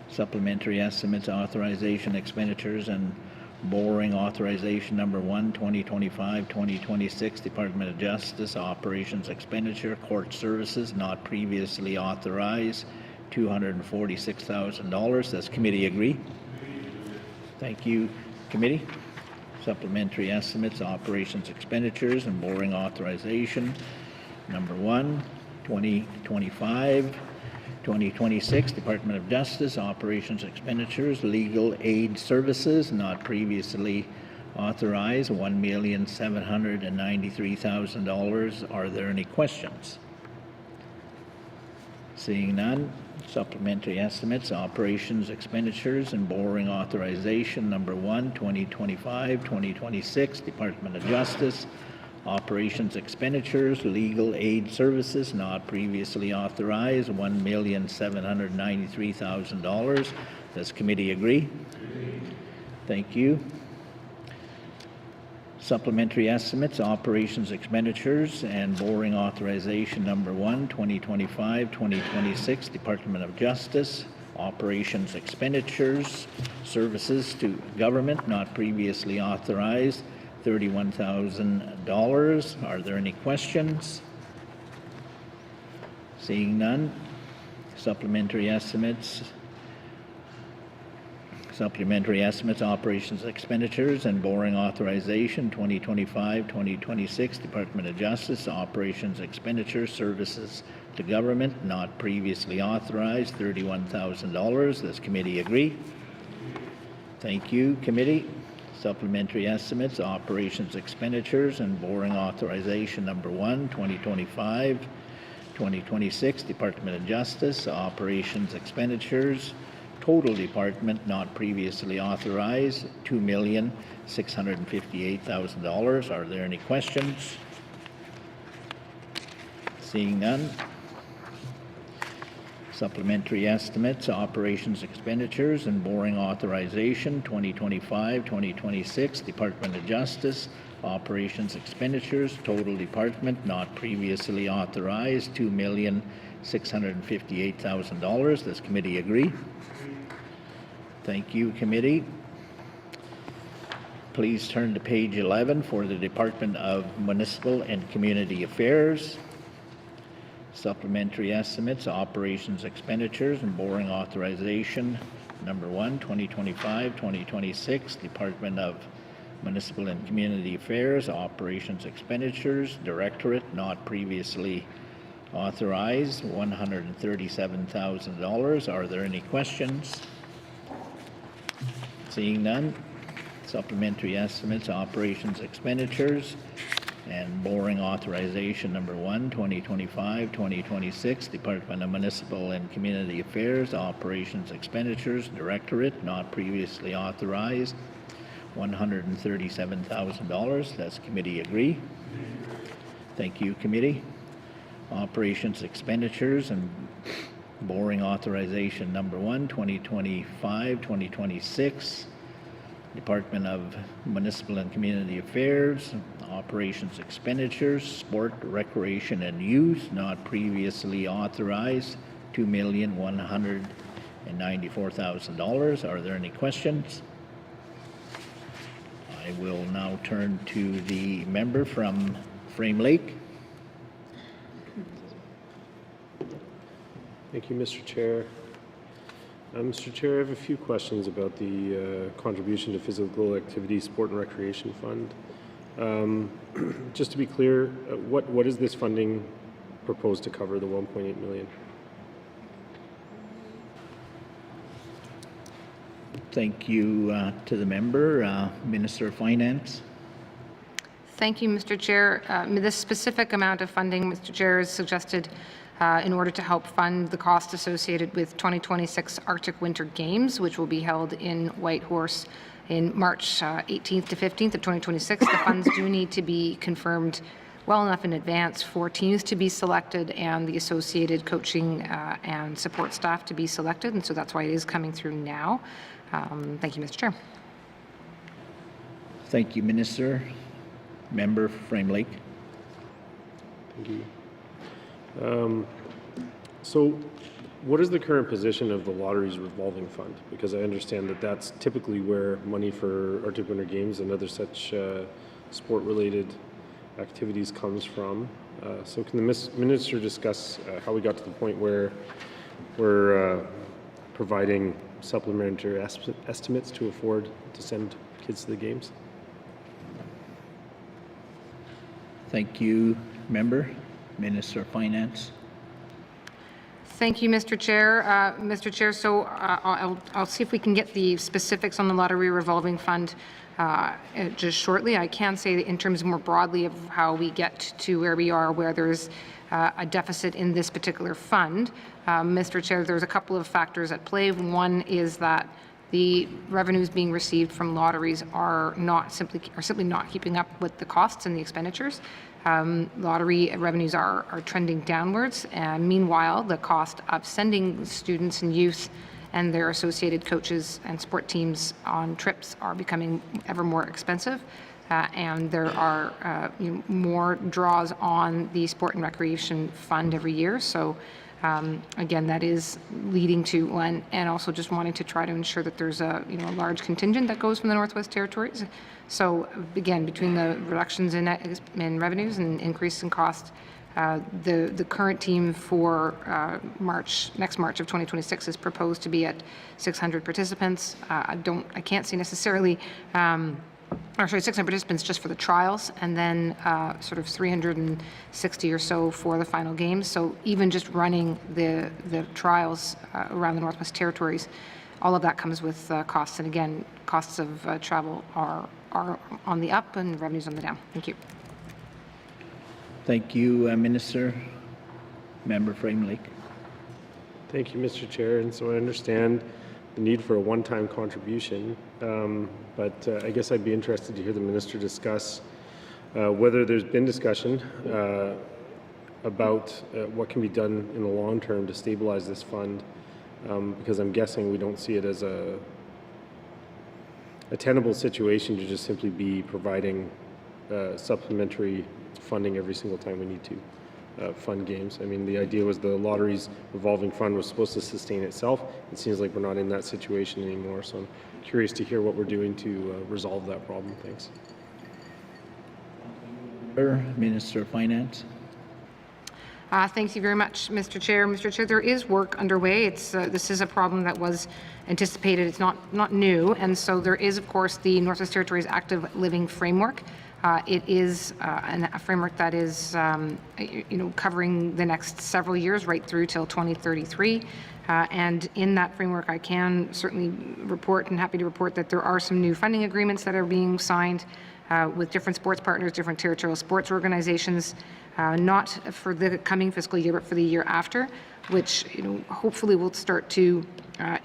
Supplementary estimates, authorization, expenditures, and borrowing authorization number 1, 2025-2026, Department of Justice, operations expenditure, court services not previously authorized, $246,000. Does committee agree? Thank you, committee. Supplementary estimates, operations expenditures, and borrowing authorization number 1, 2025-2026, Department of Justice, operations expenditures, legal aid services not previously authorized, $1,793,000. Are there any questions? Seeing none. Supplementary estimates, operations expenditures, and borrowing authorization number 1, 2025-2026, Department of Justice, operations expenditures, legal aid services not previously authorized, $1,793,000. Does committee agree? Thank you. Supplementary estimates, operations expenditures, and borrowing authorization number 1, 2025-2026, Department of Justice, operations expenditures, services to government not previously authorized, $31,000. Are there any questions? Seeing none. Supplementary estimates, operations expenditures, and borrowing authorization 2025-2026, Department of Justice, operations expenditure, services to government not previously authorized, $31,000. Does committee agree? Thank you, committee. Supplementary estimates, operations expenditures, and borrowing authorization number 1, 2025-2026, Department of Justice, operations expenditures, total department not previously authorized, $2,658,000. Are there any questions? Seeing none. Supplementary estimates, operations expenditures, and borrowing authorization 2025-2026, Department of Justice, Operations expenditures, total department not previously authorized, $2,658,000. Does committee agree? Thank you, committee. Please turn to page 11 for the Department of Municipal and Community Affairs. Supplementary estimates, operations expenditures, and borrowing authorization. Number 1, 2025-2026, Department of Municipal and Community Affairs, operations expenditures, Directorate not previously authorized, $137,000. Are there any questions? Seeing none. Supplementary estimates, operations expenditures, and borrowing authorization. Number 1, 2025-2026, Department of Municipal and Community Affairs, operations expenditures, Directorate not previously authorized, $137,000. Does committee agree? Thank you, committee. Operations expenditures and borrowing authorization. Number 1, 2025-2026, Department of Municipal and Community Affairs, operations expenditures, sport, recreation, and youth not previously authorized, $2,194,000. Are there any questions? I will now turn to the member from Frame Lake. Thank you, Mr. Chair. Mr. Chair, I have a few questions about the contribution to physical activity, sport and recreation fund. Just to be clear, what is this funding proposed to cover, the $1.8 million? Thank you to the member. Minister of Finance. Thank you, Mr. Chair. This specific amount of funding, Mr. Chair, is suggested in order to help fund the cost associated with 2026 Arctic Winter Games, which will be held in Whitehorse in March 18th to 15th of 2026. The funds do need to be confirmed well enough in advance for teams to be selected and the associated coaching and support staff to be selected, and so that's why it is coming through now. Thank you, Mr. Chair. Thank you, Minister. Member for Frame Lake. Thank you. So what is the current position of the lottery's revolving fund? Because I understand that that's typically where money for Arctic Winter Games and other such sport-related activities comes from. So can the Minister discuss how we got to the point where we're providing supplementary estimates to afford to send kids to the games? Thank you, member. Minister of Finance. Thank you, Mr. Chair. Mr. Chair, so I'll see if we can get the specifics on the lottery revolving fund just shortly. I can say that in terms more broadly of how we get to where we are, where there's a deficit in this particular fund. Mr. Chair, there's a couple of factors at play. One is that the revenues being received from lotteries are simply not keeping up with the costs and the expenditures. Lottery revenues are trending downwards. Meanwhile, the cost of sending students and youth and their associated coaches and sport teams on trips are becoming ever more expensive. And there are more draws on the Sport and Recreation Fund every year. So again, that is leading to one, and also just wanting to try to ensure that there's a large contingent that goes from the Northwest Territories. So again, between the reductions in revenues and increase in cost, the current team for next March of 2026 is proposed to be at 600 participants. I can't see necessarily. 600 participants just for the trials, and then sort of 360 or so for the final games. So even just running the trials around the Northwest Territories, all of that comes with costs. And again, costs of travel are on the up and revenues on the down. Thank you. Thank you, Minister. Member Frame Lake. Thank you, Mr. Chair. And so I understand the need for a one-time contribution, but I guess I'd be interested to hear the Minister discuss whether there's been discussion about what can be done in the long term to stabilize this fund, because I'm guessing we don't see it as a tenable situation to just simply be providing supplementary funding every single time we need to fund games. I mean, the idea was the lottery's revolving fund was supposed to sustain itself. It seems like we're not in that situation anymore, so I'm curious to hear what we're doing to resolve that problem. Thanks. Minister of Finance. Thank you very much, Mr. Chair. Mr. Chair, there is work underway. This is a problem that was anticipated. It's not new, and so there is, of course, the Northwest Territories Active Living Framework. It is a framework that is, covering the next several years, right through till 2033. And in that framework, I can certainly report and happy to report that there are some new funding agreements that are being signed with different sports partners, different territorial sports organizations, not for the coming fiscal year, but for the year after, which hopefully will start to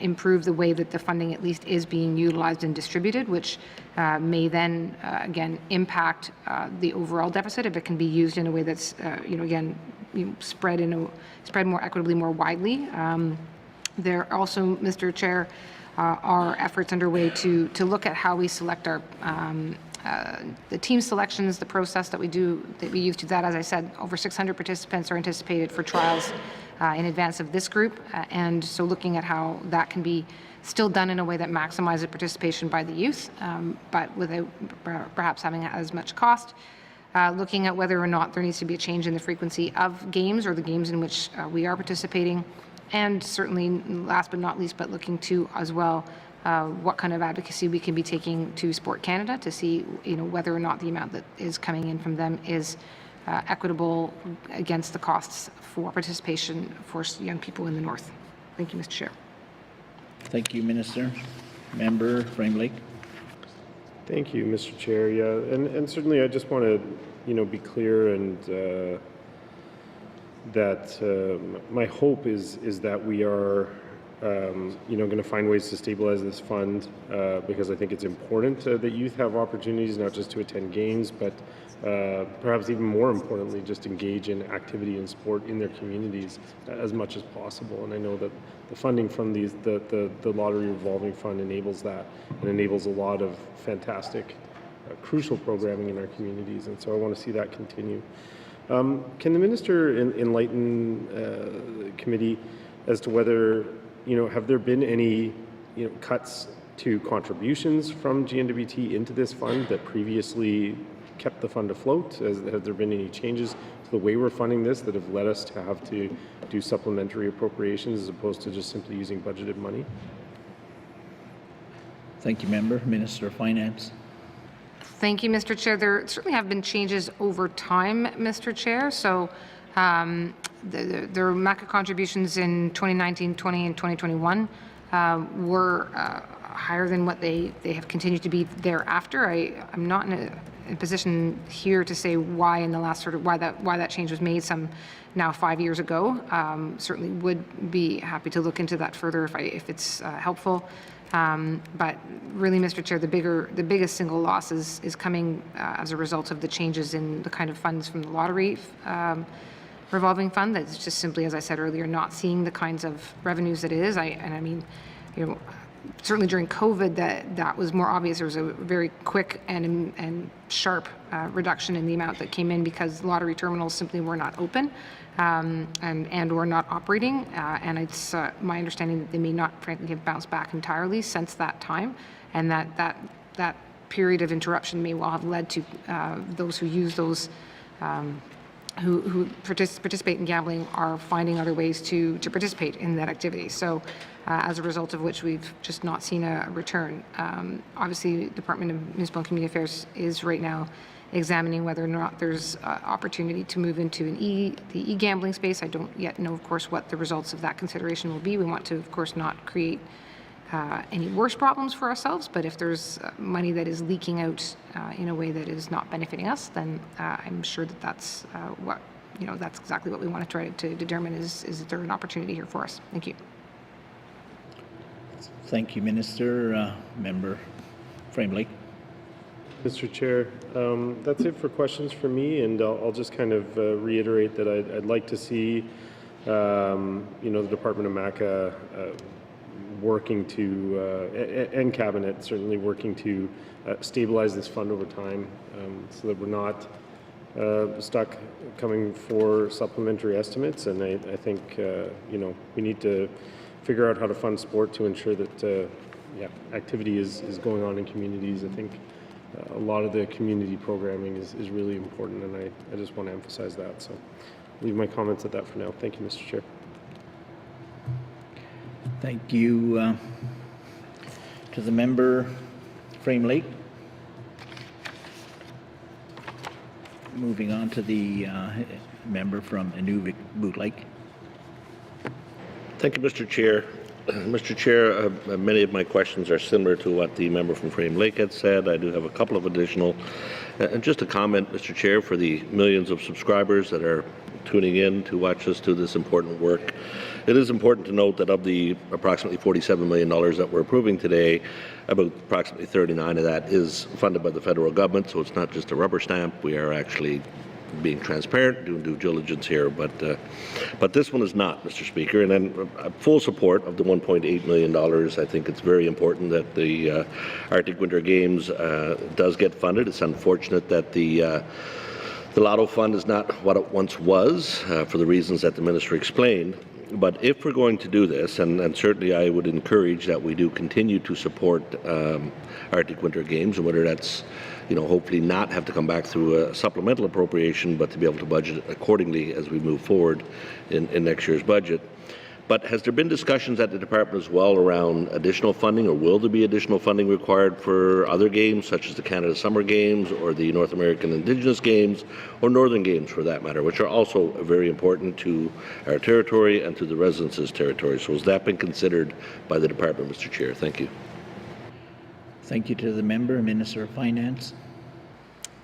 improve the way that the funding at least is being utilized and distributed, which may then again impact the overall deficit if it can be used in a way that's spread more equitably, more widely. There also, Mr. Chair, are efforts underway to look at how we select our the team selections, the process that we use to that. As I said, over 600 participants are anticipated for trials in advance of this group, and so looking at how that can be still done in a way that maximizes participation by the youth, but without perhaps having as much cost. Looking at whether or not there needs to be a change in the frequency of games or the games in which we are participating, and certainly last but not least, but looking to as well what kind of advocacy we can be taking to Sport Canada to see whether or not the amount that is coming in from them is equitable against the costs for participation for young people in the North. Thank you, Mr. Chair. Thank you, Minister. Member Frame Lake. Thank you, Mr. Chair. Yeah, and certainly I just want to be clear and that my hope is that we are going to find ways to stabilize this fund because I think it's important that youth have opportunities not just to attend games, but perhaps even more importantly, just engage in activity and sport in their communities as much as possible. And I know that the funding from the lottery revolving fund enables that and enables a lot of fantastic, crucial programming in our communities. And so I want to see that continue. Can the minister enlighten the committee as to whether have there been any, cuts to contributions from GNWT into this fund that previously kept the fund afloat? Have there been any changes to the way we're funding this that have led us to have to do supplementary appropriations as opposed to just simply using budgeted money? Thank you, Member. Minister of Finance. Thank you, Mr. Chair. There certainly have been changes over time, Mr. Chair. So the MACA contributions in 2019, 20, and 2021 were higher than what they have continued to be thereafter. I'm not in a position here to say why in the last why that change was made some now 5 years ago. Certainly would be happy to look into that further if it's helpful. But really, Mr. Chair, the biggest single loss is coming as a result of the changes in the kind of funds from the lottery revolving fund. That's just simply, as I said earlier, not seeing the kinds of revenues that it is. I mean, certainly during COVID, that was more obvious. There was a very quick and sharp reduction in the amount that came in because lottery terminals simply were not open and or not operating. And it's my understanding that they may not, frankly, have bounced back entirely since that time, and that period of interruption may well have led to those who use those. Who participate in gambling are finding other ways to participate in that activity. So as a result of which we've just not seen a return. Obviously, the Department of Municipal and Community Affairs is right now examining whether or not there's opportunity to move into the e-gambling space. I don't yet know, of course, what the results of that consideration will be. We want to, of course, not create any worse problems for ourselves, but if there's money that is leaking out in a way that is not benefiting us, then I'm sure that that's that's exactly what we want to try to determine is there an opportunity here for us. Thank you. Thank you, Minister. Member Frame Lake. Mr. Chair, that's it for questions for me, and I'll just kind of reiterate that I'd like to see the Department of MACA working to, and Cabinet certainly working to stabilize this fund over time so that we're not stuck coming for supplementary estimates. And I think, we need to figure out how to fund sport to ensure that activity is going on in communities. I think a lot of the community programming is really important, and I just want to emphasize that. So leave my comments at that for now. Thank you, Mr. Chair. Thank you to the member Frame Lake. Moving on to the member from Inuvik Boot Lake. Thank you, Mr. Chair. Mr. Chair, many of my questions are similar to what the member from Frame Lake had said. I do have a couple of additional. And just a comment, Mr. Chair, for the millions of subscribers that are tuning in to watch us do this important work. It is important to note that of the approximately $47 million that we're approving today, about approximately 39 of that is funded by the federal government, so it's not just a rubber stamp. We are actually being transparent, doing due diligence here, but this one is not, Mr. Speaker. And then full support of the $1.8 million. I think it's very important that the Arctic Winter Games does get funded. It's unfortunate that the Lotto Fund is not what it once was for the reasons that the Minister explained. But if we're going to do this, and certainly I would encourage that we do continue to support Arctic Winter Games, and whether that's, hopefully not have to come back through a supplemental appropriation, but to be able to budget accordingly as we move forward in next year's budget. But has there been discussions at the department as well around additional funding, or will there be additional funding required for other games, such as the Canada Summer Games or the North American Indigenous Games, or Northern Games for that matter, which are also very important to our territory and to the residents' territory? So has that been considered by the department, Mr. Chair? Thank you. Thank you to the member, Minister of Finance.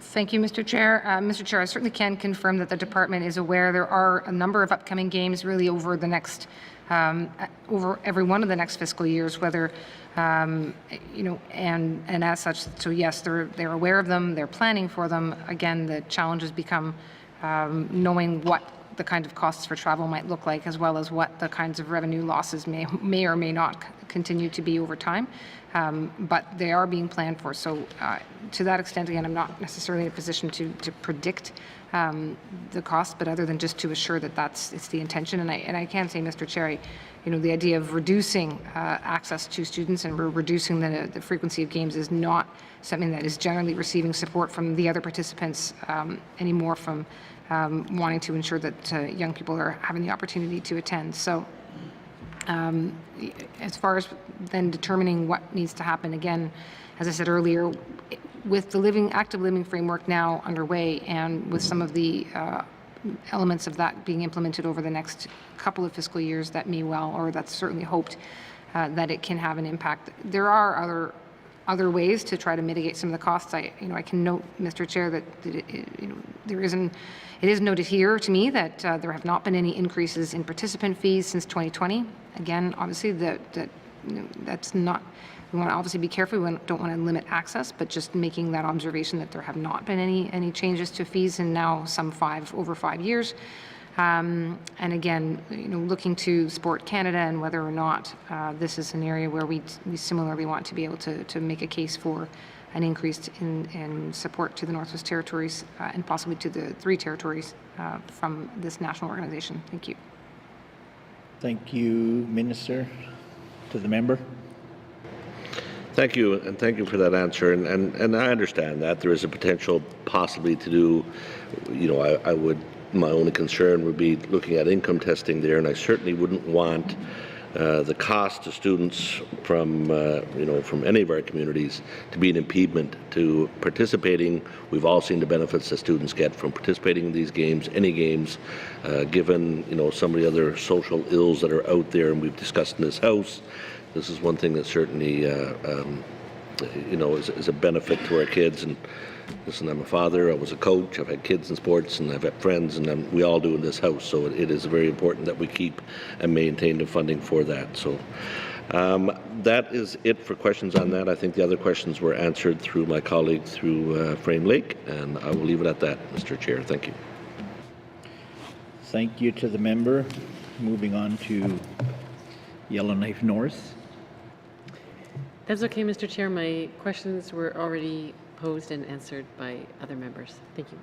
Thank you, Mr. Chair. Mr. Chair, I certainly can confirm that the department is aware there are a number of upcoming games really over the next, over every one of the next fiscal years, whether, and as such, so yes, they're aware of them, they're planning for them. Again, the challenge has become knowing what the kind of costs for travel might look like, as well as what the kinds of revenue losses may or may not continue to be over time. But they are being planned for. So to that extent, again, I'm not necessarily in a position to predict the cost, but other than just to assure that it's the intention. And I can say, Mr. Chair, the idea of reducing access to students and reducing the frequency of games is not something that is generally receiving support from the other participants anymore, from wanting to ensure that young people are having the opportunity to attend. So as far as then determining what needs to happen, again, as I said earlier, with the active living framework now underway, and with some of the elements of that being implemented over the next couple of fiscal years, that may well, or that's certainly hoped, that it can have an impact. There are other ways to try to mitigate some of the costs. I can note, Mr. Chair, that it is noted here to me that there have not been any increases in participant fees since 2020. Again, obviously, that's not. We want to obviously be careful. We don't want to limit access, but just making that observation that there have not been any changes to fees in now over 5 years. And again, looking to Sport Canada and whether or not this is an area where we similarly want to be able to make a case for an increase in support to the Northwest Territories and possibly to the 3 territories from this national organization. Thank you. Thank you, Minister. To the member. Thank you, and thank you for that answer. And I understand that there is a potential possibly to do, my only concern would be looking at income testing there, and I certainly wouldn't want the cost to students from any of our communities to be an impediment to participating. We've all seen the benefits that students get from participating in these games, any games, given some of the other social ills that are out there, and we've discussed in this House. This is one thing that certainly is a benefit to our kids. And listen, I'm a father, I was a coach, I've had kids in sports, and I've had friends, and we all do in this House. So it is very important that we keep and maintain the funding for that. So that is it for questions on that. I think the other questions were answered through my colleague through Frame Lake, and I will leave it at that, Mr. Chair. Thank you. Thank you to the member. Moving on to Yellowknife North. That's okay, Mr. Chair. My questions were already posed and answered by other members. Thank you.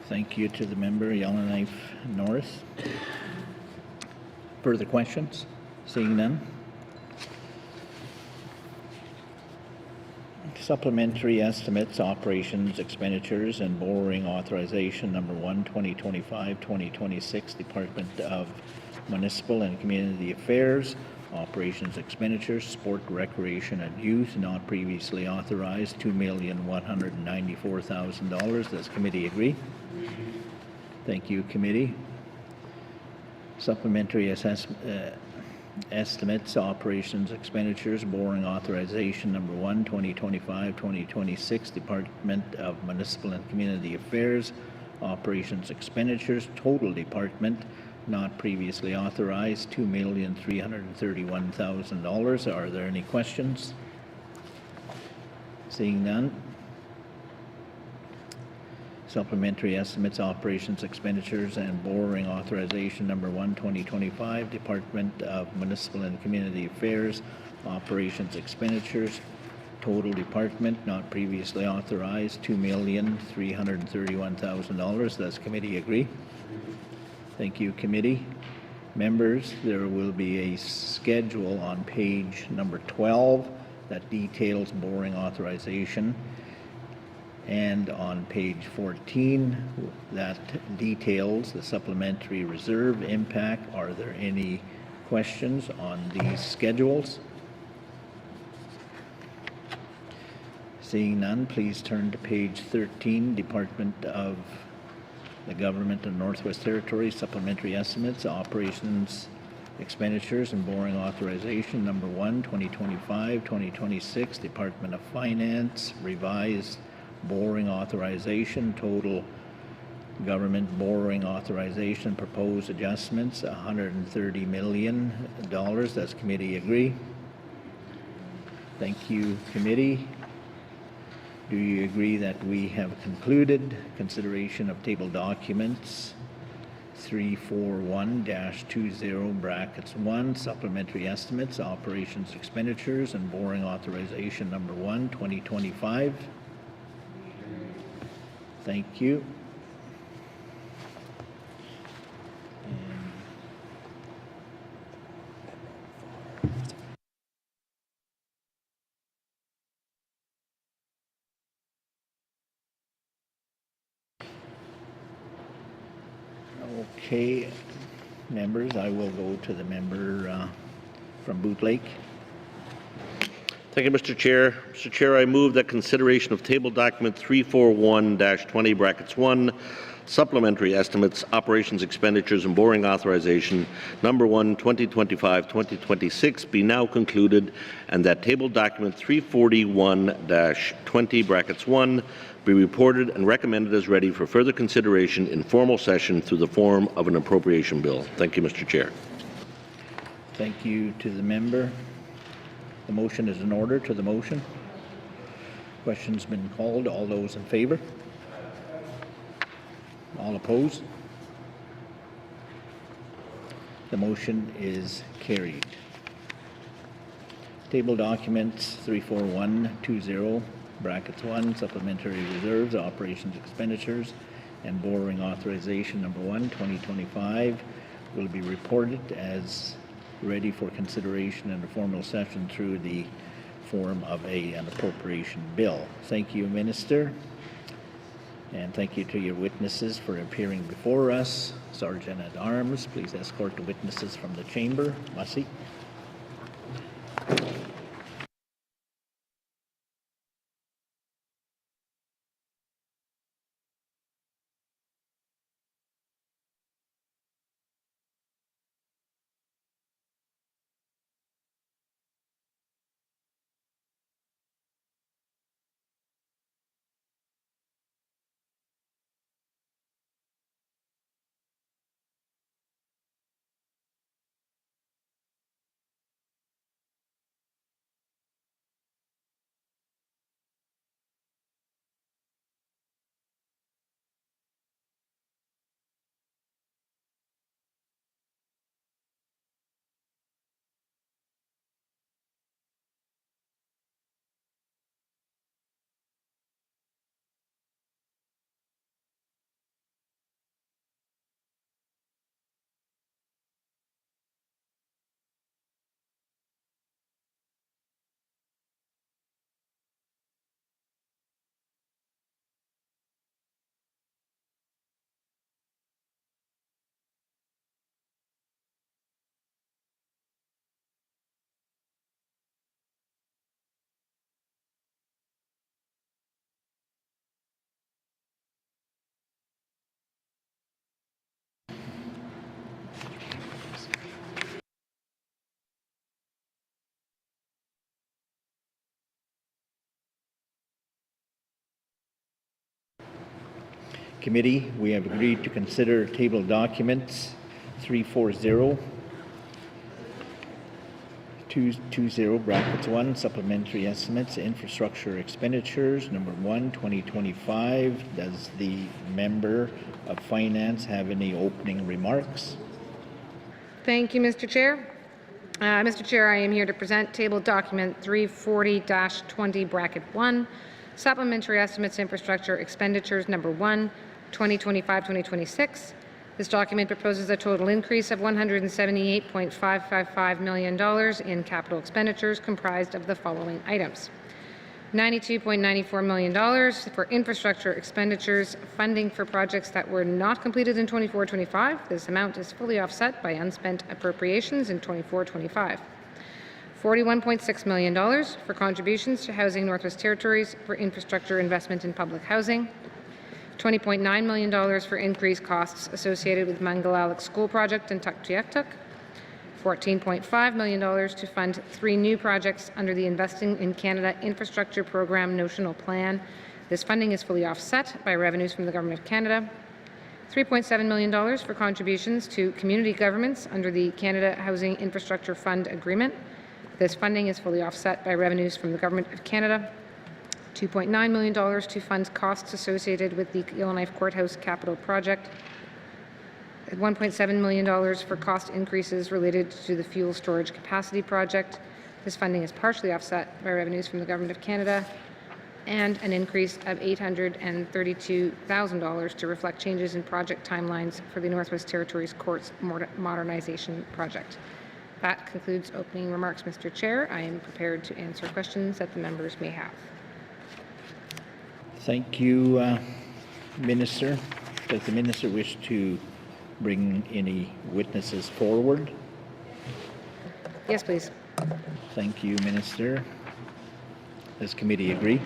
Thank you to the member, Yellowknife North. Further questions? Seeing none. Supplementary estimates, operations, expenditures, and borrowing authorization number 1, 2025-2026, Department of Municipal and Community Affairs, operations, expenditures, sport, recreation, and youth, not previously authorized, $2,194,000. Does committee agree? Thank you, committee. Supplementary estimates, operations, expenditures, borrowing authorization number 1, 2025-2026, Department of Municipal and Community Affairs, operations, expenditures, total department, not previously authorized, $2,331,000. Are there any questions? Seeing none. Supplementary estimates, operations, expenditures, and borrowing authorization number 1, 2025, Department of Municipal and Community Affairs, operations, expenditures, total department, not previously authorized, $2,331,000. Does committee agree? Thank you, committee. Members, there will be a schedule on page number 12 that details borrowing authorization, and on page 14 that details the supplementary reserve impact. Are there any questions on these schedules? Seeing none, please turn to page 13, Department of the Government of Northwest Territories, supplementary estimates, operations, expenditures, and borrowing authorization number 1, 2025-2026, Department of Finance, revised borrowing authorization, total government borrowing authorization, proposed adjustments, $130 million. Does committee agree? Thank you, committee. Do you agree that we have concluded consideration of table documents 341-20 brackets 1, supplementary estimates, operations, expenditures, and borrowing authorization number 1, 2025? Thank you. Okay, members, I will go to the member from Boot Lake. Thank you, Mr. Chair. Mr. Chair, I move that consideration of table document 341-20 brackets 1, supplementary estimates, operations, expenditures, and borrowing authorization number 1, 2025-2026 be now concluded, and that table document 341-20 brackets 1 be reported and recommended as ready for further consideration in formal session through the form of an appropriation bill. Thank you, Mr. Chair. Thank you to the member. The motion is in order. To the motion. Question's been called. All those in favor? All opposed? The motion is carried. Table documents 34120 brackets 1, supplementary reserves, operations, expenditures, and borrowing authorization number 1, 2025 will be reported as ready for consideration in a formal session through the form of an appropriation bill. Thank you, Minister, and thank you to your witnesses for appearing before us. Sergeant at Arms, please escort the witnesses from the chamber. Masi. committee, we have agreed to consider table documents 340, 220 brackets 1, supplementary estimates, infrastructure expenditures, number 1, 2025. Does the member of finance have any opening remarks? Thank you, Mr. Chair. Mr. Chair, I am here to present table document 340-20 bracket 1, supplementary estimates infrastructure expenditures number 1, 2025-2026. This document proposes a total increase of $178.555 million in capital expenditures comprised of the following items. $92.94 million for infrastructure expenditures, funding for projects that were not completed in 24-25. This amount is fully offset by unspent appropriations in 24-25. $41.6 million for contributions to Housing Northwest Territories for infrastructure investment in public housing. $20.9 million for increased costs associated with Mangalalak School Project in Tuktoyaktuk. $14.5 million to fund 3 new projects under the Investing in Canada Infrastructure Program Notional Plan. This funding is fully offset by revenues from the Government of Canada. $3.7 million for contributions to community governments under the Canada Housing Infrastructure Fund Agreement. This funding is fully offset by revenues from the Government of Canada. $2.9 million to fund costs associated with the Yellowknife Courthouse Capital Project. $1.7 million for cost increases related to the fuel storage capacity project. This funding is partially offset by revenues from the Government of Canada, and an increase of $832,000 to reflect changes in project timelines for the Northwest Territories Courts Modernization Project. That concludes opening remarks, Mr. Chair. I am prepared to answer questions that the members may have. Thank you, Minister. Does the Minister wish to bring any witnesses forward? Yes, please. Thank you, Minister. Does committee agree?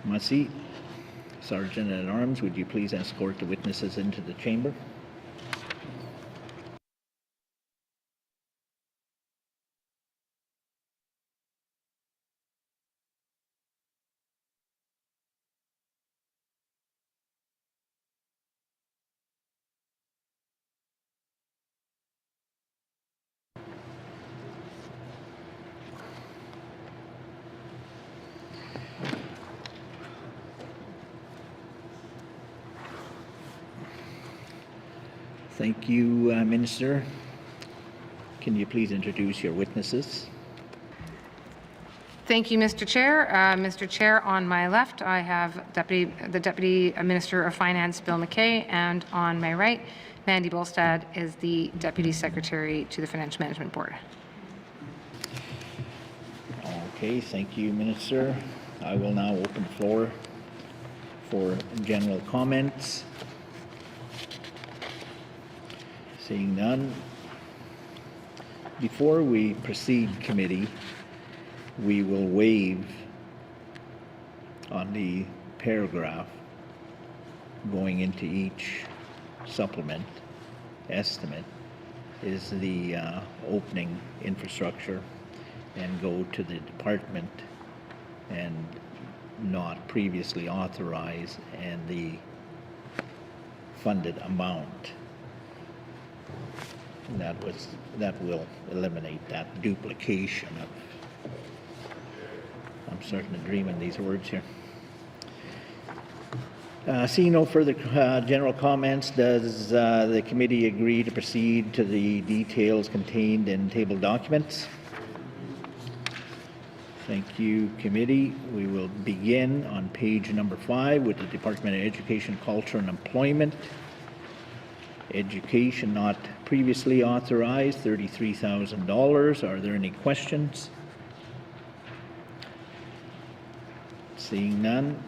Masi, Sergeant at Arms, would you please escort the witnesses into the chamber? Thank you, Minister. Can you please introduce your witnesses? Thank you, Mr. Chair. Mr. Chair, on my left, I have the Deputy Minister of Finance, Bill McKay, and on my right, Mandy Bolstad is the Deputy Secretary to the Financial Management Board. Okay, thank you, Minister. I will now open the floor for general comments. Seeing none. Before we proceed, committee, we will waive on the paragraph going into each supplement estimate is the opening infrastructure and go to the department and not previously authorized and the funded amount. That will eliminate that duplication of, I'm starting to dream in these words here. Seeing no further general comments, does the committee agree to proceed to the details contained in table documents? Thank you, committee. We will begin on page number 5 with the Department of Education, Culture and Employment. Education not previously authorized, $33,000. Are there any questions? Seeing none.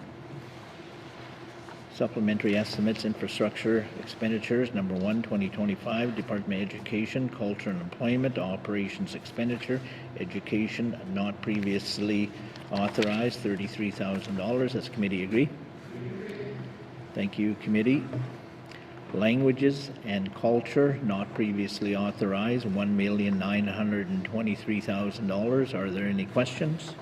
Supplementary estimates, infrastructure expenditures, number 1, 2025, Department of Education, Culture and Employment, operations expenditure, education not previously authorized, $33,000. Does committee agree? Thank you, committee. Languages and culture not previously authorized, $1,923,000. Are there any questions?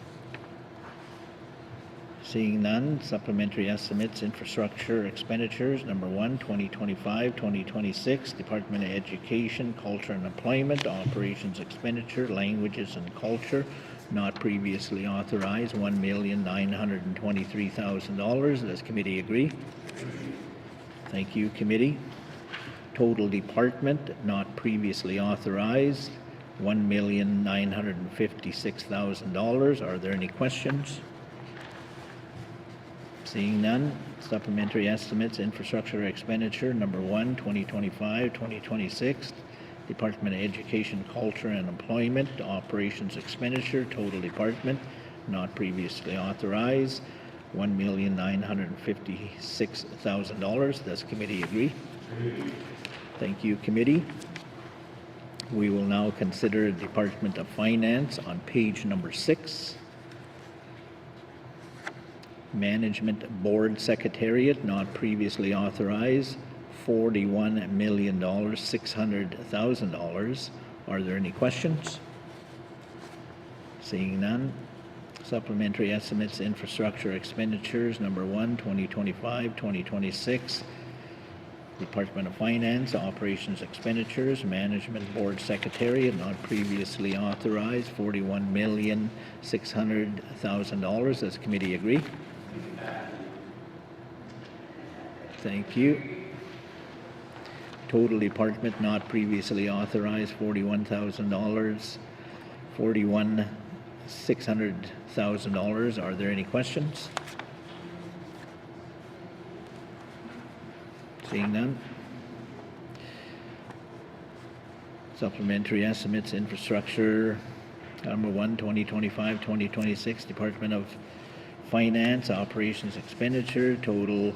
Seeing none, supplementary estimates, infrastructure expenditures, number 1, 2025-2026, Department of Education, Culture and Employment, operations expenditure, languages and culture, not previously authorized, $1,923,000. Does committee agree? Thank you, committee. Total department, not previously authorized, $1,956,000. Are there any questions? Seeing none, supplementary estimates, infrastructure expenditure, number 1, 2025-2026, Department of Education, Culture and Employment, operations expenditure, total department, not previously authorized, $1,956,000. Does committee agree? Thank you, committee. We will now consider Department of Finance on page number 6. Management Board Secretariat, not previously authorized, $41,600,000. Are there any questions? Seeing none. Supplementary estimates, infrastructure expenditures, number 1, 2025-2026, Department of Finance, operations expenditures, Management Board Secretariat, not previously authorized, $41,600,000. Does committee agree? Thank you. Total department not previously authorized, $41,000, $41,600,000. Are there any questions? Seeing none. Supplementary estimates, infrastructure, number 1, 2025-2026, Department of Finance, operations expenditure, total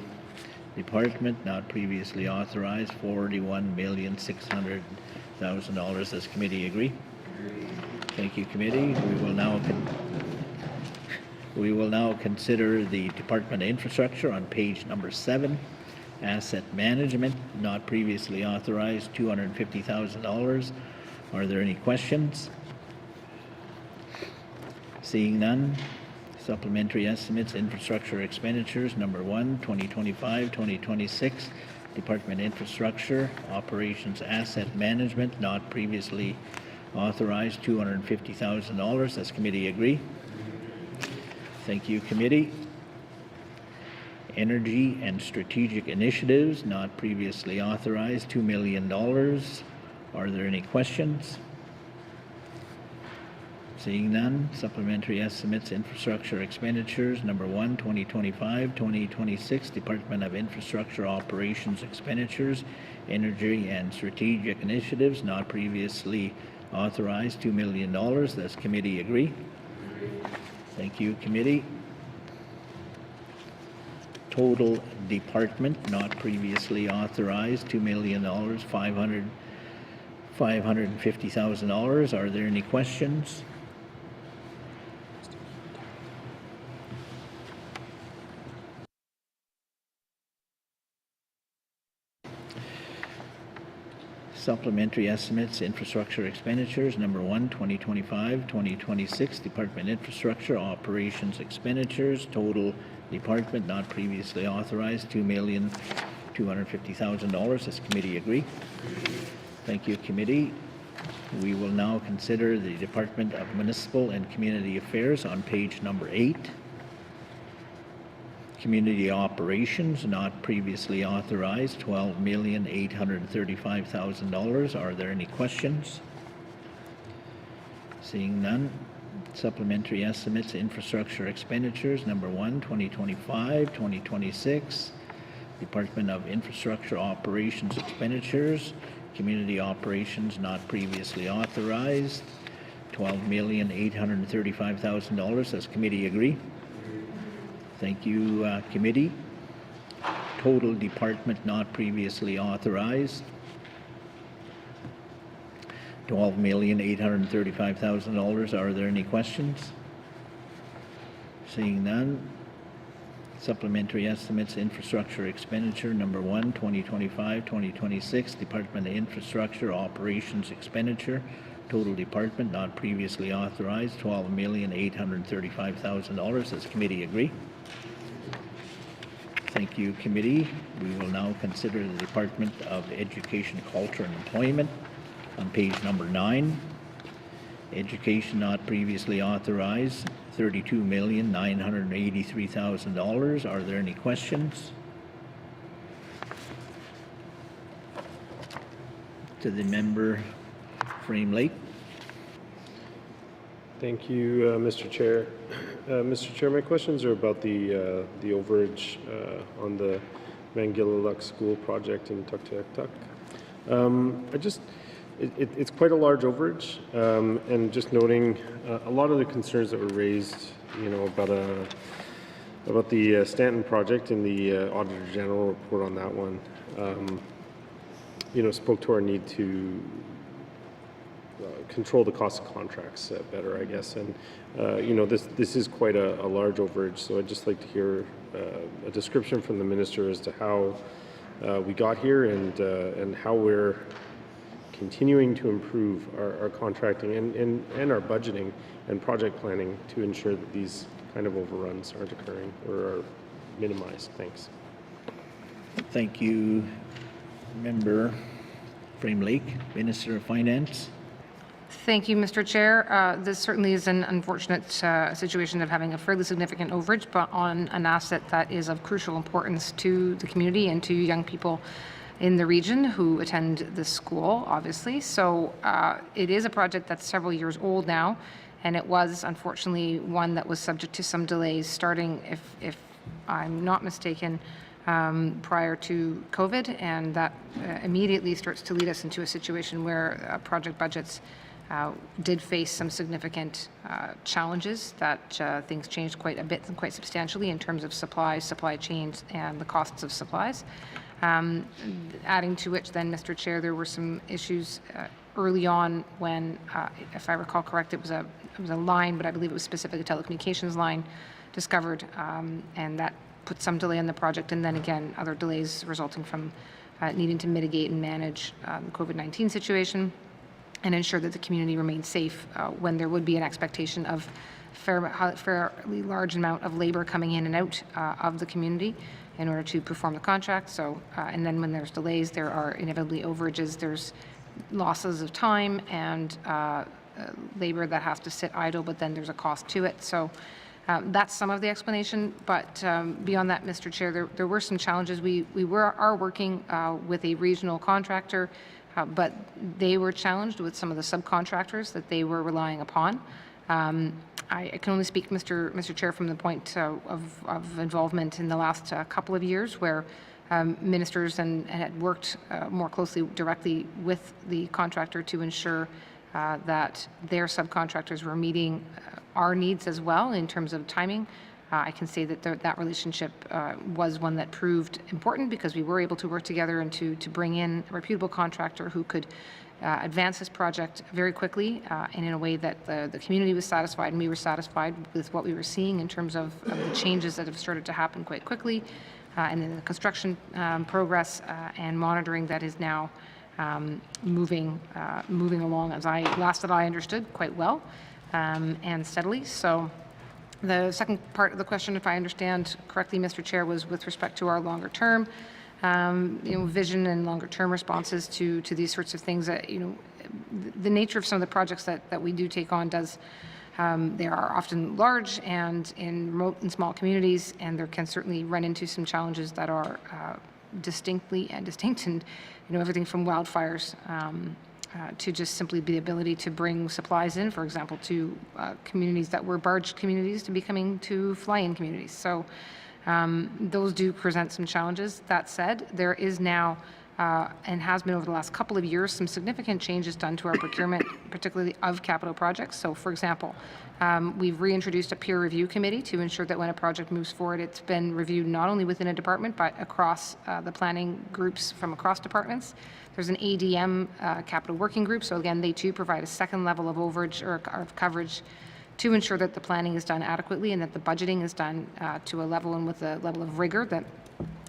department not previously authorized, $41,600,000. Does committee agree? Thank you, committee. We will now consider the Department of Infrastructure on page number 7. Asset management, not previously authorized, $250,000. Are there any questions? Seeing none. Supplementary estimates, infrastructure expenditures, number 1, 2025-2026, Department of Infrastructure, operations asset management, not previously authorized, $250,000. Does committee agree? Thank you, committee. Energy and strategic initiatives, not previously authorized, $2 million. Are there any questions? Seeing none, supplementary estimates, infrastructure expenditures, number 1, 2025-2026, Department of Infrastructure operations expenditures, energy and strategic initiatives, not previously authorized, $2 million. Does committee agree? Thank you, committee. Total department, not previously authorized, $2 million, $550,000. Are there any questions? Supplementary estimates, infrastructure expenditures, number 1, 2025-2026, Department of Infrastructure, operations expenditures, total department not previously authorized, $2,250,000. Does committee agree? Thank you, committee. We will now consider the Department of Municipal and Community Affairs on page number 8. Community operations not previously authorized, $12,835,000. Are there any questions? Seeing none. Supplementary estimates, infrastructure expenditures, number 1, 2025-2026, Department of Infrastructure operations expenditures, community operations not previously authorized, $12,835,000. Does committee agree? Thank you, committee. Total department not previously authorized, $12,835,000. Are there any questions? Seeing none. Supplementary estimates, infrastructure expenditure, number 1, 2025-2026, Department of Infrastructure operations expenditure, total department not previously authorized, $12,835,000. Does committee agree? Thank you, committee. We will now consider the Department of Education, Culture and Employment on page number 9. Education not previously authorized, $32,983,000. Are there any questions? To the member, Frame Lake. Thank you, Mr. Chair. Mr. Chair, my questions are about the overage on the Mangillaluk School project in Tuktoyaktuk. It's quite a large overage, and just noting a lot of the concerns that were raised, about the Stanton project and the Auditor General report on that one. Spoke to our need to control the cost of contracts better, I guess. And this is quite a large overage, so I'd just like to hear a description from the minister as to how we got here and how we're continuing to improve our contracting and our budgeting and project planning to ensure that these kind of overruns aren't occurring or are minimized. Thanks. Thank you, Member Frame Lake. Minister of Finance. Thank you, Mr. Chair. This certainly is an unfortunate situation of having a fairly significant overage, but on an asset that is of crucial importance to the community and to young people in the region who attend the school, obviously. So it is a project that's several years old now, and it was unfortunately one that was subject to some delays starting, if I'm not mistaken, prior to COVID, and that immediately starts to lead us into a situation where project budgets did face some significant challenges, that things changed quite a bit and quite substantially in terms of supplies, supply chains, and the costs of supplies. Adding to which then, Mr. Chair, there were some issues early on when, if I recall correct, it was a line, but I believe it was specifically a telecommunications line discovered, and that put some delay in the project, and then again, other delays resulting from needing to mitigate and manage the COVID-19 situation and ensure that the community remained safe when there would be an expectation of fairly large amount of labor coming in and out of the community in order to perform the contract. So, and then when there's delays, there are inevitably overages, there's losses of time and labor that has to sit idle, but then there's a cost to it. So that's some of the explanation, but beyond that, Mr. Chair, there were some challenges. We are working with a regional contractor, but they were challenged with some of the subcontractors that they were relying upon. I can only speak, Mr. Chair, from the point of involvement in the last couple of years where ministers and had worked more closely directly with the contractor to ensure that their subcontractors were meeting our needs as well in terms of timing. I can say that that relationship was one that proved important because we were able to work together and to bring in a reputable contractor who could advance this project very quickly and in a way that the community was satisfied and we were satisfied with what we were seeing in terms of the changes that have started to happen quite quickly and then the construction progress and monitoring that is now moving along, as last that I understood, quite well and steadily. So the second part of the question, if I understand correctly, Mr. Chair, was with respect to our longer term vision and longer term responses to these sorts of things. That the nature of some of the projects that we do take on does. They are often large and in remote and small communities, and there can certainly run into some challenges that are distinct and everything from wildfires to just simply the ability to bring supplies in, for example, to communities that were barge communities to becoming to fly-in communities. So those do present some challenges. That said, there is now and has been over the last couple of years some significant changes done to our procurement, particularly of capital projects. So, for example, we've reintroduced a peer review committee to ensure that when a project moves forward, it's been reviewed not only within a department, but across the planning groups from across departments. There's an ADM capital working group. So again, they too provide a second level of overage or of coverage to ensure that the planning is done adequately and that the budgeting is done to a level and with a level of rigor that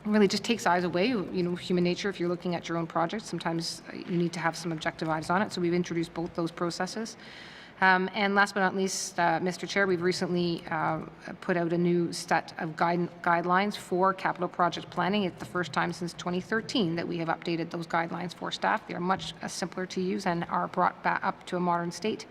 really just takes eyes away. Human nature, if you're looking at your own project, sometimes you need to have some objective eyes on it. So we've introduced both those processes. And last but not least, Mr. Chair, we've recently put out a new set of guidelines for capital project planning. It's the first time since 2013 that we have updated those guidelines for staff. They are much simpler to use and are brought back up to a modern state.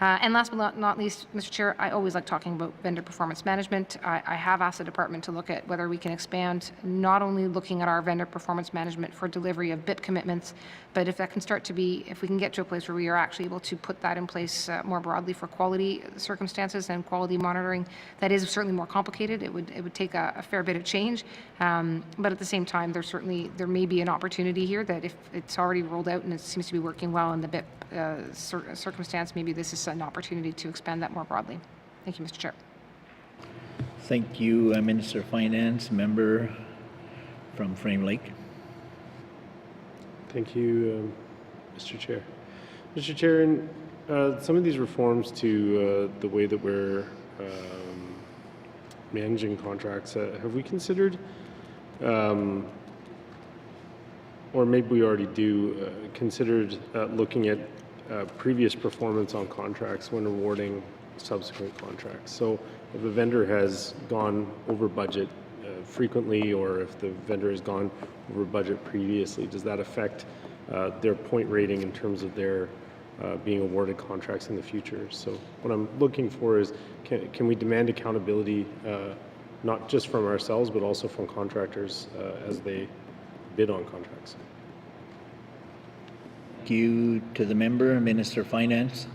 And last but not least, Mr. Chair, I always like talking about vendor performance management. I have asked the department to look at whether we can expand not only looking at our vendor performance management for delivery of BIP commitments, but if that can start to be, if we can get to a place where we are actually able to put that in place more broadly for quality circumstances and quality monitoring, that is certainly more complicated. It would take a fair bit of change, but at the same time, there may be an opportunity here that if it's already rolled out and it seems to be working well in the BIP circumstance, maybe this is an opportunity to expand that more broadly. Thank you, Mr. Chair. Thank you, Minister of Finance. Member from Frame Lake. Thank you, Mr. Chair. Mr. Chair, in some of these reforms to the way that we're managing contracts, have we considered, or maybe we already do, considered looking at previous performance on contracts when awarding subsequent contracts? So if a vendor has gone over budget frequently, or if the vendor has gone over budget previously, does that affect their point rating in terms of their being awarded contracts in the future? So what I'm looking for is, can we demand accountability not just from ourselves, but also from contractors as they bid on contracts? Thank you to the member, Minister of Finance.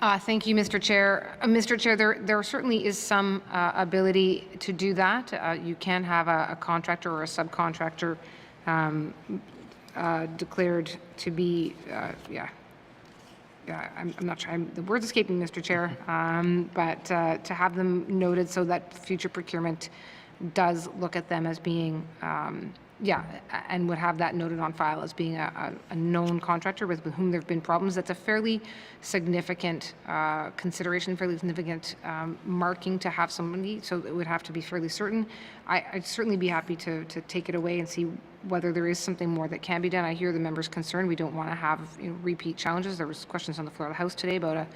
Thank you, Mr. Chair. Mr. Chair, there certainly is some ability to do that. You can have a contractor or a subcontractor declared to be, I'm not sure, the word's escaping, Mr. Chair, but to have them noted so that future procurement does look at them as being, and would have that noted on file as being a known contractor with whom there have been problems. That's a fairly significant consideration, fairly significant marking to have somebody, so it would have to be fairly certain. I'd certainly be happy to take it away and see whether there is something more that can be done. I hear the member's concern. We don't want to have repeat challenges. There was questions on the floor of the House today about a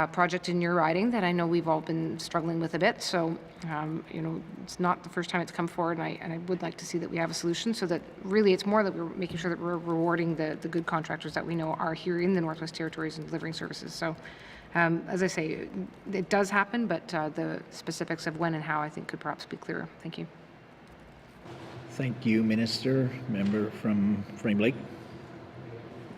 project in your riding that I know we've all been struggling with a bit. So, it's not the first time it's come forward, and I would like to see that we have a solution so that really it's more that we're making sure that we're rewarding the good contractors that we know are here in the Northwest Territories and delivering services. So, as I say, it does happen, but the specifics of when and how I think could perhaps be clearer. Thank you. Thank you, Minister. Member from Frame Lake.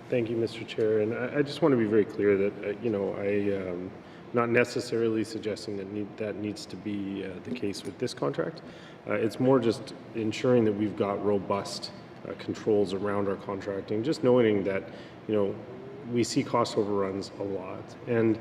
Thank you, Mr. Chair. And I just want to be very clear that, I'm not necessarily suggesting that needs to be the case with this contract. It's more just ensuring that we've got robust controls around our contracting, just knowing that, we see cost overruns a lot. And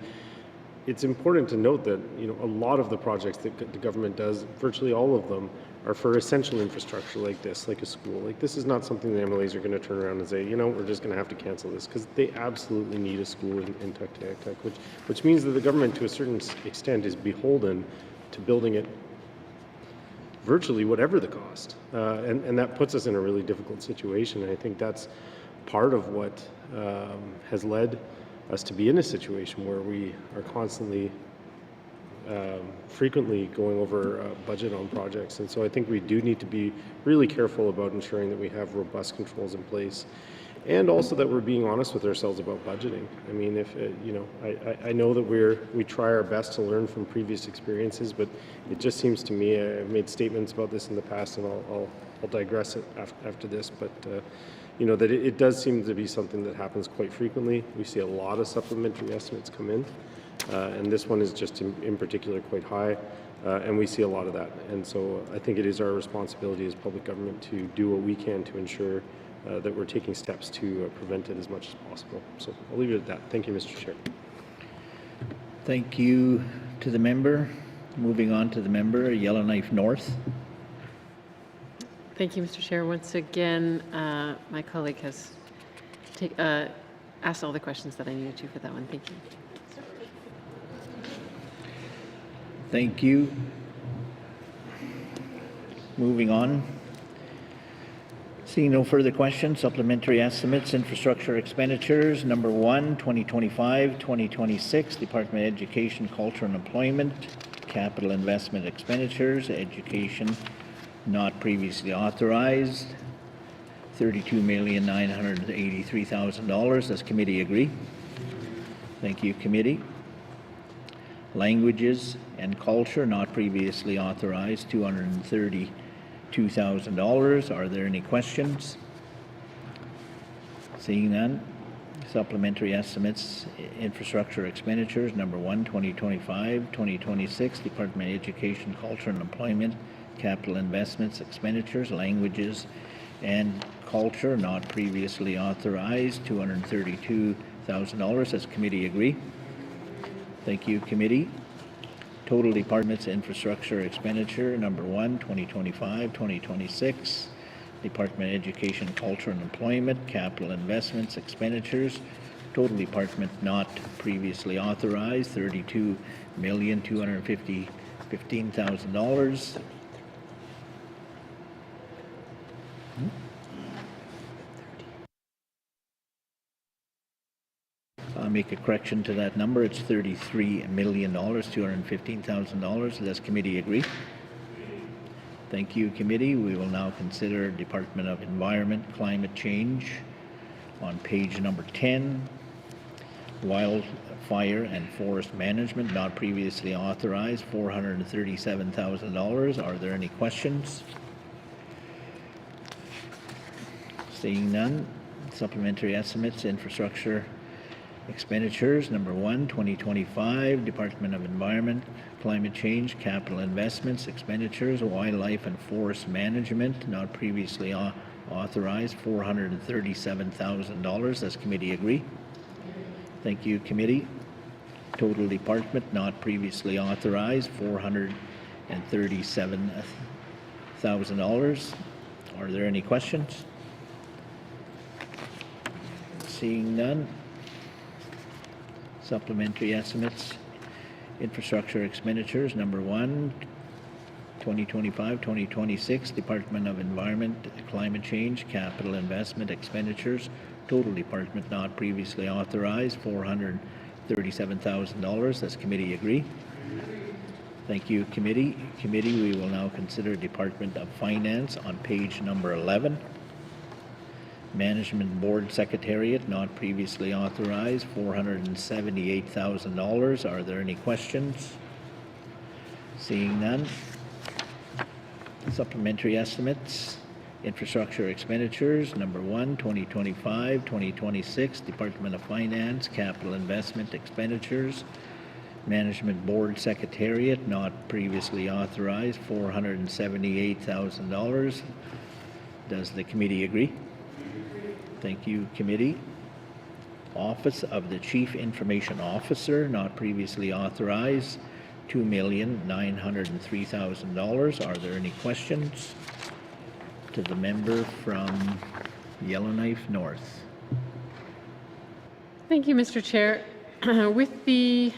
it's important to note that, a lot of the projects that the government does, virtually all of them, are for essential infrastructure like this, like a school. Like, this is not something the MLAs are going to turn around and say, we're just going to have to cancel this, because they absolutely need a school in Tuktoyaktuk, which means that the government, to a certain extent, is beholden to building it virtually whatever the cost. And that puts us in a really difficult situation. And I think that's part of what has led us to be in a situation where we are constantly frequently going over budget on projects. And so I think we do need to be really careful about ensuring that we have robust controls in place, and also that we're being honest with ourselves about budgeting. I mean, if I know that we try our best to learn from previous experiences, but it just seems to me, I've made statements about this in the past, and I'll digress it after this, but that it does seem to be something that happens quite frequently. We see a lot of supplementary estimates come in. And this one is just in particular quite high, and we see a lot of that. And so I think it is our responsibility as public government to do what we can to ensure that we're taking steps to prevent it as much as possible. So I'll leave it at that. Thank you, Mr. Chair. Thank you to the member. Moving on to the member, Yellowknife North. Thank you, Mr. Chair. Once again, my colleague has asked all the questions that I needed to for that one. Thank you. Thank you. Moving on. Seeing no further questions, supplementary estimates, infrastructure expenditures, number 1, 2025-2026, Department of Education, Culture and Employment, capital investment expenditures, education not previously authorized, $32,983,000. Does committee agree? Thank you, committee. Languages and culture not previously authorized, $232,000. Are there any questions? Seeing none. Supplementary estimates, infrastructure expenditures, number 1, 2025-2026, Department of Education, Culture and Employment, capital investments, expenditures, languages and culture not previously authorized, $232,000. Does committee agree? Thank you, committee. Total departments infrastructure expenditure, number 1, 2025-2026, Department of Education, Culture and Employment, capital investments, expenditures, total department not previously authorized, $32,215,000. I'll make a correction to that number. It's $33 million, $215,000. Does committee agree? Thank you, committee. We will now consider Department of Environment, Climate Change on page number 10. Wildfire and Forest Management, not previously authorized, $437,000. Are there any questions? Seeing none. Supplementary estimates, infrastructure expenditures, number 1, 2025, Department of Environment, Climate Change, capital investments, expenditures, wildlife and forest management, not previously authorized, $437,000. Does committee agree? Thank you, committee. Total department not previously authorized, $437,000. Are there any questions? Seeing none. Supplementary estimates, infrastructure expenditures, number 1, 2025-2026, Department of Environment, Climate Change, capital investment expenditures, total department not previously authorized, $437,000. Does committee agree? Thank you, committee. Committee, we will now consider Department of Finance on page number 11. Management Board Secretariat, not previously authorized, $478,000. Are there any questions? Seeing none. Supplementary estimates, infrastructure expenditures, number 1, 2025-2026, Department of Finance, capital investment expenditures, Management Board Secretariat, not previously authorized, $478,000. Does the committee agree? Thank you, committee. Office of the Chief Information Officer, not previously authorized, $2,903,000. Are there any questions? To the member from Yellowknife North. Thank you, Mr. Chair. With the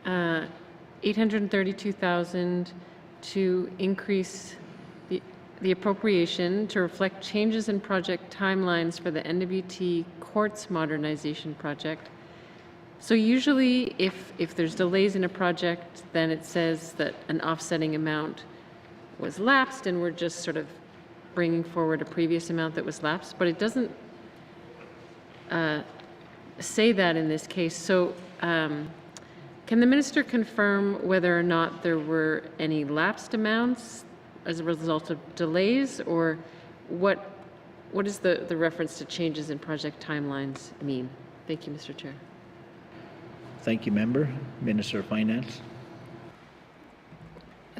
$832,000 to increase the appropriation to reflect changes in project timelines for the NWT Courts Modernization Project. So usually if there's delays in a project, then it says that an offsetting amount was lapsed and we're just sort of bringing forward a previous amount that was lapsed, but it doesn't say that in this case. So can the minister confirm whether or not there were any lapsed amounts as a result of delays, or what is the reference to changes in project timelines mean? Thank you, Mr. Chair. Thank you, member. Minister of Finance.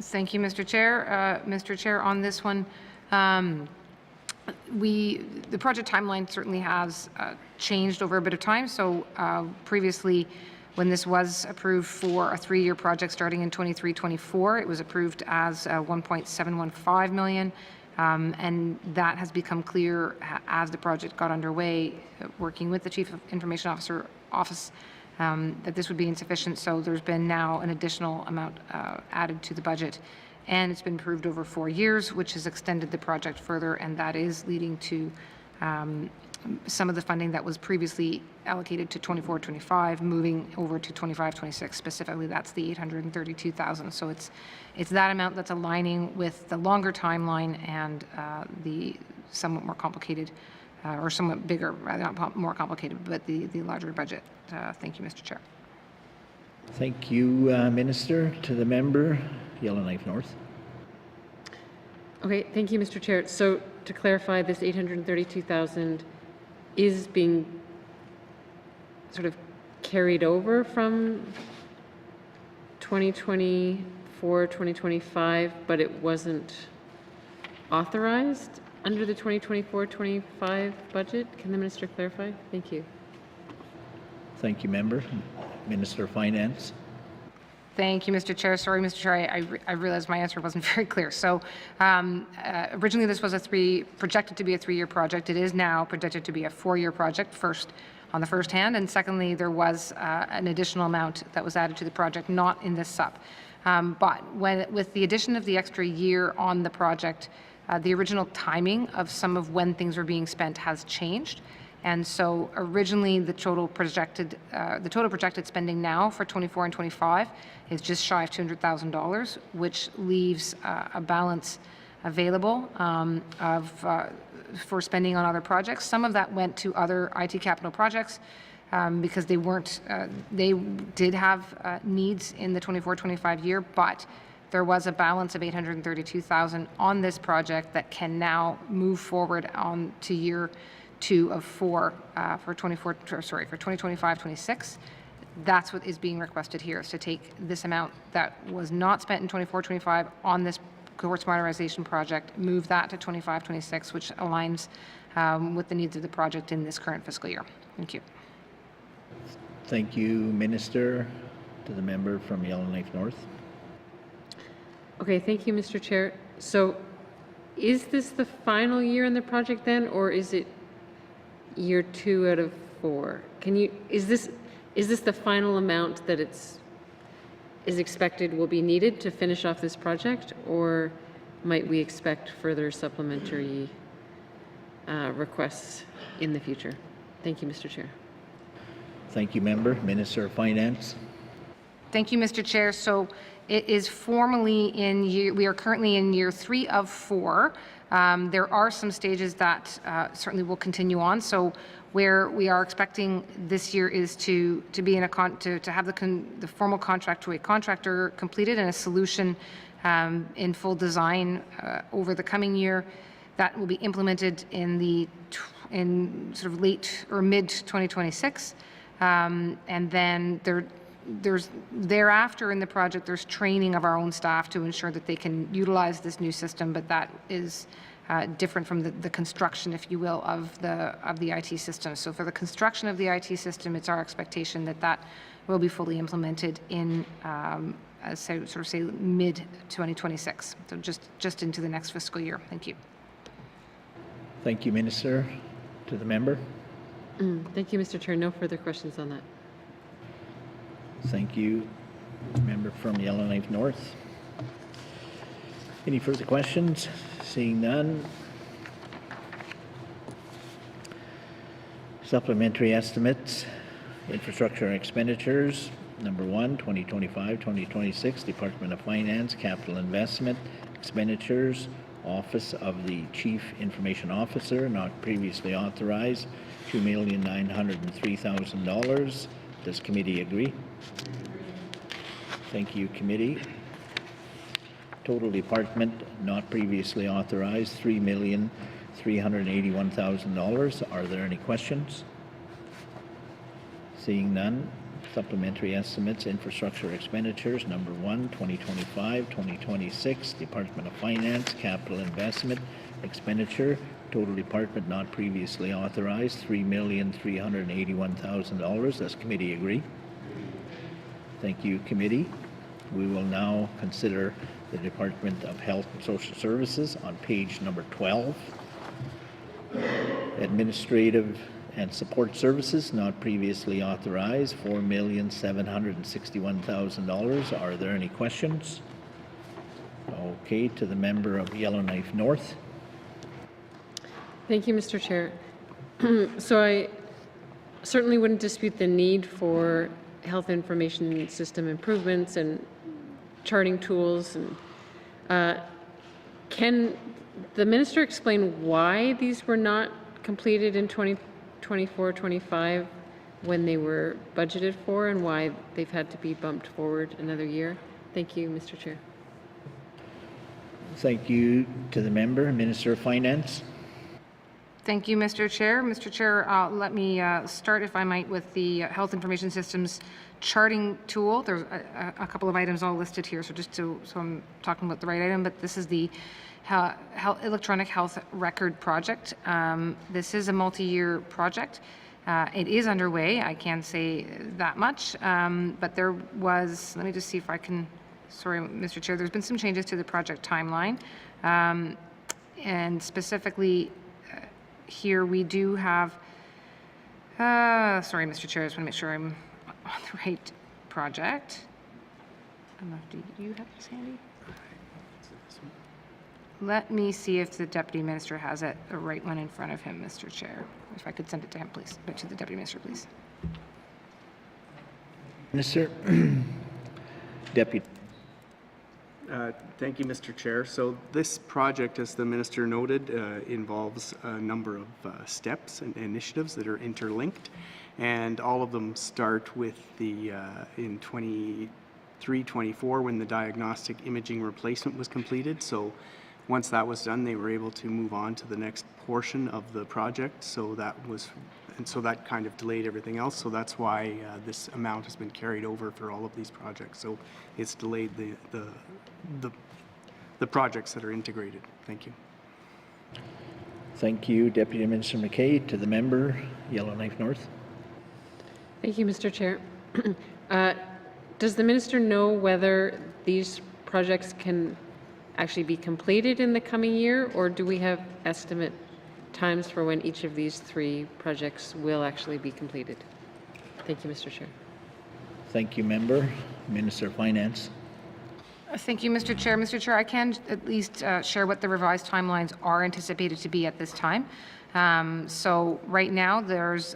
Thank you, Mr. Chair. Mr. Chair, on this one, the project timeline certainly has changed over a bit of time. So previously, when this was approved for a 3-year project starting in 23-24, it was approved as $1.715 million, and that has become clear as the project got underway, working with the Chief Information Officer Office, that this would be insufficient. So there's been now an additional amount added to the budget. and it's been approved over 4 years, which has extended the project further, and that is leading to some of the funding that was previously allocated to 24-25 moving over to 25-26. Specifically, that's the 832,000. So it's that amount that's aligning with the longer timeline and the somewhat more complicated or somewhat bigger, rather not more complicated, but the larger budget. Thank you, Mr. Chair. Thank you, Minister. To the member, Yellowknife North. Okay, thank you, Mr. Chair. So to clarify, this 832,000 is being sort of carried over from 2024, 2025, but it wasn't authorized under the 2024-25 budget. Can the minister clarify? Thank you. Thank you, member. Minister of Finance. Thank you, Mr. Chair. Sorry, Mr. Chair, I realized my answer wasn't very clear. So originally this was projected to be a 3-year project. It is now projected to be a 4-year project, first on the first hand, and secondly, there was an additional amount that was added to the project, not in this sub. But with the addition of the extra year on the project, the original timing of some of when things were being spent has changed. And so originally the total projected spending now for 24 and 25 is just shy of $200,000, which leaves a balance available for spending on other projects. Some of that went to other IT capital projects because they did have needs in the 24-25 year, but there was a balance of $832,000 on this project that can now move forward on to year 2 of 4 for 2025-26. That's what is being requested here, is to take this amount that was not spent in 24-25 on this courts modernization project, move that to 25-26, which aligns with the needs of the project in this current fiscal year. Thank you. Thank you, Minister. To the member from Yellowknife North. Okay, thank you, Mr. Chair. So is this the final year in the project then, or is it year 2 out of 4? Is this the final amount that is expected will be needed to finish off this project, or might we expect further supplementary requests in the future? Thank you, Mr. Chair. Thank you, member. Minister of Finance. Thank you, Mr. Chair. So it is formally we are currently in year 3 of 4. There are some stages that certainly will continue on. So where we are expecting this year is to be in to have the formal contract to a contractor completed and a solution in full design over the coming year that will be implemented in sort of late or mid 2026, and then there's thereafter in the project, there's training of our own staff to ensure that they can utilize this new system, but that is different from the construction, if you will, of the IT system. So for the construction of the IT system, it's our expectation that will be fully implemented in, mid 2026. So just into the next fiscal year. Thank you. Thank you, Minister. To the member. Thank you, Mr. Chair. No further questions on that. Thank you, member from Yellowknife North. Any further questions? Seeing none. Supplementary estimates, infrastructure and expenditures. Number 1, 2025-2026, Department of Finance, capital investment, expenditures, Office of the Chief Information Officer, not previously authorized, $2,903,000. Does committee agree? Thank you, committee. Total department not previously authorized, $3,381,000. Are there any questions? Seeing none. Supplementary estimates, infrastructure expenditures. Number 1, 2025-2026, Department of Finance, capital investment, expenditure. Total department not previously authorized, $3,381,000. Does committee agree? Thank you, committee. We will now consider the Department of Health and Social Services on page number 12. Administrative and support services not previously authorized, $4,761,000. Are there any questions? Okay, to the member of Yellowknife North. Thank you, Mr. Chair. So I certainly wouldn't dispute the need for health information system improvements and charting tools. And can the minister explain why these were not completed in 2024-25 when they were budgeted for, and why they've had to be bumped forward another year? Thank you, Mr. Chair. Thank you to the member, Minister of Finance. Thank you, Mr. Chair. Mr. Chair, let me start, if I might, with the Health Information Systems charting tool. There's a couple of items all listed here, so so I'm talking about the right item, but this is the Electronic Health Record Project. This is a multi-year project. It is underway, I can say that much, but there was, let me just see if I can, sorry, Mr. Chair, there's been some changes to the project timeline, and specifically, here we do have, sorry, Mr. Chair, I just want to make sure I'm on the right project. Do you have this handy? Let me see if the Deputy Minister has it, the right one in front of him, Mr. Chair. If I could send it to him, please, to the Deputy Minister, please. Minister. Deputy. Thank you, Mr. Chair. So this project, as the Minister noted, involves a number of steps and initiatives that are interlinked, and all of them start with the in 23-24 when the diagnostic imaging replacement was completed. So once that was done, they were able to move on to the next portion of the project. So that kind of delayed everything else. So that's why this amount has been carried over for all of these projects. So it's delayed the projects that are integrated. Thank you. Thank you, Deputy Minister MacKay. To the member, Yellowknife North. Thank you, Mr. Chair. Does the minister know whether these projects can actually be completed in the coming year, or do we have estimate times for when each of these three projects will actually be completed? Thank you, Mr. Chair. Thank you, member. Minister of Finance. Thank you, Mr. Chair. Mr. Chair, I can at least share what the revised timelines are anticipated to be at this time. So right now, there's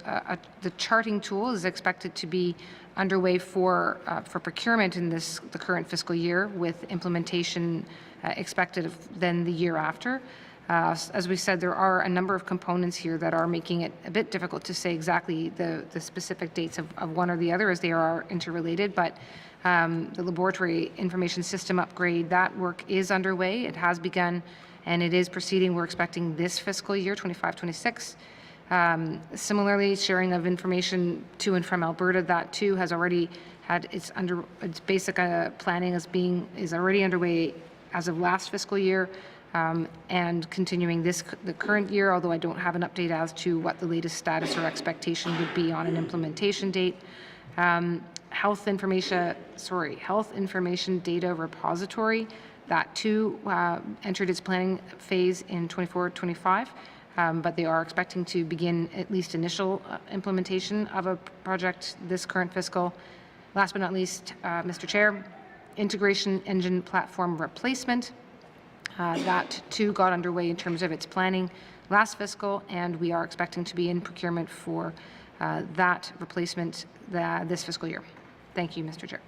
the charting tool is expected to be underway for procurement in the current fiscal year, with implementation expected then the year after. As we said, there are a number of components here that are making it a bit difficult to say exactly the specific dates of one or the other, as they are interrelated, but the laboratory information system upgrade, that work is underway. It has begun and it is proceeding. We're expecting this fiscal year, 25-26. Similarly, sharing of information to and from Alberta, that too has already had its basic planning is already underway as of last fiscal year, and continuing the current year, although I don't have an update as to what the latest status or expectation would be on an implementation date. Health information data repository, that too entered its planning phase in 24-25, but they are expecting to begin at least initial implementation of a project this current fiscal. Last but not least, Mr. Chair, integration engine platform replacement. That too got underway in terms of its planning last fiscal, and we are expecting to be in procurement for that replacement this fiscal year. Thank you, Mr. Chair.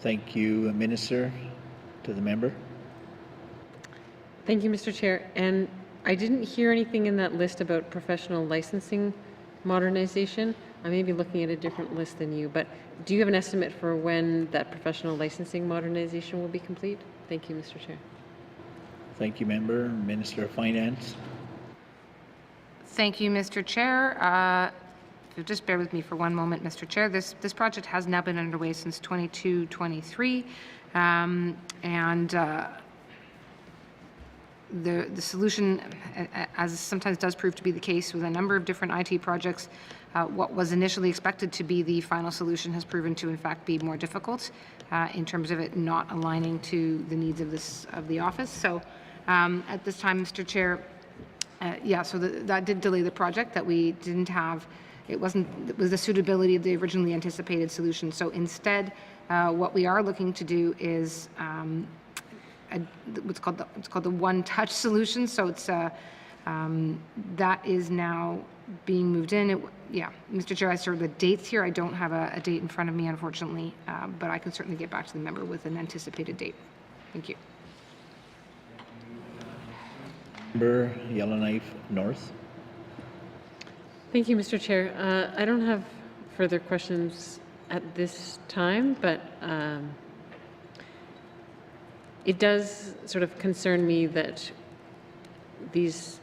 Thank you, Minister. To the member. Thank you, Mr. Chair. And I didn't hear anything in that list about professional licensing modernization. I may be looking at a different list than you, but do you have an estimate for when that professional licensing modernization will be complete? Thank you, Mr. Chair. Thank you, member. Minister of Finance. Thank you, Mr. Chair. If you'll just bear with me for one moment, Mr. Chair. This project has now been underway since 22-23, and the solution, as sometimes does prove to be the case with a number of different IT projects, what was initially expected to be the final solution has proven to in fact be more difficult in terms of it not aligning to the needs of the office. So at this time, Mr. Chair, so that did delay the project, that we didn't have. It was the suitability of the originally anticipated solution. So instead, what we are looking to do is what's called the one-touch solution. So it's that is now being moved in. Mr. Chair, I serve the dates here. I don't have a date in front of me, unfortunately, but I can certainly get back to the member with an anticipated date. Thank you. Member Yellowknife North. Thank you, Mr. Chair. I don't have further questions at this time, but it does sort of concern me that these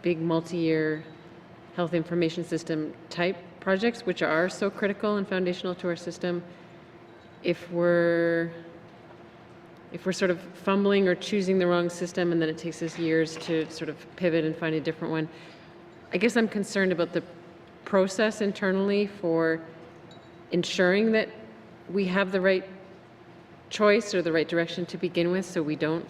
big multi-year health information system type projects, which are so critical and foundational to our system, if we're sort of fumbling or choosing the wrong system and then it takes us years to sort of pivot and find a different one, I guess I'm concerned about the process internally for ensuring that we have the right choice or the right direction to begin with, so we don't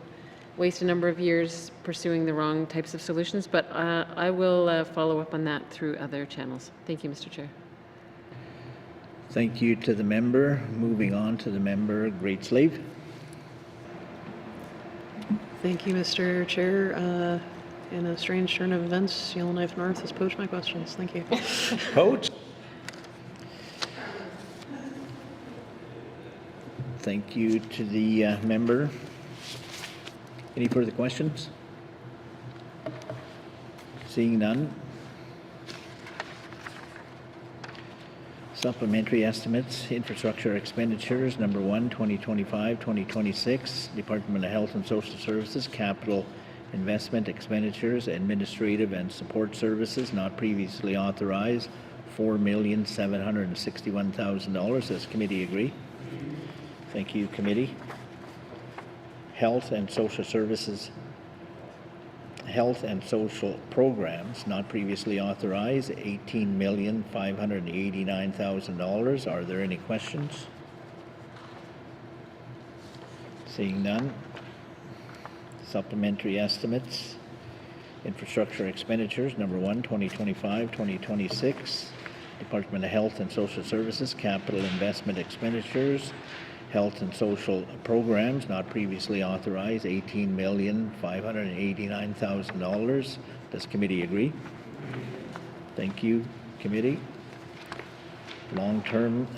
waste a number of years pursuing the wrong types of solutions. But I will follow up on that through other channels. Thank you, Mr. Chair. Thank you to the member. Moving on to the member Great Slave. Thank you, Mr. Chair. In a strange turn of events, Yellowknife North has poached my questions. Thank you. Poached. Thank you to the member. Any further questions? Seeing none. Supplementary estimates, infrastructure expenditures, number 1, 2025-2026, Department of Health and Social Services, capital investment expenditures, administrative and support services not previously authorized, $4,761,000. Does committee agree? Thank you, committee. Health and social services, health and social programs not previously authorized, $18,589,000. Are there any questions? Seeing none. Supplementary estimates, infrastructure expenditures, number 1, 2025-2026, Department of Health and Social Services, capital investment expenditures, health and social programs not previously authorized, $18,589,000. Does committee agree? Thank you, committee. Long-term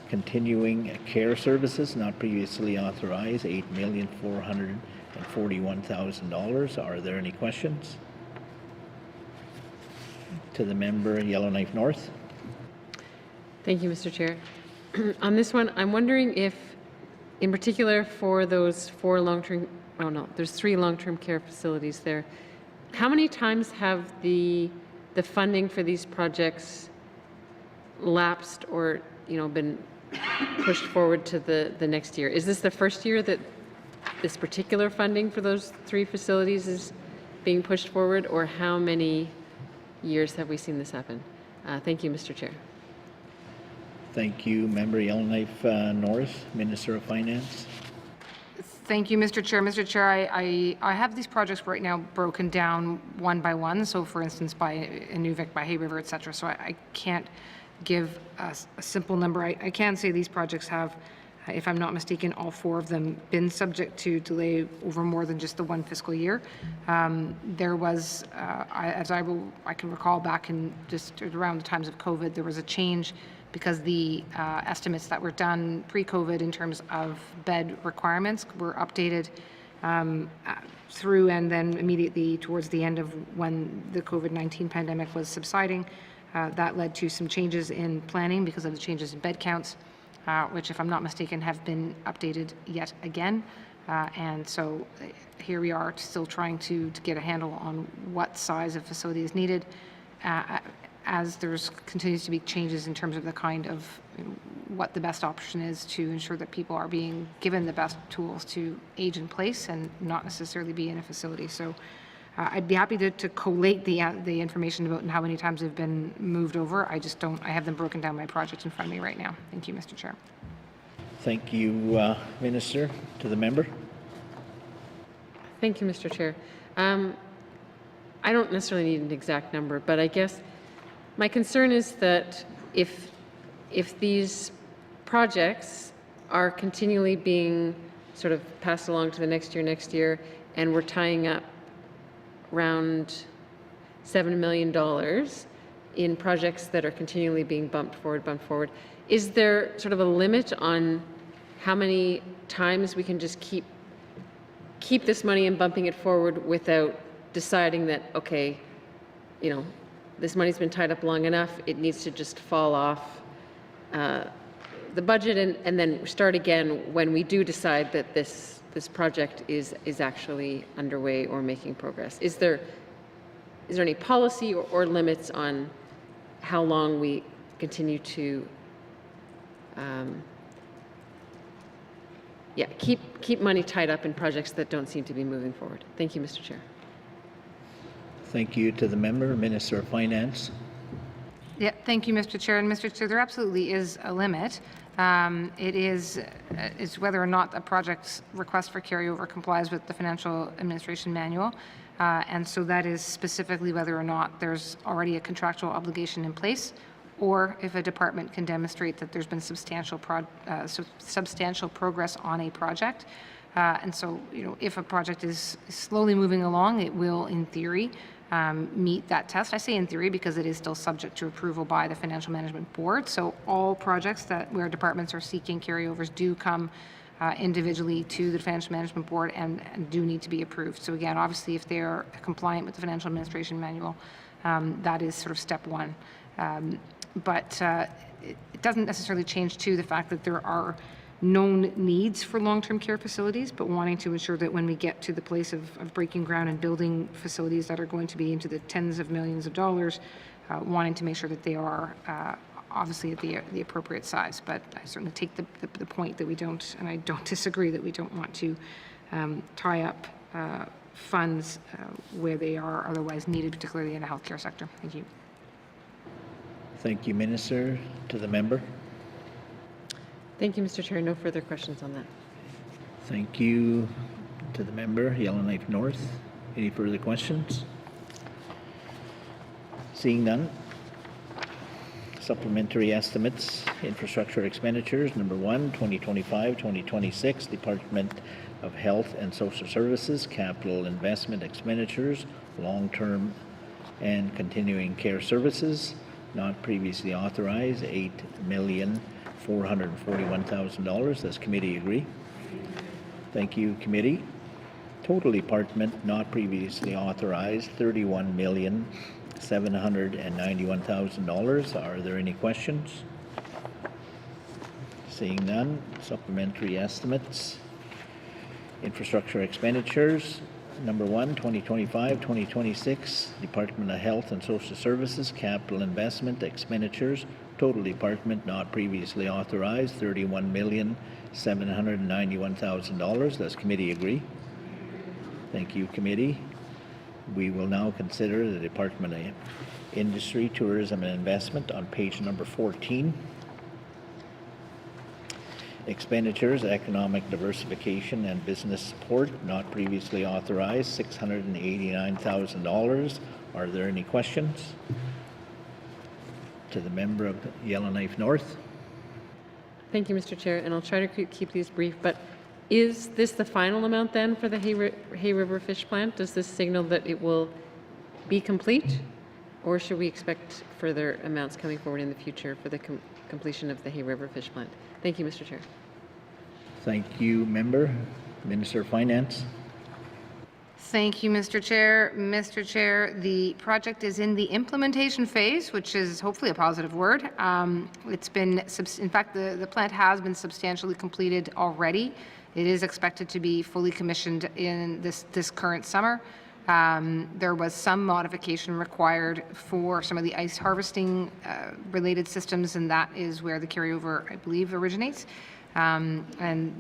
continuing care services not previously authorized, $8,441,000. Are there any questions? To the member Yellowknife North. Thank you, Mr. Chair. On this one, I'm wondering if, in particular for those 4 long-term, oh no, there's 3 long-term care facilities there. How many times have the funding for these projects lapsed or, been pushed forward to the next year? Is this the first year that this particular funding for those 3 facilities is being pushed forward, or how many years have we seen this happen? Thank you, Mr. Chair. Thank you, member Yellowknife North, Minister of Finance. Thank you, Mr. Chair. Mr. Chair, I have these projects right now broken down one by one. So, for instance, by Inuvik, by Hay River, et cetera. So I can't give a simple number. I can say these projects have, if I'm not mistaken, all 4 of them been subject to delay over more than just the 1 fiscal year. There was, as I can recall back in just around the times of COVID, there was a change because the estimates that were done pre-COVID in terms of bed requirements were updated through and then immediately towards the end of when the COVID-19 pandemic was subsiding. That led to some changes in planning because of the changes in bed counts, which, if I'm not mistaken, have been updated yet again. And so here we are still trying to get a handle on what size of facility is needed. As there's continues to be changes in terms of the kind of what the best option is to ensure that people are being given the best tools to age in place and not necessarily be in a facility. So I'd be happy to collate the information about how many times they've been moved over. I just don't, I have them broken down by project in front of me right now. Thank you, Mr. Chair. Thank you, Minister. To the member. Thank you, Mr. Chair. I don't necessarily need an exact number, but I guess my concern is that if these projects are continually being sort of passed along to the next year, and we're tying up around $7 million in projects that are continually being bumped forward. Is there sort of a limit on how many times we can just keep this money and bumping it forward without deciding that, okay, you know, this money's been tied up long enough, it needs to just fall off the budget and then start again when we do decide that this project is actually underway or making progress? Is there any policy or limits on how long we continue to keep money tied up in projects that don't seem to be moving forward? Thank you, Mr. Chair. Thank you to the member. Minister of Finance. Yeah, thank you, Mr. Chair. And Mr. Chair, there absolutely is a limit. It is whether or not a project's request for carryover complies with the Financial Administration Manual. And so that is specifically whether or not there's already a contractual obligation in place, or if a department can demonstrate that there's been substantial progress on a project. And so, you know, if a project is slowly moving along, it will, in theory, meet that test. I say in theory because it is still subject to approval by the Financial Management Board. So all projects where departments are seeking carryovers do come individually to the Financial Management Board and do need to be approved. So again, obviously, if they are compliant with the Financial Administration Manual, that is sort of step one. But it doesn't necessarily change to the fact that there are known needs for long-term care facilities, but wanting to ensure that when we get to the place of breaking ground and building facilities that are going to be into the tens of millions of dollars, wanting to make sure that they are obviously at the appropriate size. But I certainly take the point that we don't, and I don't disagree, that we don't want to tie up funds where they are otherwise needed, particularly in the healthcare sector. Thank you. Thank you, Minister. To the member. Thank you, Mr. Chair. No further questions on that. Thank you to the member, Yellowknife North. Any further questions? Seeing none. Supplementary estimates, infrastructure expenditures. Number 1, 2025-2026, Department of Health and Social Services, capital investment expenditures, long-term and continuing care services, not previously authorized, $8,441,000. Does committee agree? Thank you, committee. Total department not previously authorized, $31,791,000. Are there any questions? Seeing none. Supplementary estimates. Infrastructure expenditures. Number 1, 2025-2026, Department of Health and Social Services, capital investment expenditures, total department not previously authorized, $31,791,000. Does committee agree? Thank you, committee. We will now consider the Department of Industry, Tourism and Investment on page number 14. Expenditures, economic diversification and business support, not previously authorized, $689,000. Are there any questions? To the member of Yellowknife North. Thank you, Mr. Chair, and I'll try to keep these brief, but is this the final amount then for the Hay River Fish Plant? Does this signal that it will be complete, or should we expect further amounts coming forward in the future for the completion of the Hay River Fish Plant? Thank you, Mr. Chair. Thank you, member. Minister of Finance. Thank you, Mr. Chair. Mr. Chair, the project is in the implementation phase, which is hopefully a positive word. It's been, in fact, the plant has been substantially completed already. It is expected to be fully commissioned in this current summer. There was some modification required for some of the ice harvesting related systems, and that is where the carryover, I believe, originates. And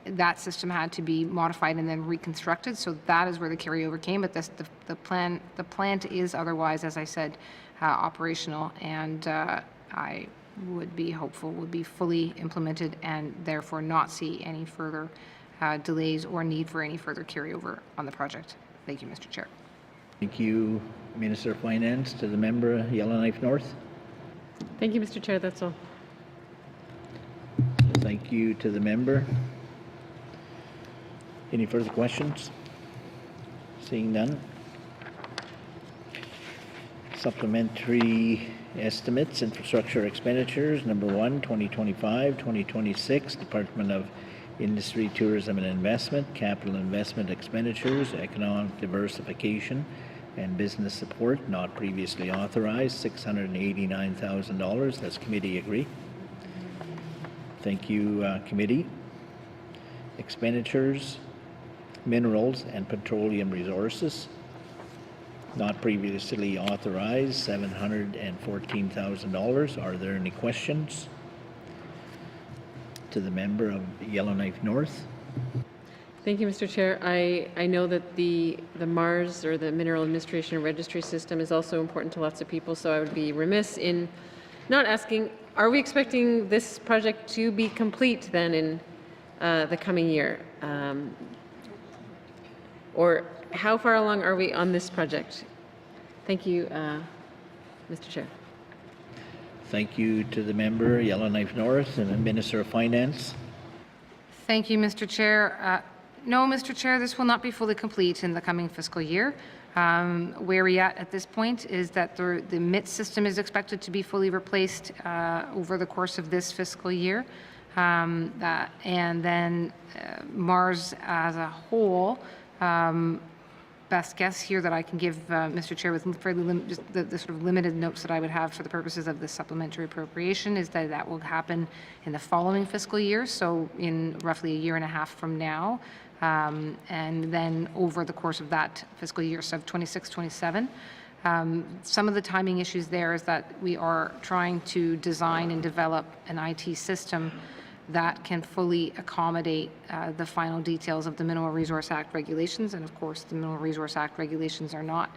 that system had to be modified and then reconstructed. So that is where the carryover came. But the plant is otherwise, as I said, operational, and I would be hopeful would be fully implemented and therefore not see any further delays or need for any further carryover on the project. Thank you, Mr. Chair. Thank you, Minister of Finance. To the member, Yellowknife North. Thank you, Mr. Chair. That's all. Thank you to the member. Any further questions? Seeing none. Supplementary estimates, infrastructure expenditures. Number 1, 2025-2026, Department of Industry, Tourism and Investment, capital investment expenditures, economic diversification and business support, not previously authorized, $689,000. Does committee agree? Thank you, committee. Expenditures, minerals and petroleum resources, not previously authorized, $714,000. Are there any questions? To the member of Yellowknife North. Thank you, Mr. Chair. I know that the MARS, or the Mineral Administration and Registry System, is also important to lots of people, so I would be remiss in not asking, are we expecting this project to be complete then in the coming year? Or how far along are we on this project? Thank you, Mr. Chair. Thank you to the member, Yellowknife North, and the Minister of Finance. Thank you, Mr. Chair. No, Mr. Chair, this will not be fully complete in the coming fiscal year. Where we at this point is that the MIT system is expected to be fully replaced over the course of this fiscal year. And then MARS as a whole, best guess here that I can give Mr. Chair with fairly just the sort of limited notes that I would have for the purposes of this supplementary appropriation is that that will happen in the following fiscal year, so in roughly a year and a half from now, and then over the course of that fiscal year, so 26-27. Some of the timing issues there is that we are trying to design and develop an IT system that can fully accommodate the final details of the Mineral Resource Act regulations. And of course, the Mineral Resource Act regulations are not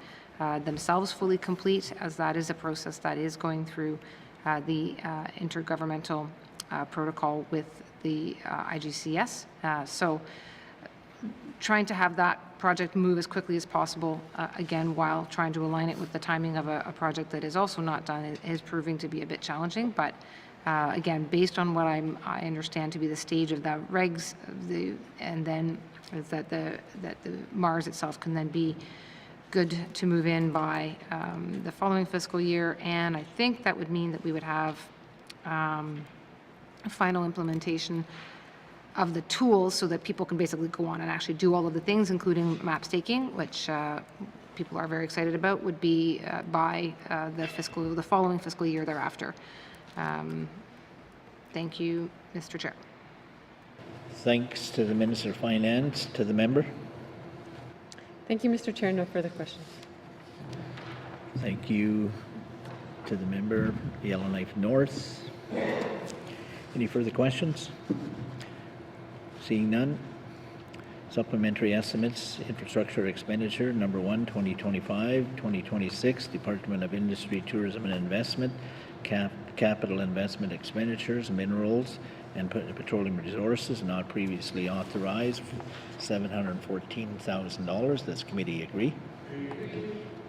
themselves fully complete, as that is a process that is going through the intergovernmental protocol with the IGCS. So trying to have that project move as quickly as possible, again, while trying to align it with the timing of a project that is also not done, is proving to be a bit challenging. But again, based on what I understand to be the stage of the regs, and then is that the MARS itself can then be good to move in by the following fiscal year, and I think that would mean that we would have a final implementation of the tools so that people can basically go on and actually do all of the things, including map staking, which people are very excited about, would be by the following fiscal year thereafter. Thank you, Mr. Chair. Thanks to the Minister of Finance. To the member. Thank you, Mr. Chair. No further questions. Thank you to the member, Yellowknife North. Any further questions? Seeing none. Supplementary estimates, infrastructure expenditure, number 1, 2025-2026, Department of Industry, Tourism and Investment, capital investment expenditures, minerals and petroleum resources, not previously authorized, $714,000. Does committee agree?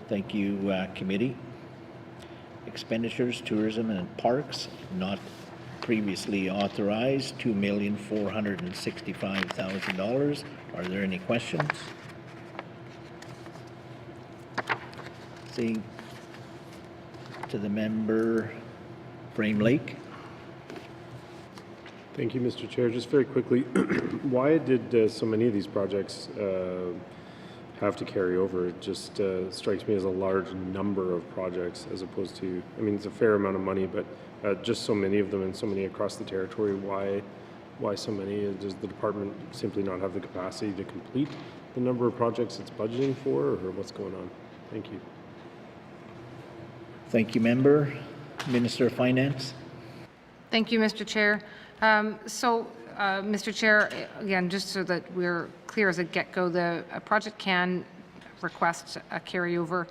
Thank you, committee. Expenditures, tourism and parks, not previously authorized, $2,465,000. Are there any questions? Seeing to the member, Frame Lake. Thank you, Mr. Chair. Just very quickly, why did so many of these projects have to carry over? It just strikes me as a large number of projects as opposed to, I mean, it's a fair amount of money, but just so many of them and so many across the territory. Why so many? Does the department simply not have the capacity to complete the number of projects it's budgeting for, or what's going on? Thank you. Thank you, member. Minister of Finance. Thank you, Mr. Chair. Mr. Chair, again, just so that we're clear as a get-go, the project can request a carryover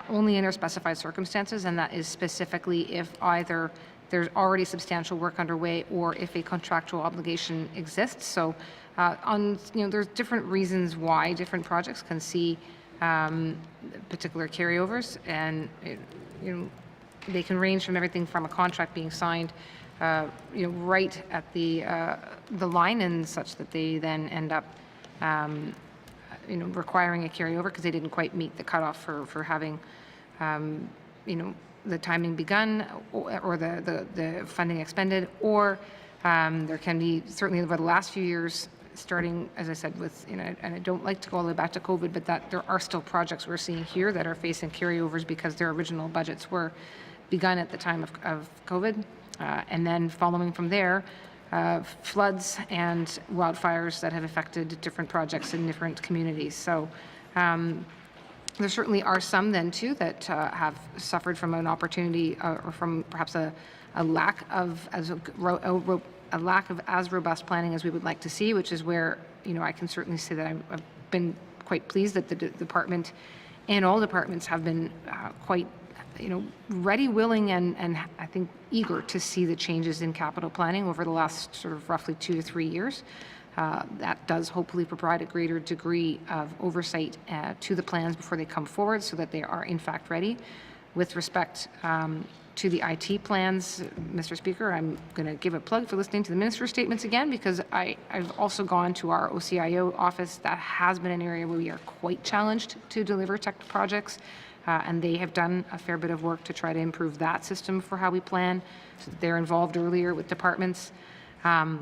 only in their specified circumstances, and that is specifically if either there's already substantial work underway or if a contractual obligation exists. So, there's different reasons why different projects can see particular carryovers, and they can range from everything from a contract being signed, right at the line, and such that they then end up requiring a carryover because they didn't quite meet the cutoff for having, the timing begun or the funding expended, or there can be, certainly over the last few years, starting, as I said, with, and I don't like to go all the way back to COVID, but that there are still projects we're seeing here that are facing carryovers because their original budgets were begun at the time of COVID. And then following from there, floods and wildfires that have affected different projects in different communities. So there certainly are some then too that have suffered from an opportunity or from perhaps a lack of a lack of as robust planning as we would like to see, which is where I can certainly say that I've been quite pleased that the department and all departments have been quite ready, willing, and I think eager to see the changes in capital planning over the last sort of roughly 2 to 3 years. That does hopefully provide a greater degree of oversight to the plans before they come forward so that they are in fact ready. With respect to the IT plans, Mr. Speaker, I'm going to give a plug for listening to the minister's statements again, because I've also gone to our OCIO office. That has been an area where we are quite challenged to deliver tech projects. And they have done a fair bit of work to try to improve that system for how we plan, so that they're involved earlier with departments. Yeah,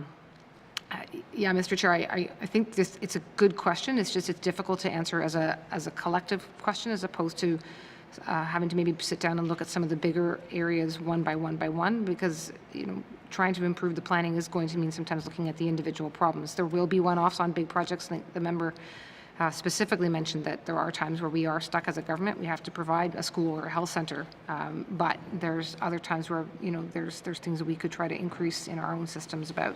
Mr. Chair, I think it's a good question. It's just it's difficult to answer as a collective question as opposed to having to maybe sit down and look at some of the bigger areas one by one, because trying to improve the planning is going to mean sometimes looking at the individual problems. There will be one-offs on big projects. I think the member specifically mentioned that there are times where we are stuck as a government. We have to provide a school or a health center, but there's other times where there's things that we could try to increase in our own systems about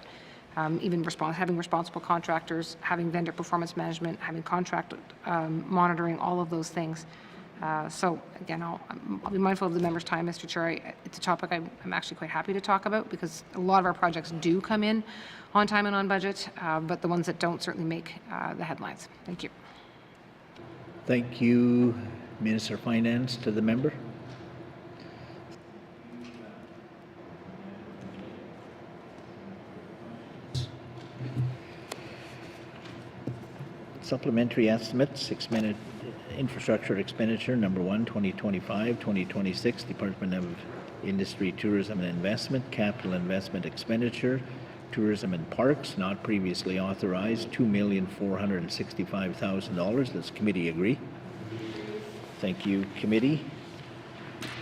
even having responsible contractors, having vendor performance management, having contract monitoring, all of those things. So again, I'll be mindful of the member's time, Mr. Chair. It's a topic I'm actually quite happy to talk about, because a lot of our projects do come in on time and on budget, but the ones that don't certainly make the headlines. Thank you. Thank you, Minister of Finance. To the member. Supplementary estimates, 6-minute infrastructure expenditure, number 1, 2025-2026, Department of Industry, Tourism and Investment, capital investment expenditure, tourism and parks, not previously authorized, $2,465,000. Does committee agree? Thank you, committee.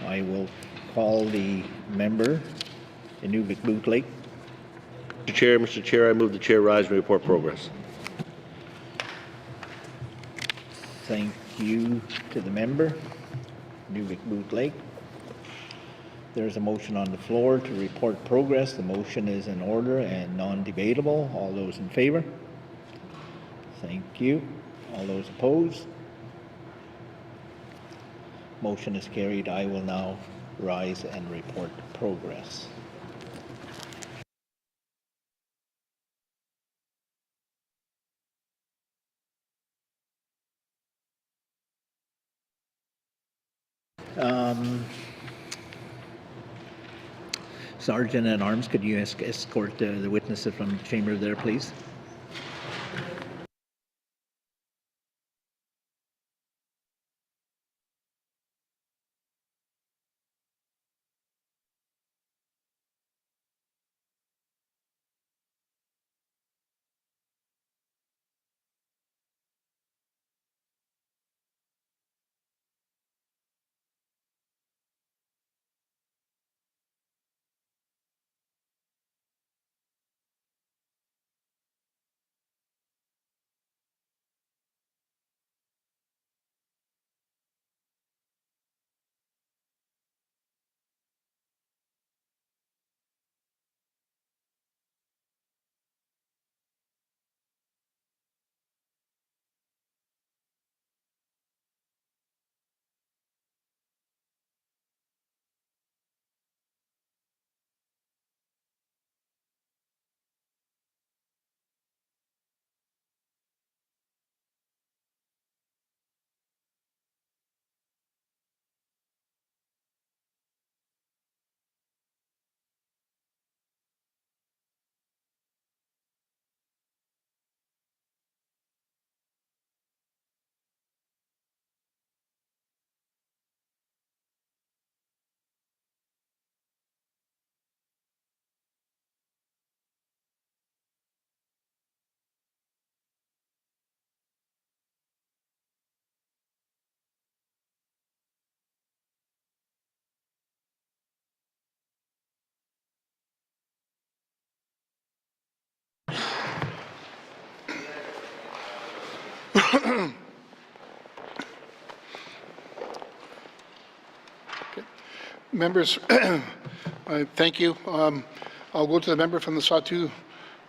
I will call the member, Inuvik Boot Lake. Mr. Chair, I move the chair rise and report progress. Thank you to the member, Inuvik Boot Lake. There's a motion on the floor to report progress. The motion is in order and non-debatable. All those in favor? Thank you. All those opposed? Motion is carried. I will now rise and report progress. Sergeant at Arms, could you escort the witnesses from the chamber there, please? Members, thank you. I'll go to the member from the Sawtooth.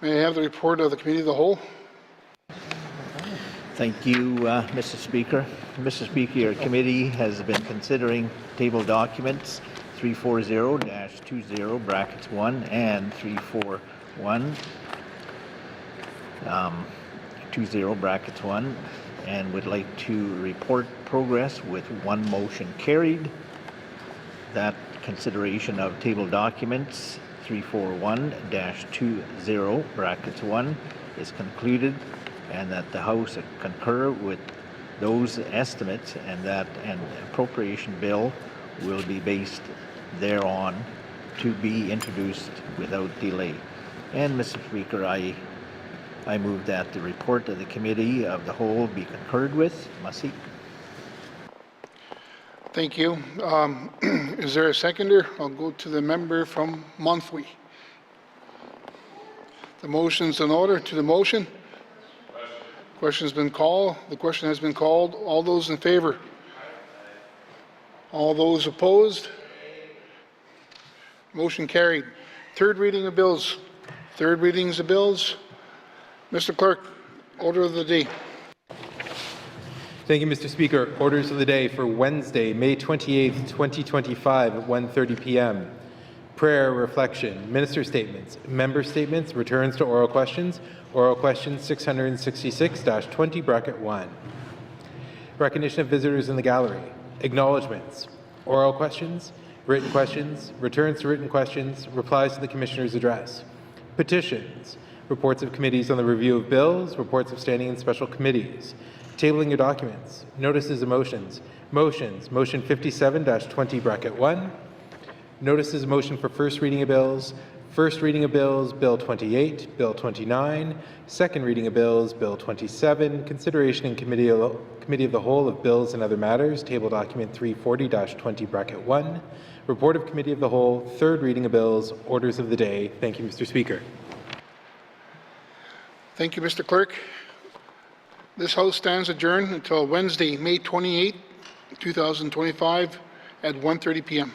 May I have the report of the Committee of the Whole? Thank you, Mr. Speaker. Mr. Speaker, your committee has been considering table documents 340-20 brackets 1 and 341 20 brackets 1 and would like to report progress with one motion carried. That consideration of table documents 341-20 brackets 1 is concluded, and that the House concur with those estimates, and that an appropriation bill will be based thereon to be introduced without delay. And Mr. Speaker, I move that the report of the Committee of the Whole be concurred with. Mussey. Thank you. Is there a seconder? I'll go to the member from Montfouille. The motion's in order. To the motion. Question's been called. The question has been called. All those in favor? All those opposed? Motion carried. Third reading of bills. Third readings of bills. Mr. Clerk, order of the day. Thank you, Mr. Speaker. Orders of the day for Wednesday, May 28th, 2025 at 1:30 p.m. Prayer, reflection, minister statements, member statements, returns to oral questions 666-20 bracket 1. Recognition of visitors in the gallery, acknowledgements, oral questions, returns to written questions, replies to the Commissioner's address, petitions, reports of committees on the review of bills, reports of standing and special committees, tabling your documents, notices of motions, motion 57-20 bracket 1, notices of motion for first reading of bills, Bill 28, Bill 29, second reading of bills, Bill 27, consideration in Committee of the Whole of bills and other matters, table document 340-20 bracket 1, report of Committee of the Whole, third reading of bills, orders of the day. Thank you, Mr. Speaker. Thank you, Mr. Clerk. This House stands adjourned until Wednesday, May 28, 2025 at 1:30 p.m.